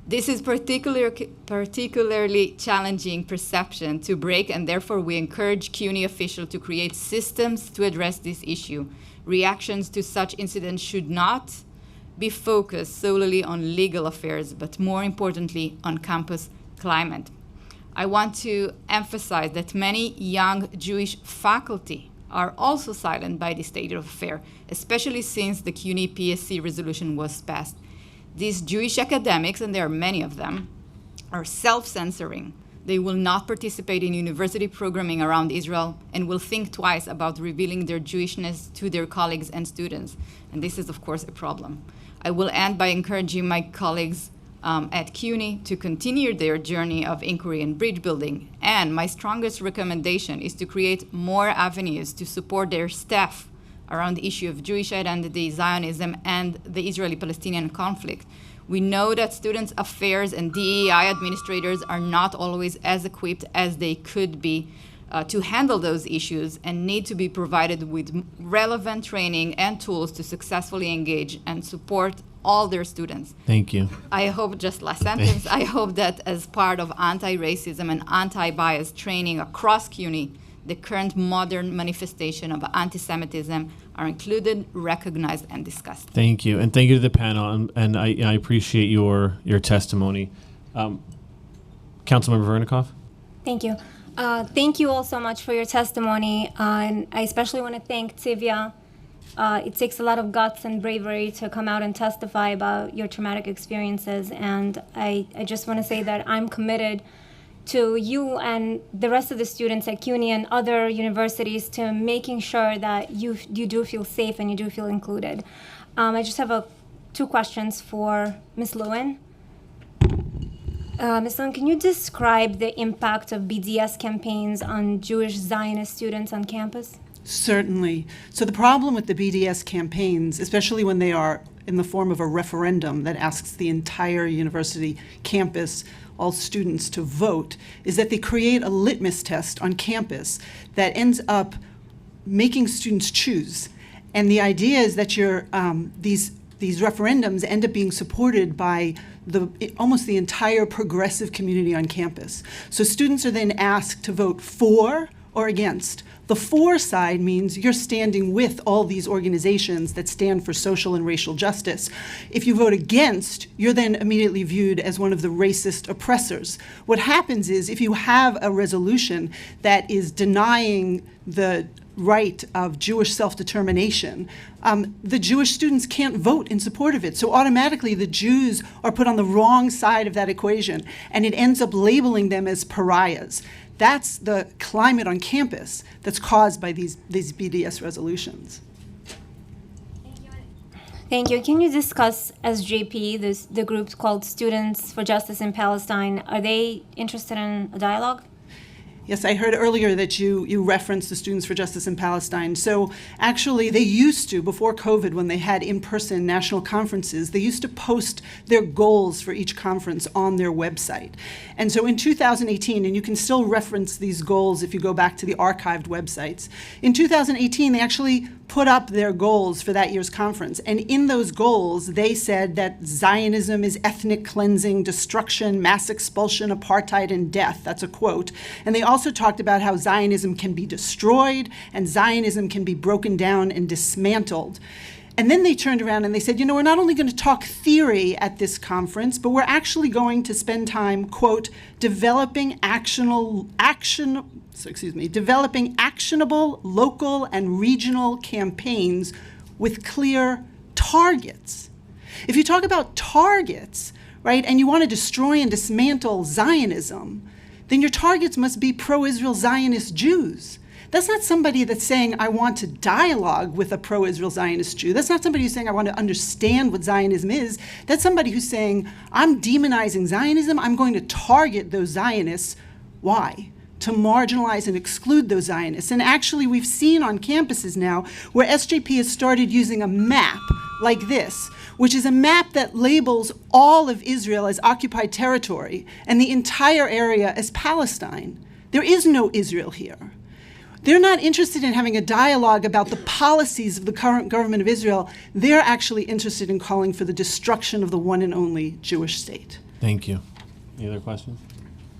Speaker 21: This is particularly challenging perception to break, and therefore we encourage CUNY officials to create systems to address this issue. Reactions to such incidents should not be focused solely on legal affairs, but more importantly, on campus climate. I want to emphasize that many young Jewish faculty are also silent by this state of affair, especially since the CUNY PSC resolution was passed. These Jewish academics, and there are many of them, are self-censoring. They will not participate in university programming around Israel and will think twice about revealing their Jewishness to their colleagues and students. And this is, of course, a problem. I will end by encouraging my colleagues at CUNY to continue their journey of inquiry and bridge building. And my strongest recommendation is to create more avenues to support their staff around the issue of Jewish identity, Zionism, and the Israeli-Palestinian conflict. We know that students' affairs and DEI administrators are not always as equipped as they could be to handle those issues and need to be provided with relevant training and tools to successfully engage and support all their students.
Speaker 3: Thank you.
Speaker 21: I hope, just last sentence, I hope that as part of anti-racism and anti-bias training across CUNY, the current modern manifestation of anti-Semitism are included, recognized, and discussed.
Speaker 3: Thank you, and thank you to the panel, and I appreciate your testimony. Councilmember Vernikoff?
Speaker 6: Thank you. Thank you all so much for your testimony, and I especially want to thank Tivia. It takes a lot of guts and bravery to come out and testify about your traumatic experiences, and I just want to say that I'm committed to you and the rest of the students at CUNY and other universities to making sure that you do feel safe and you do feel included. I just have two questions for Ms. Lewin. Ms. Lewin, can you describe the impact of BDS campaigns on Jewish Zionist students on campus?
Speaker 19: Certainly. So the problem with the BDS campaigns, especially when they are in the form of a referendum that asks the entire university campus, all students, to vote, is that they create a litmus test on campus that ends up making students choose. And the idea is that these referendums end up being supported by almost the entire progressive community on campus. So students are then asked to vote for or against. The for side means you're standing with all these organizations that stand for social and racial justice. If you vote against, you're then immediately viewed as one of the racist oppressors. What happens is if you have a resolution that is denying the right of Jewish self-determination, the Jewish students can't vote in support of it. So automatically the Jews are put on the wrong side of that equation, and it ends up labeling them as pariahs. That's the climate on campus that's caused by these BDS resolutions.
Speaker 6: Thank you. Can you discuss SJP, the group called Students for Justice in Palestine? Are they interested in a dialogue?
Speaker 19: Yes, I heard earlier that you referenced the Students for Justice in Palestine. So actually, they used to, before COVID, when they had in-person national conferences, they used to post their goals for each conference on their website. And so in 2018, and you can still reference these goals if you go back to the archived websites, in 2018, they actually put up their goals for that year's conference. And in those goals, they said that Zionism is ethnic cleansing, destruction, mass expulsion, apartheid, and death. That's a quote. And they also talked about how Zionism can be destroyed and Zionism can be broken down and dismantled. And then they turned around and they said, we're not only going to talk theory at this conference, but we're actually going to spend time, quote, developing actionable local and regional campaigns with clear targets. If you talk about targets, right, and you want to destroy and dismantle Zionism, then your targets must be pro-Israel Zionist Jews. That's not somebody that's saying, I want to dialogue with a pro-Israel Zionist Jew. That's not somebody who's saying, I want to understand what Zionism is. That's somebody who's saying, I'm demonizing Zionism. I'm going to target those Zionists. Why? To marginalize and exclude those Zionists. And actually, we've seen on campuses now where SJP has started using a map like this, which is a map that labels all of Israel as occupied territory and the entire area as Palestine. There is no Israel here. They're not interested in having a dialogue about the policies of the current government of Israel. They're actually interested in calling for the destruction of the one and only Jewish state.
Speaker 3: Thank you. Any other questions?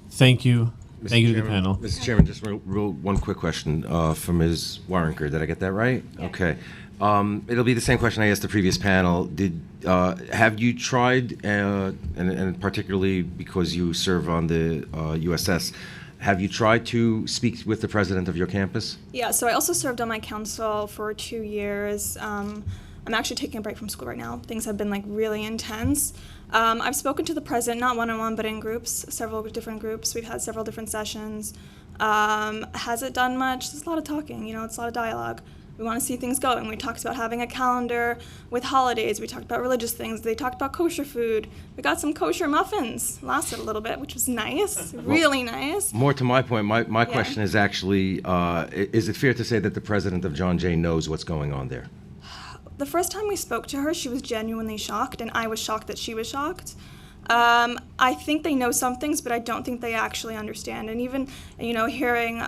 Speaker 3: Thank you. Thank you to the panel.
Speaker 7: Mr. Chairman, just one quick question from Ms. Waronker. Did I get that right? Yeah. Okay. It'll be the same question I asked the previous panel. Have you tried, and particularly because you serve on the USS, have you tried to speak with the president of your campus?
Speaker 18: Yeah, so I also served on my council for 2 years. I'm actually taking a break from school right now. Things have been really intense. I've spoken to the president, not one-on-one, but in groups, several different groups. We've had several different sessions. Has it done much? There's a lot of talking, it's a lot of dialogue. We want to see things going. We talked about having a calendar with holidays. We talked about religious things. They talked about kosher food. We got some kosher muffins. Lasted a little bit, which was nice, really nice.
Speaker 7: More to my point, my question is actually, is it fair to say that the president of John Jay knows what's going on there?
Speaker 18: The first time we spoke to her, she was genuinely shocked, and I was shocked that she was shocked. I think they know some things, but I don't think they actually understand. And even, hearing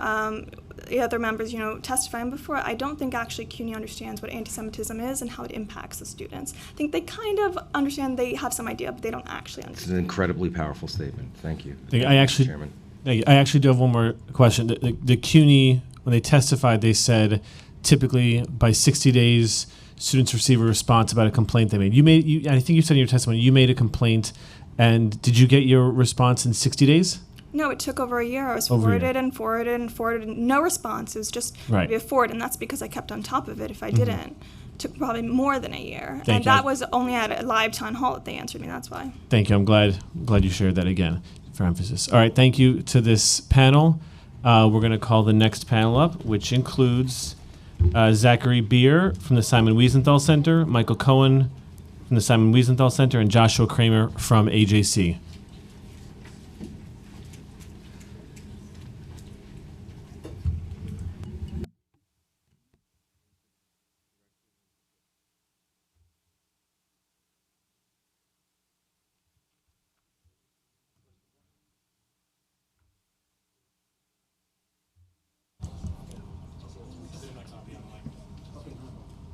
Speaker 18: the other members, testifying before, I don't think actually CUNY understands what anti-Semitism is and how it impacts the students. I think they kind of understand, they have some idea, but they don't actually understand.
Speaker 7: It's an incredibly powerful statement. Thank you.
Speaker 3: I actually do have one more question. The CUNY, when they testified, they said typically by 60 days, students receive a response about a complaint they made. I think you said in your testimony, you made a complaint, and did you get your response in 60 days?
Speaker 18: No, it took over a year. I was forwarded and forwarded and forwarded. No response. It was just maybe a forward, and that's because I kept on top of it. If I didn't, it took probably more than a year.
Speaker 3: Thank you.
Speaker 18: That was only at a live town hall that they answered me. That's why.
Speaker 3: Thank you. I'm glad you shared that again for emphasis. All right. Thank you to this panel. We're going to call the next panel up, which includes Zachary Beer from the Simon Wiesenthal Center, Michael Cohen from the Simon Wiesenthal Center, and Joshua Kramer from AJC.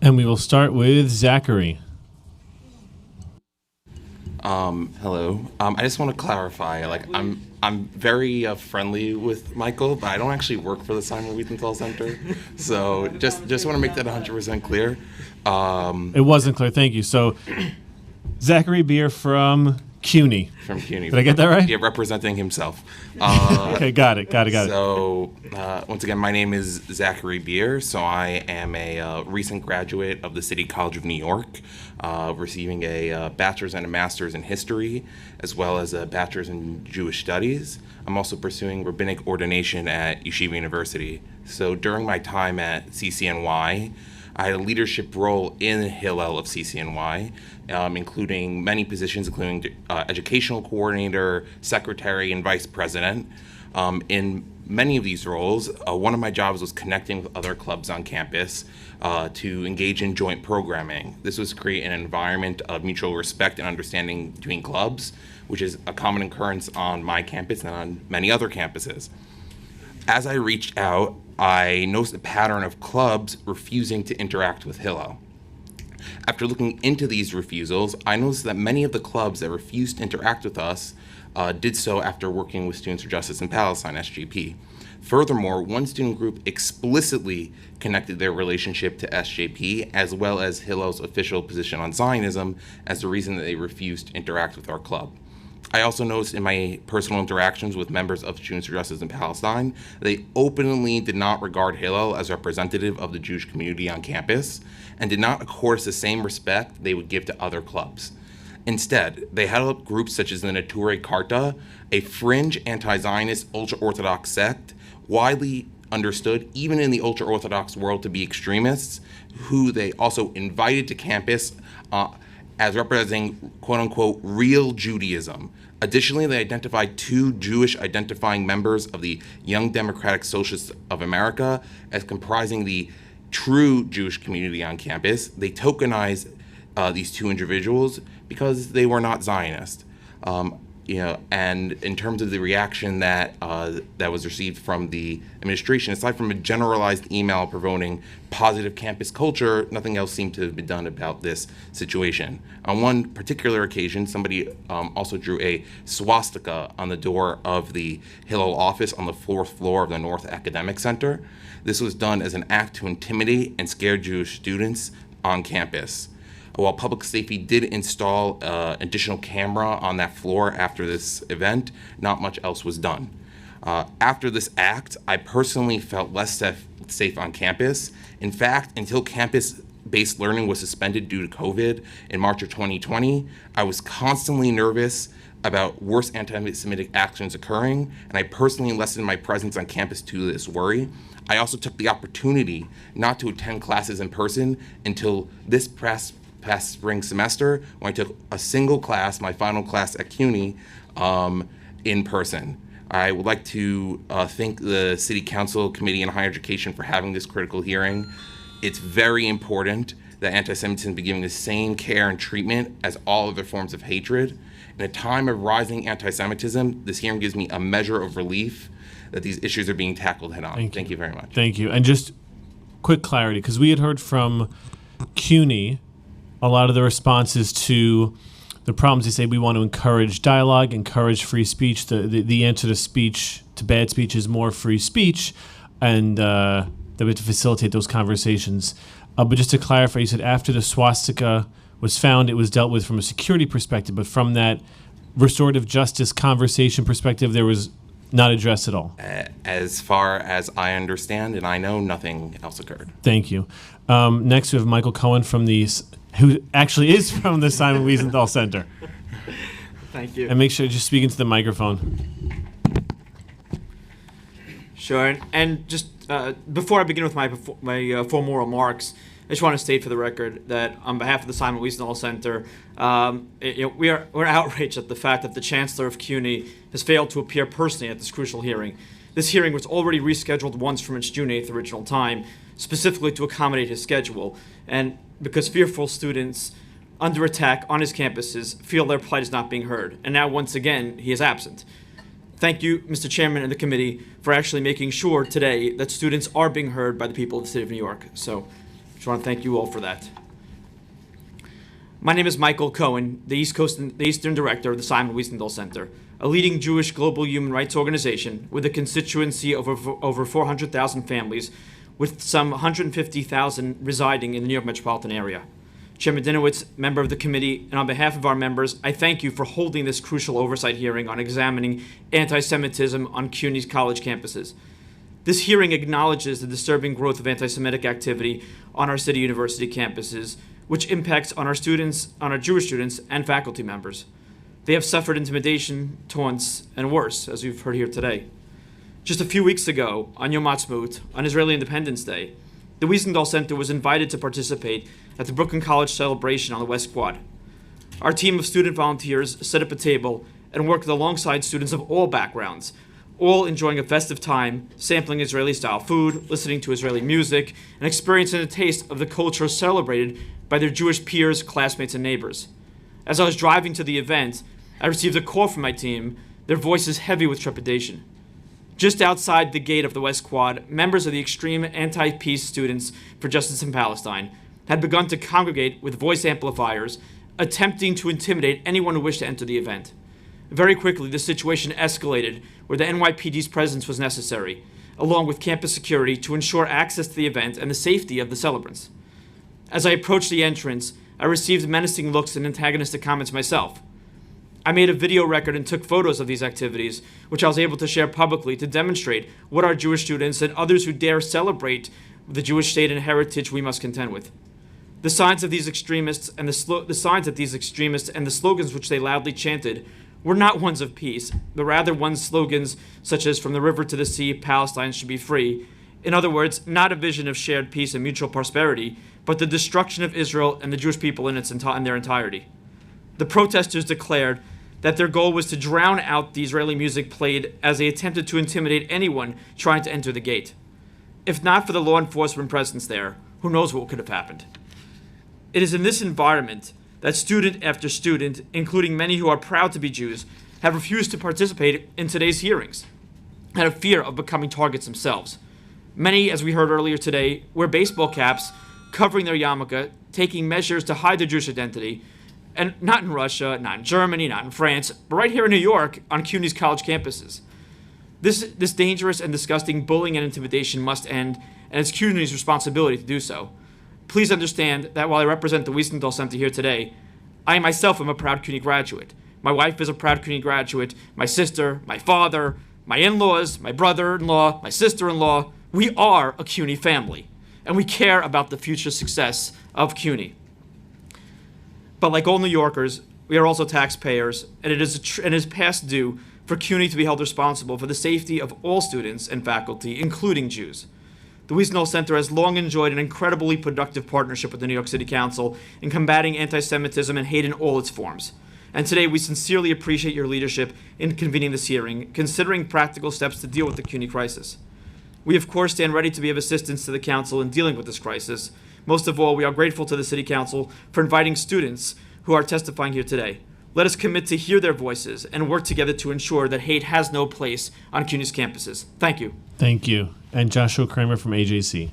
Speaker 3: And we will start with Zachary.
Speaker 2: Hello. I just want to clarify, like, I'm very friendly with Michael, but I don't actually work for the Simon Wiesenthal Center. So just want to make that 100% clear.
Speaker 3: It wasn't clear. Thank you. So, Zachary Beer from CUNY.
Speaker 2: From CUNY.
Speaker 3: Did I get that right?
Speaker 2: Yeah, representing himself.
Speaker 3: Okay, got it.
Speaker 2: So, once again, my name is Zachary Beer. So I am a recent graduate of the City College of New York, receiving a bachelor's and a master's in history, as well as a bachelor's in Jewish studies. I'm also pursuing rabbinic ordination at Yeshiva University. So during my time at CCNY, I had a leadership role in Hillel of CCNY, including many positions, including educational coordinator, secretary, and vice president. In many of these roles, one of my jobs was connecting with other clubs on campus to engage in joint programming. This was to create an environment of mutual respect and understanding between clubs, which is a common occurrence on my campus and on many other campuses. As I reached out, I noticed a pattern of clubs refusing to interact with Hillel. After looking into these refusals, I noticed that many of the clubs that refused to interact with us did so after working with Students for Justice in Palestine, SJP. Furthermore, one student group explicitly connected their relationship to SJP as well as Hillel's official position on Zionism as the reason that they refused to interact with our club. I also noticed in my personal interactions with members of Students for Justice in Palestine, they openly did not regard Hillel as representative of the Jewish community on campus and did not accord us the same respect they would give to other clubs. Instead, they held up groups such as the Neturei Karta, a fringe anti-Zionist ultra-Orthodox sect, widely understood even in the ultra-Orthodox world to be extremists, who they also invited to campus as representing quote-unquote real Judaism. Additionally, they identified two Jewish identifying members of the Young Democratic Socialists of America as comprising the true Jewish community on campus. They tokenized these two individuals because they were not Zionist. And in terms of the reaction that was received from the administration, aside from a generalized email promoting positive campus culture, nothing else seemed to have been done about this situation. On one particular occasion, somebody also drew a swastika on the door of the Hillel office on the 4th floor of the North Academic Center. This was done as an act to intimidate and scare Jewish students on campus. While public safety did install additional camera on that floor after this event, not much else was done. After this act, I personally felt less safe on campus. In fact, until campus-based learning was suspended due to COVID in March of 2020, I was constantly nervous about worse anti-Semitic actions occurring, and I personally lessened my presence on campus due to this worry. I also took the opportunity not to attend classes in person until this past spring semester when I took a single class, my final class at CUNY, in person. I would like to thank the City Council Committee on Higher Education for having this critical hearing. It's very important that anti-Semitism be given the same care and treatment as all other forms of hatred. In a time of rising anti-Semitism, this hearing gives me a measure of relief that these issues are being tackled head on. Thank you very much.
Speaker 3: Thank you. And just quick clarity, because we had heard from CUNY a lot of the responses to the problems. They say we want to encourage dialogue, encourage free speech. The answer to bad speech is more free speech, and that we have to facilitate those conversations. But just to clarify, you said after the swastika was found, it was dealt with from a security perspective, but from that restorative justice conversation perspective, there was not addressed at all.
Speaker 2: As far as I understand, and I know, nothing else occurred.
Speaker 3: Thank you. Next, we have Michael Cohen who actually is from the Simon Wiesenthal Center.
Speaker 22: Thank you.
Speaker 3: And make sure to just speak into the microphone.
Speaker 22: Sure. And just before I begin with my formal remarks, I just want to state for the record that on behalf of the Simon Wiesenthal Center, we're outraged at the fact that the Chancellor of CUNY has failed to appear personally at this crucial hearing. This hearing was already rescheduled once from its June 8th original time, specifically to accommodate his schedule, and because fearful students under attack on his campuses feel their plight is not being heard. And now, once again, he is absent. Thank you, Mr. Chairman and the committee, for actually making sure today that students are being heard by the people of the city of New York. So I just want to thank you all for that. My name is Michael Cohen, the Eastern Director of the Simon Wiesenthal Center, a leading Jewish global human rights organization with a constituency of over 400,000 families, with some 150,000 residing in the New York metropolitan area. Chairman Dinowitz, member of the committee, and on behalf of our members, I thank you for holding this crucial oversight hearing on examining anti-Semitism on CUNY's college campuses. This hearing acknowledges the disturbing growth of anti-Semitic activity on our City University campuses, which impacts on our students, on our Jewish students and faculty members. They have suffered intimidation, taunts, and worse, as we've heard here today. Just a few weeks ago, on Yom Ha'atzmaut, on Israeli Independence Day, the Wiesenthal Center was invited to participate at the Brooklyn College celebration on the West Quad. Our team of student volunteers set up a table and worked alongside students of all backgrounds, all enjoying a festive time, sampling Israeli-style food, listening to Israeli music, and experiencing a taste of the culture celebrated by their Jewish peers, classmates, and neighbors. As I was driving to the event, I received a call from my team, their voices heavy with trepidation. Just outside the gate of the West Quad, members of the extreme anti-peace Students for Justice in Palestine had begun to congregate with voice amplifiers, attempting to intimidate anyone who wished to enter the event. Very quickly, the situation escalated where the NYPD's presence was necessary, along with campus security to ensure access to the event and the safety of the celebrants. As I approached the entrance, I received menacing looks and antagonistic comments myself. I made a video record and took photos of these activities, which I was able to share publicly to demonstrate what our Jewish students and others who dare celebrate the Jewish state and heritage we must contend with. The signs of these extremists and the slogans which they loudly chanted were not ones of peace, but rather ones slogans such as "From the river to the sea, Palestine should be free." In other words, not a vision of shared peace and mutual prosperity, but the destruction of Israel and the Jewish people in their entirety. The protesters declared that their goal was to drown out the Israeli music played as they attempted to intimidate anyone trying to enter the gate. If not for the law enforcement presence there, who knows what could have happened. It is in this environment that student after student, including many who are proud to be Jews, have refused to participate in today's hearings, out of fear of becoming targets themselves. Many, as we heard earlier today, wear baseball caps, covering their yarmulke, taking measures to hide their Jewish identity, and not in Russia, not in Germany, not in France, but right here in New York on CUNY's college campuses. This dangerous and disgusting bullying and intimidation must end, and it's CUNY's responsibility to do so. Please understand that while I represent the Wiesenthal Center here today, I myself am a proud CUNY graduate. My wife is a proud CUNY graduate, my sister, my father, my in-laws, my brother-in-law, my sister-in-law. We are a CUNY family, and we care about the future success of CUNY. But like all New Yorkers, we are also taxpayers, and it is past due for CUNY to be held responsible for the safety of all students and faculty, including Jews. The Wiesenthal Center has long enjoyed an incredibly productive partnership with the New York City Council in combating anti-Semitism and hate in all its forms. And today we sincerely appreciate your leadership in convening this hearing, considering practical steps to deal with the CUNY crisis. We of course stand ready to be of assistance to the Council in dealing with this crisis. Most of all, we are grateful to the City Council for inviting students who are testifying here today. Let us commit to hear their voices and work together to ensure that hate has no place on CUNY's campuses. Thank you.
Speaker 3: Thank you. And Joshua Kramer from AJC.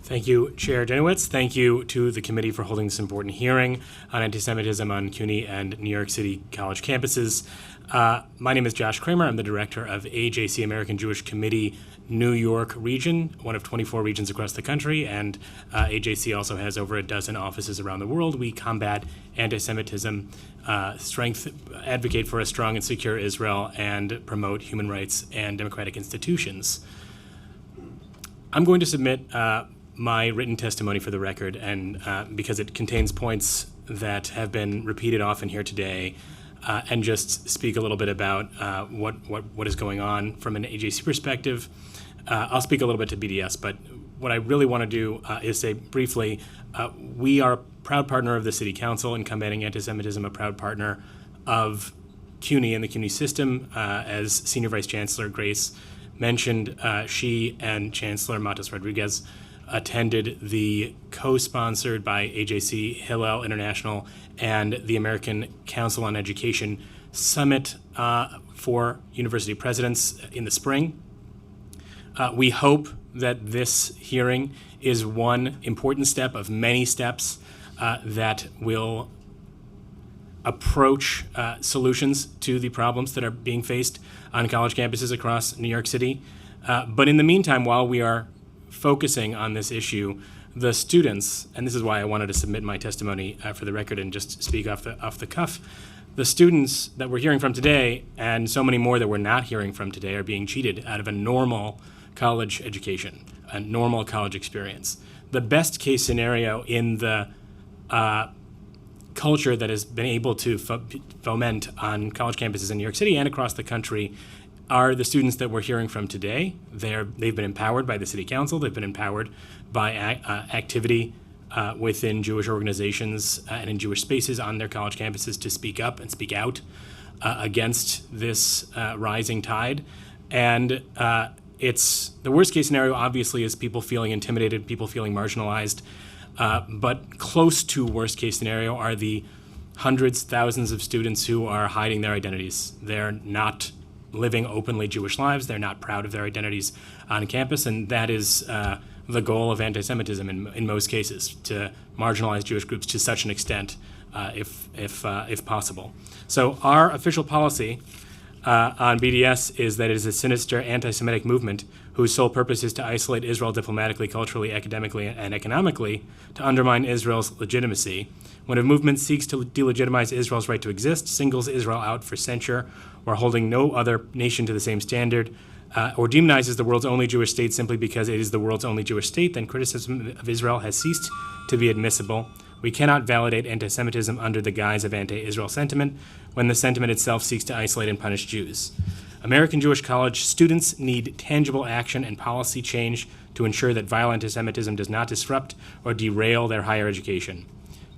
Speaker 5: Thank you, Chair Dinowitz. Thank you to the committee for holding this important hearing on anti-Semitism on CUNY and New York City college campuses. My name is Josh Kramer. I'm the director of AJC, American Jewish Committee, New York region, one of 24 regions across the country, and AJC also has over a dozen offices around the world. We combat anti-Semitism, advocate for a strong and secure Israel, and promote human rights and democratic institutions. I'm going to submit my written testimony for the record, and because it contains points that have been repeated often here today, and just speak a little bit about what is going on from an AJC perspective. I'll speak a little bit to BDS, but what I really want to do is say briefly, we are a proud partner of the City Council in combating anti-Semitism, a proud partner of CUNY and the CUNY system. As Senior Vice Chancellor Grace mentioned, she and Chancellor Matos Rodriguez attended the co-sponsored by AJC, Hillel International, and the American Council on Education Summit for University Presidents in the spring. We hope that this hearing is one important step of many steps that will approach solutions to the problems that are being faced on college campuses across New York City. But in the meantime, while we are focusing on this issue, the students, and this is why I wanted to submit my testimony for the record and just speak off the cuff, the students that we're hearing from today, and so many more that we're not hearing from today, are being cheated out of a normal college education, a normal college experience. The best case scenario in the culture that has been able to foment on college campuses in New York City and across the country are the students that we're hearing from today. They've been empowered by the City Council. They've been empowered by activity within Jewish organizations and in Jewish spaces on their college campuses to speak up and speak out against this rising tide. And it's the worst case scenario, obviously, is people feeling intimidated, people feeling marginalized. But close to worst case scenario are the hundreds, thousands of students who are hiding their identities. They're not living openly Jewish lives. They're not proud of their identities on campus, and that is the goal of anti-Semitism in most cases, to marginalize Jewish groups to such an extent, if possible. So our official policy on BDS is that it is a sinister anti-Semitic movement whose sole purpose is to isolate Israel diplomatically, culturally, academically, and economically, to undermine Israel's legitimacy. When a movement seeks to delegitimize Israel's right to exist, singles Israel out for censure, or holding no other nation to the same standard, or demonizes the world's only Jewish state simply because it is the world's only Jewish state, then criticism of Israel has ceased to be admissible. We cannot validate anti-Semitism under the guise of anti-Israel sentiment when the sentiment itself seeks to isolate and punish Jews. American Jewish college students need tangible action and policy change to ensure that vile anti-Semitism does not disrupt or derail their higher education.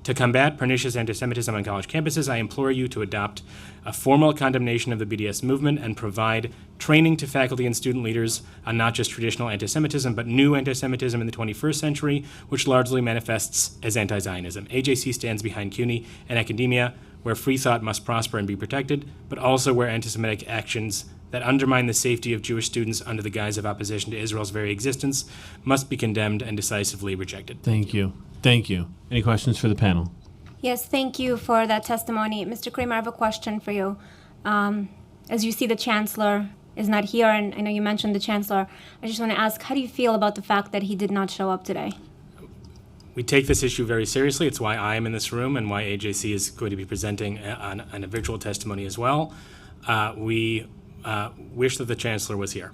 Speaker 5: To combat pernicious anti-Semitism on college campuses, I implore you to adopt a formal condemnation of the BDS movement and provide training to faculty and student leaders on not just traditional anti-Semitism, but new anti-Semitism in the 21st century, which largely manifests as anti-Zionism. AJC stands behind CUNY and academia, where free thought must prosper and be protected, but also where anti-Semitic actions that undermine the safety of Jewish students under the guise of opposition to Israel's very existence must be condemned and decisively rejected.
Speaker 3: Thank you. Thank you. Any questions for the panel?
Speaker 6: Yes, thank you for that testimony. Mr. Kramer, I have a question for you. As you see, the Chancellor is not here, and I know you mentioned the Chancellor. I just want to ask, how do you feel about the fact that he did not show up today?
Speaker 5: We take this issue very seriously. It's why I am in this room and why AJC is going to be presenting on a virtual testimony as well. We wish that the Chancellor was here.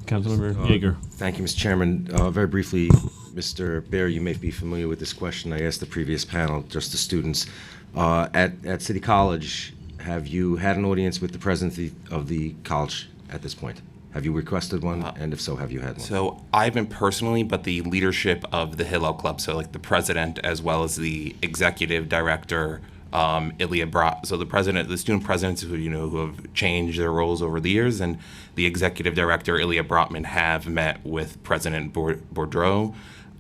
Speaker 3: Councilmember Yeager.
Speaker 7: Thank you, Mr. Chairman. Very briefly, Mr. Baer, you may be familiar with this question. I asked the previous panel, just the students. At City College, have you had an audience with the president of the college at this point? Have you requested one? And if so, have you had one?
Speaker 2: So I haven't personally, but the leadership of the Hillel Club, so like the president as well as the executive director, Ilya Brat. So the student presidents who have changed their roles over the years, and the executive director Ilya Brotman have met with President Boudreaux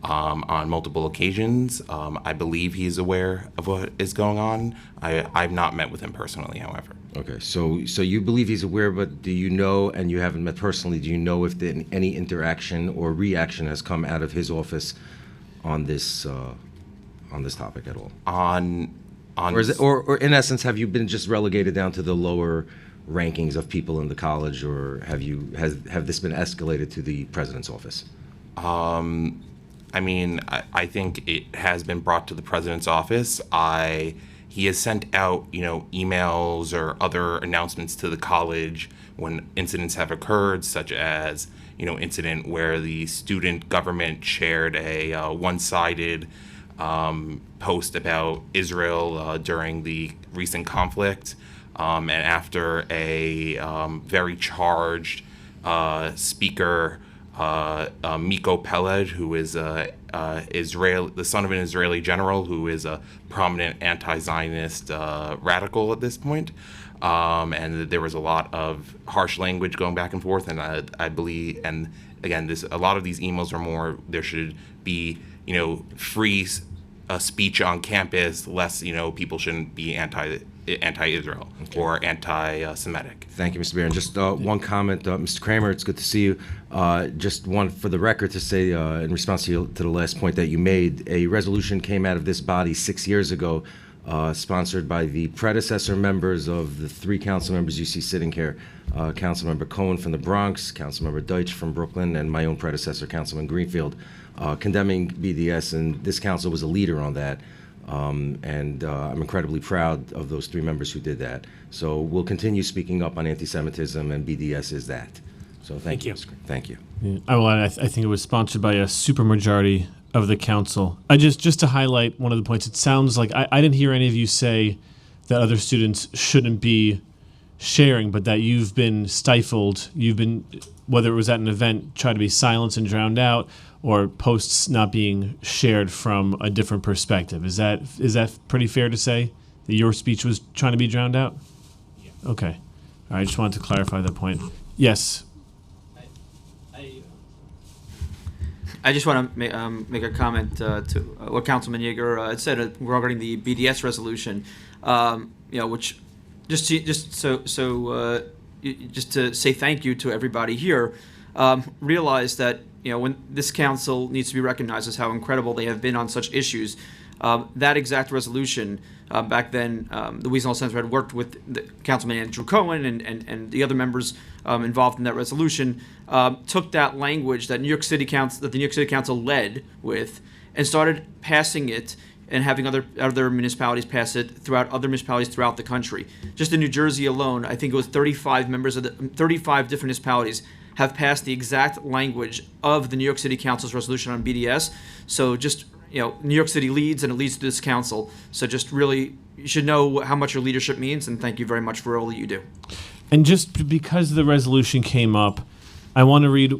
Speaker 2: on multiple occasions. I believe he's aware of what is going on. I've not met with him personally, however.
Speaker 7: Okay, so you believe he's aware, but do you know, and you haven't met personally, do you know if any interaction or reaction has come out of his office on this topic at all? Or in essence, have you been just relegated down to the lower rankings of people in the college, or have this been escalated to the president's office?
Speaker 2: I mean, I think it has been brought to the president's office. He has sent out, emails or other announcements to the college when incidents have occurred, such as, incident where the student government shared a one-sided post about Israel during the recent conflict, and after a very charged speaker, Miko Peled, who is the son of an Israeli general who is a prominent anti-Zionist radical at this point. And there was a lot of harsh language going back and forth, and I believe, and again, a lot of these emails are more, there should be, free speech on campus, the less people shouldn't be anti-Israel or anti-Semitic.
Speaker 7: Thank you, Mr. Beer. And just one comment, Mr. Kramer, it's good to see you. Just one for the record to say, in response to the last point that you made, a resolution came out of this body 6 years ago, sponsored by the predecessor members of the 3 council members you see sitting here, Councilmember Cohen from the Bronx, Councilmember Deutsch from Brooklyn, and my own predecessor, Councilman Greenfield, condemning BDS, and this council was a leader on that. And I'm incredibly proud of those 3 members who did that. So we'll continue speaking up on anti-Semitism, and BDS is that. So thank you. Thank you.
Speaker 3: Yeah. I think it was sponsored by a supermajority of the council. Just to highlight one of the points, it sounds like I didn't hear any of you say that other students shouldn't be sharing, but that you've been stifled. You've been, whether it was at an event, tried to be silenced and drowned out, or posts not being shared from a different perspective. Is that pretty fair to say that your speech was trying to be drowned out? Yeah. Okay. All right, I just wanted to clarify that point. Yes.
Speaker 22: I just want to make a comment to what Councilman Yeager had said regarding the BDS resolution. Which just to say thank you to everybody here. Realize that when this council needs to be recognized as how incredible they have been on such issues. That exact resolution back then, the Wiesnall Center had worked with Councilman Andrew Cohen and the other members involved in that resolution. Took that language that the New York City Council led with and started passing it and having other municipalities pass it throughout other municipalities throughout the country. Just in New Jersey alone, I think it was 35 members of 35 different municipalities have passed the exact language of the New York City Council's resolution on BDS. So just, New York City leads, and it leads to this council. So just really, you should know how much your leadership means, and thank you very much for all that you do.
Speaker 3: And just because the resolution came up, I want to read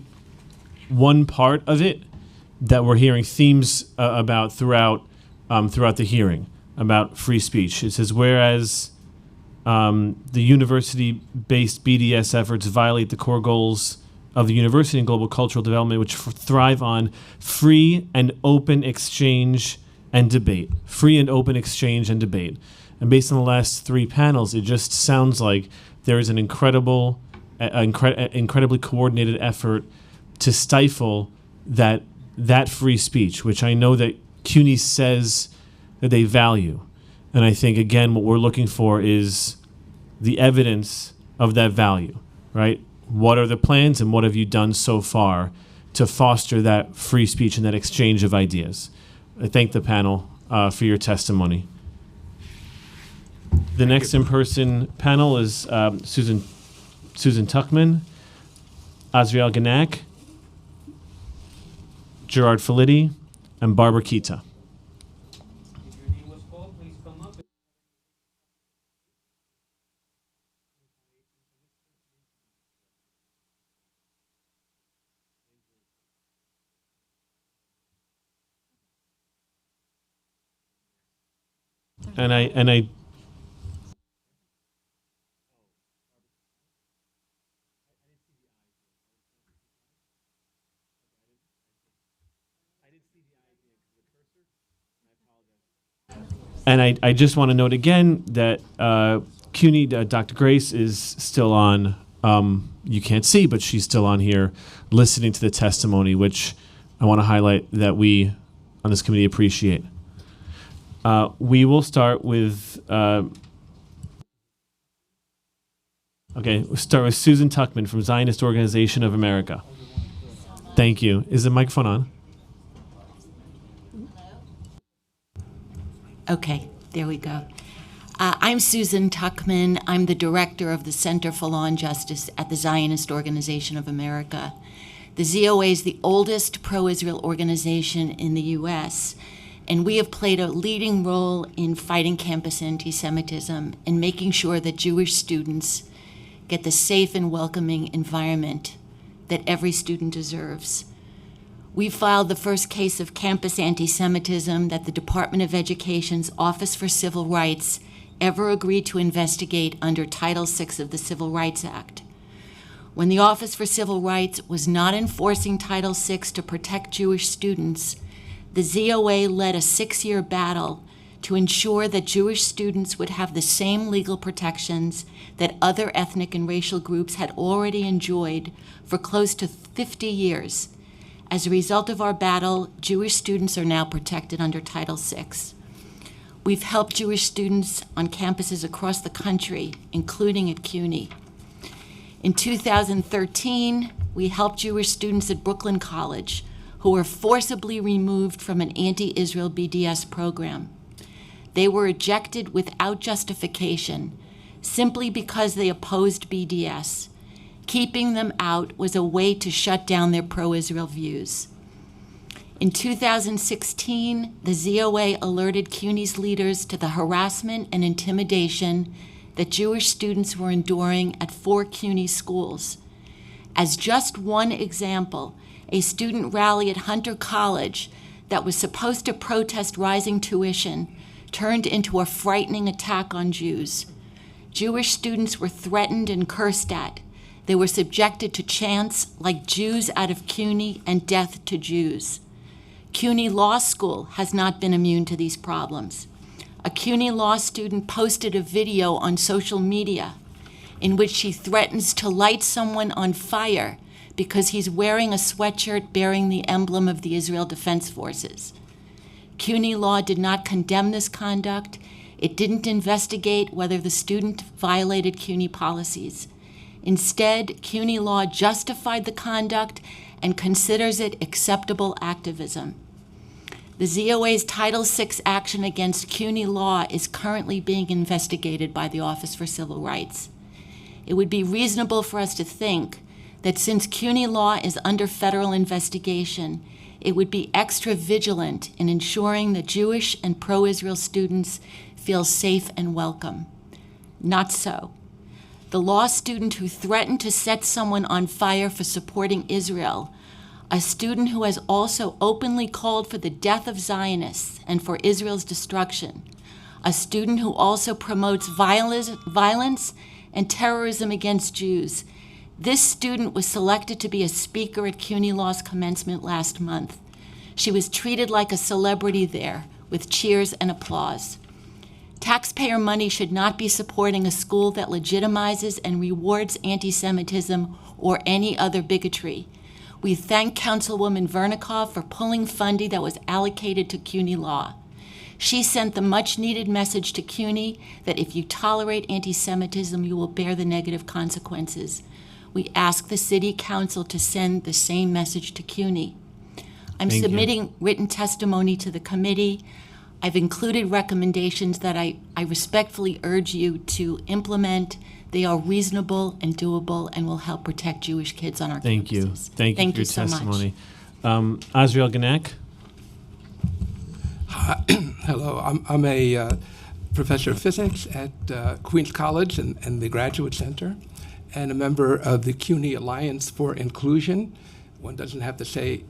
Speaker 3: one part of it that we're hearing themes about throughout the hearing about free speech. It says, whereas the university-based BDS efforts violate the core goals of the university and global cultural development, which thrive on free and open exchange and debate. Free and open exchange and debate. And based on the last 3 panels, it just sounds like there is an incredibly coordinated effort to stifle that free speech, which I know that CUNY says that they value. And I think, again, what we're looking for is the evidence of that value, right? What are the plans and what have you done so far to foster that free speech and that exchange of ideas? I thank the panel for your testimony. The next in-person panel is Susan Tuckman, Azriel Ganak, Gerard Felitti, and Barbara Kita. And I just want to note again that CUNY, Dr. Grace is still on. You can't see, but she's still on here listening to the testimony, which I want to highlight that we on this committee appreciate. We will start with, we'll start with Susan Tuckman from Zionist Organization of America. Thank you. Is the microphone on?
Speaker 9: Okay, there we go. I'm Susan Tuckman. I'm the director of the Center for Law and Justice at the Zionist Organization of America. The ZOA is the oldest pro-Israel organization in the U.S., and we have played a leading role in fighting campus anti-Semitism and making sure that Jewish students get the safe and welcoming environment that every student deserves. We filed the first case of campus anti-Semitism that the Department of Education's Office for Civil Rights ever agreed to investigate under Title VI of the Civil Rights Act. When the Office for Civil Rights was not enforcing Title VI to protect Jewish students, the ZOA led a 6-year battle to ensure that Jewish students would have the same legal protections that other ethnic and racial groups had already enjoyed for close to 50 years. As a result of our battle, Jewish students are now protected under Title VI. We've helped Jewish students on campuses across the country, including at CUNY. In 2013, we helped Jewish students at Brooklyn College who were forcibly removed from an anti-Israel BDS program. They were ejected without justification, simply because they opposed BDS. Keeping them out was a way to shut down their pro-Israel views. In 2016, the ZOA alerted CUNY's leaders to the harassment and intimidation that Jewish students were enduring at 4 CUNY schools. As just one example, a student rally at Hunter College that was supposed to protest rising tuition turned into a frightening attack on Jews. Jewish students were threatened and cursed at. They were subjected to chants like "Jews out of CUNY" and "Death to Jews." CUNY Law School has not been immune to these problems. A CUNY law student posted a video on social media in which she threatens to light someone on fire because he's wearing a sweatshirt bearing the emblem of the Israel Defense Forces. CUNY Law did not condemn this conduct. It didn't investigate whether the student violated CUNY policies. Instead, CUNY Law justified the conduct and considers it acceptable activism. The ZOA's Title VI action against CUNY Law is currently being investigated by the Office for Civil Rights. It would be reasonable for us to think that since CUNY Law is under federal investigation, it would be extra vigilant in ensuring that Jewish and pro-Israel students feel safe and welcome. Not so. The law student who threatened to set someone on fire for supporting Israel, a student who has also openly called for the death of Zionists and for Israel's destruction, a student who also promotes violence and terrorism against Jews. This student was selected to be a speaker at CUNY Law's commencement last month. She was treated like a celebrity there, with cheers and applause. Taxpayer money should not be supporting a school that legitimizes and rewards anti-Semitism or any other bigotry. We thank Councilwoman Vernikov for pulling funding that was allocated to CUNY Law. She sent the much-needed message to CUNY that if you tolerate anti-Semitism, you will bear the negative consequences. We ask the City Council to send the same message to CUNY. I'm submitting written testimony to the committee. I've included recommendations that I respectfully urge you to implement. They are reasonable and doable and will help protect Jewish kids on our campuses.
Speaker 3: Thank you. Thank you for your
Speaker 9: so
Speaker 3: testimony. Azriel Ganek.
Speaker 10: Hello, I'm a professor of physics at Queens College and the Graduate Center, and a member of the CUNY Alliance for Inclusion. One doesn't have to say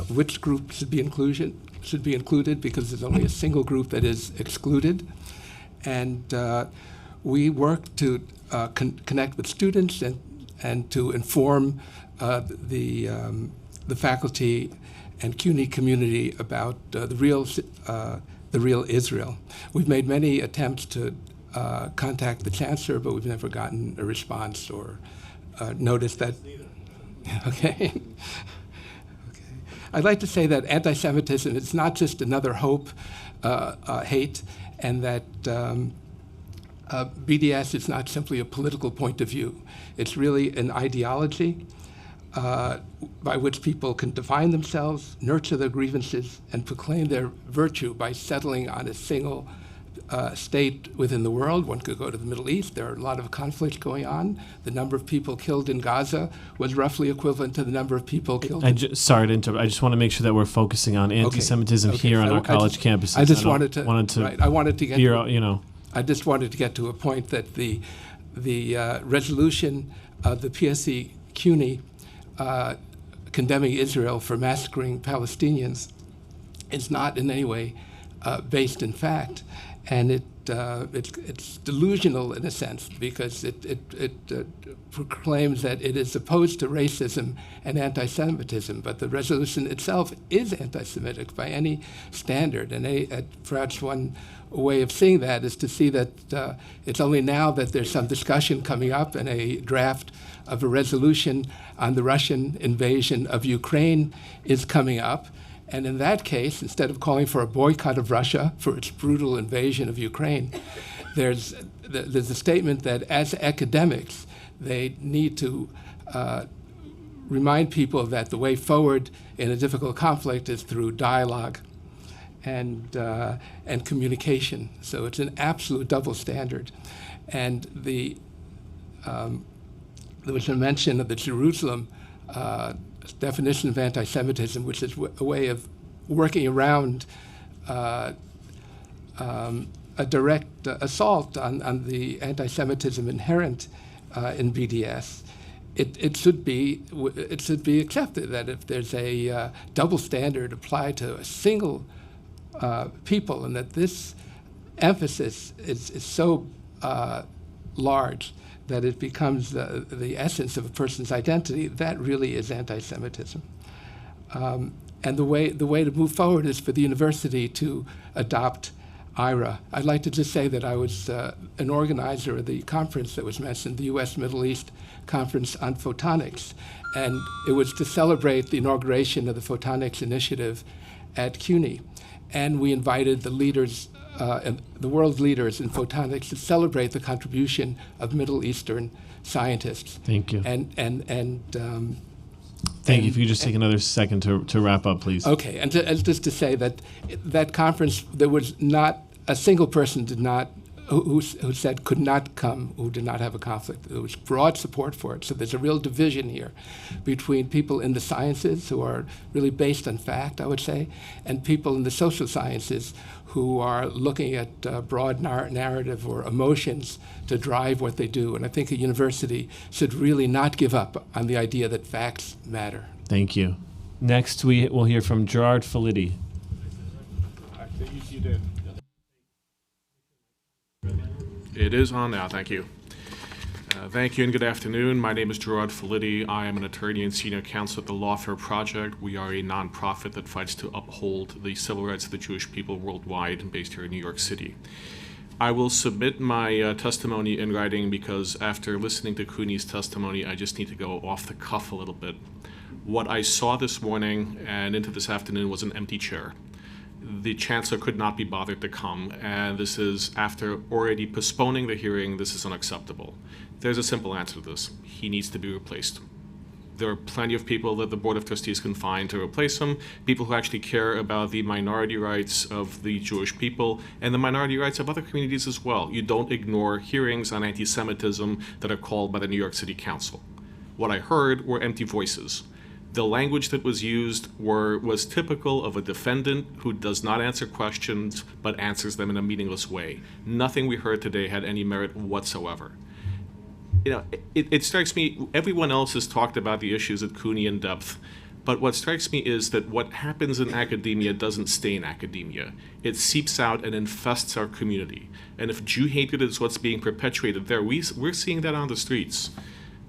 Speaker 10: which group should be included because there's only a single group that is excluded. And we work to connect with students and to inform the faculty and CUNY community about the real Israel. We've made many attempts to contact the chancellor, but we've never gotten a response or noticed that. Okay. I'd like to say that anti-Semitism is not just another hate, and that BDS is not simply a political point of view. It's really an ideology by which people can define themselves, nurture their grievances, and proclaim their virtue by settling on a single state within the world. One could go to the Middle East. There are a lot of conflicts going on. The number of people killed in Gaza was roughly equivalent to the number of people killed.
Speaker 3: Sorry to interrupt. I just want to make sure that we're focusing on anti-Semitism here on our college campuses.
Speaker 10: I just wanted to get to a point that the resolution of the PSC CUNY condemning Israel for massacring Palestinians is not in any way based in fact, and it's delusional in a sense because it proclaims that it is opposed to racism and anti-Semitism, but the resolution itself is anti-Semitic by any standard. And perhaps one way of seeing that is to see that it's only now that there's some discussion coming up and a draft of a resolution on the Russian invasion of Ukraine is coming up. And in that case, instead of calling for a boycott of Russia for its brutal invasion of Ukraine, there's a statement that as academics, they need to remind people that the way forward in a difficult conflict is through dialogue and communication. So it's an absolute double standard. And there was a mention of the Jerusalem definition of anti-Semitism, which is a way of working around a direct assault on the anti-Semitism inherent in BDS. It should be accepted that if there's a double standard applied to a single people, and that this emphasis is so large that it becomes the essence of a person's identity, that really is anti-Semitism. And the way to move forward is for the university to adopt IRA. I'd like to just say that I was an organizer of the conference that was mentioned, the U.S. Middle East Conference on Photonics. And it was to celebrate the inauguration of the Photonics Initiative at CUNY. And we invited the leaders, the world's leaders in photonics to celebrate the contribution of Middle Eastern scientists.
Speaker 3: Thank you.
Speaker 10: Thank
Speaker 3: you. If you could just take another second to wrap up, please.
Speaker 10: Okay, and just to say that that conference, there was not a single person who said could not come who did not have a conflict. There was broad support for it. So there's a real division here between people in the sciences who are really based on fact, I would say, and people in the social sciences who are looking at broad narrative or emotions to drive what they do. And I think a university should really not give up on the idea that facts matter.
Speaker 3: Thank you. Next, we will hear from Gerard Felitti.
Speaker 12: It is on now, thank you. Thank you and good afternoon. My name is Gerard Felitti. I am an attorney and senior counsel at the Lawfare Project. We are a nonprofit that fights to uphold the civil rights of the Jewish people worldwide and based here in New York City. I will submit my testimony in writing because after listening to CUNY's testimony, I just need to go off the cuff a little bit. What I saw this morning and into this afternoon was an empty chair. The chancellor could not be bothered to come, and this is after already postponing the hearing. This is unacceptable. There's a simple answer to this. He needs to be replaced. There are plenty of people that the Board of Trustees can find to replace him, people who actually care about the minority rights of the Jewish people and the minority rights of other communities as well. You don't ignore hearings on anti-Semitism that are called by the New York City Council. What I heard were empty voices. The language that was used was typical of a defendant who does not answer questions but answers them in a meaningless way. Nothing we heard today had any merit whatsoever. You know, it strikes me, everyone else has talked about the issues at CUNY in depth, but what strikes me is that what happens in academia doesn't stay in academia. It seeps out and infests our community. And if Jew hatred is what's being perpetuated there, we're seeing that on the streets.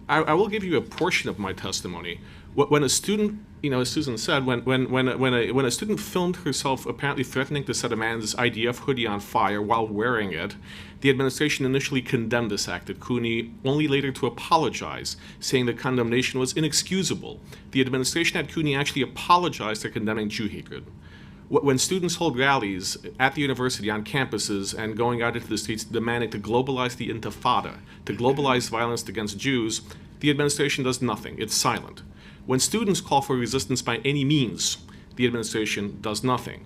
Speaker 12: I will give you a portion of my testimony. When a student, you know, as Susan said, when a student filmed herself apparently threatening to set a man's IDF hoodie on fire while wearing it, the administration initially condemned this act at CUNY, only later to apologize, saying the condemnation was inexcusable. The administration at CUNY actually apologized for condemning Jew hatred. When students hold rallies at the university on campuses and going out into the streets demanding to globalize the Intifada, to globalize violence against Jews, the administration does nothing. It's silent. When students call for resistance by any means, the administration does nothing.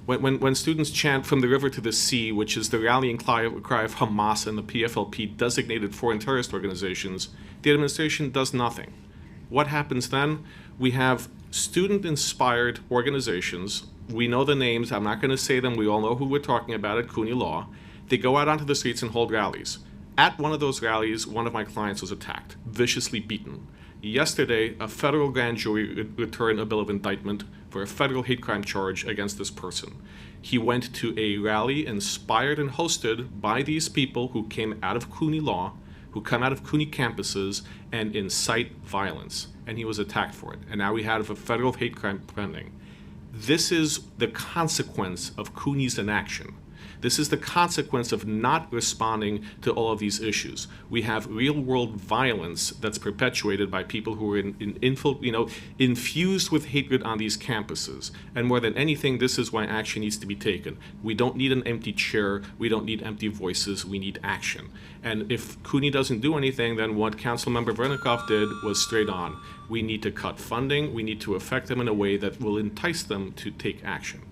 Speaker 12: When students chant from the river to the sea, which is the rallying cry of Hamas and the PFLP designated foreign terrorist organizations, the administration does nothing. What happens then? We have student-inspired organizations. We know the names. I'm not going to say them. We all know who we're talking about at CUNY Law. They go out onto the streets and hold rallies. At one of those rallies, one of my clients was attacked, viciously beaten. Yesterday, a federal grand jury returned a bill of indictment for a federal hate crime charge against this person. He went to a rally inspired and hosted by these people who came out of CUNY Law, who come out of CUNY campuses and incite violence. And he was attacked for it. And now we have a federal hate crime pending. This is the consequence of CUNY's inaction. This is the consequence of not responding to all of these issues. We have real-world violence that's perpetuated by people who are infused with hatred on these campuses. And more than anything, this is why action needs to be taken. We don't need an empty chair. We don't need empty voices. We need action. And if CUNY doesn't do anything, then what Councilmember Vernikoff did was straight on. We need to cut funding. We need to affect them in a way that will entice them to take action.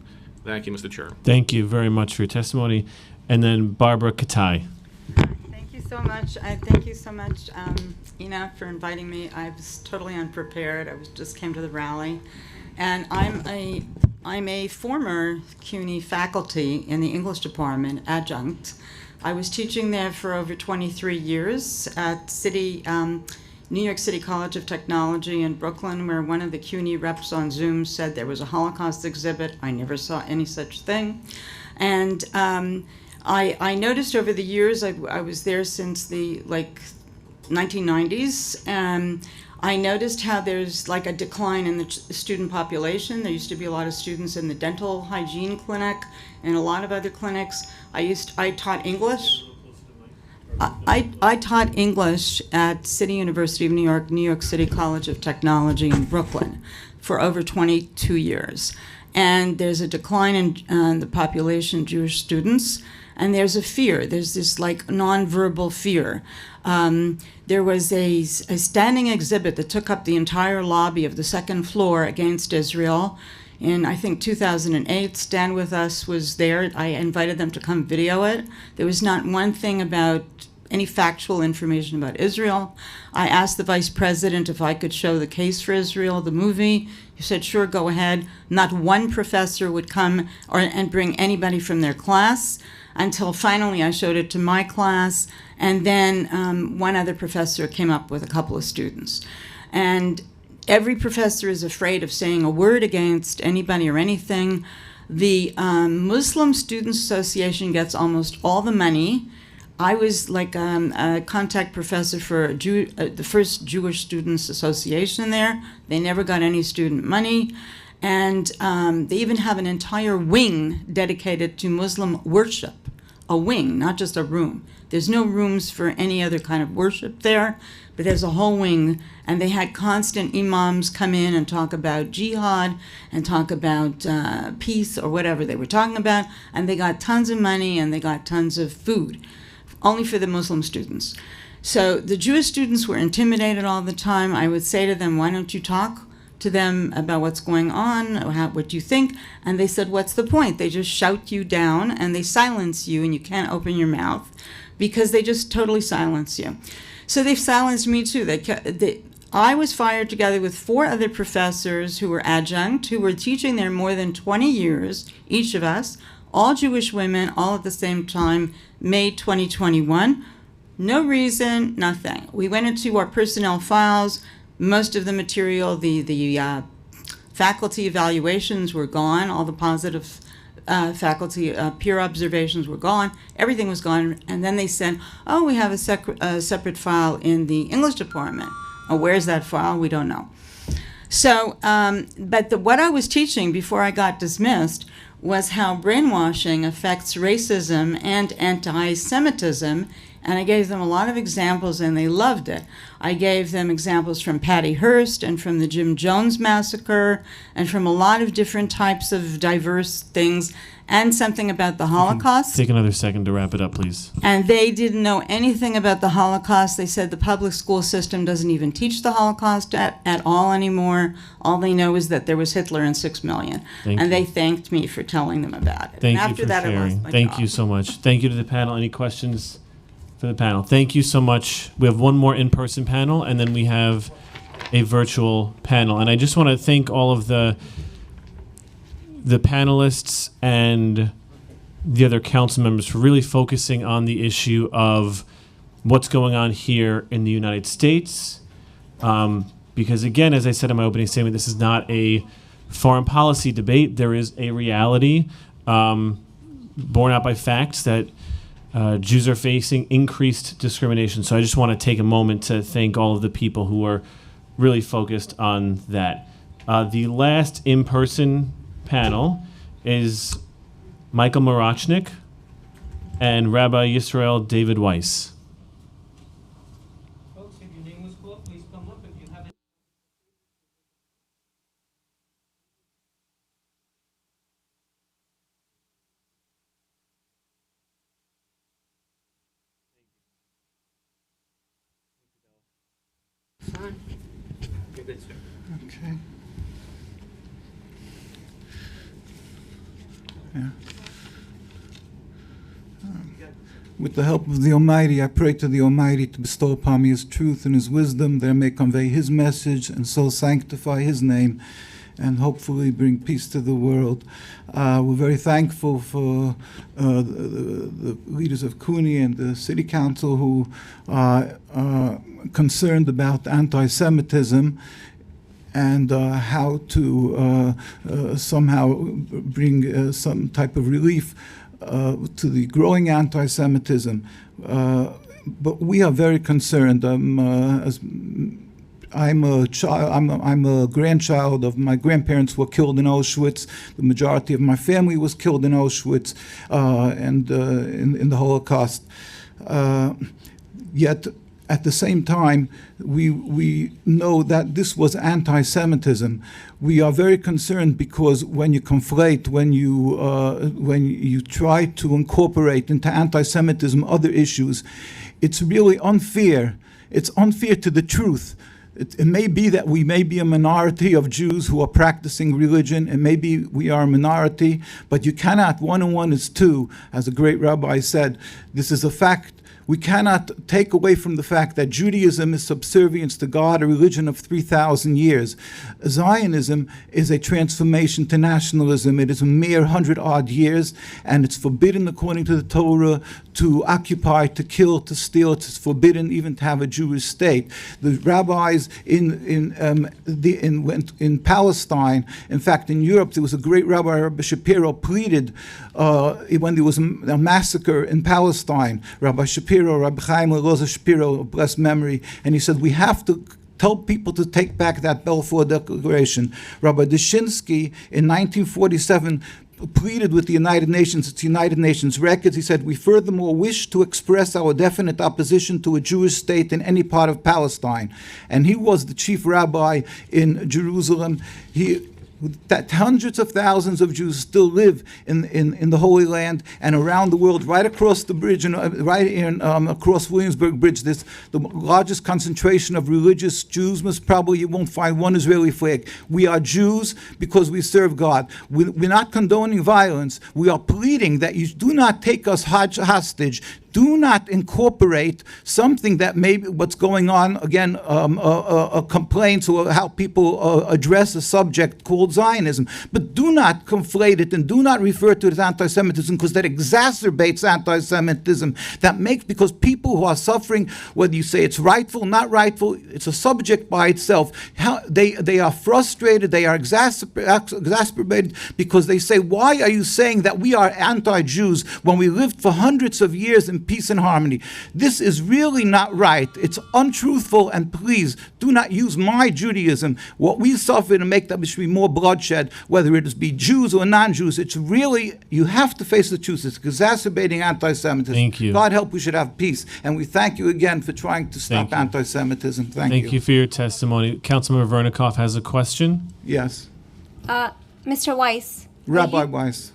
Speaker 12: Thank you, Mr. Chair.
Speaker 3: Thank you very much for your testimony. And then Barbara Katai.
Speaker 13: Thank you so much. Thank you so much, Ina, for inviting me. I was totally unprepared. I just came to the rally. And I'm a former CUNY faculty in the English department, adjunct. I was teaching there for over 23 years at New York City College of Technology in Brooklyn, where one of the CUNY reps on Zoom said there was a Holocaust exhibit. I never saw any such thing. And I noticed over the years, I was there since the 1990s, I noticed how there's like a decline in the student population. There used to be a lot of students in the dental hygiene clinic and a lot of other clinics. I taught English. I taught English at City University of New York, New York City College of Technology in Brooklyn for over 22 years. And there's a decline in the population of Jewish students, and there's a fear. There's this like nonverbal fear. There was a standing exhibit that took up the entire lobby of the second floor against Israel. In, I think, 2008, Stand With Us was there. I invited them to come video it. There was not one thing about any factual information about Israel. I asked the vice president if I could show The Case for Israel, the movie. He said, sure, go ahead. Not one professor would come and bring anybody from their class until finally I showed it to my class. And then one other professor came up with a couple of students. And every professor is afraid of saying a word against anybody or anything. The Muslim Students Association gets almost all the money. I was like a contact professor for the first Jewish Students Association there. They never got any student money. And they even have an entire wing dedicated to Muslim worship. A wing, not just a room. There's no rooms for any other kind of worship there, but there's a whole wing. And they had constant imams come in and talk about jihad and talk about peace or whatever they were talking about. And they got tons of money and they got tons of food, only for the Muslim students. So the Jewish students were intimidated all the time. I would say to them, why don't you talk to them about what's going on, what you think? And they said, what's the point? They just shout you down and they silence you and you can't open your mouth because they just totally silence you. So they've silenced me too. I was fired together with 4 other professors who were adjunct, who were teaching there more than 20 years, each of us, all Jewish women, all at the same time, May 2021. No reason, nothing. We went into our personnel files. Most of the material, the faculty evaluations were gone. All the positive faculty peer observations were gone. Everything was gone. And then they said, oh, we have a separate file in the English department. Oh, where's that file? We don't know. So, but what I was teaching before I got dismissed was how brainwashing affects racism and anti-Semitism. And I gave them a lot of examples, and they loved it. I gave them examples from Patty Hearst and from the Jim Jones massacre and from a lot of different types of diverse things, and something about the Holocaust.
Speaker 3: Take another second to wrap it up, please.
Speaker 13: And they didn't know anything about the Holocaust. They said the public school system doesn't even teach the Holocaust at all anymore. All they know is that there was Hitler and 6 million. And they thanked me for telling them about it.
Speaker 3: Thank
Speaker 13: and
Speaker 3: you
Speaker 13: after
Speaker 3: for
Speaker 13: that,
Speaker 3: sharing.
Speaker 13: I lost my
Speaker 3: Thank
Speaker 13: job.
Speaker 3: you so much. Thank you to the panel. Any questions for the panel? Thank you so much. We have one more in-person panel, and then we have a virtual panel. And I just want to thank all of the panelists and the other council members for really focusing on the issue of what's going on here in the United States. Because again, as I said in my opening statement, this is not a foreign policy debate. There is a reality borne out by facts that Jews are facing increased discrimination. So I just want to take a moment to thank all of the people who are really focused on that. The last in-person panel is Michael Marachnik and Rabbi Yisrael David Weiss.
Speaker 1: Folks, if your name was called, please come up if you haven't.
Speaker 4: Okay. Yeah. With the help of the Almighty, I pray to the Almighty to bestow upon me His truth and His wisdom, that I may convey His message and so sanctify His name and hopefully bring peace to the world. We're very thankful for the leaders of CUNY and the City Council who are concerned about anti-Semitism and how to somehow bring some type of relief to the growing anti-Semitism. But we are very concerned. I'm a child. I'm a grandchild of my grandparents were killed in Auschwitz. The majority of my family was killed in Auschwitz and in the Holocaust. Yet, at the same time, we know that this was anti-Semitism. We are very concerned because when you conflate, when you try to incorporate into anti-Semitism other issues, it's really unfair. It's unfair to the truth. It may be that we may be a minority of Jews who are practicing religion, and maybe we are a minority, but you cannot, 1 and 1 is 2, as a great rabbi said. This is a fact. We cannot take away from the fact that Judaism is subservience to God, a religion of 3,000 years. Zionism is a transformation to nationalism. It is a mere 100-odd years, and it's forbidden according to the Torah to occupy, to kill, to steal. It's forbidden even to have a Jewish state. The rabbis in Palestine, in fact, in Europe, there was a great rabbi, Rabbi Shapiro, pleaded when there was a massacre in Palestine. Rabbi Shapiro, Rabbi Chaim Eliezer Shapiro, of blessed memory, and he said, we have to tell people to take back that Balfour Declaration. Rabbi Dushinsky, in 1947, pleaded with the United Nations, it's United Nations records. He said, we furthermore wish to express our definite opposition to a Jewish state in any part of Palestine. And he was the chief rabbi in Jerusalem. That hundreds of thousands of Jews still live in the Holy Land and around the world, right across the bridge, and across Williamsburg Bridge. There's the largest concentration of religious Jews. Most probably you won't find one Israeli flag. We are Jews because we serve God. We're not condoning violence. We are pleading that you do not take us hostage. Do not incorporate something that may be what's going on, again, complaints or how people address a subject called Zionism. But do not conflate it and do not refer to it as anti-Semitism, because that exacerbates anti-Semitism. That makes, because people who are suffering, whether you say it's rightful, not rightful, it's a subject by itself. They are frustrated, they are exasperated because they say, why are you saying that we are anti-Jews when we lived for hundreds of years in peace and harmony? This is really not right. It's untruthful, and please do not use my Judaism, what we suffered, and make that there should be more bloodshed, whether it be Jews or non-Jews. It's really, you have to face the truth. It's exacerbating anti-Semitism.
Speaker 3: Thank you.
Speaker 4: God help we should have peace. And we thank you again for trying to stop anti-Semitism. Thank you.
Speaker 3: For your testimony. Councilmember Vernikoff has a question.
Speaker 4: Yes.
Speaker 6: Mr. Weiss.
Speaker 4: Rabbi Weiss.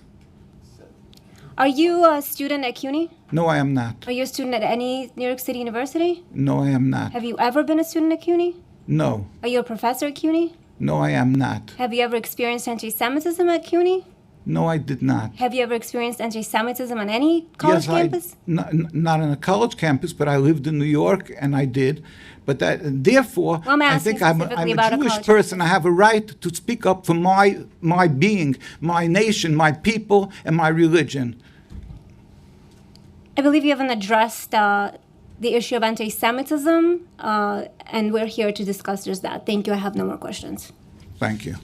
Speaker 6: Are you a student at CUNY?
Speaker 4: No, I am not.
Speaker 6: Are you a student at any New York City university?
Speaker 4: No, I am not.
Speaker 6: Have you ever been a student at CUNY?
Speaker 4: No.
Speaker 6: Are you a professor at CUNY?
Speaker 4: No, I am not.
Speaker 6: Have you ever experienced anti-Semitism at CUNY?
Speaker 4: No, I did not.
Speaker 6: Have you ever experienced anti-Semitism on any college campus?
Speaker 4: Not on a college campus, but I lived in New York, and I did. But therefore, I think I'm a Jewish person. I have a right to speak up for my being, my nation, my people, and my religion.
Speaker 6: I believe you haven't addressed the issue of anti-Semitism, and we're here to discuss just that. Thank you. I have no more questions.
Speaker 4: Thank you.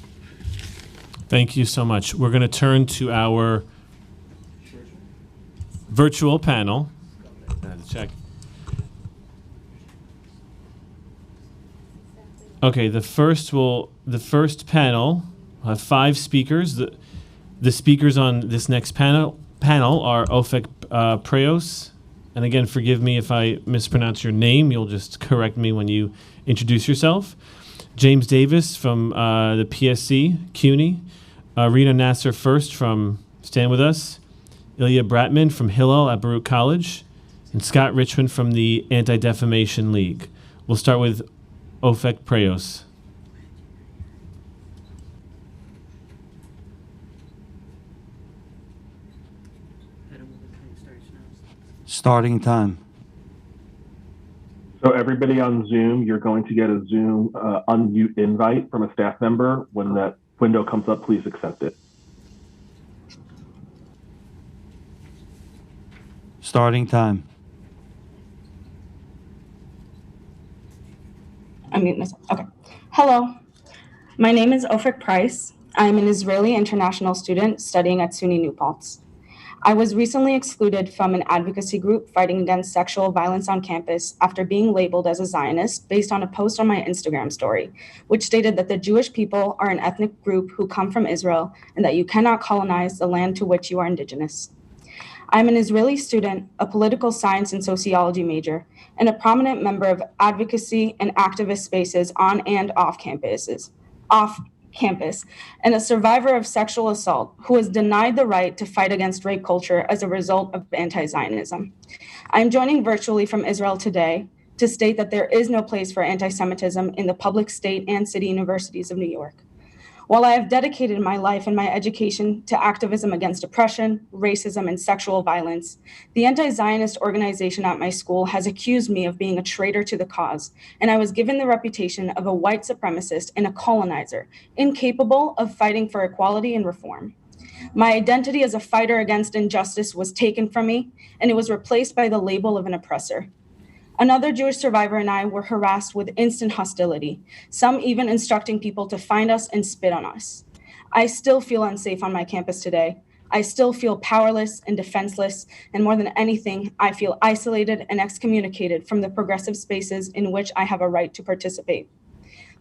Speaker 3: Thank you so much. We're going to turn to our virtual panel. I had to check. Okay, the first panel will have 5 speakers. The speakers on this next panel are Ofek Preos. And again, forgive me if I mispronounce your name. You'll just correct me when you introduce yourself. James Davis from the PSC, CUNY. Rita Nasser first from Stand With Us. Ilya Bratman from Hillel at Baruch College. And Scott Richmond from the Anti-Defamation League. We'll start with Ofek Preos.
Speaker 1: Starting time.
Speaker 8: So everybody on Zoom, you're going to get a Zoom unmute invite from a staff member. When that window comes up, please accept it.
Speaker 1: Starting time.
Speaker 14: Unmute myself. Okay. Hello. My name is Ofek Price. I am an Israeli international student studying at SUNY New Paltz. I was recently excluded from an advocacy group fighting against sexual violence on campus after being labeled as a Zionist based on a post on my Instagram story, which stated that the Jewish people are an ethnic group who come from Israel and that you cannot colonize the land to which you are indigenous. I'm an Israeli student, a political science and sociology major, and a prominent member of advocacy and activist spaces on and off campus, and a survivor of sexual assault who was denied the right to fight against rape culture as a result of anti-Zionism. I am joining virtually from Israel today to state that there is no place for anti-Semitism in the public state and city universities of New York. While I have dedicated my life and my education to activism against oppression, racism, and sexual violence, the anti-Zionist organization at my school has accused me of being a traitor to the cause, and I was given the reputation of a white supremacist and a colonizer, incapable of fighting for equality and reform. My identity as a fighter against injustice was taken from me, and it was replaced by the label of an oppressor. Another Jewish survivor and I were harassed with instant hostility, some even instructing people to find us and spit on us. I still feel unsafe on my campus today. I still feel powerless and defenseless, and more than anything, I feel isolated and excommunicated from the progressive spaces in which I have a right to participate.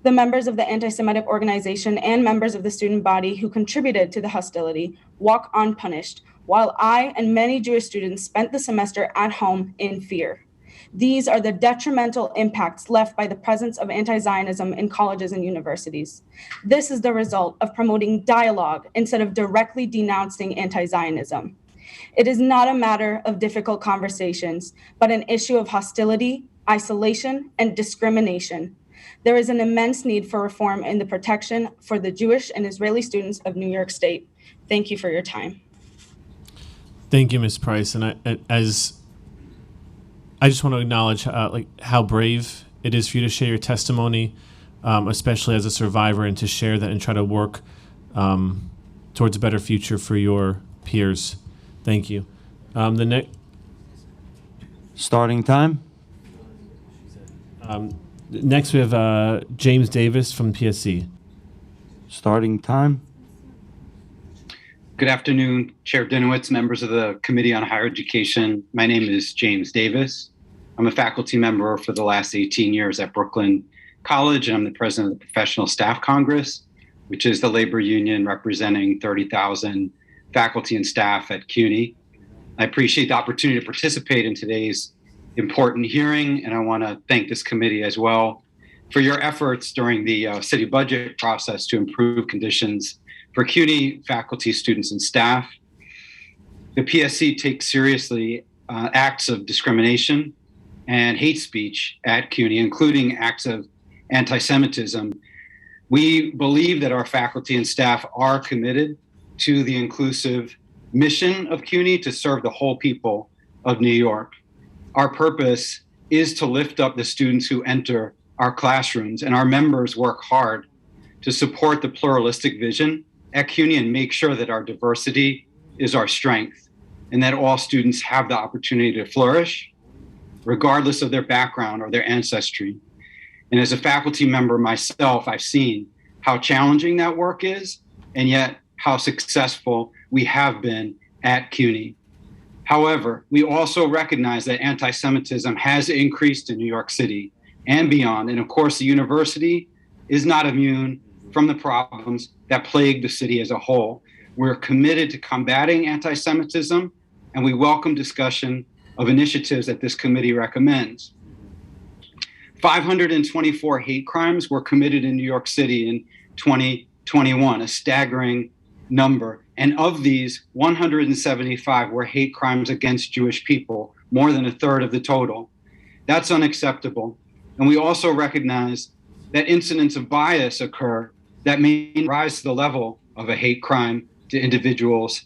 Speaker 14: The members of the anti-Semitic organization and members of the student body who contributed to the hostility walk unpunished, while I and many Jewish students spent the semester at home in fear. These are the detrimental impacts left by the presence of anti-Zionism in colleges and universities. This is the result of promoting dialogue instead of directly denouncing anti-Zionism. It is not a matter of difficult conversations, but an issue of hostility, isolation, and discrimination. There is an immense need for reform in the protection for the Jewish and Israeli students of New York State. Thank you for your time.
Speaker 3: Thank you, Ms. Price. And I just want to acknowledge how brave it is for you to share your testimony, especially as a survivor, and to share that and try to work towards a better future for your peers. Thank you.
Speaker 1: Starting time.
Speaker 3: Next, we have James Davis from PSC.
Speaker 1: Starting time.
Speaker 23: Good afternoon, Chair Dinowitz, members of the Committee on Higher Education. My name is James Davis. I'm a faculty member for the last 18 years at Brooklyn College, and I'm the president of the Professional Staff Congress, which is the labor union representing 30,000 faculty and staff at CUNY. I appreciate the opportunity to participate in today's important hearing, and I want to thank this committee as well for your efforts during the city budget process to improve conditions for CUNY faculty, students, and staff. The PSC takes seriously acts of discrimination and hate speech at CUNY, including acts of anti-Semitism. We believe that our faculty and staff are committed to the inclusive mission of CUNY to serve the whole people of New York. Our purpose is to lift up the students who enter our classrooms, and our members work hard to support the pluralistic vision at CUNY and make sure that our diversity is our strength and that all students have the opportunity to flourish regardless of their background or their ancestry. And as a faculty member myself, I've seen how challenging that work is and yet how successful we have been at CUNY. However, we also recognize that anti-Semitism has increased in New York City and beyond. And of course, the university is not immune from the problems that plague the city as a whole. We're committed to combating anti-Semitism, and we welcome discussion of initiatives that this committee recommends. 524 hate crimes were committed in New York City in 2021, a staggering number. And of these, 175 were hate crimes against Jewish people, more than a third of the total. That's unacceptable. And we also recognize that incidents of bias occur that may rise to the level of a hate crime to individuals,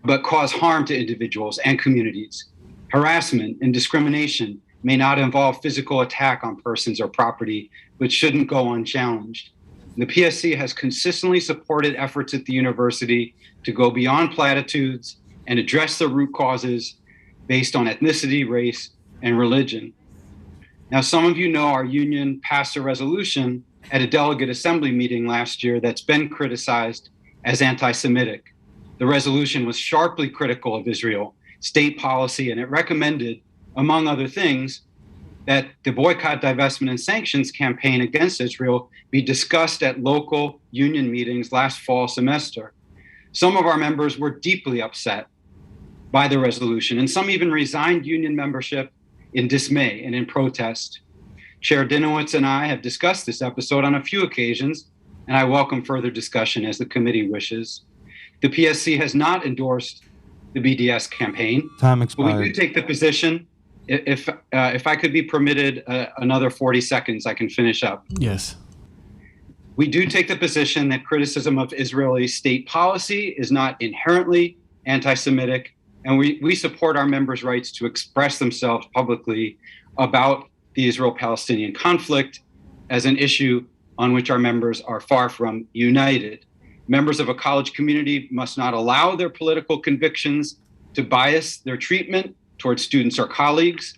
Speaker 23: but cause harm to individuals and communities. Harassment and discrimination may not involve physical attack on persons or property, but shouldn't go unchallenged. The PSC has consistently supported efforts at the university to go beyond platitudes and address the root causes based on ethnicity, race, and religion. Now, some of you know our union passed a resolution at a delegate assembly meeting last year that's been criticized as anti-Semitic. The resolution was sharply critical of Israel, state policy, and it recommended, among other things, that the boycott, divestment, and sanctions campaign against Israel be discussed at local union meetings last fall semester. Some of our members were deeply upset by the resolution, and some even resigned union membership in dismay and in protest. Chair Dinowitz and I have discussed this episode on a few occasions, and I welcome further discussion as the committee wishes. The PSC has not endorsed the BDS campaign.
Speaker 1: Time
Speaker 23: But
Speaker 1: expired.
Speaker 23: we do take the position, if I could be permitted another 40 seconds, I can finish up.
Speaker 3: Yes.
Speaker 23: We do take the position that criticism of Israeli state policy is not inherently anti-Semitic, and we support our members' rights to express themselves publicly about the Israel-Palestinian conflict as an issue on which our members are far from united. Members of a college community must not allow their political convictions to bias their treatment towards students or colleagues,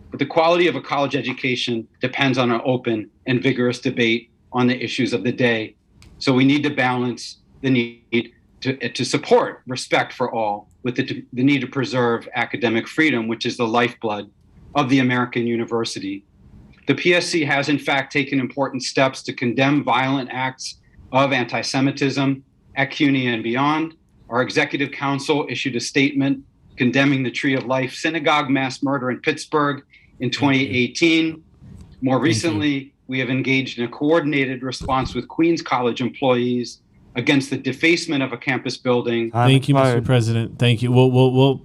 Speaker 23: but the quality of a college education depends on an open and vigorous debate on the issues of the day. So we need to balance the need to support respect for all with the need to preserve academic freedom, which is the lifeblood of the American university. The PSC has in fact taken important steps to condemn violent acts of anti-Semitism at CUNY and beyond. Our executive council issued a statement condemning the Tree of Life synagogue mass murder in Pittsburgh in 2018. More recently, we have engaged in a coordinated response with Queens College employees against the defacement of a campus building.
Speaker 3: Thank you, Mr. President. Thank you.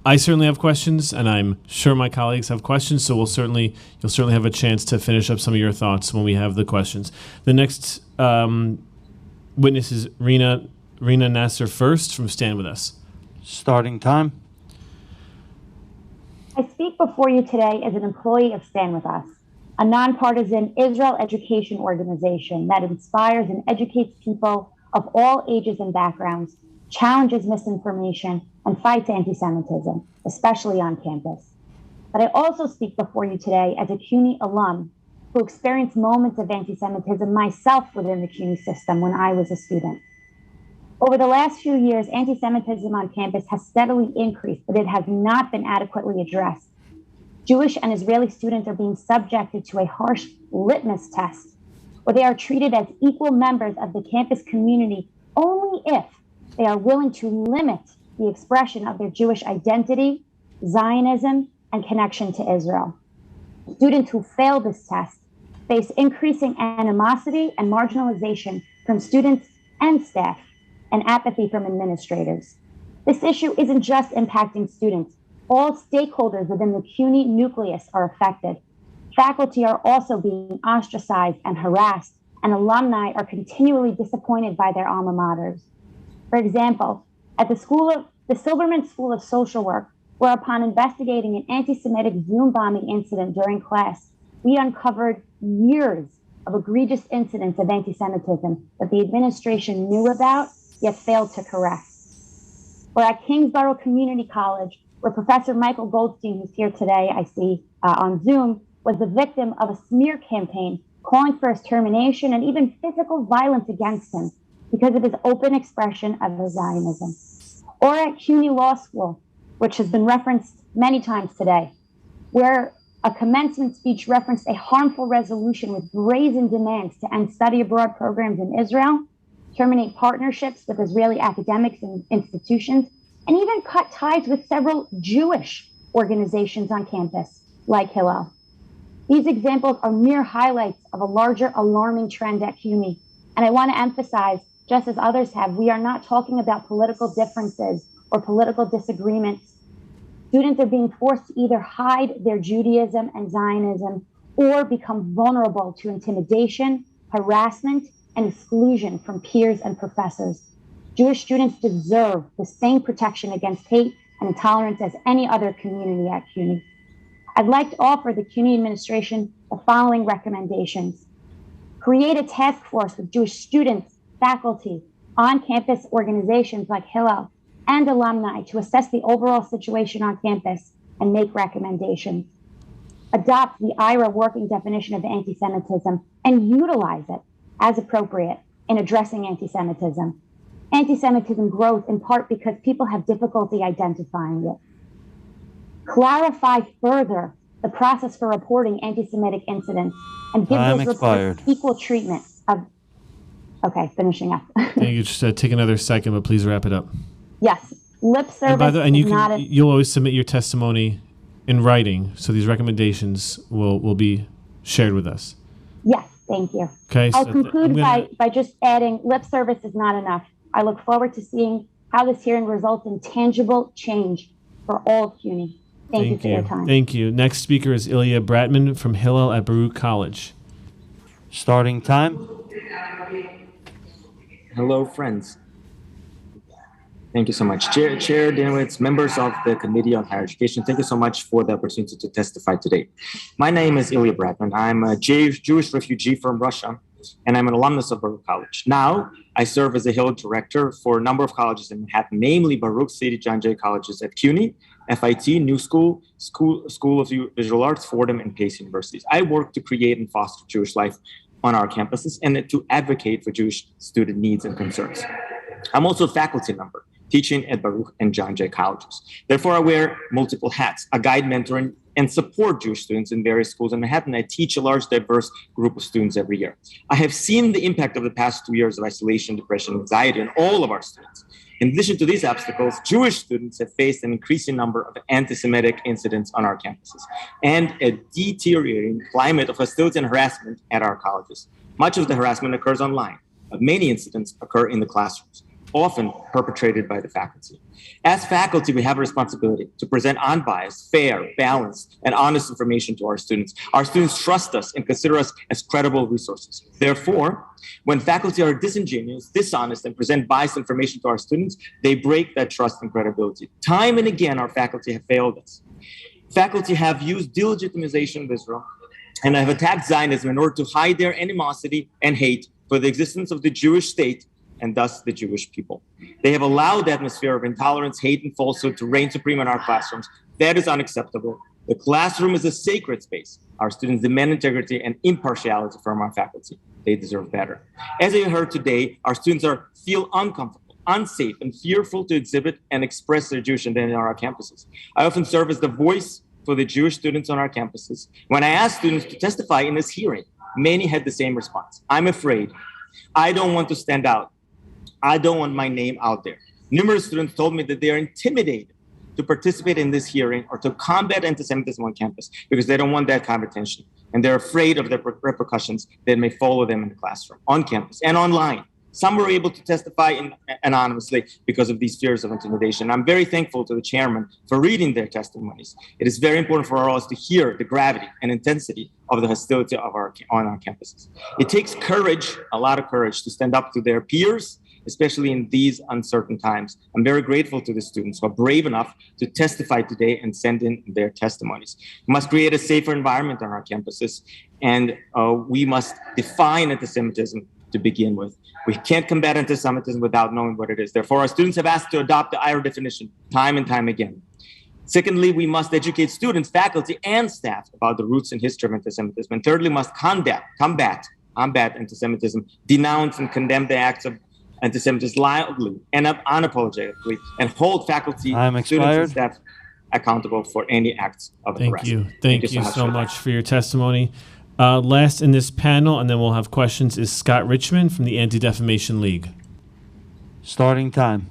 Speaker 3: I certainly have questions, and I'm sure my colleagues have questions. So you'll certainly have a chance to finish up some of your thoughts when we have the questions. The next witness is Rina Nasser first from Stand With Us.
Speaker 1: Starting time.
Speaker 15: I speak before you today as an employee of Stand With Us, a nonpartisan Israel education organization that inspires and educates people of all ages and backgrounds, challenges misinformation, and fights anti-Semitism, especially on campus. But I also speak before you today as a CUNY alum who experienced moments of anti-Semitism myself within the CUNY system when I was a student. Over the last few years, anti-Semitism on campus has steadily increased, but it has not been adequately addressed. Jewish and Israeli students are being subjected to a harsh litmus test, where they are treated as equal members of the campus community only if they are willing to limit the expression of their Jewish identity, Zionism, and connection to Israel. Students who fail this test face increasing animosity and marginalization from students and staff, and apathy from administrators. This issue isn't just impacting students. All stakeholders within the CUNY nucleus are affected. Faculty are also being ostracized and harassed, and alumni are continually disappointed by their alma maters. For example, at the Silberman School of Social Work, where upon investigating an anti-Semitic Zoom bombing incident during class, we uncovered years of egregious incidents of anti-Semitism that the administration knew about, yet failed to correct. Or at Kingsborough Community College, where Professor Michael Goldstein, who's here today, I see on Zoom, was the victim of a smear campaign calling for his termination and even physical violence against him because of his open expression of his Zionism. Or at CUNY Law School, which has been referenced many times today, where a commencement speech referenced a harmful resolution with brazen demands to end study abroad programs in Israel, terminate partnerships with Israeli academics and institutions, and even cut ties with several Jewish organizations on campus, like Hillel. These examples are mere highlights of a larger alarming trend at CUNY. And I want to emphasize, just as others have, we are not talking about political differences or political disagreements. Students are being forced to either hide their Judaism and Zionism or become vulnerable to intimidation, harassment, and exclusion from peers and professors. Jewish students deserve the same protection against hate and intolerance as any other community at CUNY. I'd like to offer the CUNY administration the following recommendations. Create a task force with Jewish students, faculty, on-campus organizations like Hillel, and alumni to assess the overall situation on campus and make recommendations. Adopt the IRA working definition of anti-Semitism and utilize it as appropriate in addressing anti-Semitism. Anti-Semitism grows in part because people have difficulty identifying it. Clarify further the process for reporting anti-Semitic incidents and give those reports equal treatment of, okay, finishing up.
Speaker 3: Thank you. Just take another second, but please wrap it up.
Speaker 15: Yes, lip service
Speaker 3: And by the way,
Speaker 15: is not
Speaker 3: you'll always submit your testimony in writing, so these recommendations will be shared with us.
Speaker 15: Yes, thank you.
Speaker 3: Okay,
Speaker 15: I'll
Speaker 3: so
Speaker 15: conclude
Speaker 3: I'm
Speaker 15: by just adding lip service is not enough. I look forward to seeing how this hearing results in tangible change for all of CUNY. Thank you for your time.
Speaker 3: Thank you. Next speaker is Ilya Bratman from Hillel at Baruch College.
Speaker 1: Starting time.
Speaker 16: Hello, friends. Thank you so much. Chair Dinowitz, members of the Committee on Higher Education, thank you so much for the opportunity to testify today. My name is Ilya Bratman. I'm a Jewish refugee from Russia, and I'm an alumnus of Baruch College. Now, I serve as a Hillel director for a number of colleges in Manhattan, namely Baruch City John Jay colleges at CUNY, FIT, New School, School of Visual Arts, Fordham, and Pace universities. I work to create and foster Jewish life on our campuses and to advocate for Jewish student needs and concerns. I'm also a faculty member, teaching at Baruch and John Jay colleges. Therefore, I wear multiple hats. I guide, mentor, and support Jewish students in various schools in Manhattan. I teach a large, diverse group of students every year. I have seen the impact of the past 2 years of isolation, depression, anxiety on all of our students. In addition to these obstacles, Jewish students have faced an increasing number of anti-Semitic incidents on our campuses and a deteriorating climate of hostility and harassment at our colleges. Much of the harassment occurs online, but many incidents occur in the classrooms, often perpetrated by the faculty. As faculty, we have a responsibility to present unbiased, fair, balanced, and honest information to our students. Our students trust us and consider us as credible resources. Therefore, when faculty are disingenuous, dishonest, and present biased information to our students, they break that trust and credibility. Time and again, our faculty have failed us. Faculty have used delegitimization of Israel and have attacked Zionism in order to hide their animosity and hate for the existence of the Jewish state and thus the Jewish people. They have allowed the atmosphere of intolerance, hate, and falsehood to reign supreme in our classrooms. That is unacceptable. The classroom is a sacred space. Our students demand integrity and impartiality from our faculty. They deserve better. As you heard today, our students feel uncomfortable, unsafe, and fearful to exhibit and express their Jewish identity on our campuses. I often serve as the voice for the Jewish students on our campuses. When I asked students to testify in this hearing, many had the same response. I'm afraid. I don't want to stand out. I don't want my name out there. Numerous students told me that they are intimidated to participate in this hearing or to combat anti-Semitism on campus because they don't want that kind of attention. And they're afraid of the repercussions that may follow them in the classroom, on campus, and online. Some were able to testify anonymously because of these fears of intimidation. I'm very thankful to the chairman for reading their testimonies. It is very important for all of us to hear the gravity and intensity of the hostility on our campuses. It takes courage, a lot of courage, to stand up to their peers, especially in these uncertain times. I'm very grateful to the students who are brave enough to testify today and send in their testimonies. We must create a safer environment on our campuses, and we must define anti-Semitism to begin with. We can't combat anti-Semitism without knowing what it is. Therefore, our students have asked to adopt the IRA definition time and time again. Secondly, we must educate students, faculty, and staff about the roots and history of anti-Semitism. And thirdly, must combat anti-Semitism, denounce and condemn the acts of anti-Semitism loudly and unapologetically, and hold faculty,
Speaker 1: Time
Speaker 16: students, and
Speaker 1: expired.
Speaker 16: staff accountable for any acts of
Speaker 3: Thank
Speaker 16: harassment.
Speaker 3: you. Thank you so much for your testimony. Last in this panel, and then we'll have questions, is Scott Richmond from the Anti-Defamation League.
Speaker 1: Starting time.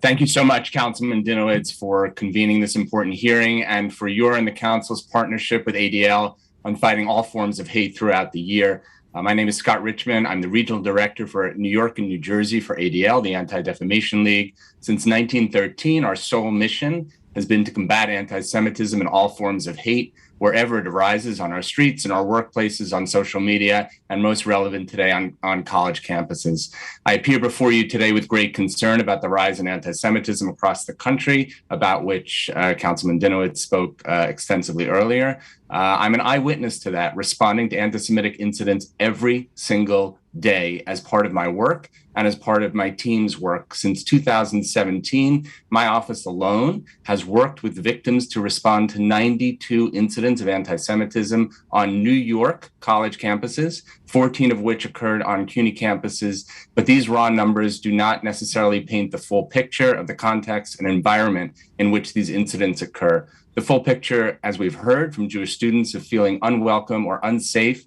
Speaker 11: Thank you so much, Councilman Dinowitz, for convening this important hearing and for your and the Council's partnership with ADL on fighting all forms of hate throughout the year. My name is Scott Richmond. I'm the Regional Director for New York and New Jersey for ADL, the Anti-Defamation League. Since 1913, our sole mission has been to combat anti-Semitism and all forms of hate wherever it arises, on our streets, in our workplaces, on social media, and most relevant today on college campuses. I appear before you today with great concern about the rise in anti-Semitism across the country, about which Councilman Dinowitz spoke extensively earlier. I'm an eyewitness to that, responding to anti-Semitic incidents every single day as part of my work and as part of my team's work. Since 2017, my office alone has worked with victims to respond to 92 incidents of anti-Semitism on New York college campuses, 14 of which occurred on CUNY campuses. But these raw numbers do not necessarily paint the full picture of the context and environment in which these incidents occur. The full picture, as we've heard from Jewish students, of feeling unwelcome or unsafe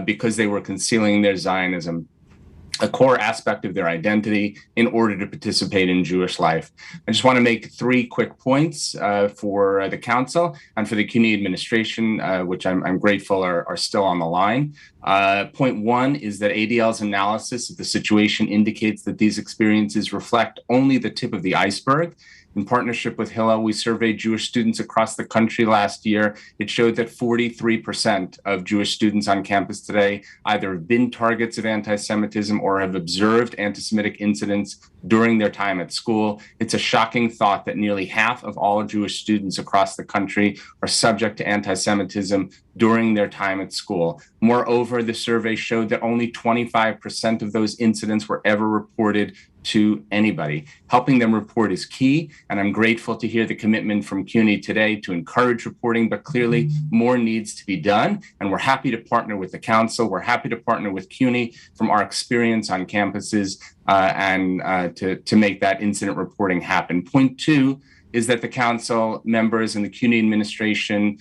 Speaker 11: because they were concealing their Zionism, a core aspect of their identity, in order to participate in Jewish life. I just want to make 3 quick points for the council and for the CUNY administration, which I'm grateful are still on the line. Point 1 is that ADL's analysis of the situation indicates that these experiences reflect only the tip of the iceberg. In partnership with Hillel, we surveyed Jewish students across the country last year. It showed that 43% of Jewish students on campus today either have been targets of anti-Semitism or have observed anti-Semitic incidents during their time at school. It's a shocking thought that nearly half of all Jewish students across the country are subject to anti-Semitism during their time at school. Moreover, the survey showed that only 25% of those incidents were ever reported to anybody. Helping them report is key, and I'm grateful to hear the commitment from CUNY today to encourage reporting, but clearly more needs to be done, and we're happy to partner with the council. We're happy to partner with CUNY from our experience on campuses and to make that incident reporting happen. Point 2 is that the council members and the CUNY administration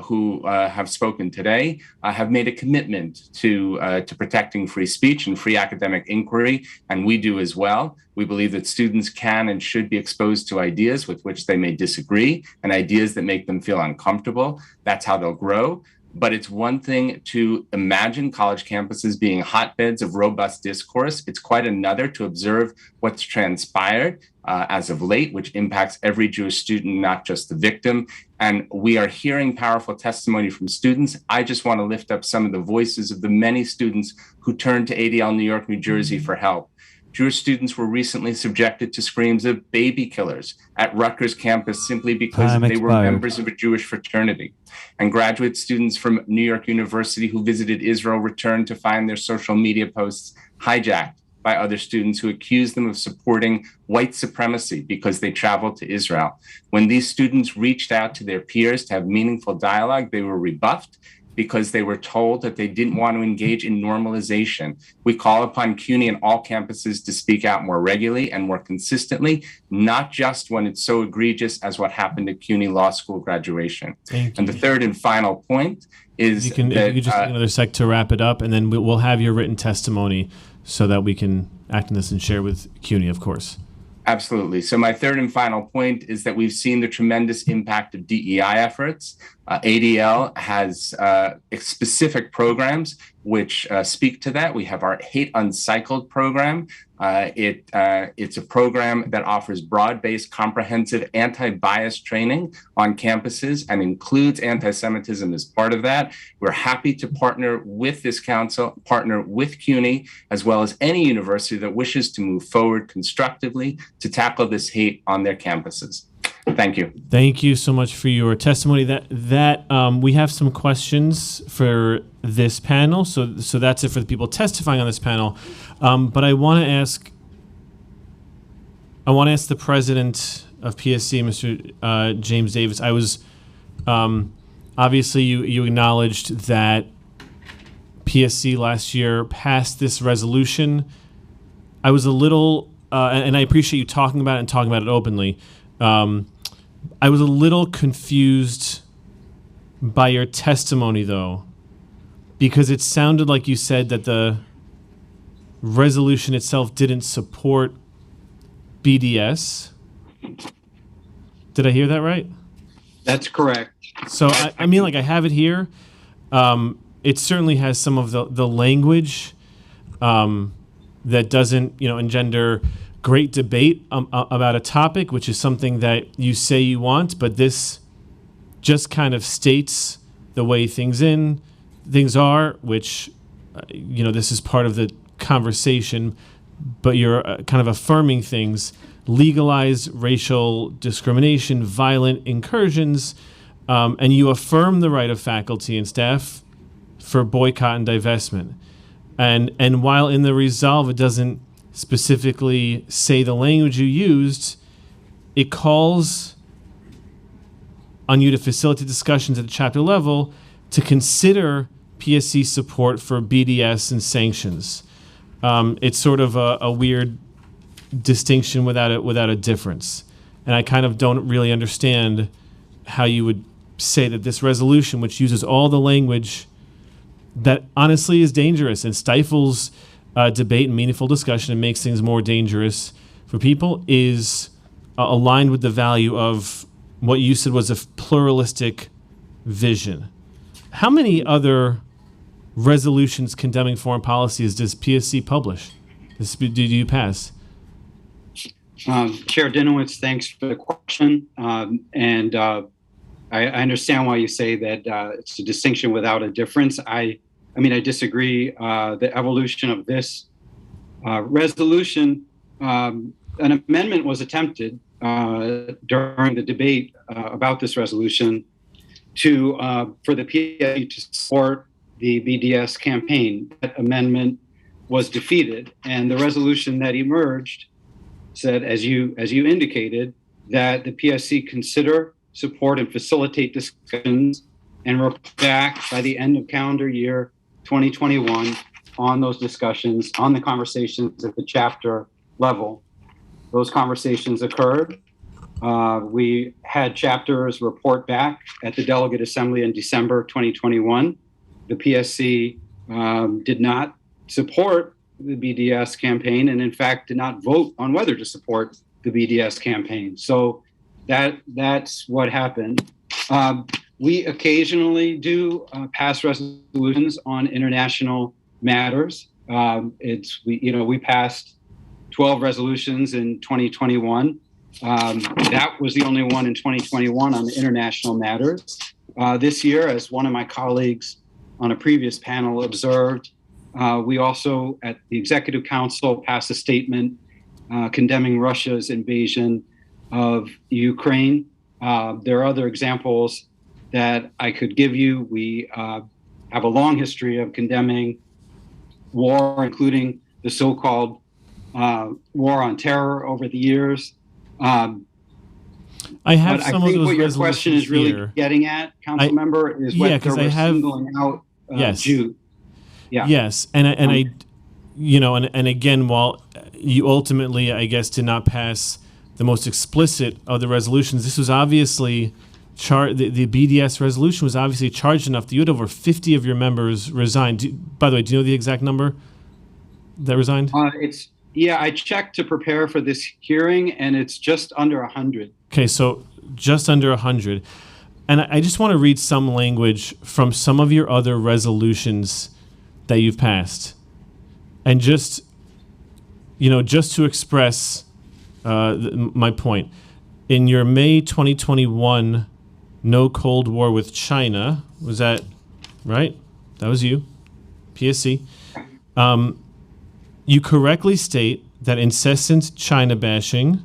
Speaker 11: who have spoken today have made a commitment to protecting free speech and free academic inquiry, and we do as well. We believe that students can and should be exposed to ideas with which they may disagree and ideas that make them feel uncomfortable. That's how they'll grow. But it's one thing to imagine college campuses being hotbeds of robust discourse. It's quite another to observe what's transpired as of late, which impacts every Jewish student, not just the victim. And we are hearing powerful testimony from students. I just want to lift up some of the voices of the many students who turned to ADL New York, New Jersey for help. Jewish students were recently subjected to screams of baby killers at Rutgers campus simply because they were members of a Jewish fraternity. And graduate students from New York University who visited Israel returned to find their social media posts hijacked by other students who accused them of supporting white supremacy because they traveled to Israel. When these students reached out to their peers to have meaningful dialogue, they were rebuffed because they were told that they didn't want to engage in normalization. We call upon CUNY and all campuses to speak out more regularly and more consistently, not just when it's so egregious as what happened at CUNY Law School graduation. And the third and final point is
Speaker 3: if you could just take another sec to wrap it up, and then we'll have your written testimony so that we can act on this and share with CUNY, of course.
Speaker 11: Absolutely. So my third and final point is that we've seen the tremendous impact of DEI efforts. ADL has specific programs which speak to that. We have our Hate Uncycled program. It's a program that offers broad-based, comprehensive anti-bias training on campuses and includes anti-Semitism as part of that. We're happy to partner with this council, partner with CUNY, as well as any university that wishes to move forward constructively to tackle this hate on their campuses. Thank you.
Speaker 3: Thank you so much for your testimony. We have some questions for this panel, so that's it for the people testifying on this panel. But I want to ask the president of PSC, Mr. James Davis. I was obviously you acknowledged that PSC last year passed this resolution I was a little, and I appreciate you talking about it and talking about it openly. I was a little confused by your testimony, though, because it sounded like you said that the resolution itself didn't support BDS. Did I hear that right?
Speaker 23: That's correct.
Speaker 3: So, I mean, like, I have it here. It certainly has some of the language that doesn't, engender great debate about a topic, which is something that you say you want, but this just kind of states the way things are, which, this is part of the conversation, but you're kind of affirming things. Legalize racial discrimination, violent incursions, and you affirm the right of faculty and staff for boycott and divestment. And while in the resolve it doesn't specifically say the language you used, it calls on you to facilitate discussions at the chapter level to consider PSC support for BDS and sanctions. It's sort of a weird distinction without a difference. And I kind of don't really understand how you would say that this resolution, which uses all the language that honestly is dangerous and stifles debate and meaningful discussion and makes things more dangerous for people, is aligned with the value of what you said was a pluralistic vision. How many other resolutions condemning foreign policies does PSC publish? Do you pass?
Speaker 23: Chair Dinowitz, thanks for the question. I understand why you say that it's a distinction without a difference. I disagree. The evolution of this resolution, an amendment was attempted during the debate about this resolution for the PSC to support the BDS campaign. That amendment was defeated, and the resolution that emerged said, as you indicated, that the PSC consider, support, and facilitate discussions and report back by the end of calendar year 2021 on those discussions, on the conversations at the chapter level. Those conversations occurred. We had chapters report back at the Delegate Assembly in December 2021. The PSC did not support the BDS campaign, and in fact did not vote on whether to support the BDS campaign. So that's what happened. We occasionally do pass resolutions on international matters. We passed 12 resolutions in 2021. That was the only one in 2021 on the international matters. This year, as one of my colleagues on a previous panel observed, we also at the Executive Council passed a statement condemning Russia's invasion of Ukraine. There are other examples that I could give you. We have a long history of condemning war, including the so-called war on terror over the years.
Speaker 3: I have
Speaker 23: but
Speaker 3: some
Speaker 23: I think
Speaker 3: of those
Speaker 23: what your question is really
Speaker 3: here.
Speaker 23: getting at, Council Member, is whether we're singling out Jews. Yeah.
Speaker 3: Yes, and again, while you ultimately, I guess, did not pass the most explicit of the resolutions, this was obviously the BDS resolution was obviously charged enough that you had over 50 of your members resigned. By the way, do you know the exact number that resigned?
Speaker 23: I checked to prepare for this hearing, and it's just under 100.
Speaker 3: Okay, so just under 100. And I just want to read some language from some of your other resolutions that you've passed. And just to express my point. In your May 2021 No Cold War with China, was that right? That was you, PSC. You correctly state that incessant China bashing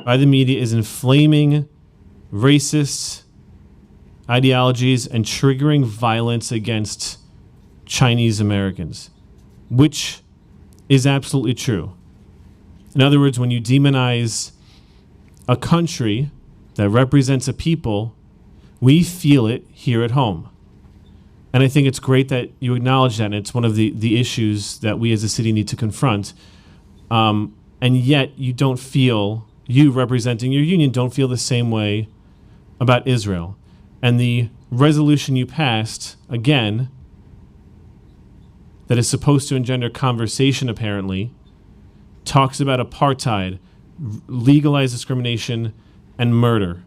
Speaker 3: by the media is inflaming racist ideologies and triggering violence against Chinese Americans, which is absolutely true. In other words, when you demonize a country that represents a people, we feel it here at home. And I think it's great that you acknowledge that. And it's one of the issues that we as a city need to confront. And yet you don't feel, you representing your union, don't feel the same way about Israel. And the resolution you passed, again, that is supposed to engender conversation, apparently, talks about apartheid, legalized discrimination, and murder.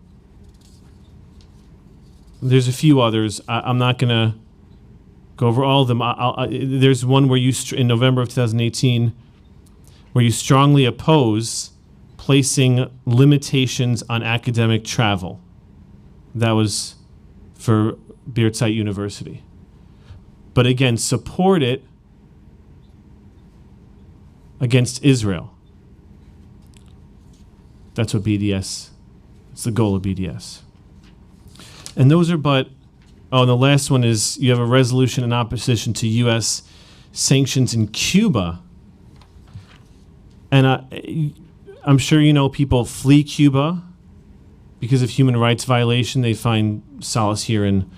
Speaker 3: There's a few others. I'm not going to go over all of them. There's one where you, in November of 2018, where you strongly oppose placing limitations on academic travel. That was for Birzeit University. But again, support it against Israel. That's what BDS, it's the goal of BDS. And those are and the last one is you have a resolution in opposition to U.S. sanctions in Cuba. And I'm sure you know people flee Cuba because of human rights violation. They find solace here in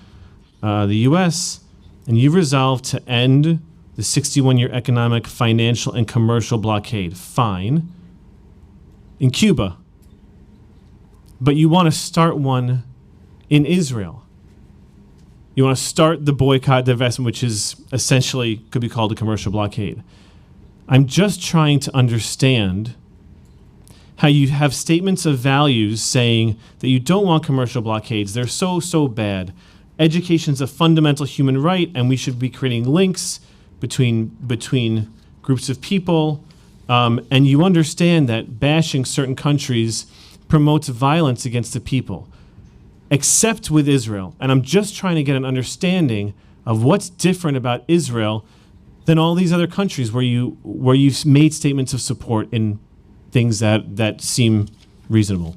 Speaker 3: the U.S. And you've resolved to end the 61-year economic, financial, and commercial blockade. Fine. In Cuba. But you want to start one in Israel. You want to start the boycott, divestment, which is essentially could be called a commercial blockade. I'm just trying to understand how you have statements of values saying that you don't want commercial blockades. They're so bad. Education's a fundamental human right, and we should be creating links between groups of people. And you understand that bashing certain countries promotes violence against the people, except with Israel. And I'm just trying to get an understanding of what's different about Israel than all these other countries where you've made statements of support in things that seem reasonable.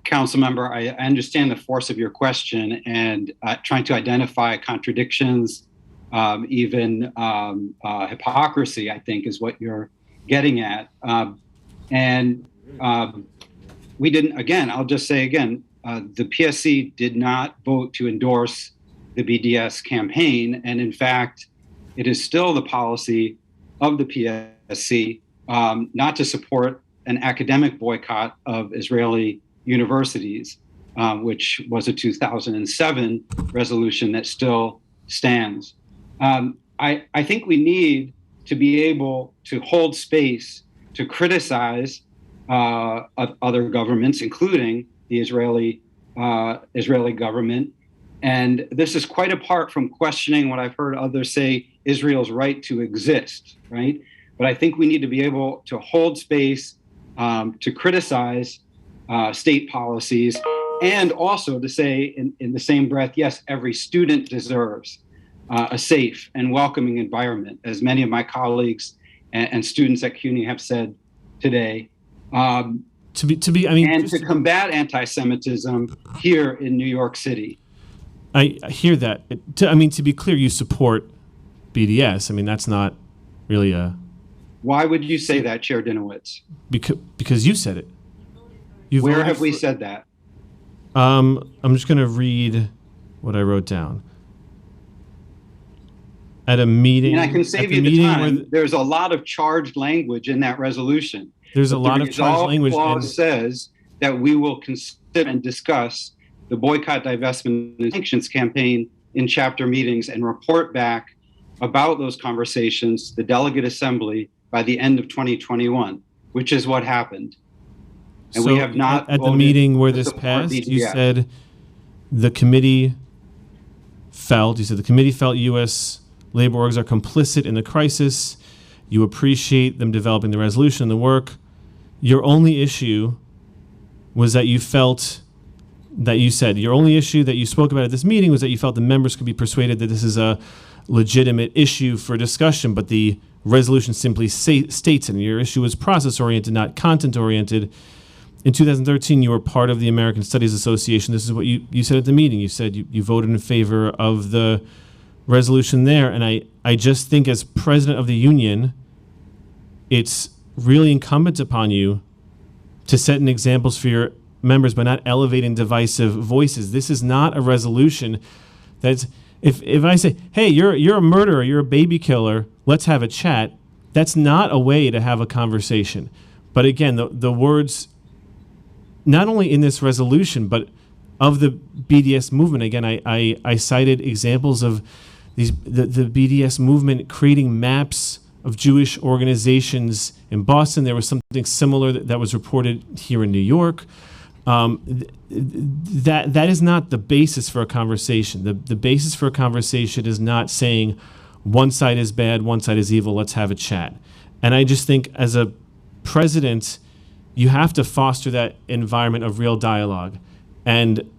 Speaker 23: Council member, I understand the force of your question, and trying to identify contradictions, even hypocrisy, I think, is what you're getting at. We didn't, again, I'll just say again, the PSC did not vote to endorse the BDS campaign. And in fact, it is still the policy of the PSC not to support an academic boycott of Israeli universities, which was a 2007 resolution that still stands. I think we need to be able to hold space to criticize other governments, including the Israeli government. And this is quite apart from questioning what I've heard others say, Israel's right to exist, right? But I think we need to be able to hold space to criticize state policies, and also to say in the same breath, yes, every student deserves a safe and welcoming environment, as many of my colleagues and students at CUNY have said today. To combat anti-Semitism here in New York City.
Speaker 3: I hear that. To be clear, you support BDS. I mean, that's not really a...
Speaker 23: Why would you say that, Chair Dinowitz?
Speaker 3: Because you said it.
Speaker 23: Where have we said that?
Speaker 3: I'm just going to read what I wrote down. At a meeting...
Speaker 23: And I can save you the time. There's a lot of charged language in that resolution.
Speaker 3: There's a lot of charged language.
Speaker 23: The clause says that we will consider and discuss the boycott, divestment, and sanctions campaign in chapter meetings and report back about those conversations to the Delegate Assembly by the end of 2021, which is what happened. And
Speaker 3: so
Speaker 23: we have not
Speaker 3: at the meeting where this passed, you said the committee felt U.S. labor orgs are complicit in the crisis. You appreciate them developing the resolution and the work. Your only issue was that you felt that you said your only issue that you spoke about at this meeting was that you felt the members could be persuaded that this is a legitimate issue for discussion, but the resolution simply states it. And your issue was process-oriented, not content-oriented. In 2013, you were part of the American Studies Association. This is what you said at the meeting. You said you voted in favor of the resolution there. And I just think as president of the union, it's really incumbent upon you to set an examples for your members by not elevating divisive voices. This is not a resolution That's if I say, hey, you're a murderer, you're a baby killer, let's have a chat. That's not a way to have a conversation. But again, the words, not only in this resolution, but of the BDS movement. Again, I cited examples of the BDS movement creating maps of Jewish organizations in Boston. There was something similar that was reported here in New York. That is not the basis for a conversation. The basis for a conversation is not saying one side is bad, one side is evil, let's have a chat. And I just think as a president, you have to foster that environment of real dialogue. And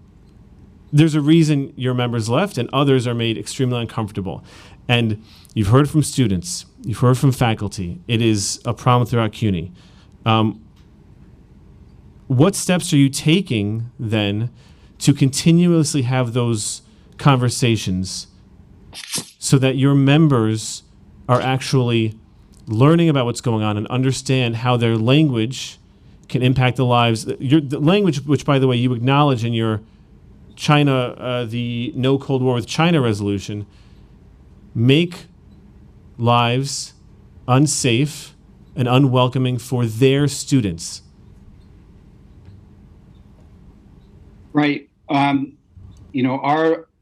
Speaker 3: there's a reason your members left and others are made extremely uncomfortable. And you've heard from students, you've heard from faculty. It is a problem throughout CUNY. What steps are you taking then to continuously have those conversations so that your members are actually learning about what's going on and understand how their language can impact the lives, the language, which, by the way, you acknowledge in your China, the No Cold War with China resolution, make lives unsafe and unwelcoming for their students?
Speaker 23: Right.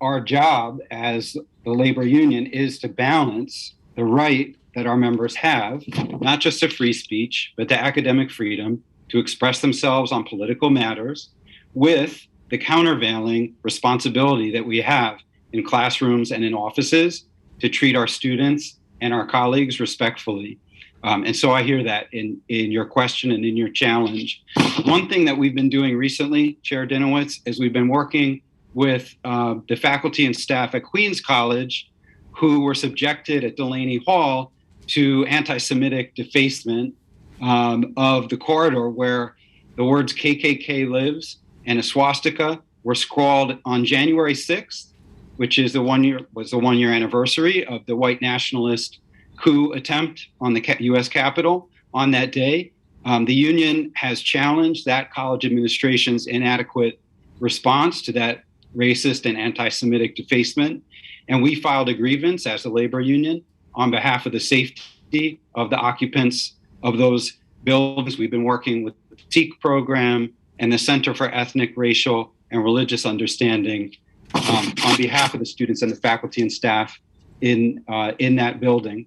Speaker 23: Our job as the labor union is to balance the right that our members have, not just to free speech, but to academic freedom to express themselves on political matters, with the countervailing responsibility that we have in classrooms and in offices to treat our students and our colleagues respectfully. And so I hear that in your question and in your challenge. One thing that we've been doing recently, Chair Dinowitz, is we've been working with the faculty and staff at Queens College who were subjected at Delaney Hall to anti-Semitic defacement of the corridor where the words KKK lives and a swastika were scrawled on January 6th, which is the 1 year anniversary of the white nationalist coup attempt on the U.S. Capitol. On that day, the union has challenged that college administration's inadequate response to that racist and anti-Semitic defacement. And we filed a grievance as a labor union on behalf of the safety of the occupants of those buildings. We've been working with the TEAK program and the Center for Ethnic, Racial, and Religious Understanding on behalf of the students and the faculty and staff in that building.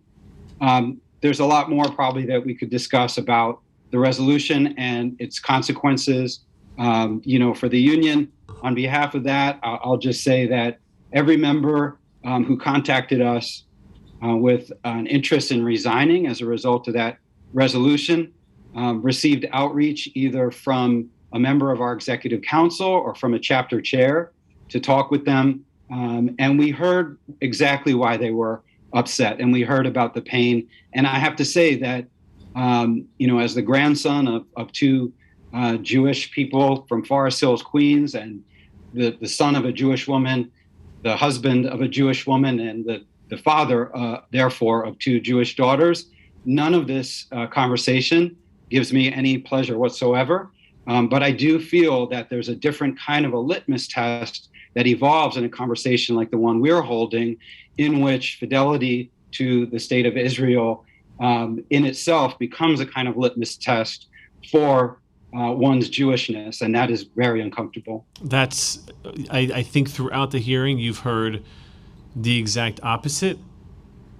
Speaker 23: There's a lot more probably that we could discuss about the resolution and its consequences, for the union. On behalf of that, I'll just say that every member who contacted us with an interest in resigning as a result of that resolution received outreach either from a member of our executive council or from a chapter chair to talk with them. And we heard exactly why they were upset, and we heard about the pain. And I have to say that, as the grandson of two Jewish people from Forest Hills, Queens, and the son of a Jewish woman, the husband of a Jewish woman, and the father, therefore, of two Jewish daughters, none of this conversation gives me any pleasure whatsoever. But I do feel that there's a different kind of a litmus test that evolves in a conversation like the one we're holding, in which fidelity to the state of Israel in itself becomes a kind of litmus test for one's Jewishness, and that is very uncomfortable.
Speaker 3: That's, I think throughout the hearing, you've heard the exact opposite.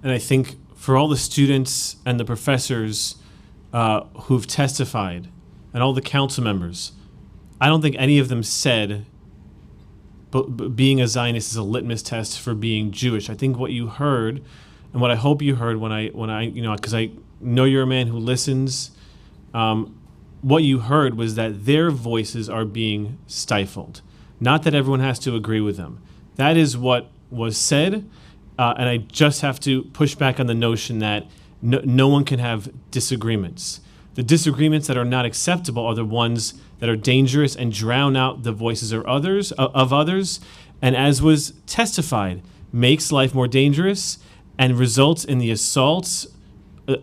Speaker 3: And I think for all the students and the professors who've testified, and all the council members, I don't think any of them said but being a Zionist is a litmus test for being Jewish. I think what you heard, and what I hope you heard when I because I know you're a man who listens, what you heard was that their voices are being stifled. Not that everyone has to agree with them. That is what was said, and I just have to push back on the notion that no one can have disagreements. The disagreements that are not acceptable are the ones that are dangerous and drown out the voices of others, and as was testified, makes life more dangerous and results in the assaults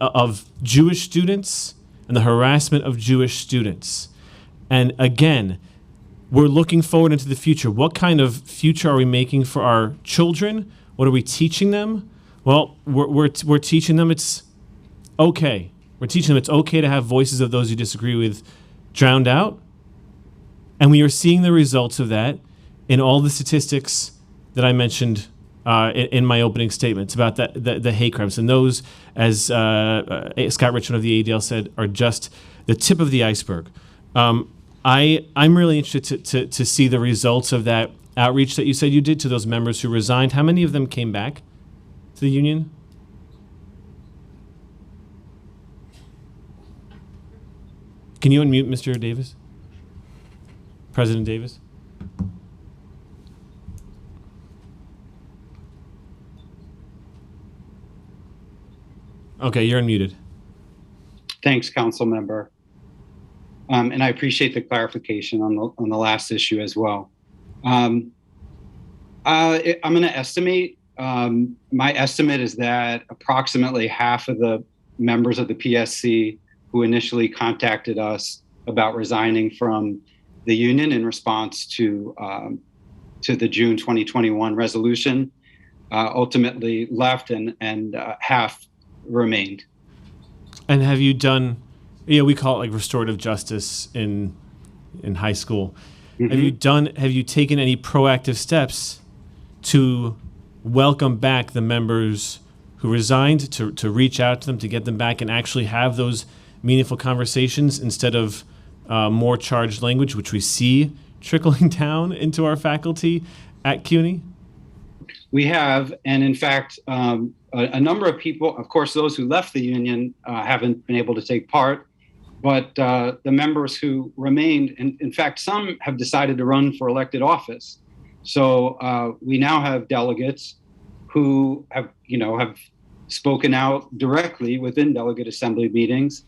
Speaker 3: of Jewish students and the harassment of Jewish students. And again, we're looking forward into the future. What kind of future are we making for our children? What are we teaching them? Well, we're teaching them it's okay. We're teaching them it's okay to have voices of those you disagree with drowned out. And we are seeing the results of that in all the statistics that I mentioned in my opening statements about the hate crimes. And those, as Scott Richmond of the ADL said, are just the tip of the iceberg. I'm really interested to see the results of that outreach that you said you did to those members who resigned. How many of them came back to the union? Can you unmute Mr. Davis? President Davis? Okay, you're unmuted.
Speaker 23: Thanks, Council Member. And I appreciate the clarification on the last issue as well. I'm going to estimate. My estimate is that approximately half of the members of the PSC who initially contacted us about resigning from the union in response to the June 2021 resolution ultimately left, and half remained.
Speaker 3: And have you done, we call it like restorative justice in high school.
Speaker 23: Mm-hmm.
Speaker 3: Have you taken any proactive steps to welcome back the members who resigned, to reach out to them, to get them back and actually have those meaningful conversations instead of more charged language, which we see trickling down into our faculty at CUNY?
Speaker 23: We have, and in fact, a number of people, of course, those who left the union haven't been able to take part, but the members who remained, in fact, some have decided to run for elected office. So we now have delegates who have spoken out directly within delegate assembly meetings,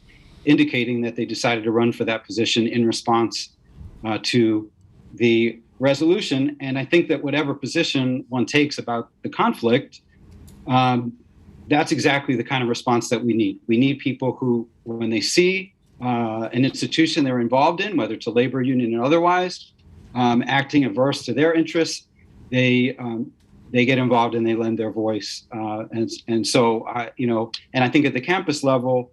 Speaker 23: indicating that they decided to run for that position in response to the resolution. And I think that whatever position one takes about the conflict, that's exactly the kind of response that we need. We need people who, when they see an institution they're involved in, whether it's a labor union or otherwise, acting adverse to their interests, they get involved and they lend their voice. And so, and I think at the campus level,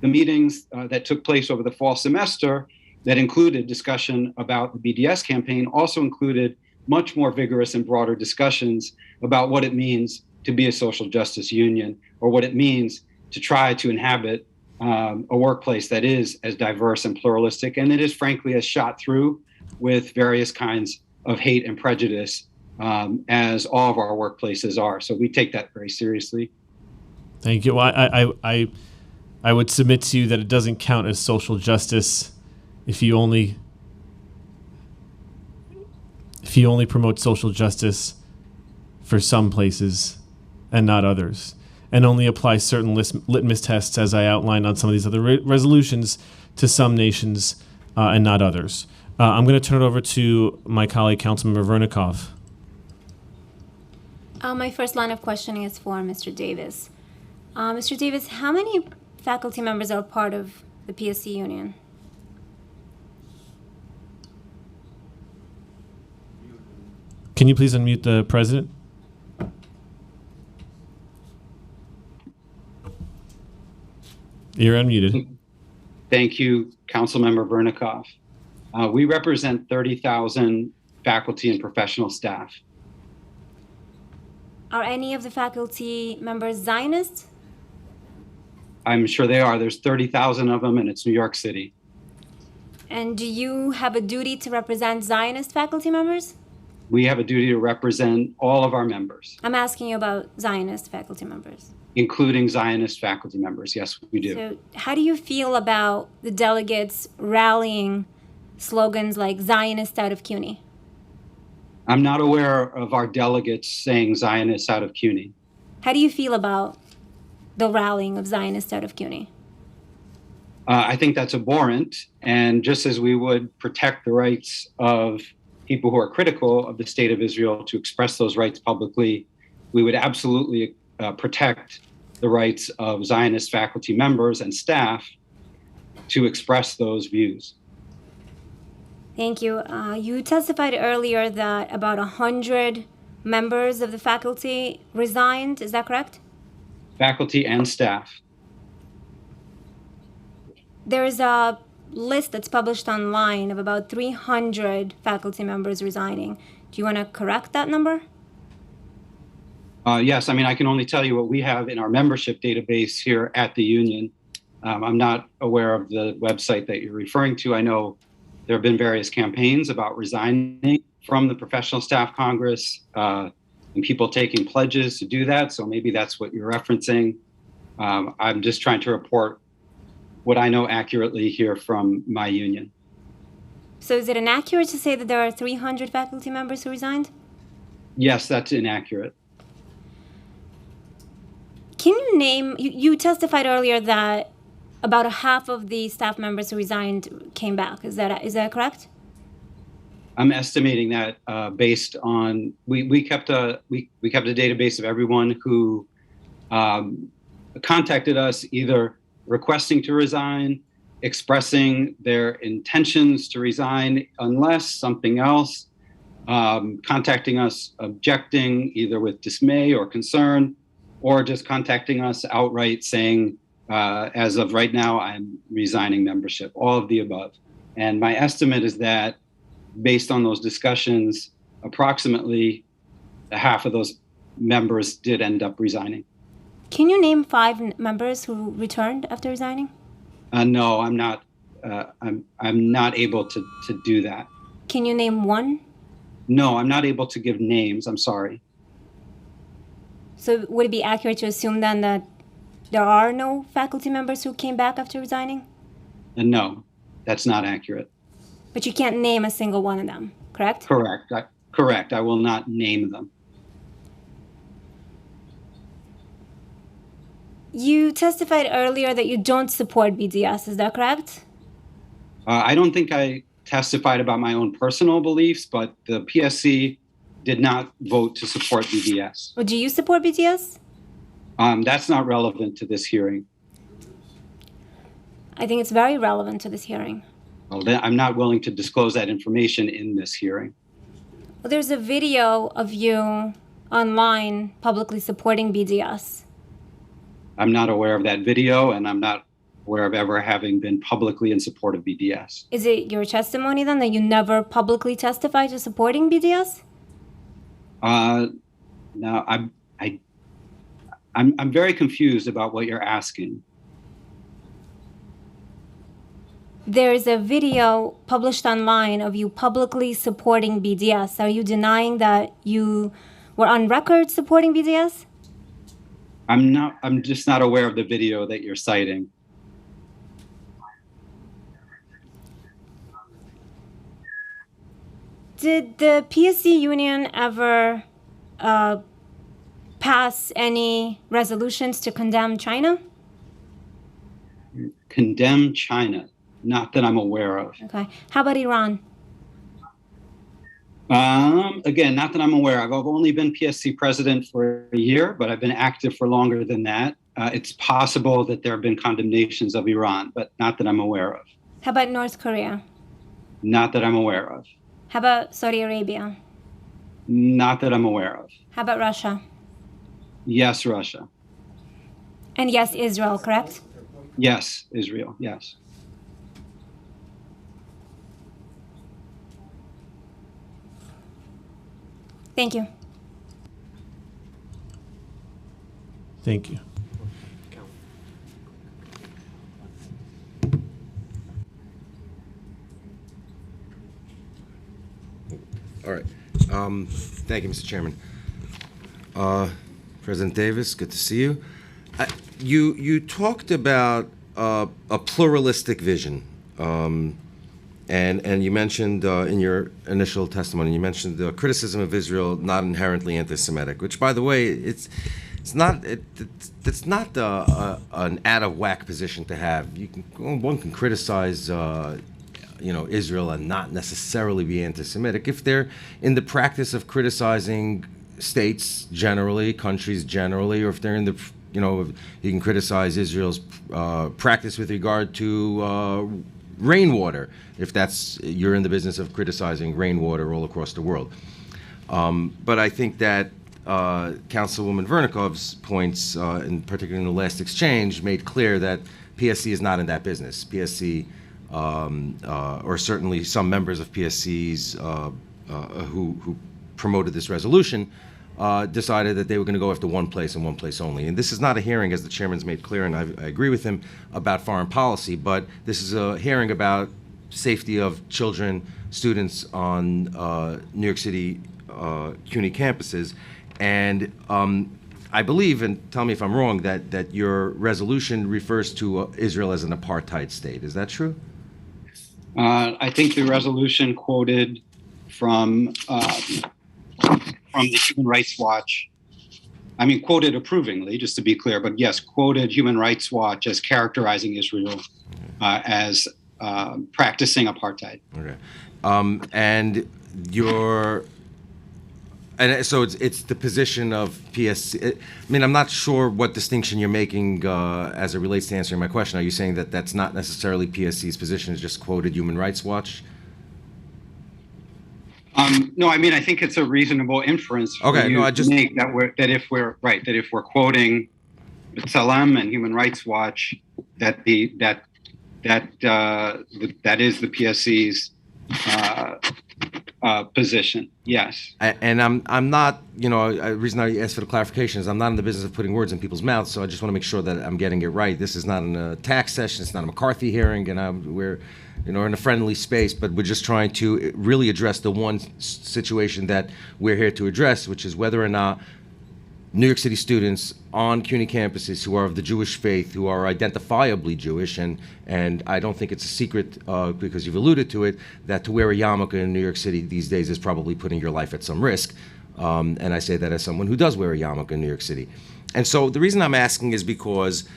Speaker 23: the meetings that took place over the fall semester that included discussion about the BDS campaign also included much more vigorous and broader discussions about what it means to be a social justice union, or what it means to try to inhabit a workplace that is as diverse and pluralistic, and it is frankly as shot through with various kinds of hate and prejudice as all of our workplaces are. So we take that very seriously.
Speaker 3: Thank you. Well, I would submit to you that it doesn't count as social justice if you only promote social justice for some places and not others, and only apply certain litmus tests, as I outlined on some of these other resolutions, to some nations and not others. I'm going to turn it over to my colleague, Councilmember Vernikov.
Speaker 6: My first line of questioning is for Mr. Davis. Mr. Davis, how many faculty members are part of the PSC union?
Speaker 3: Can you please unmute the president? You're unmuted.
Speaker 23: Thank you, Councilmember Vernikov. We represent 30,000 faculty and professional staff.
Speaker 6: Are any of the faculty members Zionists?
Speaker 23: I'm sure they are. There's 30,000 of them, and it's New York City.
Speaker 6: And do you have a duty to represent Zionist faculty members?
Speaker 23: We have a duty to represent all of our members.
Speaker 6: I'm asking you about Zionist faculty members.
Speaker 23: Including Zionist faculty members. Yes, we do.
Speaker 6: So how do you feel about the delegates rallying slogans like Zionists out of CUNY?
Speaker 23: I'm not aware of our delegates saying Zionists out of CUNY.
Speaker 6: How do you feel about the rallying of Zionists out of CUNY?
Speaker 23: I think that's abhorrent. And just as we would protect the rights of people who are critical of the state of Israel to express those rights publicly, we would absolutely protect the rights of Zionist faculty members and staff to express those views.
Speaker 6: Thank you. You testified earlier that about 100 members of the faculty resigned. Is that correct?
Speaker 23: Faculty and staff.
Speaker 6: There is a list that's published online of about 300 faculty members resigning. Do you want to correct that number?
Speaker 23: Yes, I mean, I can only tell you what we have in our membership database here at the union. I'm not aware of the website that you're referring to. I know there have been various campaigns about resigning from the Professional Staff Congress and people taking pledges to do that. So maybe that's what you're referencing. I'm just trying to report what I know accurately here from my union.
Speaker 6: So is it inaccurate to say that there are 300 faculty members who resigned?
Speaker 23: Yes, that's inaccurate.
Speaker 6: Can you name, you testified earlier that about a half of the staff members who resigned came back. Is that correct?
Speaker 23: I'm estimating that based on, we kept a database of everyone who contacted us either requesting to resign, expressing their intentions to resign unless something else, contacting us objecting either with dismay or concern, or just contacting us outright saying, as of right now, I'm resigning membership, all of the above. And my estimate is that based on those discussions, approximately half of those members did end up resigning.
Speaker 6: Can you name 5 members who returned after resigning?
Speaker 23: No, I'm not. I'm not able to do that.
Speaker 6: Can you name 1?
Speaker 23: No, I'm not able to give names. I'm sorry.
Speaker 6: So would it be accurate to assume then that there are no faculty members who came back after resigning?
Speaker 23: No, that's not accurate.
Speaker 6: But you can't name a single one of them, correct?
Speaker 23: Correct. Correct. I will not name them.
Speaker 6: You testified earlier that you don't support BDS. Is that correct?
Speaker 23: I don't think I testified about my own personal beliefs, but the PSC did not vote to support BDS.
Speaker 6: Well, do you support BDS?
Speaker 23: That's not relevant to this hearing.
Speaker 6: I think it's very relevant to this hearing.
Speaker 23: Well, then I'm not willing to disclose that information in this hearing.
Speaker 6: Well, there's a video of you online publicly supporting BDS.
Speaker 23: I'm not aware of that video, and I'm not aware of ever having been publicly in support of BDS.
Speaker 6: Is it your testimony then that you never publicly testified to supporting BDS?
Speaker 23: No, I'm very confused about what you're asking.
Speaker 6: There's a video published online of you publicly supporting BDS. Are you denying that you were on record supporting BDS?
Speaker 23: I'm just not aware of the video that you're citing.
Speaker 6: Did the PSC union ever pass any resolutions to condemn China?
Speaker 23: Condemn China? Not that I'm aware of.
Speaker 6: Okay. How about Iran?
Speaker 23: Again, not that I'm aware of. I've only been PSC president for a year, but I've been active for longer than that. It's possible that there have been condemnations of Iran, but not that I'm aware of.
Speaker 6: How about North Korea?
Speaker 23: Not that I'm aware of.
Speaker 6: How about Saudi Arabia?
Speaker 23: Not that I'm aware of.
Speaker 6: How about Russia?
Speaker 23: Yes, Russia.
Speaker 6: And yes, Israel, correct?
Speaker 23: Yes, Israel, yes.
Speaker 6: Thank you.
Speaker 3: Thank you.
Speaker 7: All right. Thank you, Mr. Chairman. President Davis, good to see you. You talked about a pluralistic vision, and you mentioned in your initial testimony, you mentioned the criticism of Israel not inherently anti-Semitic, which, by the way, it's not an out of whack position to have. One can criticize Israel and not necessarily be anti-Semitic if they're in the practice of criticizing states generally, countries generally, or if they're in the, you can criticize Israel's practice with regard to rainwater, if that's you're in the business of criticizing rainwater all across the world. But I think that Councilwoman Vernikov's points, in particular in the last exchange, made clear that PSC is not in that business. PSC, or certainly some members of PSCs who promoted this resolution, decided that they were going to go after one place and one place only. And this is not a hearing, as the chairman's made clear, and I agree with him, about foreign policy, but this is a hearing about safety of children, students on New York City CUNY campuses. And I believe, and tell me if I'm wrong, that your resolution refers to Israel as an apartheid state. Is that true?
Speaker 23: I think the resolution quoted from the Human Rights Watch, quoted approvingly, just to be clear, but yes, quoted Human Rights Watch as characterizing Israel as practicing apartheid.
Speaker 7: Okay. And so it's the position of PSC. I'm not sure what distinction you're making as it relates to answering my question. Are you saying that that's not necessarily PSC's position, it's just quoted Human Rights Watch?
Speaker 23: No, I think it's a reasonable inference for you to make that if we're quoting B'Tselem and Human Rights Watch, that that is the PSC's position. Yes.
Speaker 7: And I'm not, the reason I asked for the clarification is I'm not in the business of putting words in people's mouths, so I just want to make sure that I'm getting it right. This is not an attack session, it's not a McCarthy hearing, and we're in a friendly space, but we're just trying to really address the one situation that we're here to address, which is whether or not New York City students on CUNY campuses who are of the Jewish faith, who are identifiably Jewish, and I don't think it's a secret, because you've alluded to it, that to wear a yarmulke in New York City these days is probably putting your life at some risk. And I say that as someone who does wear a yarmulke in New York City. And so the reason I'm asking is because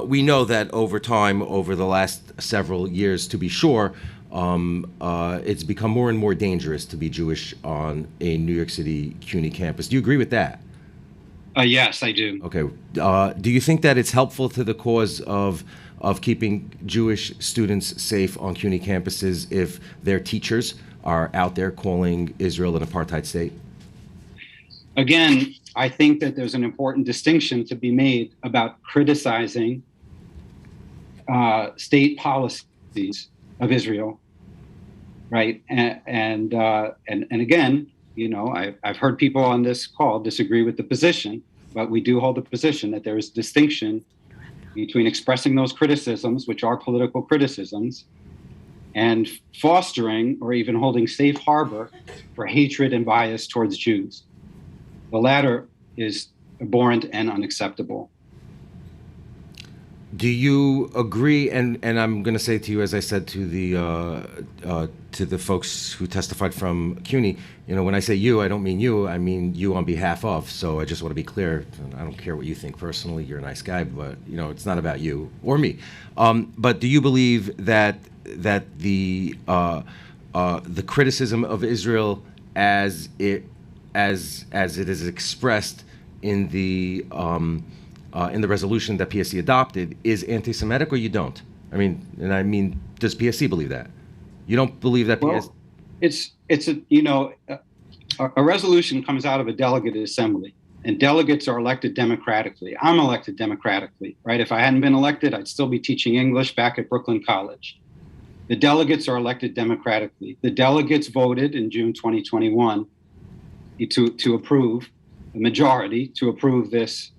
Speaker 7: we know that over time, over the last several years, to be sure, it's become more and more dangerous to be Jewish on a New York City CUNY campus. Do you agree with that?
Speaker 23: Yes, I do.
Speaker 7: Okay. Do you think that it's helpful to the cause of keeping Jewish students safe on CUNY campuses if their teachers are out there calling Israel an apartheid state?
Speaker 23: Again, I think that there's an important distinction to be made about criticizing state policies of Israel, right? And again, I've heard people on this call disagree with the position, but we do hold the position that there is distinction between expressing those criticisms, which are political criticisms, and fostering or even holding safe harbor for hatred and bias towards Jews. The latter is abhorrent and unacceptable.
Speaker 7: Do you agree? And I'm going to say to you, as I said to the folks who testified from CUNY, when I say you, I don't mean you. I mean you on behalf of. So I just want to be clear. I don't care what you think personally. You're a nice guy, but it's not about you or me. But do you believe that the criticism of Israel as it is expressed in the resolution that PSC adopted is anti-Semitic, or you don't? Does PSC believe that? You don't believe that PSC?
Speaker 23: Well, a resolution comes out of a delegate assembly, and delegates are elected democratically. I'm elected democratically, right? If I hadn't been elected, I'd still be teaching English back at Brooklyn College. The delegates are elected democratically. The delegates voted in June 2021 to approve, the majority to approve this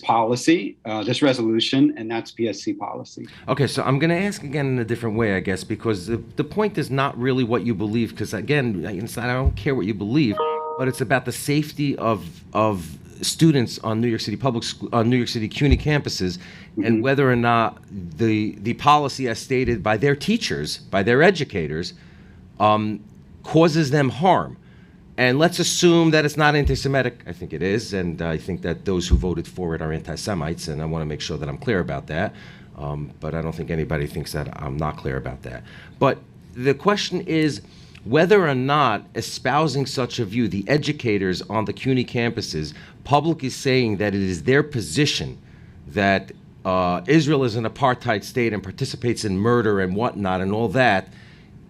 Speaker 23: policy, this resolution, and that's PSC policy.
Speaker 7: Okay, so I'm going to ask again in a different way, I guess, because the point is not really what you believe, because again, I don't care what you believe, but it's about the safety of students on New York City New York City CUNY campuses, and whether or not the policy as stated by their teachers, by their educators, causes them harm. And let's assume that it's not anti-Semitic. I think it is, and I think that those who voted for it are anti-Semites, and I want to make sure that I'm clear about that. But I don't think anybody thinks that I'm not clear about that. But the question is whether or not espousing such a view, the educators on the CUNY campuses publicly saying that it is their position that Israel is an apartheid state and participates in murder and whatnot and all that,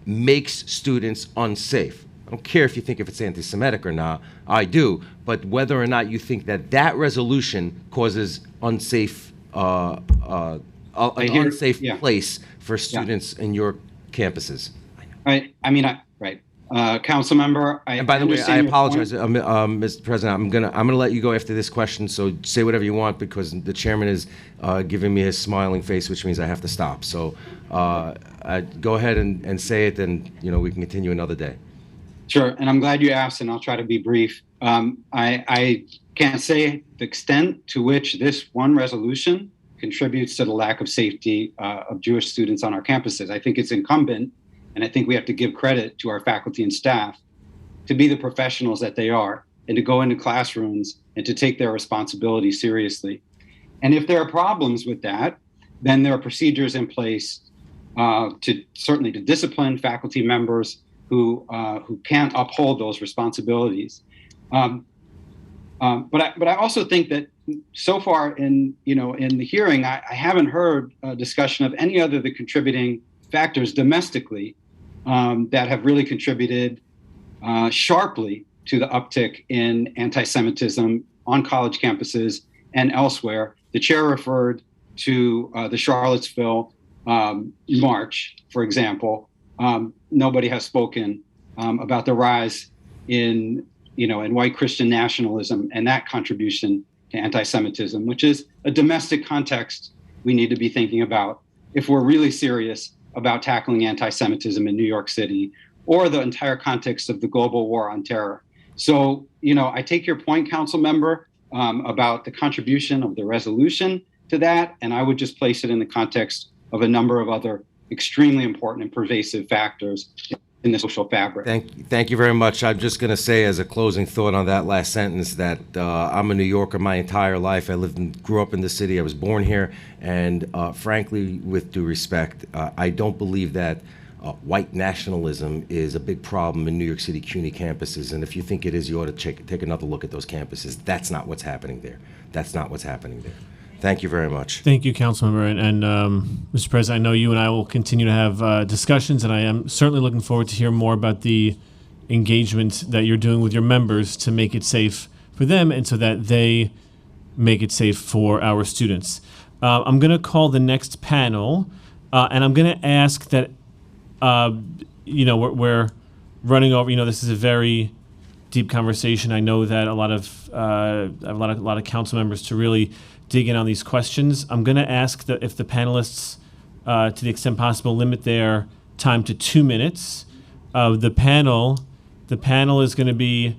Speaker 7: makes students unsafe. I don't care if you think if it's anti-Semitic or not, I do, but whether or not you think that that resolution causes unsafe, an unsafe place for students in your campuses.
Speaker 23: Right. I mean, right. Council member,
Speaker 7: And by the way, I apologize, Mr. President. I'm gonna let you go after this question. So say whatever you want because the chairman is giving me his smiling face, which means I have to stop. So go ahead and say it, and we can continue another day.
Speaker 23: Sure, and I'm glad you asked, and I'll try to be brief. I can't say the extent to which this one resolution contributes to the lack of safety of Jewish students on our campuses. I think it's incumbent, and I think we have to give credit to our faculty and staff to be the professionals that they are and to go into classrooms and to take their responsibility seriously. And if there are problems with that, then there are procedures in place to certainly to discipline faculty members who can't uphold those responsibilities. But I also think that so far in the hearing, I haven't heard a discussion of any other the contributing factors domestically that have really contributed sharply to the uptick in anti-Semitism on college campuses and elsewhere. The chair referred to the Charlottesville march, for example. Nobody has spoken about the rise in white Christian nationalism and that contribution to anti-Semitism, which is a domestic context we need to be thinking about if we're really serious about tackling anti-Semitism in New York City or the entire context of the global war on terror. So, I take your point, Council Member, about the contribution of the resolution to that, and I would just place it in the context of a number of other extremely important and pervasive factors in the social fabric.
Speaker 7: Thank you very much. I'm just going to say as a closing thought on that last sentence that I'm a New Yorker my entire life. I lived and grew up in the city. I was born here. And frankly, with due respect, I don't believe that white nationalism is a big problem in New York City CUNY campuses. And if you think it is, you ought to take another look at those campuses. That's not what's happening there. That's not what's happening there. Thank you very much.
Speaker 3: Thank you, Councilmember. And Mr. President, I know you and I will continue to have discussions, and I am certainly looking forward to hear more about the engagement that you're doing with your members to make it safe for them and so that they make it safe for our students. I'm going to call the next panel, and I'm going to ask that, we're running over. This is a very deep conversation. I know that a lot of council members to really dig in on these questions. I'm going to ask that if the panelists, to the extent possible, limit their time to 2 minutes. The panel is going to be,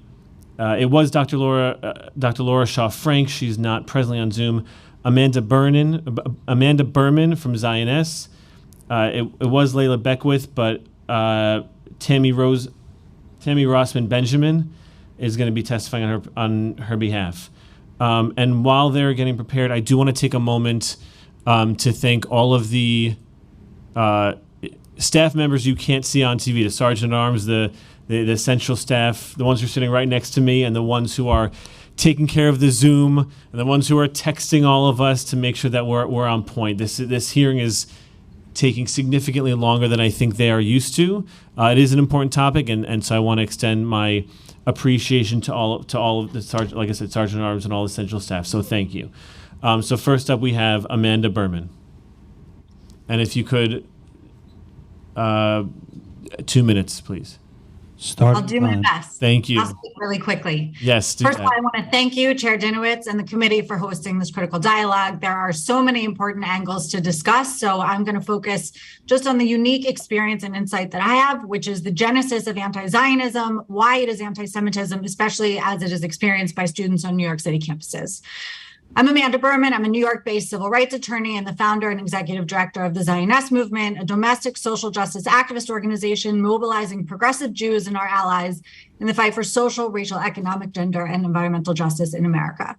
Speaker 3: it was Dr. Laura Shaw-Frank. She's not presently on Zoom. Amanda Berman from Zioness. It was Layla Beckwith, but Tammy Rossman Benjamin is going to be testifying on her behalf. And while they're getting prepared, I do want to take a moment to thank all of the staff members you can't see on TV, the Sergeant at Arms, the central staff, the ones who are sitting right next to me, and the ones who are taking care of the Zoom, and the ones who are texting all of us to make sure that we're on point. This hearing is taking significantly longer than I think they are used to. It is an important topic, and so I want to extend my appreciation to all of the Sergeant, like I said, Sergeant at Arms and all the central staff. So thank you. So first up, we have Amanda Berman, and if you could, 2 minutes, please.
Speaker 17: I'll do my best.
Speaker 3: Thank you.
Speaker 17: I'll speak really quickly.
Speaker 3: Yes.
Speaker 17: First of all, I want to thank you, Chair Dinowitz, and the committee for hosting this critical dialogue. There are so many important angles to discuss, so I'm going to focus just on the unique experience and insight that I have, which is the genesis of anti-Zionism, why it is anti-Semitism, especially as it is experienced by students on New York City campuses. I'm Amanda Berman. I'm a New York-based civil rights attorney and the founder and executive director of the Zioness Movement, a domestic social justice activist organization mobilizing progressive Jews and our allies in the fight for social, racial, economic, gender, and environmental justice in America.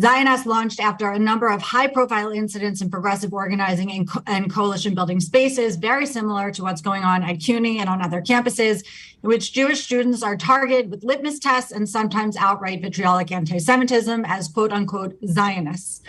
Speaker 17: Zioness launched after a number of high-profile incidents in progressive organizing and coalition-building spaces, very similar to what's going on at CUNY and on other campuses, in which Jewish students are targeted with litmus tests and sometimes outright vitriolic anti-Semitism as quote-unquote Zionists.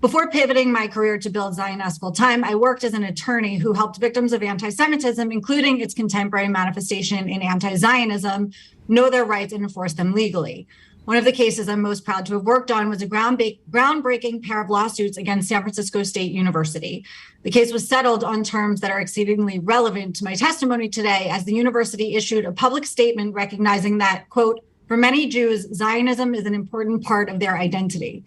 Speaker 17: Before pivoting my career to build Zionist full time, I worked as an attorney who helped victims of anti-Semitism, including its contemporary manifestation in anti-Zionism, know their rights and enforce them legally. One of the cases I'm most proud to have worked on was a groundbreaking pair of lawsuits against San Francisco State University. The case was settled on terms that are exceedingly relevant to my testimony today, as the university issued a public statement recognizing that, quote, for many Jews, Zionism is an important part of their identity.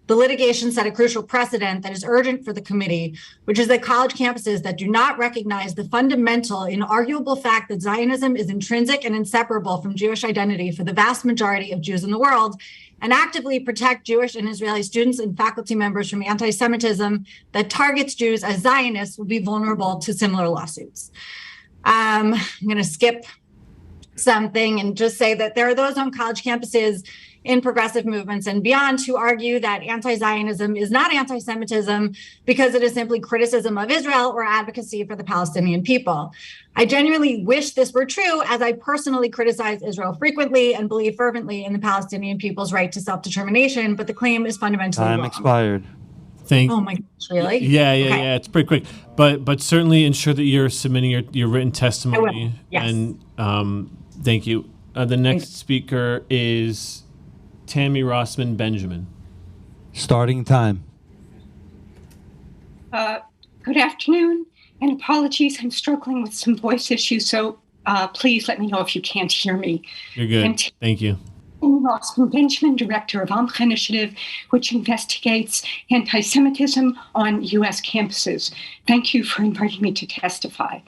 Speaker 17: The litigation set a crucial precedent that is urgent for the committee, which is that college campuses that do not recognize the fundamental, inarguable fact that Zionism is intrinsic and inseparable from Jewish identity for the vast majority of Jews in the world, and actively protect Jewish and Israeli students and faculty members from anti-Semitism that targets Jews as Zionists, will be vulnerable to similar lawsuits. I'm going to skip something and just say that there are those on college campuses in progressive movements and beyond who argue that anti-Zionism is not anti-Semitism because it is simply criticism of Israel or advocacy for the Palestinian people. I genuinely wish this were true, as I personally criticize Israel frequently and believe fervently in the Palestinian people's right to self-determination, but the claim is fundamentally
Speaker 1: Time
Speaker 17: wrong.
Speaker 1: expired.
Speaker 17: Oh my gosh, really?
Speaker 3: Yeah,
Speaker 17: Okay.
Speaker 3: it's pretty quick. But certainly ensure that you're submitting your written testimony.
Speaker 17: Yes.
Speaker 3: And thank you. The next speaker is Tammy Rossman Benjamin.
Speaker 1: Starting time.
Speaker 19: Good afternoon, and apologies, I'm struggling with some voice issues, so please let me know if you can't hear me.
Speaker 3: You're good.
Speaker 19: And
Speaker 3: Thank you.
Speaker 19: Rossman Benjamin, director of Amcha Initiative, which investigates anti-Semitism on U.S. campuses. Thank you for inviting me to testify.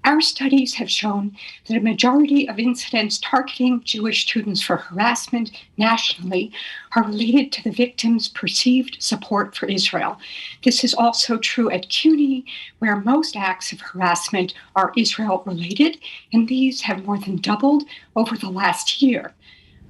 Speaker 19: Our studies have shown that a majority of incidents targeting Jewish students for harassment nationally are related to the victims' perceived support for Israel. This is also true at CUNY, where most acts of harassment are Israel-related, and these have more than doubled over the last year.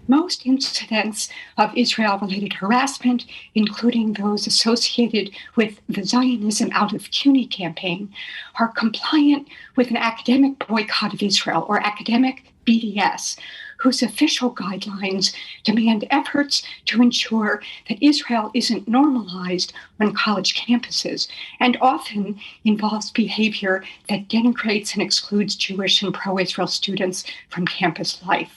Speaker 19: Most incidents of Israel-related harassment, including those associated with the Zionism Out of CUNY campaign, are compliant with an academic boycott of Israel, or academic BDS, whose official guidelines demand efforts to ensure that Israel isn't normalized on college campuses, and often involves behavior that denigrates and excludes Jewish and pro-Israel students from campus life.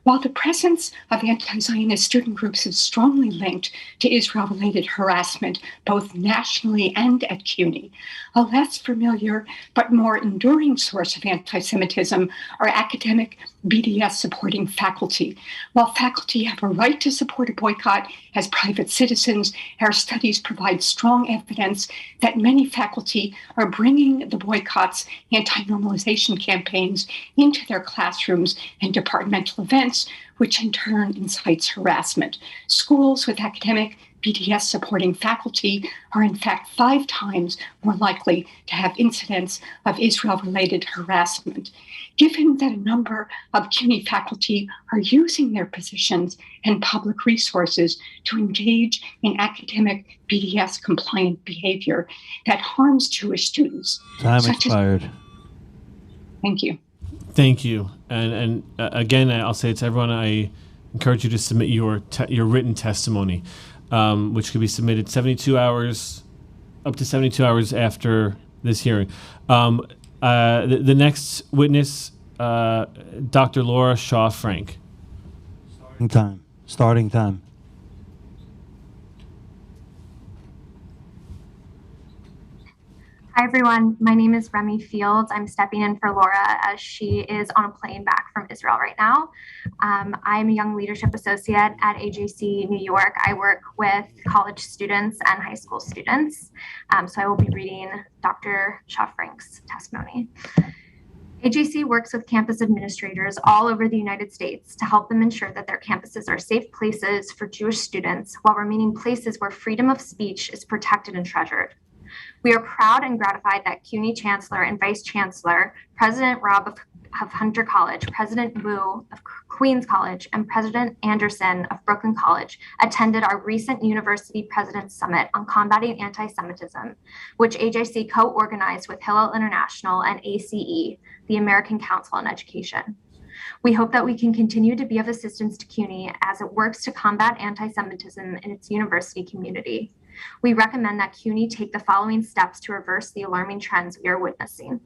Speaker 19: While the presence of anti-Zionist student groups is strongly linked to Israel-related harassment, both nationally and at CUNY, a less familiar but more enduring source of anti-Semitism are academic BDS-supporting faculty. While faculty have a right to support a boycott as private citizens, our studies provide strong evidence that many faculty are bringing the boycott's anti-normalization campaigns into their classrooms and departmental events, which in turn incites harassment. Schools with academic BDS supporting faculty are in fact 5 times more likely to have incidents of Israel-related harassment. Given that a number of CUNY faculty are using their positions and public resources to engage in academic BDS compliant behavior that harms Jewish students.
Speaker 1: Time expired.
Speaker 19: Thank you.
Speaker 3: Thank you. And again, I'll say it to everyone, I encourage you to submit your written testimony, which could be submitted 72 hours, up to 72 hours after this hearing. The next witness, Dr. Laura Shaw Frank.
Speaker 1: Starting time.
Speaker 20: Hi, everyone. My name is Remy Fields. I'm stepping in for Laura as she is on a plane back from Israel right now. I'm a young leadership associate at AJC New York. I work with college students and high school students. So I will be reading Dr. Shaw Frank's testimony. AJC works with campus administrators all over the United States to help them ensure that their campuses are safe places for Jewish students while remaining places where freedom of speech is protected and treasured. We are proud and gratified that CUNY Chancellor and Vice Chancellor, President Robb of Hunter College, President Wu of Queens College, and President Anderson of Brooklyn College attended our recent University President's Summit on Combating Anti-Semitism, which AJC co-organized with Hillel International and ACE, the American Council on Education. We hope that we can continue to be of assistance to CUNY as it works to combat anti-Semitism in its university community. We recommend that CUNY take the following steps to reverse the alarming trends we are witnessing.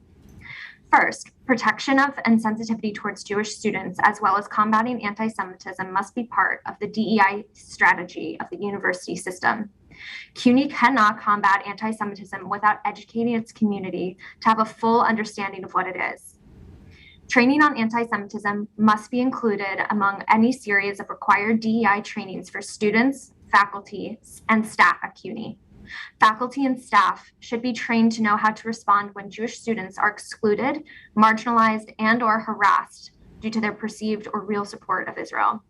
Speaker 20: First, protection of and sensitivity towards Jewish students, as well as combating anti-Semitism, must be part of the DEI strategy of the university system. CUNY cannot combat anti-Semitism without educating its community to have a full understanding of what it is. Training on anti-Semitism must be included among any series of required DEI trainings for students, faculty, and staff at CUNY. Faculty and staff should be trained to know how to respond when Jewish students are excluded, marginalized, and/or harassed due to their perceived or real support of Israel.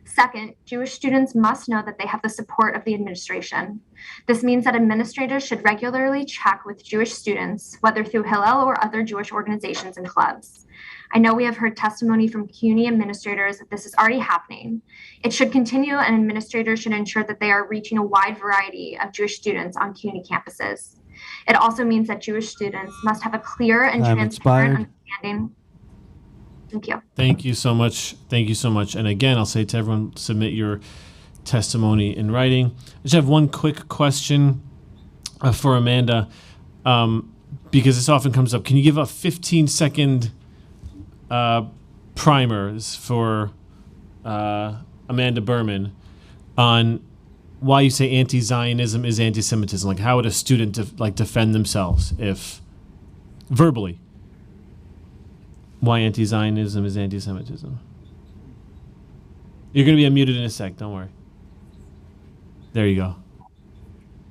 Speaker 20: Second, Jewish students must know that they have the support of the administration. This means that administrators should regularly check with Jewish students, whether through Hillel or other Jewish organizations and clubs. I know we have heard testimony from CUNY administrators that this is already happening. It should continue, and administrators should ensure that they are reaching a wide variety of Jewish students on CUNY campuses. It also means that Jewish students must have a clear and transparent understanding. Thank you.
Speaker 3: Thank you so much. Thank you so much. And again, I'll say to everyone, submit your testimony in writing. I just have one quick question for Amanda, because this often comes up. Can you give a 15-second primers for Amanda Berman on why you say anti-Zionism is anti-Semitism? Like, how would a student defend themselves if verbally? Why anti-Zionism is anti-Semitism? You're going to be unmuted in a sec. Don't worry. There you go.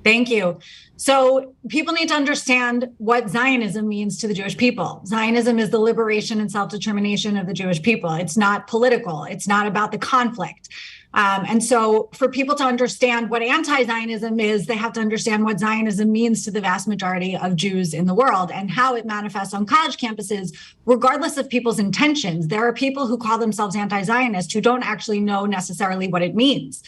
Speaker 17: Thank you. So people need to understand what Zionism means to the Jewish people. Zionism is the liberation and self-determination of the Jewish people. It's not political. It's not about the conflict. And so for people to understand what anti-Zionism is, they have to understand what Zionism means to the vast majority of Jews in the world and how it manifests on college campuses, regardless of people's intentions. There are people who call themselves anti-Zionist who don't actually know necessarily what it means.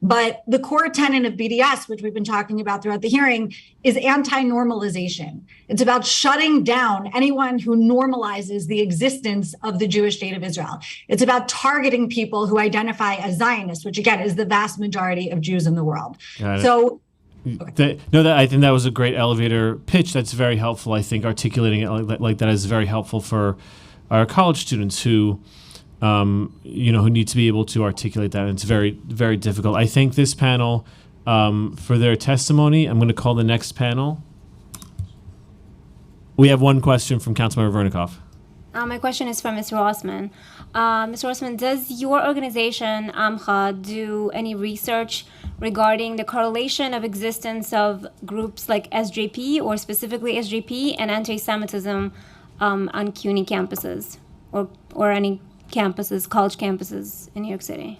Speaker 17: But the core tenet of BDS, which we've been talking about throughout the hearing, is anti-normalization. It's about shutting down anyone who normalizes the existence of the Jewish state of Israel. It's about targeting people who identify as Zionists, which again is the vast majority of Jews in the world. So
Speaker 3: I think that was a great elevator pitch. That's very helpful. I think articulating it like that is very helpful for our college students who who need to be able to articulate that. And it's very, very difficult. I thank this panel for their testimony. I'm going to call the next panel. We have one question from Councilmember Vernikoff.
Speaker 6: My question is for Ms. Rossman. Ms. Rossman, does your organization, AMCHA, do any research regarding the correlation of existence of groups like SJP, or specifically SJP, and anti-Semitism on CUNY campuses or any campuses, college campuses in New York City?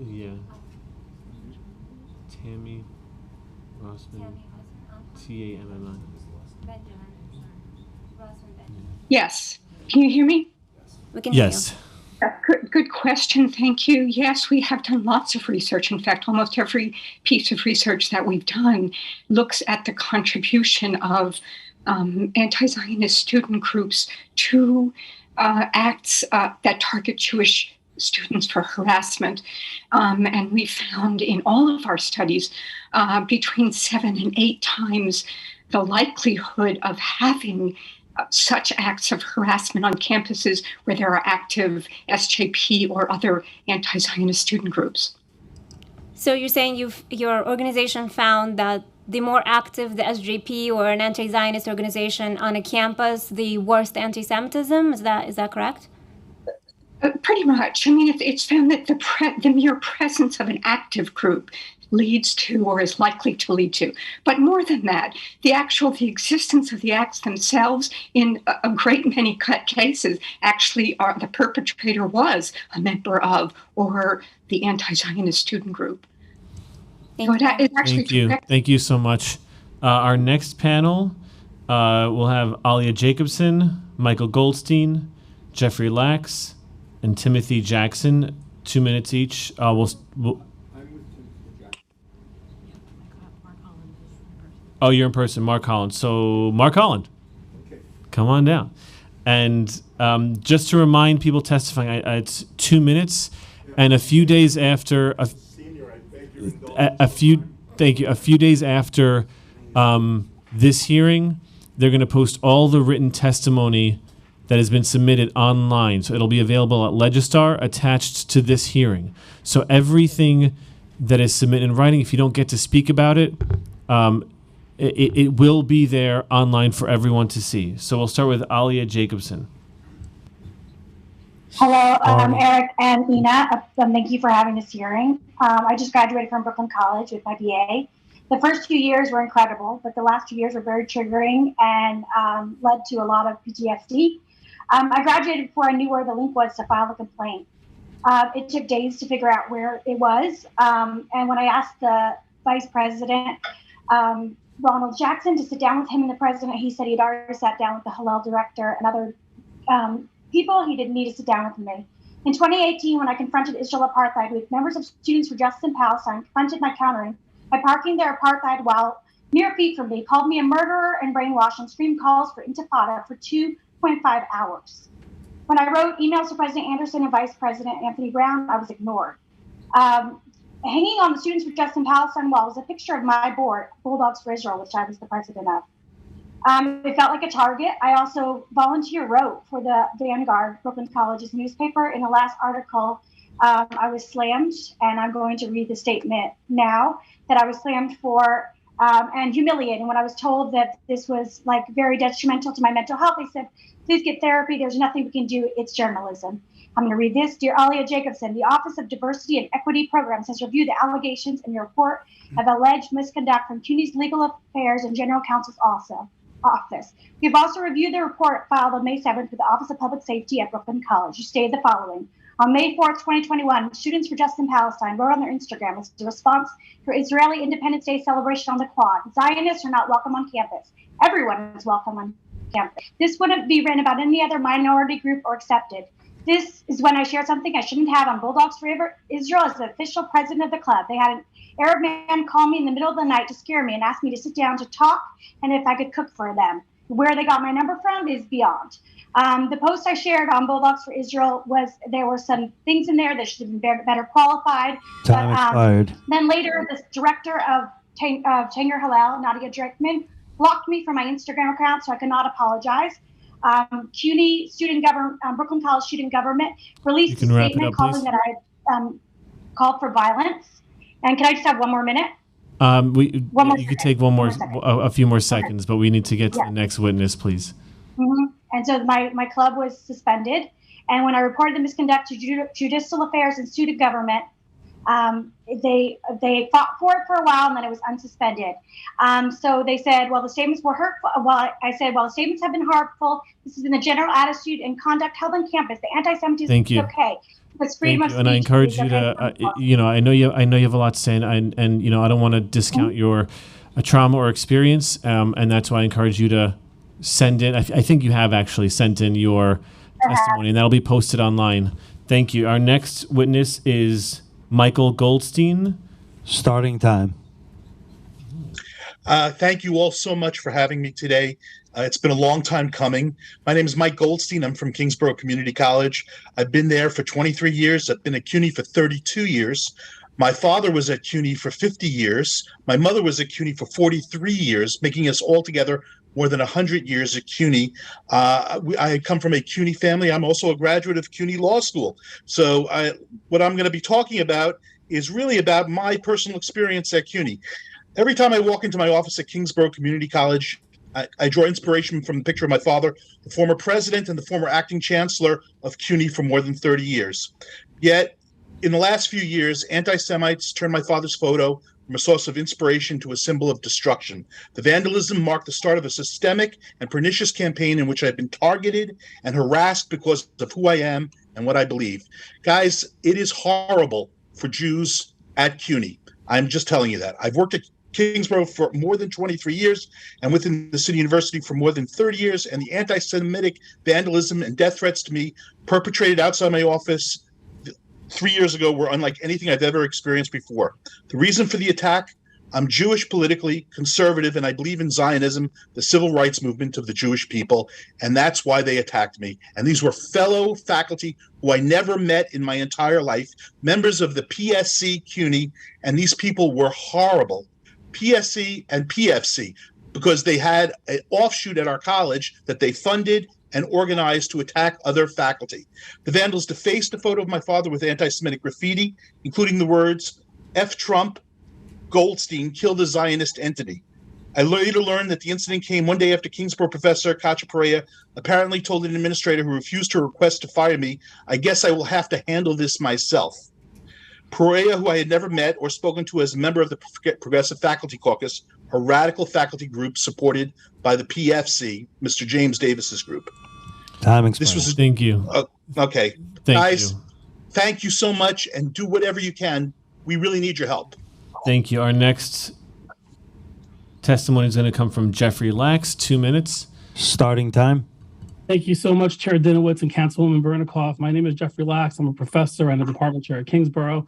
Speaker 3: Yeah. Tammy Rossman, Tammi.
Speaker 19: Yes. Can you hear me?
Speaker 6: We can hear
Speaker 3: Yes.
Speaker 19: Good question. Thank you. Yes, we have done lots of research. In fact, almost every piece of research that we've done looks at the contribution of anti-Zionist student groups to acts that target Jewish students for harassment. And we found in all of our studies between 7 and 8 times the likelihood of having such acts of harassment on campuses where there are active SJP or other anti-Zionist student groups.
Speaker 6: So you're saying your organization found that the more active the SJP or an anti-Zionist organization on a campus, the worse the anti-Semitism? Is that correct?
Speaker 19: Pretty much. I mean, it's found that the mere presence of an active group leads to or is likely to lead to. But more than that, the existence of the acts themselves in a great many cases actually the perpetrator was a member of or the anti-Zionist student group.
Speaker 3: Thank you. Thank you so much. Our next panel will have Alia Jacobson, Michael Goldstein, Jeffrey Lax, and Timothy Jackson. 2 minutes each. Oh, you're in person. Mark Holland. So, Mark Holland, come on down. And just to remind people testifying, it's 2 minutes, and a few days after a few days after this hearing, they're going to post all the written testimony that has been submitted online. So it'll be available at Legistar attached to this hearing. So everything that is submitted in writing, if you don't get to speak about it, it will be there online for everyone to see. So we'll start with Alia Jacobson.
Speaker 15: Hello, Eric and Ina. Thank you for having this hearing. I just graduated from Brooklyn College with my BA. The first few years were incredible, but the last 2 years were very triggering and led to a lot of PTSD. I graduated before I knew where the link was to file a complaint. It took days to figure out where it was. And when I asked the Vice President, Ronald Jackson, to sit down with him and the president, he said he'd already sat down with the Hillel director and other people. He didn't need to sit down with me. In 2018, when I confronted Israel apartheid with members of Students for Justice in Palestine, confronted my countering by parking their apartheid while mere feet from me, called me a murderer and brainwashed, and screamed calls for intifada for 2.5 hours. When I wrote emails to President Anderson and Vice President Anthony Brown, I was ignored. Hanging on the Students for Justice in Palestine wall was a picture of my board, Bulldogs for Israel, which I was the president of. It felt like a target. I also wrote for the Vanguard, Brooklyn College's newspaper. In the last article, I was slammed, and I'm going to read the statement now, that I was slammed for and humiliated. When I was told that this was like very detrimental to my mental health, they said, please get therapy. There's nothing we can do. It's journalism. I'm going to read this. Dear Alia Jacobson, the Office of Diversity and Equity Programs has reviewed the allegations in your report of alleged misconduct from CUNY's Legal Affairs and General Counsel's office. We've also reviewed the report filed on May 7th with the Office of Public Safety at Brooklyn College. You stated the following. On May 4th, 2021, Students for Justice in Palestine wrote on their Instagram as a response to Israeli Independence Day celebration on the Quad. Zionists are not welcome on campus. Everyone is welcome on campus. This wouldn't be written about any other minority group or accepted. This is when I shared something I shouldn't have on Bulldogs for Israel as the official president of the club. They had an Arab man call me in the middle of the night to scare me and ask me to sit down to talk and if I could cook for them. Where they got my number from is beyond. The post I shared on Bulldogs for Israel there were some things in there that should have been better qualified.
Speaker 1: Time expired.
Speaker 15: Then later, the director of Tanger Hillel, Nadia Dreckman, blocked me from my Instagram account, so I could not apologize. CUNY student government, Brooklyn College student government released a statement calling that I called for violence. And can I just have one more minute?
Speaker 3: You could take a few more seconds, but we need to get to the next witness, please.
Speaker 15: Mm-hmm. And so my club was suspended. And when I reported the misconduct to Judicial Affairs and student government, they fought for it for a while, and then it was unsuspended. So they said, well, the statements were hurtful. Well, I said, well, the statements have been harmful. This has been the general attitude and conduct held on campus. The anti-Semitism is okay. But freedom of speech.
Speaker 3: And I encourage you to, I know you have a lot to say, and I don't want to discount your trauma or experience, and that's why I encourage you to send in. I think you have actually sent in your testimony, and that'll be posted online. Thank you. Our next witness is Michael Goldstein.
Speaker 1: Starting time.
Speaker 5: Thank you all so much for having me today. It's been a long time coming. My name is Mike Goldstein. I'm from Kingsborough Community College. I've been there for 23 years. I've been at CUNY for 32 years. My father was at CUNY for 50 years. My mother was at CUNY for 43 years, making us all together more than 100 years at CUNY. I come from a CUNY family. I'm also a graduate of CUNY Law School. So what I'm going to be talking about is really about my personal experience at CUNY. Every time I walk into my office at Kingsborough Community College, I draw inspiration from the picture of my father, the former president and the former acting chancellor of CUNY for more than 30 years. Yet, in the last few years, anti-Semites turned my father's photo from a source of inspiration to a symbol of destruction. The vandalism marked the start of a systemic and pernicious campaign in which I've been targeted and harassed because of who I am and what I believe. Guys, it is horrible for Jews at CUNY. I'm just telling you that. I've worked at Kingsborough for more than 23 years and within the City University for more than 30 years, and the anti-Semitic vandalism and death threats to me perpetrated outside my office 3 years ago were unlike anything I've ever experienced before. The reason for the attack I'm Jewish politically, conservative, and I believe in Zionism, the civil rights movement of the Jewish people, and that's why they attacked me. And these were fellow faculty who I never met in my entire life, members of the PSC CUNY, and these people were horrible. PSC and PFC, because they had an offshoot at our college that they funded and organized to attack other faculty. The vandals defaced a photo of my father with anti-Semitic graffiti, including the words, F Trump, Goldstein killed a Zionist entity. I later learned that the incident came one day after Kingsborough professor Kacha Perea apparently told an administrator who refused her request to fire me, I guess I will have to handle this myself. Perea, who I had never met or spoken to as a member of the Progressive Faculty Caucus, a radical faculty group supported by the PFC, Mr. James Davis's group.
Speaker 1: Time expired.
Speaker 5: This was
Speaker 3: Thank you.
Speaker 5: Okay.
Speaker 3: Thank
Speaker 5: Guys,
Speaker 3: you.
Speaker 5: thank you so much, and do whatever you can. We really need your help.
Speaker 3: Thank you. Our next testimony is going to come from Jeffrey Lax. 2 minutes.
Speaker 1: Starting time.
Speaker 2: Thank you so much, Chair Dinowitz and Councilwoman Bernikoff. My name is Jeffrey Lax. I'm a professor and a department chair at Kingsborough.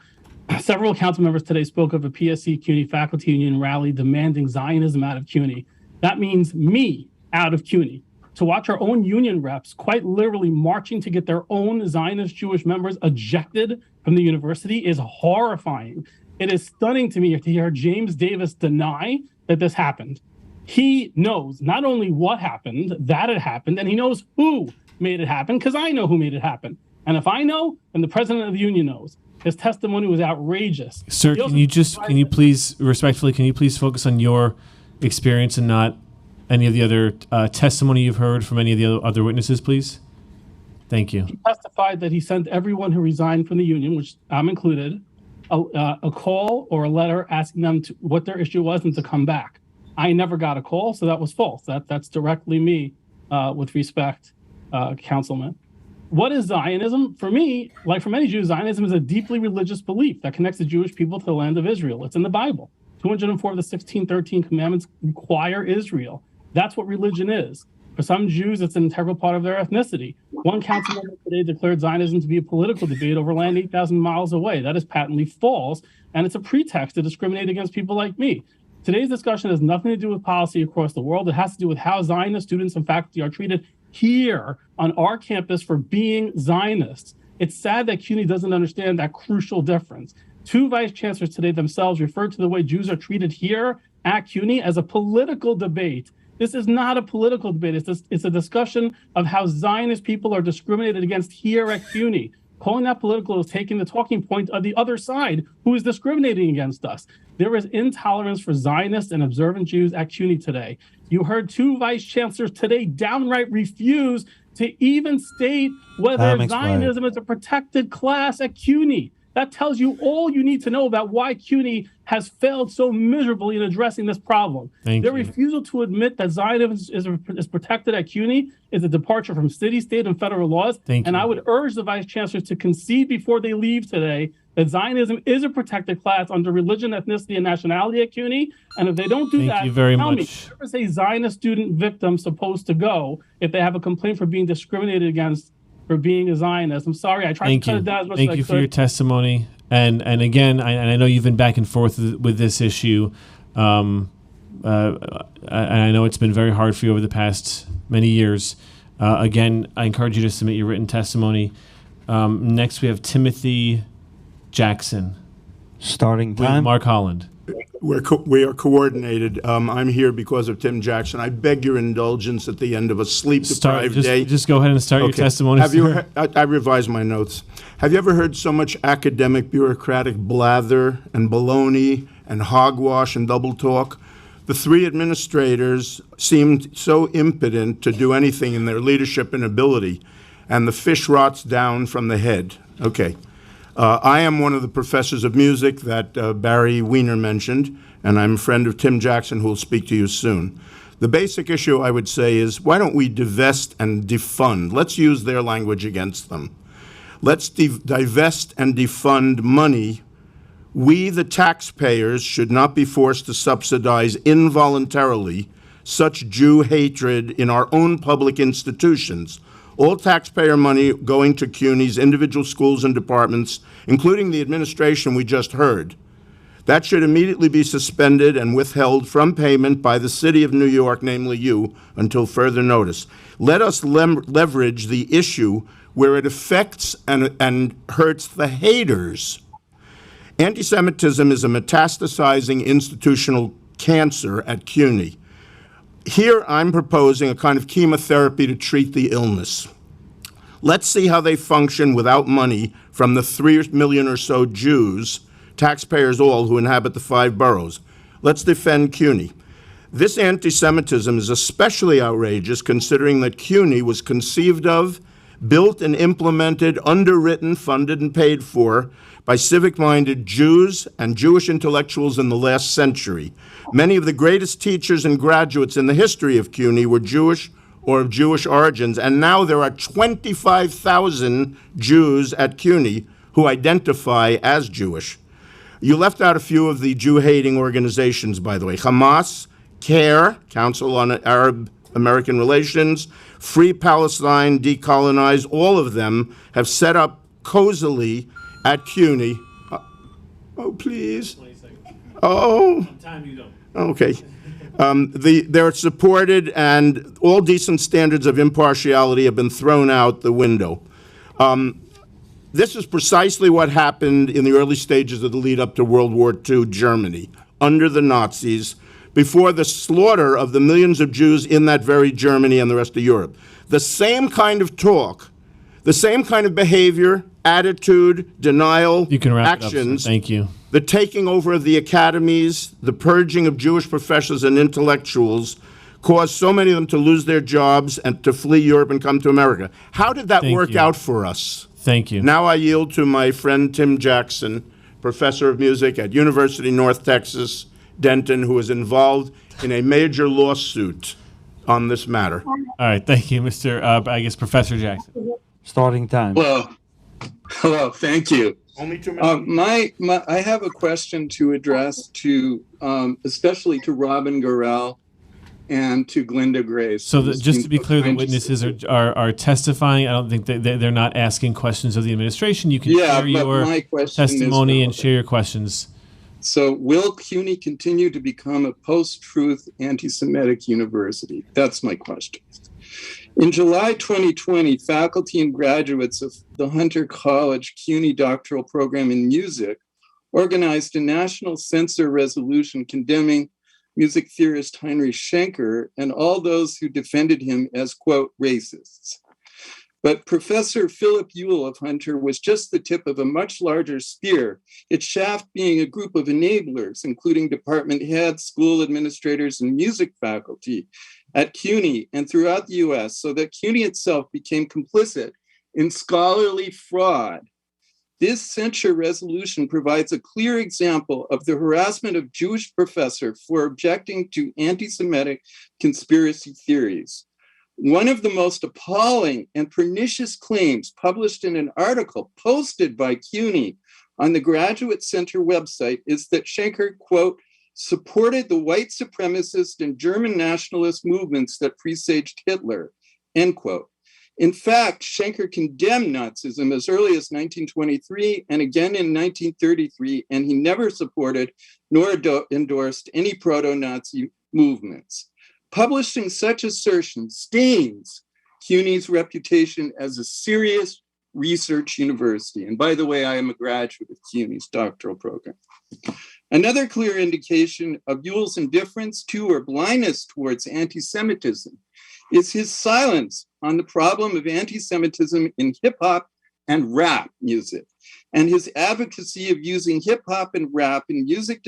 Speaker 2: Several council members today spoke of a PSC CUNY faculty union rally demanding Zionism out of CUNY. That means me out of CUNY. To watch our own union reps quite literally marching to get their own Zionist Jewish members ejected from the university is horrifying. It is stunning to me to hear James Davis deny that this happened. He knows not only what happened, that it happened, and he knows who made it happen, because I know who made it happen. And if I know, then the president of the union knows. His testimony was outrageous.
Speaker 3: Sir, can you please focus on your experience and not any of the other testimony you've heard from any of the other witnesses, please? Thank you.
Speaker 2: He testified that he sent everyone who resigned from the union, which I'm included, a call or a letter asking them what their issue was and to come back. I never got a call, so that was false. That's directly me, with respect, Councilman. What is Zionism? For me, like for many Jews, Zionism is a deeply religious belief that connects the Jewish people to the land of Israel. It's in the Bible. 204 of the 1613 commandments require Israel. That's what religion is. For some Jews, it's an integral part of their ethnicity. One council member today declared Zionism to be a political debate over land 8,000 miles away. That is patently false, and it's a pretext to discriminate against people like me. Today's discussion has nothing to do with policy across the world. It has to do with how Zionist students and faculty are treated here on our campus for being Zionists. It's sad that CUNY doesn't understand that crucial difference. Two vice chancellors today themselves referred to the way Jews are treated here at CUNY as a political debate. This is not a political debate. It's a discussion of how Zionist people are discriminated against here at CUNY. Calling that political is taking the talking point of the other side who is discriminating against us. There is intolerance for Zionists and observant Jews at CUNY today. You heard two vice chancellors today downright refuse to even state whether Zionism is a protected class at CUNY. That tells you all you need to know about why CUNY has failed so miserably in addressing this problem. Their refusal to admit that Zionism is protected at CUNY is a departure from city, state, and federal laws. And I would urge the vice chancellors to concede before they leave today that Zionism is a protected class under religion, ethnicity, and nationality at CUNY. And if they don't do that, tell me, where is a Zionist student victim supposed to go if they have a complaint for being discriminated against for being a Zionist? I'm sorry, I tried to cut it down as much as I could.
Speaker 3: Thank you for your testimony. And again, I know you've been back and forth with this issue. And I know it's been very hard for you over the past many years. Again, I encourage you to submit your written testimony. Next, we have Timothy Jackson.
Speaker 1: Starting time.
Speaker 3: Mark Holland.
Speaker 18: We are coordinated. I'm here because of Tim Jackson. I beg your indulgence at the end of a sleep-deprived day.
Speaker 3: Just go ahead and start your testimony.
Speaker 18: I revised my notes. Have you ever heard so much academic, bureaucratic blather and baloney and hogwash and double talk? The three administrators seemed so impotent to do anything in their leadership and ability, and the fish rots down from the head. Okay. I am one of the professors of music that Barry Wiener mentioned, and I'm a friend of Tim Jackson, who will speak to you soon. The basic issue, I would say, is why don't we divest and defund? Let's use their language against them. Let's divest and defund money. We, the taxpayers, should not be forced to subsidize involuntarily such Jew hatred in our own public institutions. All taxpayer money going to CUNY's individual schools and departments, including the administration we just heard. That should immediately be suspended and withheld from payment by the city of New York, namely you, until further notice. Let us leverage the issue where it affects and hurts the haters. Anti-Semitism is a metastasizing institutional cancer at CUNY. Here I'm proposing a kind of chemotherapy to treat the illness. Let's see how they function without money from the 3 million or so Jews, taxpayers all, who inhabit the 5 boroughs. Let's defend CUNY. This anti-Semitism is especially outrageous considering that CUNY was conceived of, built and implemented, underwritten, funded, and paid for by civic-minded Jews and Jewish intellectuals in the last century. Many of the greatest teachers and graduates in the history of CUNY were Jewish or of Jewish origins, and now there are 25,000 Jews at CUNY who identify as Jewish. You left out a few of the Jew-hating organizations, by the way. Hamas, CARE, Council on Arab-American Relations, Free Palestine, Decolonize, all of them have set up cozily at CUNY. Oh, please. Oh.
Speaker 3: Time you don't.
Speaker 18: Okay. They're supported, and all decent standards of impartiality have been thrown out the window. This is precisely what happened in the early stages of the lead up to World War II Germany, under the Nazis, before the slaughter of the millions of Jews in that very Germany and the rest of Europe. The same kind of talk, the same kind of behavior, attitude, denial,
Speaker 3: You can wrap
Speaker 18: actions,
Speaker 3: it up, sir. Thank you.
Speaker 18: the taking over of the academies, the purging of Jewish professors and intellectuals caused so many of them to lose their jobs and to flee Europe and come to America. How did that
Speaker 3: Thank
Speaker 18: work
Speaker 3: you.
Speaker 18: out for us?
Speaker 3: Thank you.
Speaker 18: Now I yield to my friend Tim Jackson, professor of music at University North Texas, Denton, who is involved in a major lawsuit on this matter.
Speaker 3: All right, thank you, Mr. I guess Professor Jackson.
Speaker 1: Starting time.
Speaker 9: Hello, thank you.
Speaker 18: Only 2 minutes.
Speaker 9: I have a question to address to, especially to Robin Gorel and to Glinda Grace.
Speaker 3: So just to be clear, the witnesses are testifying. I don't think they're not asking questions of the administration. You can share your
Speaker 9: my question is
Speaker 3: testimony and share your questions.
Speaker 9: So will CUNY continue to become a post-truth anti-Semitic university? That's my question. In July 2020, faculty and graduates of the Hunter College CUNY doctoral program in music organized a national censor resolution condemning music theorist Heinrich Schenker and all those who defended him as, quote, racists. But Professor Philip Ewell of Hunter was just the tip of a much larger spear, its shaft being a group of enablers, including department heads, school administrators, and music faculty at CUNY and throughout the US, so that CUNY itself became complicit in scholarly fraud. This censure resolution provides a clear example of the harassment of Jewish professors for objecting to anti-Semitic conspiracy theories. One of the most appalling and pernicious claims published in an article posted by CUNY on the Graduate Center website is that Schenker, quote, supported the white supremacist and German nationalist movements that presaged Hitler, end quote. In fact, Schenker condemned Nazism as early as 1923 and again in 1933, and he never supported nor endorsed any proto-Nazi movements. Publishing such assertions stains CUNY's reputation as a serious research university. And by the way, I am a graduate of CUNY's doctoral program. Another clear indication of Ewell's indifference to or blindness towards anti-Semitism is his silence on the problem of anti-Semitism in hip-hop and rap music, and his advocacy of using hip-hop and rap in music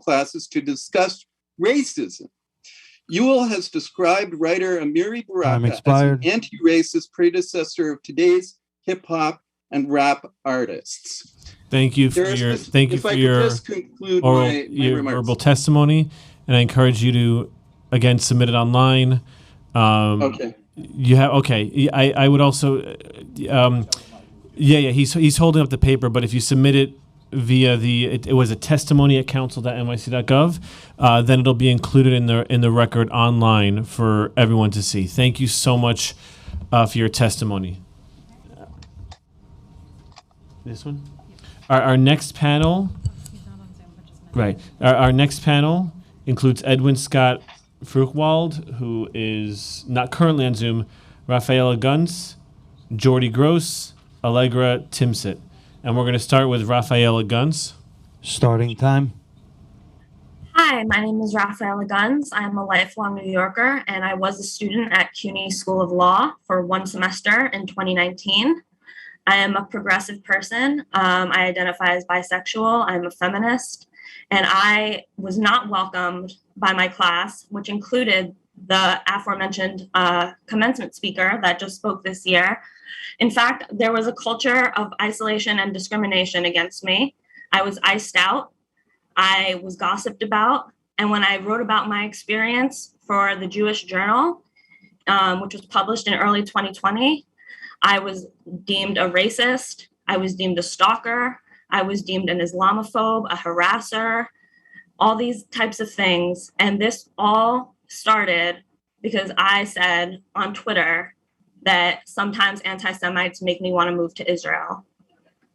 Speaker 9: classes to discuss racism. Ewell has described writer Amiri Baraka as an anti-racist predecessor of today's hip-hop and rap artists.
Speaker 3: Thank you for your verbal testimony, and I encourage you to again submit it online.
Speaker 9: Okay.
Speaker 3: You have okay. I would also, He's holding up the paper, but if you submit it via it was a testimony at council.nyc.gov, then it'll be included in the record online for everyone to see. Thank you so much for your testimony. This one. Our next panel. Right. Our next panel includes Edwin Scott Fruchwald, who is not currently on Zoom, Rafaela Gunz, Jordy Gross, Allegra Timsit. And we're going to start with Rafaela Gunz.
Speaker 1: Starting time.
Speaker 10: Hi, my name is Rafaela Gunz. I'm a lifelong New Yorker, and I was a student at CUNY School of Law for one semester in 2019. I am a progressive person. I identify as bisexual. I'm a feminist, and I was not welcomed by my class, which included the aforementioned commencement speaker that just spoke this year. In fact, there was a culture of isolation and discrimination against me. I was iced out. I was gossiped about. And when I wrote about my experience for the Jewish Journal, which was published in early 2020, I was deemed a racist. I was deemed a stalker. I was deemed an Islamophobe, a harasser, all these types of things. And this all started because I said on Twitter that sometimes anti-Semites make me want to move to Israel.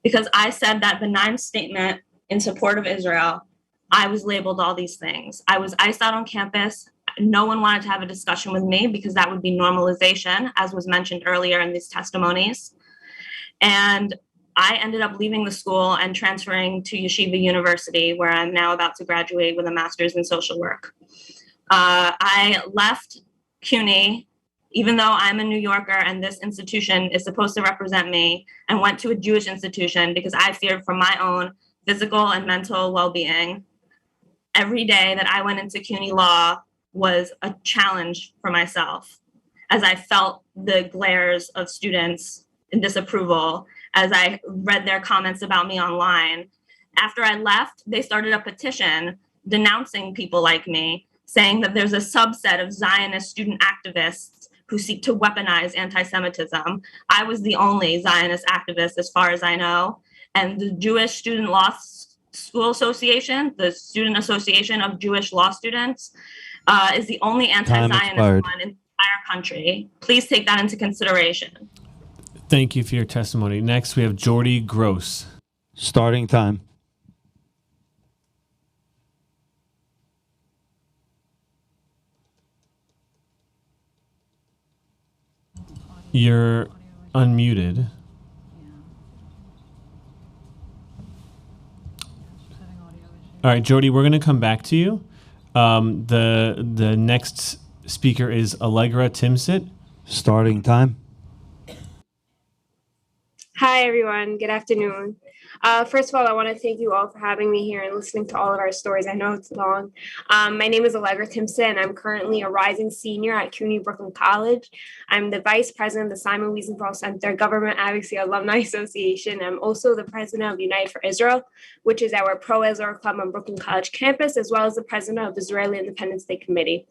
Speaker 10: Because I said that benign statement in support of Israel, I was labeled all these things. I was iced out on campus. No one wanted to have a discussion with me because that would be normalization, as was mentioned earlier in these testimonies. And I ended up leaving the school and transferring to Yeshiva University, where I'm now about to graduate with a master's in social work. I left CUNY, even though I'm a New Yorker and this institution is supposed to represent me, and went to a Jewish institution because I feared for my own physical and mental well-being. Every day that I went into CUNY Law was a challenge for myself, as I felt the glares of students in disapproval, as I read their comments about me online. After I left, they started a petition denouncing people like me, saying that there's a subset of Zionist student activists who seek to weaponize anti-Semitism. I was the only Zionist activist, as far as I know. And the Jewish Student Law School Association, the Student Association of Jewish Law Students, is the only anti-Zionist one in the entire country. Please take that into consideration.
Speaker 3: Thank you for your testimony. Next, we have Jordy Gross.
Speaker 1: Starting time.
Speaker 3: You're unmuted. All right, Jordy, we're going to come back to you. The next speaker is Allegra Timsit.
Speaker 1: Starting time.
Speaker 21: Hi, everyone. Good afternoon. First of all, I want to thank you all for having me here and listening to all of our stories. I know it's long. My name is Allegra Timsit, and I'm currently a rising senior at CUNY Brooklyn College. I'm the vice president of the Simon Wiesenthal Center Government Advocacy Alumni Association. I'm also the president of Unite for Israel, which is our pro-Israel club on Brooklyn College campus, as well as the president of the Israeli Independence Day Committee.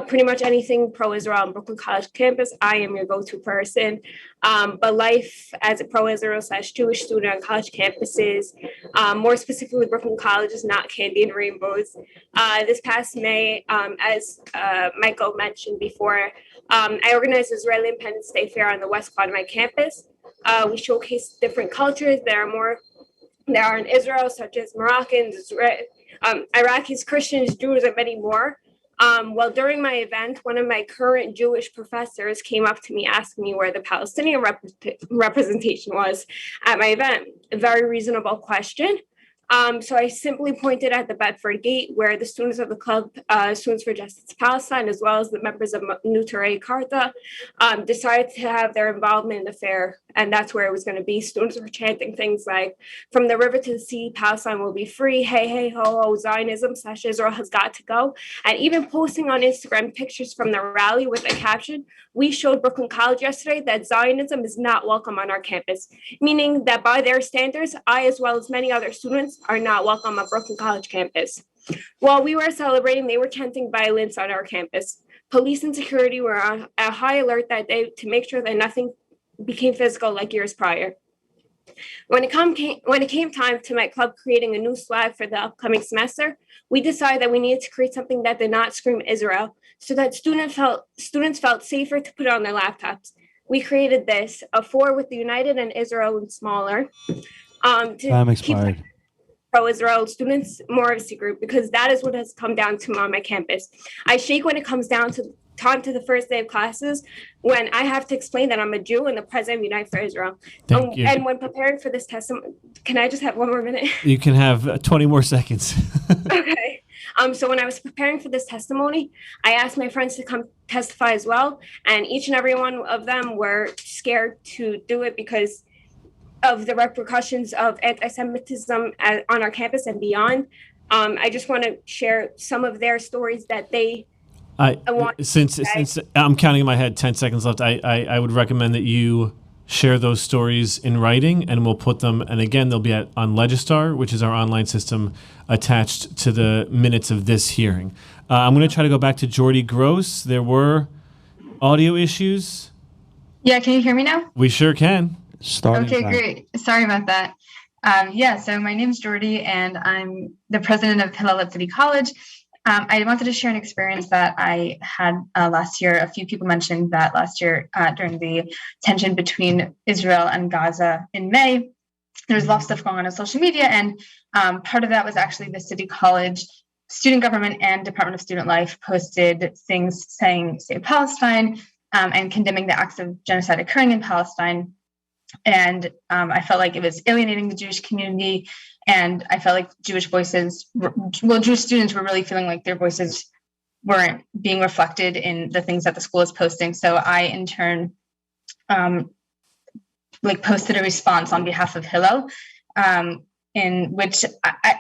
Speaker 21: Pretty much anything pro-Israel on Brooklyn College campus, I am your go-to person. But life as a pro-Israel/Jewish student on college campuses, more specifically Brooklyn College, is not candy and rainbows. This past May, as Michael mentioned before, I organized Israeli Independence Day Fair on the west quad of my campus. We showcase different cultures. There are in Israel, such as Moroccans, Iraqis, Christians, Jews, and many more. Well, during my event, one of my current Jewish professors came up to me asking me where the Palestinian representation was at my event. A very reasonable question. So I simply pointed at the Bedford Gate, where the students of the club, Students for Justice Palestine, as well as the members of Nutarei Karta, decided to have their involvement in the fair. And that's where it was going to be. Students were chanting things like, "From the river to the sea, Palestine will be free. Hey, hey, ho, ho, Zionism/Israel has got to go." And even posting on Instagram pictures from the rally with the caption, "We showed Brooklyn College yesterday that Zionism is not welcome on our campus," meaning that by their standards, I, as well as many other students, are not welcome on Brooklyn College campus. While we were celebrating, they were chanting violence on our campus. Police and security were on a high alert that day to make sure that nothing became physical like years prior. When it came time to my club creating a new swag for the upcoming semester, we decided that we needed to create something that did not scream Israel, so that students felt safer to put it on their laptops. We created this, a 4 with the United and Israel and smaller, to
Speaker 1: Time
Speaker 21: keep
Speaker 1: expired.
Speaker 21: pro-Israel students Morrissey group, because that is what has come down to on my campus. I shake when it comes down to time to the first day of classes when I have to explain that I'm a Jew and the president of Unite for Israel.
Speaker 3: Thank you.
Speaker 21: And when preparing for this testimony, can I just have one more minute?
Speaker 3: You can have 20 more seconds.
Speaker 21: Okay. So when I was preparing for this testimony, I asked my friends to come testify as well, and each and every one of them were scared to do it because of the repercussions of anti-Semitism on our campus and beyond. I just want to share some of their stories that they.
Speaker 3: Since I'm counting in my head 10 seconds left, I would recommend that you share those stories in writing, and we'll put them, and again, they'll be on Legistar, which is our online system attached to the minutes of this hearing. I'm going to try to go back to Jordy Gross. There were audio issues.
Speaker 12: Yeah, can you hear me now?
Speaker 3: We sure can.
Speaker 12: Okay, great. Sorry about that. So my name's Jordy, and I'm the president of Hillel City College. I wanted to share an experience that I had last year. A few people mentioned that last year during the tension between Israel and Gaza in May, there was a lot of stuff going on social media. And part of that was actually the City College student government and Department of Student Life posted things saying Save Palestine and condemning the acts of genocide occurring in Palestine. And I felt like it was alienating the Jewish community. And I felt like Jewish students were really feeling like their voices weren't being reflected in the things that the school is posting. So I, in turn, posted a response on behalf of Hillel, in which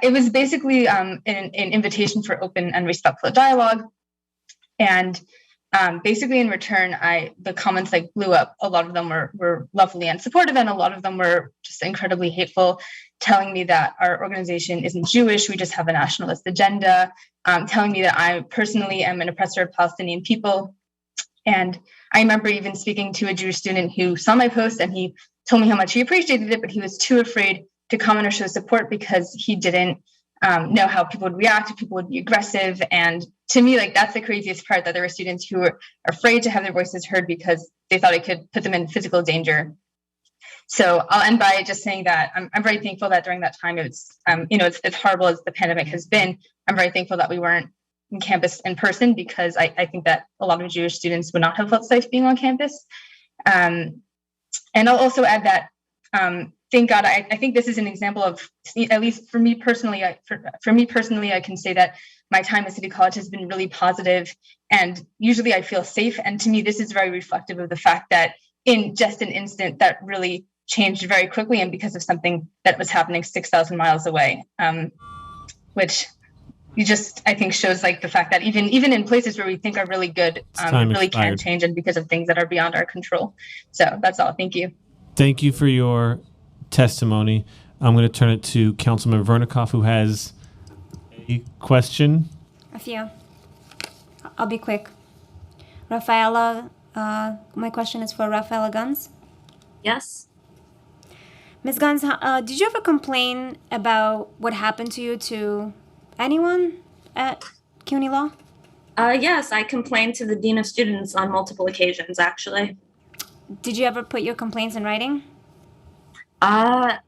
Speaker 12: it was basically an invitation for open and respectful dialogue. And basically in return, the comments blew up. A lot of them were lovely and supportive, and a lot of them were just incredibly hateful, telling me that our organization isn't Jewish, we just have a nationalist agenda, telling me that I personally am an oppressor of Palestinian people. And I remember even speaking to a Jewish student who saw my post, and he told me how much he appreciated it, but he was too afraid to comment or show support because he didn't know how people would react, if people would be aggressive. And to me, that's the craziest part, that there were students who were afraid to have their voices heard because they thought it could put them in physical danger. So I'll end by just saying that I'm very thankful that during that time, it's horrible as the pandemic has been, I'm very thankful that we weren't on campus in person, because I think that a lot of Jewish students would not have felt safe being on campus. And I'll also add that, thank God, I think this is an example of, at least for me personally, I can say that my time at City College has been really positive, and usually I feel safe. And to me, this is very reflective of the fact that in just an instant, that really changed very quickly, and because of something that was happening 6,000 miles away, which I think shows the fact that even in places where we think are really good, it really can change, and because of things that are beyond our control. So that's all. Thank you.
Speaker 3: Thank you for your testimony. I'm going to turn it to Councilman Vernikoff, who has a question.
Speaker 6: A few. I'll be quick. Rafaela, my question is for Rafaela Guns.
Speaker 10: Yes.
Speaker 6: Ms. Guns, did you ever complain about what happened to you to anyone at CUNY Law?
Speaker 10: Yes, I complained to the Dean of Students on multiple occasions, actually.
Speaker 6: Did you ever put your complaints in writing?
Speaker 10: I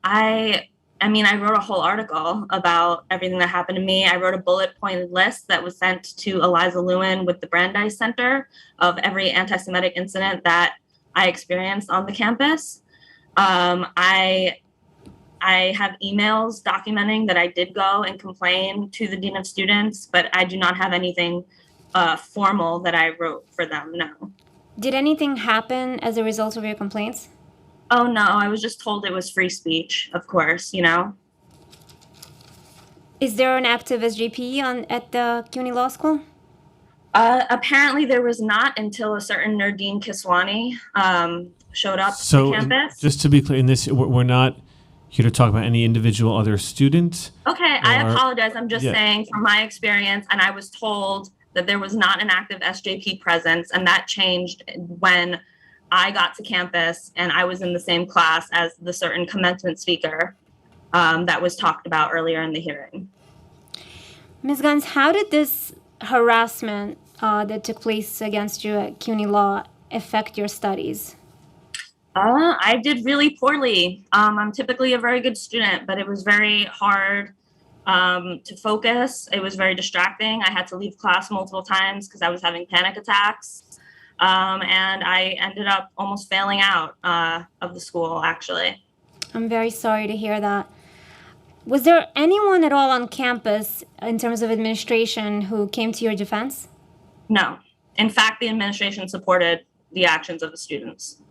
Speaker 10: wrote a whole article about everything that happened to me. I wrote a bullet point list that was sent to Eliza Lewin with the Brandeis Center of every anti-Semitic incident that I experienced on the campus. I have emails documenting that I did go and complain to the Dean of Students, but I do not have anything formal that I wrote for them, no.
Speaker 6: Did anything happen as a result of your complaints?
Speaker 10: Oh, no, I was just told it was free speech, of course,
Speaker 6: Is there an active SJP at the CUNY Law School?
Speaker 10: Apparently there was not until a certain Nurdin Kiswani showed up to campus.
Speaker 3: Just to be clear, in this, we're not here to talk about any individual other student.
Speaker 10: Okay, I apologize. I'm just saying from my experience, and I was told that there was not an active SJP presence, and that changed when I got to campus and I was in the same class as the certain commencement speaker that was talked about earlier in the hearing.
Speaker 6: Ms. Guns, how did this harassment that took place against you at CUNY Law affect your studies?
Speaker 10: I did really poorly. I'm typically a very good student, but it was very hard to focus. It was very distracting. I had to leave class multiple times because I was having panic attacks. And I ended up almost failing out of the school, actually.
Speaker 6: I'm very sorry to hear that. Was there anyone at all on campus in terms of administration who came to your defense?
Speaker 10: No. In fact, the administration supported the actions of the students.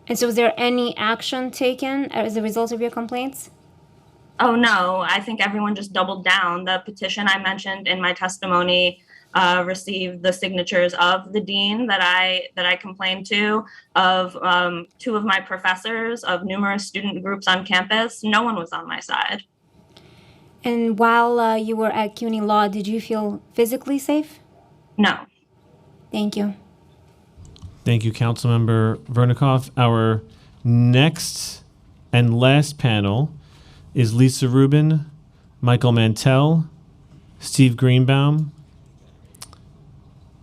Speaker 6: And so was there any action taken as a result of your complaints?
Speaker 10: Oh, no. I think everyone just doubled down. The petition I mentioned in my testimony received the signatures of the dean that I complained to, of 2 of my professors, of numerous student groups on campus. No one was on my side.
Speaker 6: And while you were at CUNY Law, did you feel physically safe?
Speaker 10: No.
Speaker 6: Thank you.
Speaker 3: Thank you, Councilmember Vernikoff. Our next and last panel is Lisa Rubin, Michael Mantell, Steve Greenbaum,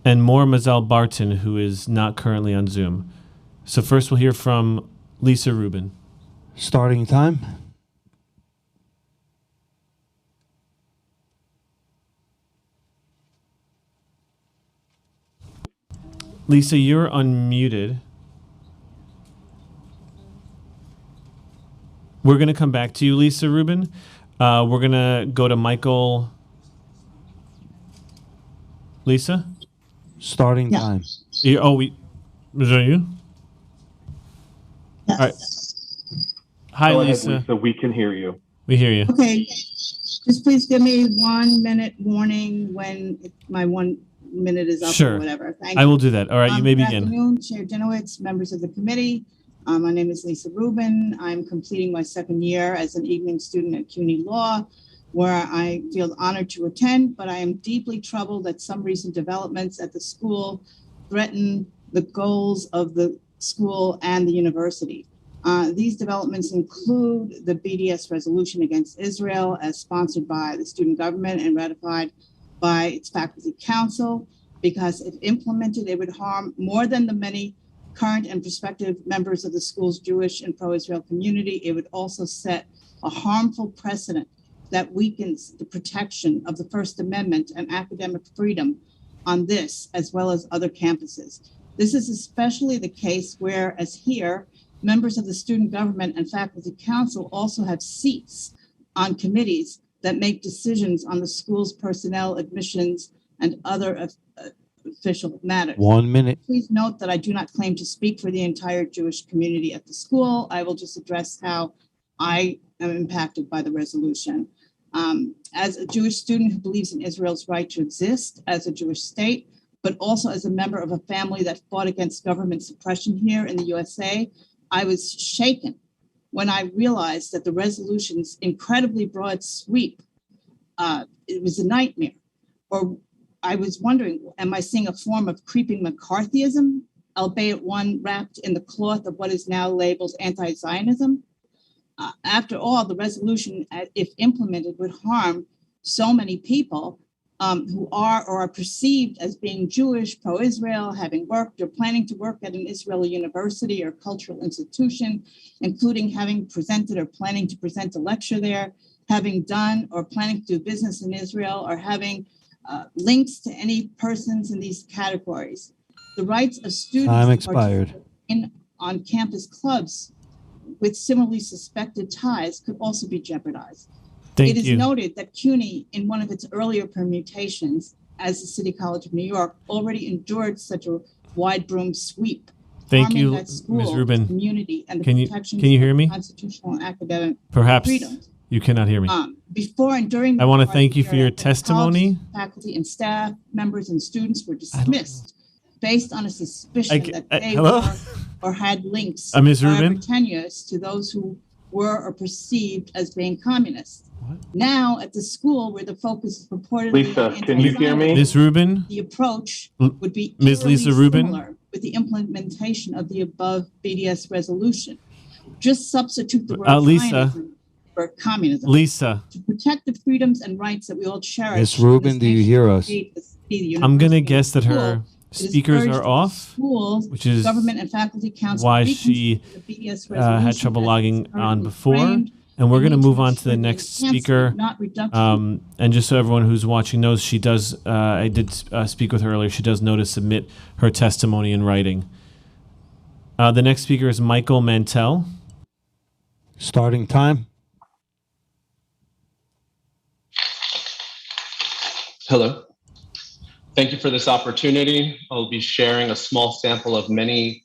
Speaker 3: and Moore Mazel Barton, who is not currently on Zoom. So first we'll hear from Lisa Rubin.
Speaker 1: Starting time.
Speaker 3: Lisa, you're unmuted. We're going to come back to you, Lisa Rubin. We're going to go to Michael. Lisa?
Speaker 1: Starting time.
Speaker 3: Is that you?
Speaker 8: Yes.
Speaker 3: All right. Hi,
Speaker 8: Go ahead,
Speaker 3: Lisa.
Speaker 8: Lisa. We can hear you.
Speaker 3: We hear you.
Speaker 4: Okay, just please give me 1 minute warning when my 1 minute is up
Speaker 3: Sure.
Speaker 4: or whatever. Thank
Speaker 3: I
Speaker 4: you.
Speaker 3: will do that. All right, you may
Speaker 4: Good
Speaker 3: begin.
Speaker 4: afternoon, Chair Dinowitz, members of the committee. My name is Lisa Rubin. I'm completing my 2nd year as an evening student at CUNY Law, where I feel honored to attend, but I am deeply troubled that some recent developments at the school threaten the goals of the school and the university. These developments include the BDS resolution against Israel as sponsored by the student government and ratified by its faculty council, because if implemented, it would harm more than the many current and prospective members of the school's Jewish and pro-Israel community. It would also set a harmful precedent that weakens the protection of the First Amendment and academic freedom on this, as well as other campuses. This is especially the case where, as here, members of the student government and faculty council also have seats on committees that make decisions on the school's personnel, admissions, and other official matters.
Speaker 1: 1 minute.
Speaker 4: Please note that I do not claim to speak for the entire Jewish community at the school. I will just address how I am impacted by the resolution. As a Jewish student who believes in Israel's right to exist as a Jewish state, but also as a member of a family that fought against government suppression here in the USA, I was shaken when I realized that the resolution's incredibly broad sweep, it was a nightmare. Or I was wondering, am I seeing a form of creeping McCarthyism, albeit one wrapped in the cloth of what is now labeled anti-Zionism? After all, the resolution, if implemented, would harm so many people who are or are perceived as being Jewish, pro-Israel, having worked or planning to work at an Israeli university or cultural institution, including having presented or planning to present a lecture there, having done or planning to do business in Israel, or having links to any persons in these categories. The rights of students
Speaker 1: Time
Speaker 4: to
Speaker 1: expired.
Speaker 4: participate in on-campus clubs with similarly suspected ties could also be jeopardized.
Speaker 3: Thank
Speaker 4: It is
Speaker 3: you.
Speaker 4: noted that CUNY, in one of its earlier permutations as the City College of New York, already endured such a wide broom sweep.
Speaker 3: Thank
Speaker 4: harming
Speaker 3: you,
Speaker 4: that school,
Speaker 3: Ms. Rubin.
Speaker 4: community, and the
Speaker 3: Can you
Speaker 4: protections
Speaker 3: hear
Speaker 4: of
Speaker 3: me?
Speaker 4: constitutional and academic
Speaker 3: Perhaps
Speaker 4: freedoms.
Speaker 3: you cannot hear me.
Speaker 4: Before and during
Speaker 3: I want to
Speaker 4: the
Speaker 3: thank you for your
Speaker 4: period,
Speaker 3: testimony.
Speaker 4: college, faculty and staff, members and students were dismissed based on a suspicion that they
Speaker 3: hello?
Speaker 4: were or had links,
Speaker 3: Ms.
Speaker 4: however
Speaker 3: Rubin?
Speaker 4: tenuous, to those who were or perceived as being communist. Now, at the school where the focus is purportedly
Speaker 8: Lisa,
Speaker 4: on
Speaker 8: can you hear me?
Speaker 3: Ms. Rubin?
Speaker 4: the approach would be
Speaker 3: Ms. Lisa
Speaker 4: eerily
Speaker 3: Rubin?
Speaker 4: similar with the implementation of the above BDS resolution. Just substitute the word
Speaker 3: Lisa.
Speaker 4: Zionism for communism.
Speaker 3: Lisa.
Speaker 4: To protect the freedoms and rights that we all cherish.
Speaker 1: Miss Rubin, do you hear us?
Speaker 3: I'm going to guess that her speakers are off,
Speaker 4: Schools,
Speaker 3: which is
Speaker 4: government and faculty council
Speaker 3: why she
Speaker 4: reconsider the BDS
Speaker 3: had
Speaker 4: resolution
Speaker 3: trouble
Speaker 4: as
Speaker 3: logging
Speaker 4: it's
Speaker 3: on
Speaker 4: currently
Speaker 3: before.
Speaker 4: framed,
Speaker 3: And we're going to
Speaker 4: need to
Speaker 3: move on to the
Speaker 4: ensure
Speaker 3: next
Speaker 4: enhancement,
Speaker 3: speaker.
Speaker 4: not reduction.
Speaker 3: And just so everyone who's watching knows, she does, I did speak with her earlier, she does know to submit her testimony in writing. The next speaker is Michael Mantell.
Speaker 1: Starting time.
Speaker 13: Hello. Thank you for this opportunity. I'll be sharing a small sample of many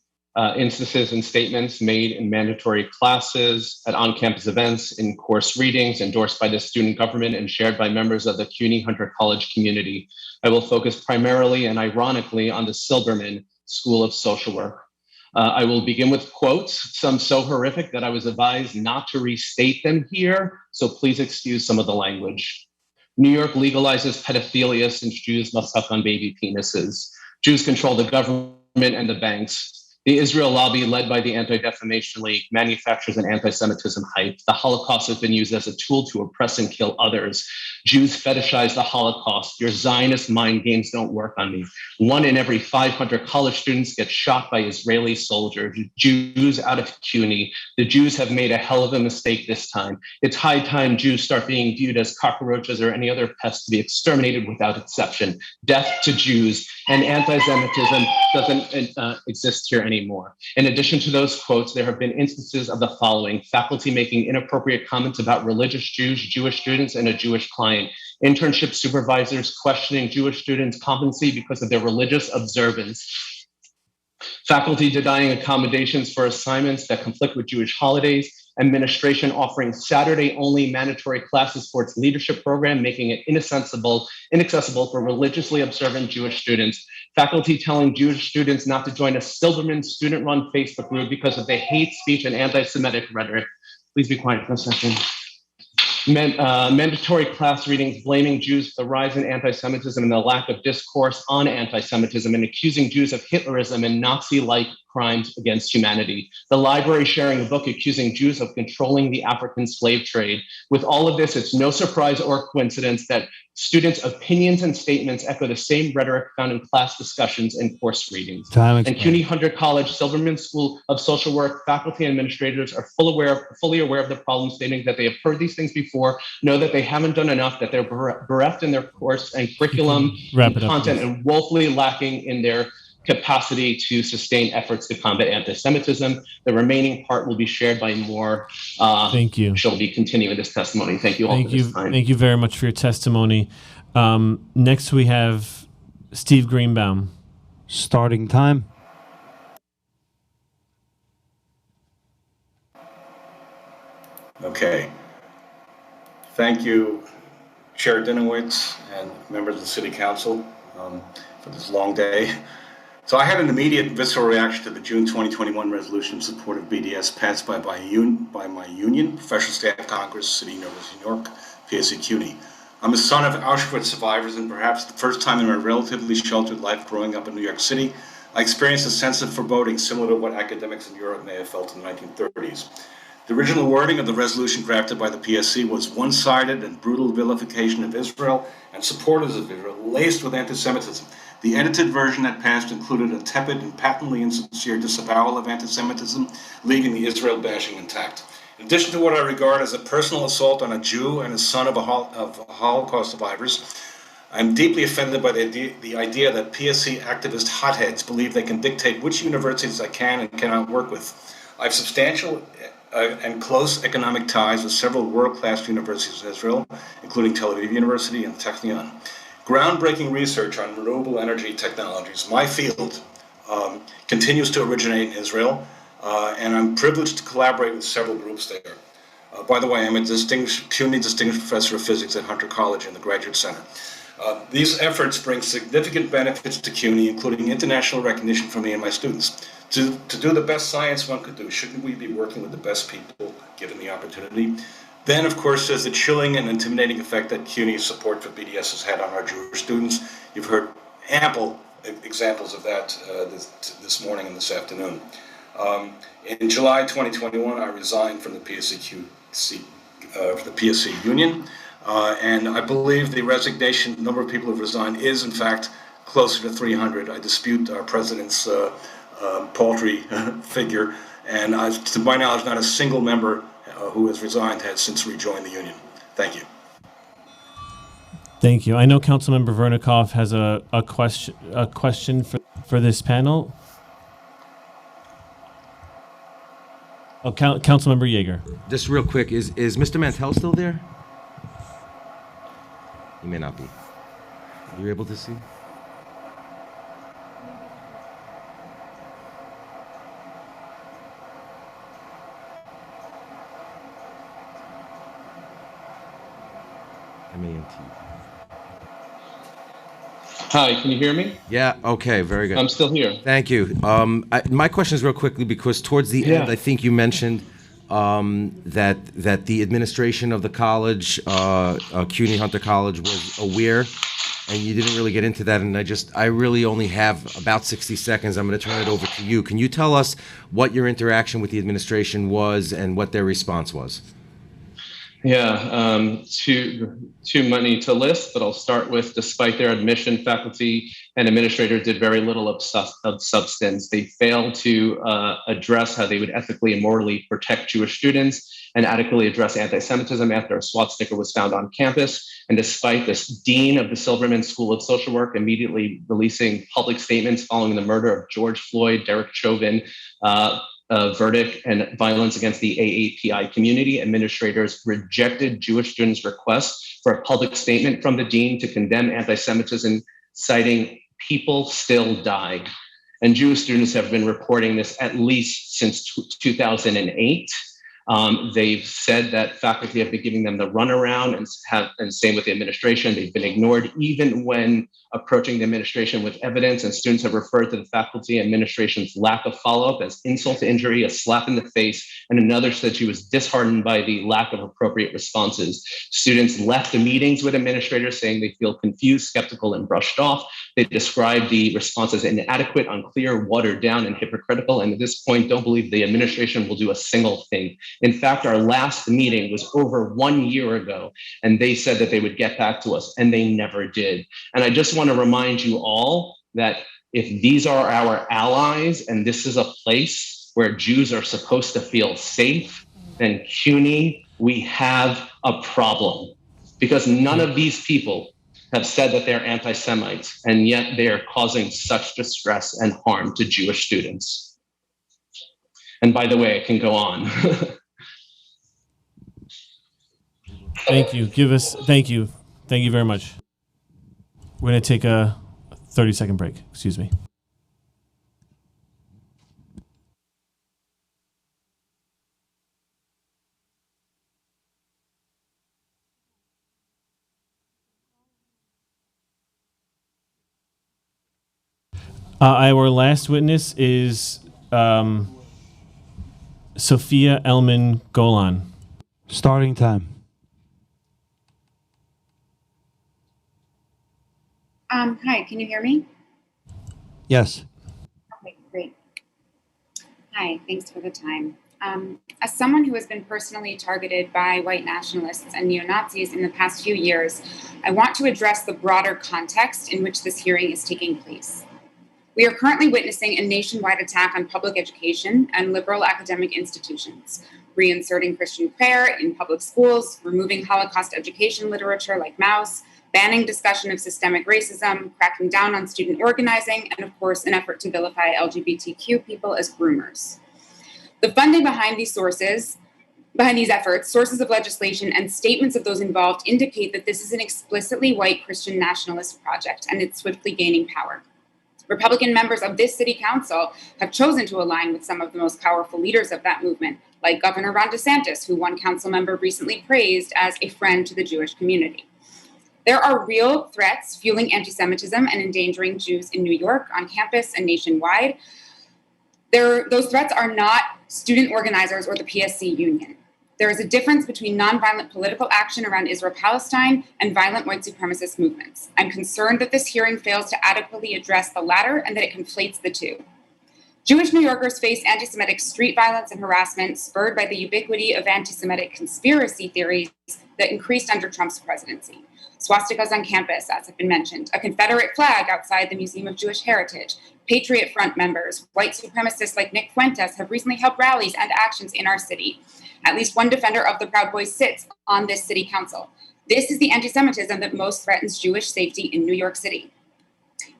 Speaker 13: instances and statements made in mandatory classes, at on-campus events, in course readings endorsed by the student government and shared by members of the CUNY Hunter College community. I will focus primarily and ironically on the Silberman School of Social Work. I will begin with quotes, some so horrific that I was advised not to restate them here, so please excuse some of the language. New York legalizes pedophilia since Jews must suck on baby penises. Jews control the government and the banks. The Israel lobby, led by the Anti-Defamation League, manufactures an anti-Semitism hype. The Holocaust has been used as a tool to oppress and kill others. Jews fetishize the Holocaust. Your Zionist mind games don't work on me. 1 in every 500 college students gets shot by Israeli soldiers. Jews out of CUNY. The Jews have made a hell of a mistake this time. It's high time Jews start being viewed as cockroaches or any other pest to be exterminated without exception. Death to Jews. And anti-Semitism doesn't exist here anymore. In addition to those quotes, there have been instances of the following: faculty making inappropriate comments about religious Jews, Jewish students, and a Jewish client. Internship supervisors questioning Jewish students' competency because of their religious observance. Faculty denying accommodations for assignments that conflict with Jewish holidays. Administration offering Saturday-only mandatory classes for its leadership program, making it inaccessible for religiously observant Jewish students. Faculty telling Jewish students not to join a Silberman student-run Facebook group because of the hate speech and anti-Semitic rhetoric. Please be quiet for a second. Mandatory class readings blaming Jews for the rise in anti-Semitism and the lack of discourse on anti-Semitism, and accusing Jews of Hitlerism and Nazi-like crimes against humanity. The library sharing a book accusing Jews of controlling the African slave trade. With all of this, it's no surprise or coincidence that students' opinions and statements echo the same rhetoric found in class discussions and course readings. And CUNY Hunter College Silberman School of Social Work faculty and administrators are fully aware of the problem, stating that they have heard these things before, know that they haven't done enough, that they're bereft in their course and curriculum and content, and woefully lacking in their capacity to sustain efforts to combat anti-Semitism. The remaining part will be shared by more.
Speaker 3: Thank you.
Speaker 13: She'll be continuing this testimony. Thank you all for this time.
Speaker 3: Thank you very much for your testimony. Next, we have Steve Greenbaum.
Speaker 1: Starting time.
Speaker 14: Okay. Thank you, Chair Dinowitz and members of the City Council for this long day. So I had an immediate visceral reaction to the June 2021 resolution in support of BDS passed by my union, Professional Staff Congress, City University of New York, PSC CUNY. I'm a son of Auschwitz survivors, and perhaps the first time in my relatively sheltered life growing up in New York City, I experienced a sense of foreboding similar to what academics in Europe may have felt in the 1930s. The original wording of the resolution drafted by the PSC was one-sided and brutal vilification of Israel and supporters of Israel, laced with anti-Semitism. The edited version that passed included a tepid and patently insincere disavowal of anti-Semitism, leaving the Israel bashing intact. In addition to what I regard as a personal assault on a Jew and a son of Holocaust survivors, I'm deeply offended by the idea that PSC activist hotheads believe they can dictate which universities I can and cannot work with. I have substantial and close economic ties with several world-class universities in Israel, including Tel Aviv University and Technion. Groundbreaking research on renewable energy technologies, my field, continues to originate in Israel, and I'm privileged to collaborate with several groups there. By the way, I'm a CUNY Distinguished Professor of Physics at Hunter College in the Graduate Center. These efforts bring significant benefits to CUNY, including international recognition for me and my students. To do the best science one could do, shouldn't we be working with the best people given the opportunity? Then, of course, there's the chilling and intimidating effect that CUNY's support for BDS has had on our Jewish students. You've heard ample examples of that this morning and this afternoon. In July 2021, I resigned from the PSC union, and I believe the resignation number of people who have resigned is, in fact, closer to 300. I dispute our president's paltry figure, and to my knowledge, not a single member who has resigned, has since rejoined the union. Thank you.
Speaker 3: Thank you. I know Councilmember Vernikov has a question for this panel. Oh, Councilmember Yeager.
Speaker 7: Just real quick, is Mr. Mantell still there? He may not be. You're able to see? MANT.
Speaker 13: Hi, can you hear me?
Speaker 7: Yeah, okay, very good.
Speaker 13: I'm still here.
Speaker 7: Thank you. My question is real quickly because towards the end, I think you mentioned that the administration of the college, CUNY Hunter College, was aware, and you didn't really get into that. And I really only have about 60 seconds. I'm going to turn it over to you. Can you tell us what your interaction with the administration was and what their response was?
Speaker 13: Yeah, too many to list, but I'll start with, despite their admission, faculty and administrators did very little of substance. They failed to address how they would ethically and morally protect Jewish students and adequately address anti-Semitism after a swastika was found on campus. And despite this dean of the Silverman School of Social Work immediately releasing public statements following the murder of George Floyd, Derek Chauvin, verdict and violence against the AAPI community, administrators rejected Jewish students' request for a public statement from the dean to condemn anti-Semitism, citing "people still die." And Jewish students have been reporting this at least since 2008. They've said that faculty have been giving them the runaround, and same with the administration. They've been ignored even when approaching the administration with evidence, and students have referred to the faculty and administration's lack of follow-up as insult to injury, a slap in the face, and another said she was disheartened by the lack of appropriate responses. Students left the meetings with administrators saying they feel confused, skeptical, and brushed off. They described the response as inadequate, unclear, watered down, and hypocritical, and at this point don't believe the administration will do a single thing. In fact, our last meeting was over 1 year ago, and they said that they would get back to us, and they never did. And I just want to remind you all that if these are our allies, and this is a place where Jews are supposed to feel safe, then CUNY, we have a problem. Because none of these people have said that they're anti-Semites, and yet they are causing such distress and harm to Jewish students. And by the way, I can go on.
Speaker 3: Thank you. Thank you. Thank you very much. We're going to take a 30-second break. Excuse me. Our last witness is Sophia Elman Golan.
Speaker 1: Starting time.
Speaker 11: Hi, can you hear me?
Speaker 1: Yes.
Speaker 11: Okay, great. Hi, thanks for the time. As someone who has been personally targeted by white nationalists and neo-Nazis in the past few years, I want to address the broader context in which this hearing is taking place. We are currently witnessing a nationwide attack on public education and liberal academic institutions, reinserting Christian prayer in public schools, removing Holocaust education literature like Maus, banning discussion of systemic racism, cracking down on student organizing, and of course, an effort to vilify LGBTQ people as groomers. The funding behind these efforts, sources of legislation, and statements of those involved indicate that this is an explicitly white Christian nationalist project, and it's swiftly gaining power. Republican members of this city council have chosen to align with some of the most powerful leaders of that movement, like Governor Ron DeSantis, who one council member recently praised as a friend to the Jewish community. There are real threats fueling anti-Semitism and endangering Jews in New York, on campus, and nationwide. Those threats are not student organizers or the PSC union. There is a difference between nonviolent political action around Israel-Palestine and violent white supremacist movements. I'm concerned that this hearing fails to adequately address the latter and that it conflates the two. Jewish New Yorkers face anti-Semitic street violence and harassment spurred by the ubiquity of anti-Semitic conspiracy theories that increased under Trump's presidency. Swastikas on campus, as have been mentioned, a Confederate flag outside the Museum of Jewish Heritage, Patriot Front members, white supremacists like Nick Fuentes have recently held rallies and actions in our city. At least one defender of the Proud Boys sits on this city council. This is the anti-Semitism that most threatens Jewish safety in New York City.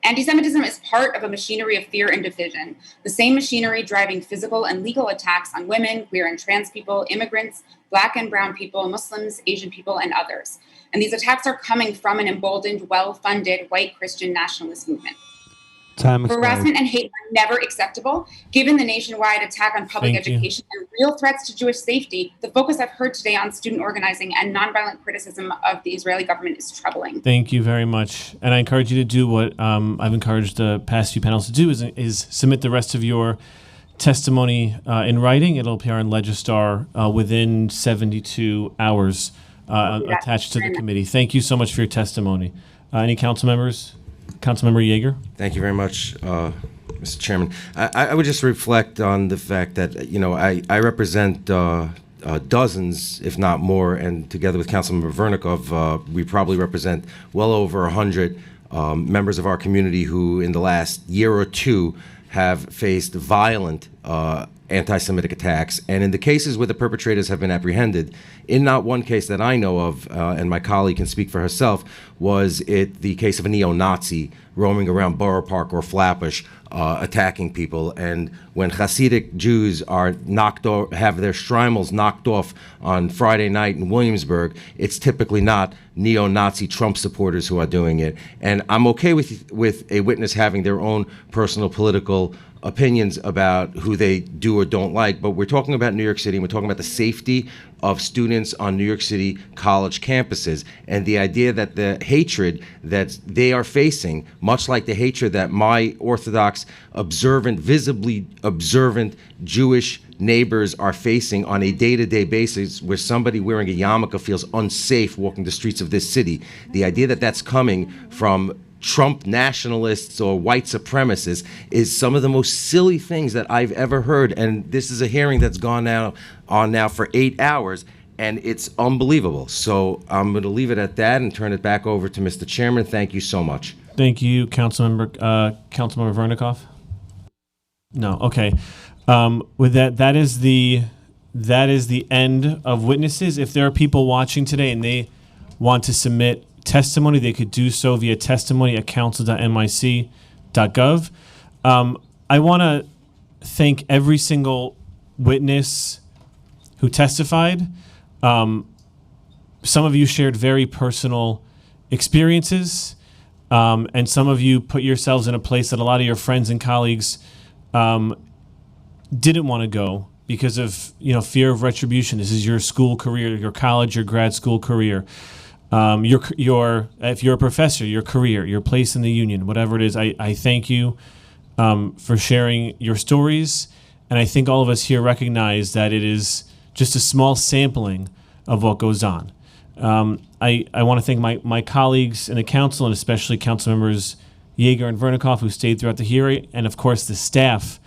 Speaker 11: Anti-Semitism is part of a machinery of fear and division, the same machinery driving physical and legal attacks on women, queer and trans people, immigrants, Black and brown people, Muslims, Asian people, and others. And these attacks are coming from an emboldened, well-funded white Christian nationalist movement.
Speaker 1: Time expired.
Speaker 11: Harassment and hate are never acceptable. Given the nationwide attack on public
Speaker 3: Thank you.
Speaker 11: education and real threats to Jewish safety, the focus I've heard today on student organizing and nonviolent criticism of the Israeli government is troubling.
Speaker 3: Thank you very much. And I encourage you to do what I've encouraged the past few panels to do is submit the rest of your testimony in writing. It'll appear on Legistar within 72 hours attached to the committee. Thank you so much for your testimony. Any council members? Councilmember Yeager?
Speaker 7: Thank you very much, Mr. Chairman. I would just reflect on the fact that, I represent dozens, if not more, and together with Councilmember Vernikov, we probably represent well over 100 members of our community who, in the last year or two, have faced violent anti-Semitic attacks. And in the cases where the perpetrators have been apprehended, in not one case that I know of, and my colleague can speak for herself, was it the case of a neo-Nazi roaming around Borough Park or Flatbush attacking people. And when Hasidic Jews are have their shtreimels knocked off on Friday night in Williamsburg, it's typically not neo-Nazi Trump supporters who are doing it. And I'm okay with a witness having their own personal political opinions about who they do or don't like, but we're talking about New York City, and we're talking about the safety of students on New York City college campuses, and the idea that the hatred that they are facing, much like the hatred that my Orthodox, visibly observant Jewish neighbors are facing on a day-to-day basis, where somebody wearing a yarmulke feels unsafe walking the streets of this city, the idea that that's coming from Trump nationalists or white supremacists is some of the most silly things that I've ever heard. And this is a hearing that's gone on now for 8 hours, and it's unbelievable. So I'm going to leave it at that and turn it back over to Mr. Chairman. Thank you so much.
Speaker 3: Thank you, Councilmember Vernikov. No, okay. With that is the end of witnesses. If there are people watching today and they want to submit testimony, they could do so via testimony@council.nyc.gov. I want to thank every single witness who testified. Some of you shared very personal experiences, and some of you put yourselves in a place that a lot of your friends and colleagues didn't want to go because of fear of retribution. This is your school career, your college, your grad school career. If you're a professor, your career, your place in the union, whatever it is, I thank you for sharing your stories. And I think all of us here recognize that it is just a small sampling of what goes on. I want to thank my colleagues in the council, and especially council members Yeager and Vernikov, who stayed throughout the hearing, and of course the staff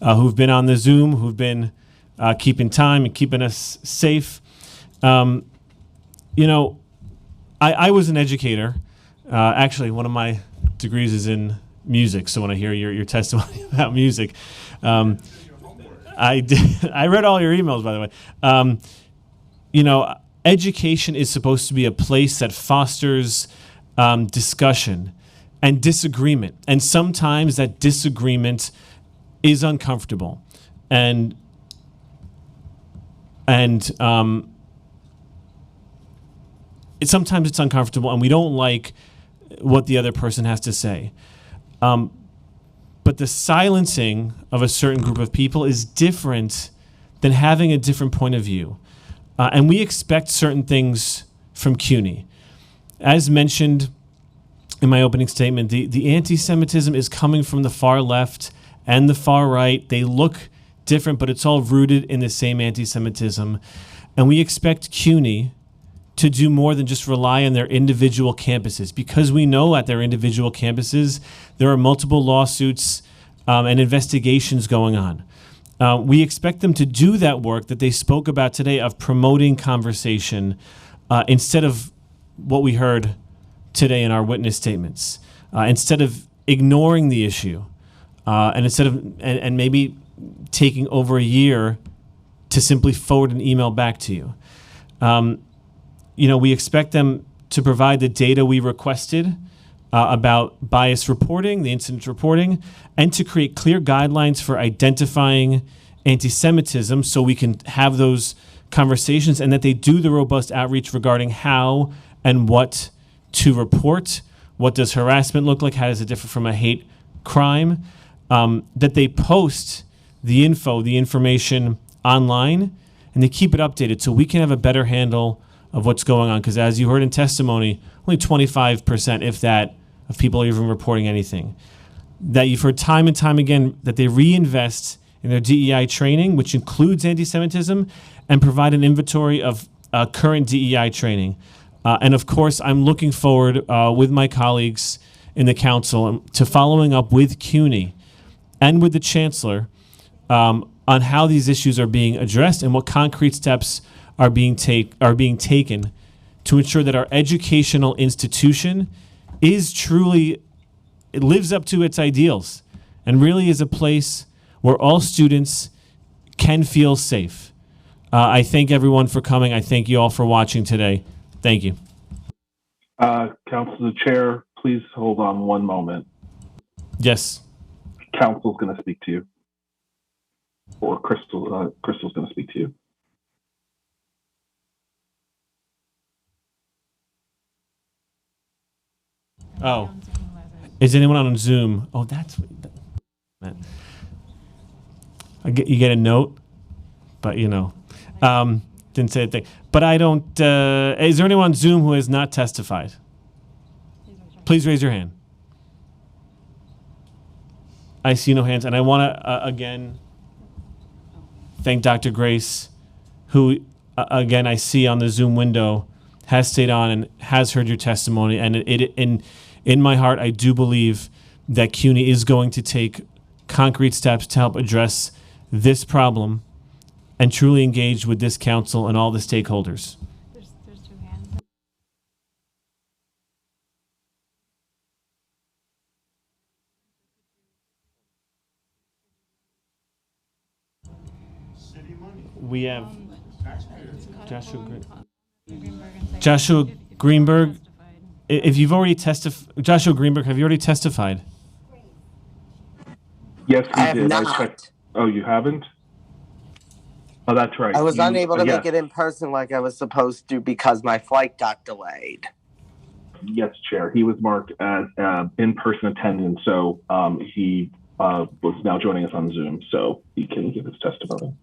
Speaker 3: who've been on the Zoom, who've been keeping time and keeping us safe. I was an educator. Actually, one of my degrees is in music. So when I hear your testimony about music, I read all your emails, by the way. Education is supposed to be a place that fosters discussion and disagreement. And sometimes that disagreement is uncomfortable. And sometimes it's uncomfortable, and we don't like what the other person has to say. But the silencing of a certain group of people is different than having a different point of view. And we expect certain things from CUNY. As mentioned in my opening statement, the anti-Semitism is coming from the far left and the far right. They look different, but it's all rooted in the same anti-Semitism. And we expect CUNY to do more than just rely on their individual campuses, because we know at their individual campuses there are multiple lawsuits and investigations going on. We expect them to do that work that they spoke about today of promoting conversation instead of what we heard today in our witness statements, instead of ignoring the issue, and instead of and maybe taking over a year to simply forward an email back to you. We expect them to provide the data we requested about bias reporting, the incident reporting, and to create clear guidelines for identifying anti-Semitism so we can have those conversations, and that they do the robust outreach regarding how and what to report. What does harassment look like? How does it differ from a hate crime? That they post the information online, and they keep it updated so we can have a better handle of what's going on. Because as you heard in testimony, only 25%, if that, of people are even reporting anything. That you've heard time and time again that they reinvest in their DEI training, which includes anti-Semitism, and provide an inventory of current DEI training. And of course, I'm looking forward with my colleagues in the council to following up with CUNY and with the chancellor on how these issues are being addressed and what concrete steps are being taken to ensure that our educational institution it lives up to its ideals and really is a place where all students can feel safe. I thank everyone for coming. I thank you all for watching today. Thank you.
Speaker 8: Council Chair, please hold on one moment.
Speaker 3: Yes.
Speaker 8: Council's going to speak to you. Or Crystal's going to speak to you.
Speaker 3: Oh, is anyone on Zoom? Oh, that's what that. You get a note, but didn't say a thing. But I don't. Is there anyone on Zoom who has not testified? Please raise your hand. I see no hands, and I want to again thank Dr. Grace, who again I see on the Zoom window has stayed on and has heard your testimony, and in my heart I do believe that CUNY is going to take concrete steps to help address this problem and truly engage with this council and all the stakeholders.
Speaker 16: There's two hands.
Speaker 3: We have Joshua Greenberg. If you've already testified, Joshua Greenberg, have you already testified?
Speaker 8: Yes,
Speaker 22: I have
Speaker 8: did.
Speaker 22: not.
Speaker 8: Oh, you haven't? Oh, that's right.
Speaker 22: I was unable to
Speaker 8: yes.
Speaker 22: make it in person like I was supposed to because my flight got delayed.
Speaker 8: Yes, Chair. He was marked as in-person attendance, so he was now joining us on Zoom, so he can give his testimony.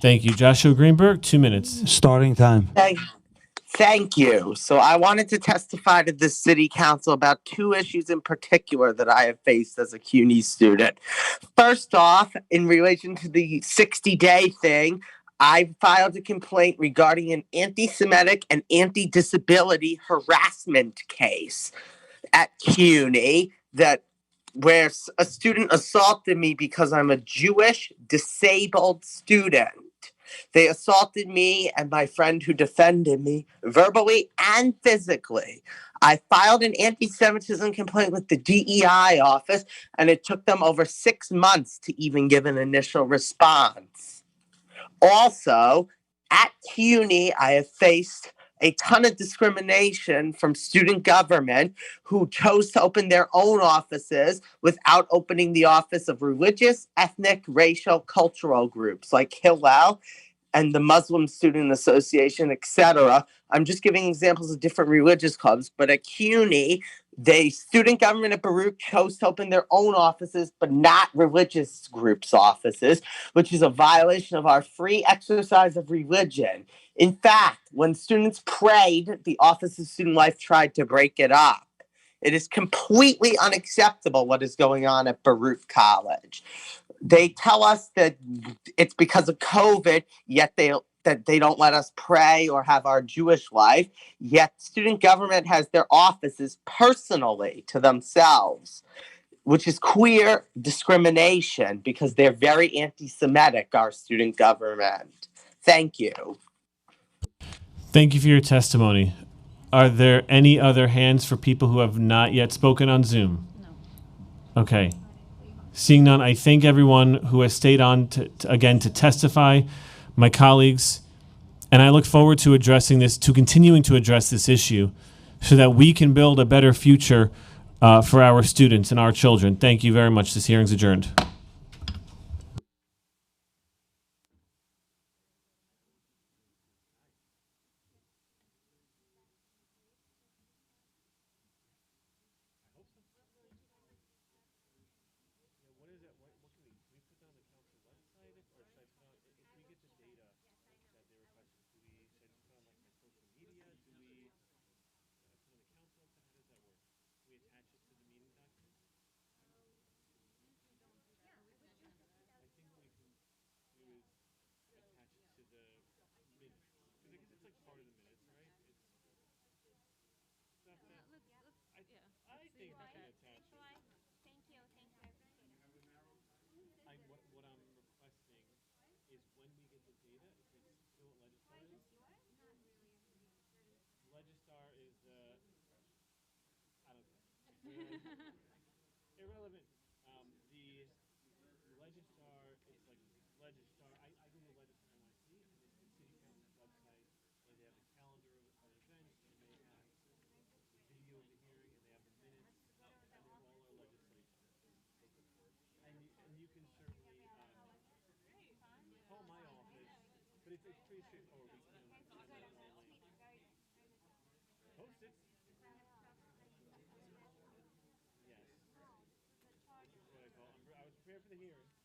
Speaker 3: Thank you. Joshua Greenberg, 2 minutes.
Speaker 1: Starting time.
Speaker 22: Thank you. So I wanted to testify to the City Council about two issues in particular that I have faced as a CUNY student. First off, in relation to the 60-day thing, I filed a complaint regarding an anti-Semitic and anti-disability harassment case at CUNY where a student assaulted me because I'm a Jewish disabled student. They assaulted me and my friend who defended me verbally and physically. I filed an anti-Semitism complaint with the DEI office, and it took them over 6 months to even give an initial response. Also, at CUNY, I have faced a ton of discrimination from student government who chose to open their own offices without opening the office of religious, ethnic, racial, cultural groups like Hillel and the Muslim Student Association, etc. I'm just giving examples of different religious clubs, but at CUNY, the student government at Baruch chose to open their own offices, but not religious groups' offices, which is a violation of our free exercise of religion. In fact, when students prayed, the Office of Student Life tried to break it up. It is completely unacceptable what is going on at Baruch College. They tell us that it's because of COVID, yet that they don't let us pray or have our Jewish life, yet student government has their offices personally to themselves, which is queer discrimination because they're very anti-Semitic, our student government. Thank you.
Speaker 3: Thank you for your testimony. Are there any other hands for people who have not yet spoken on Zoom? No. Okay. Seeing none, I thank everyone who has stayed on to testify. my colleagues, and I look forward to continuing to address this issue so that we can build a better future for our students and our children. Thank you very much. This hearing's adjourned. Irrelevant. The Legistar is like Legistar. I Google Legistar NYC, and it's the city council's website, and they have a calendar of events, and they have the video of the hearing, and they have the minutes, and they have all our legislation. And you can certainly call my office, but it's pretty straightforward. We can post it. Yes. I was prepared for the hearing.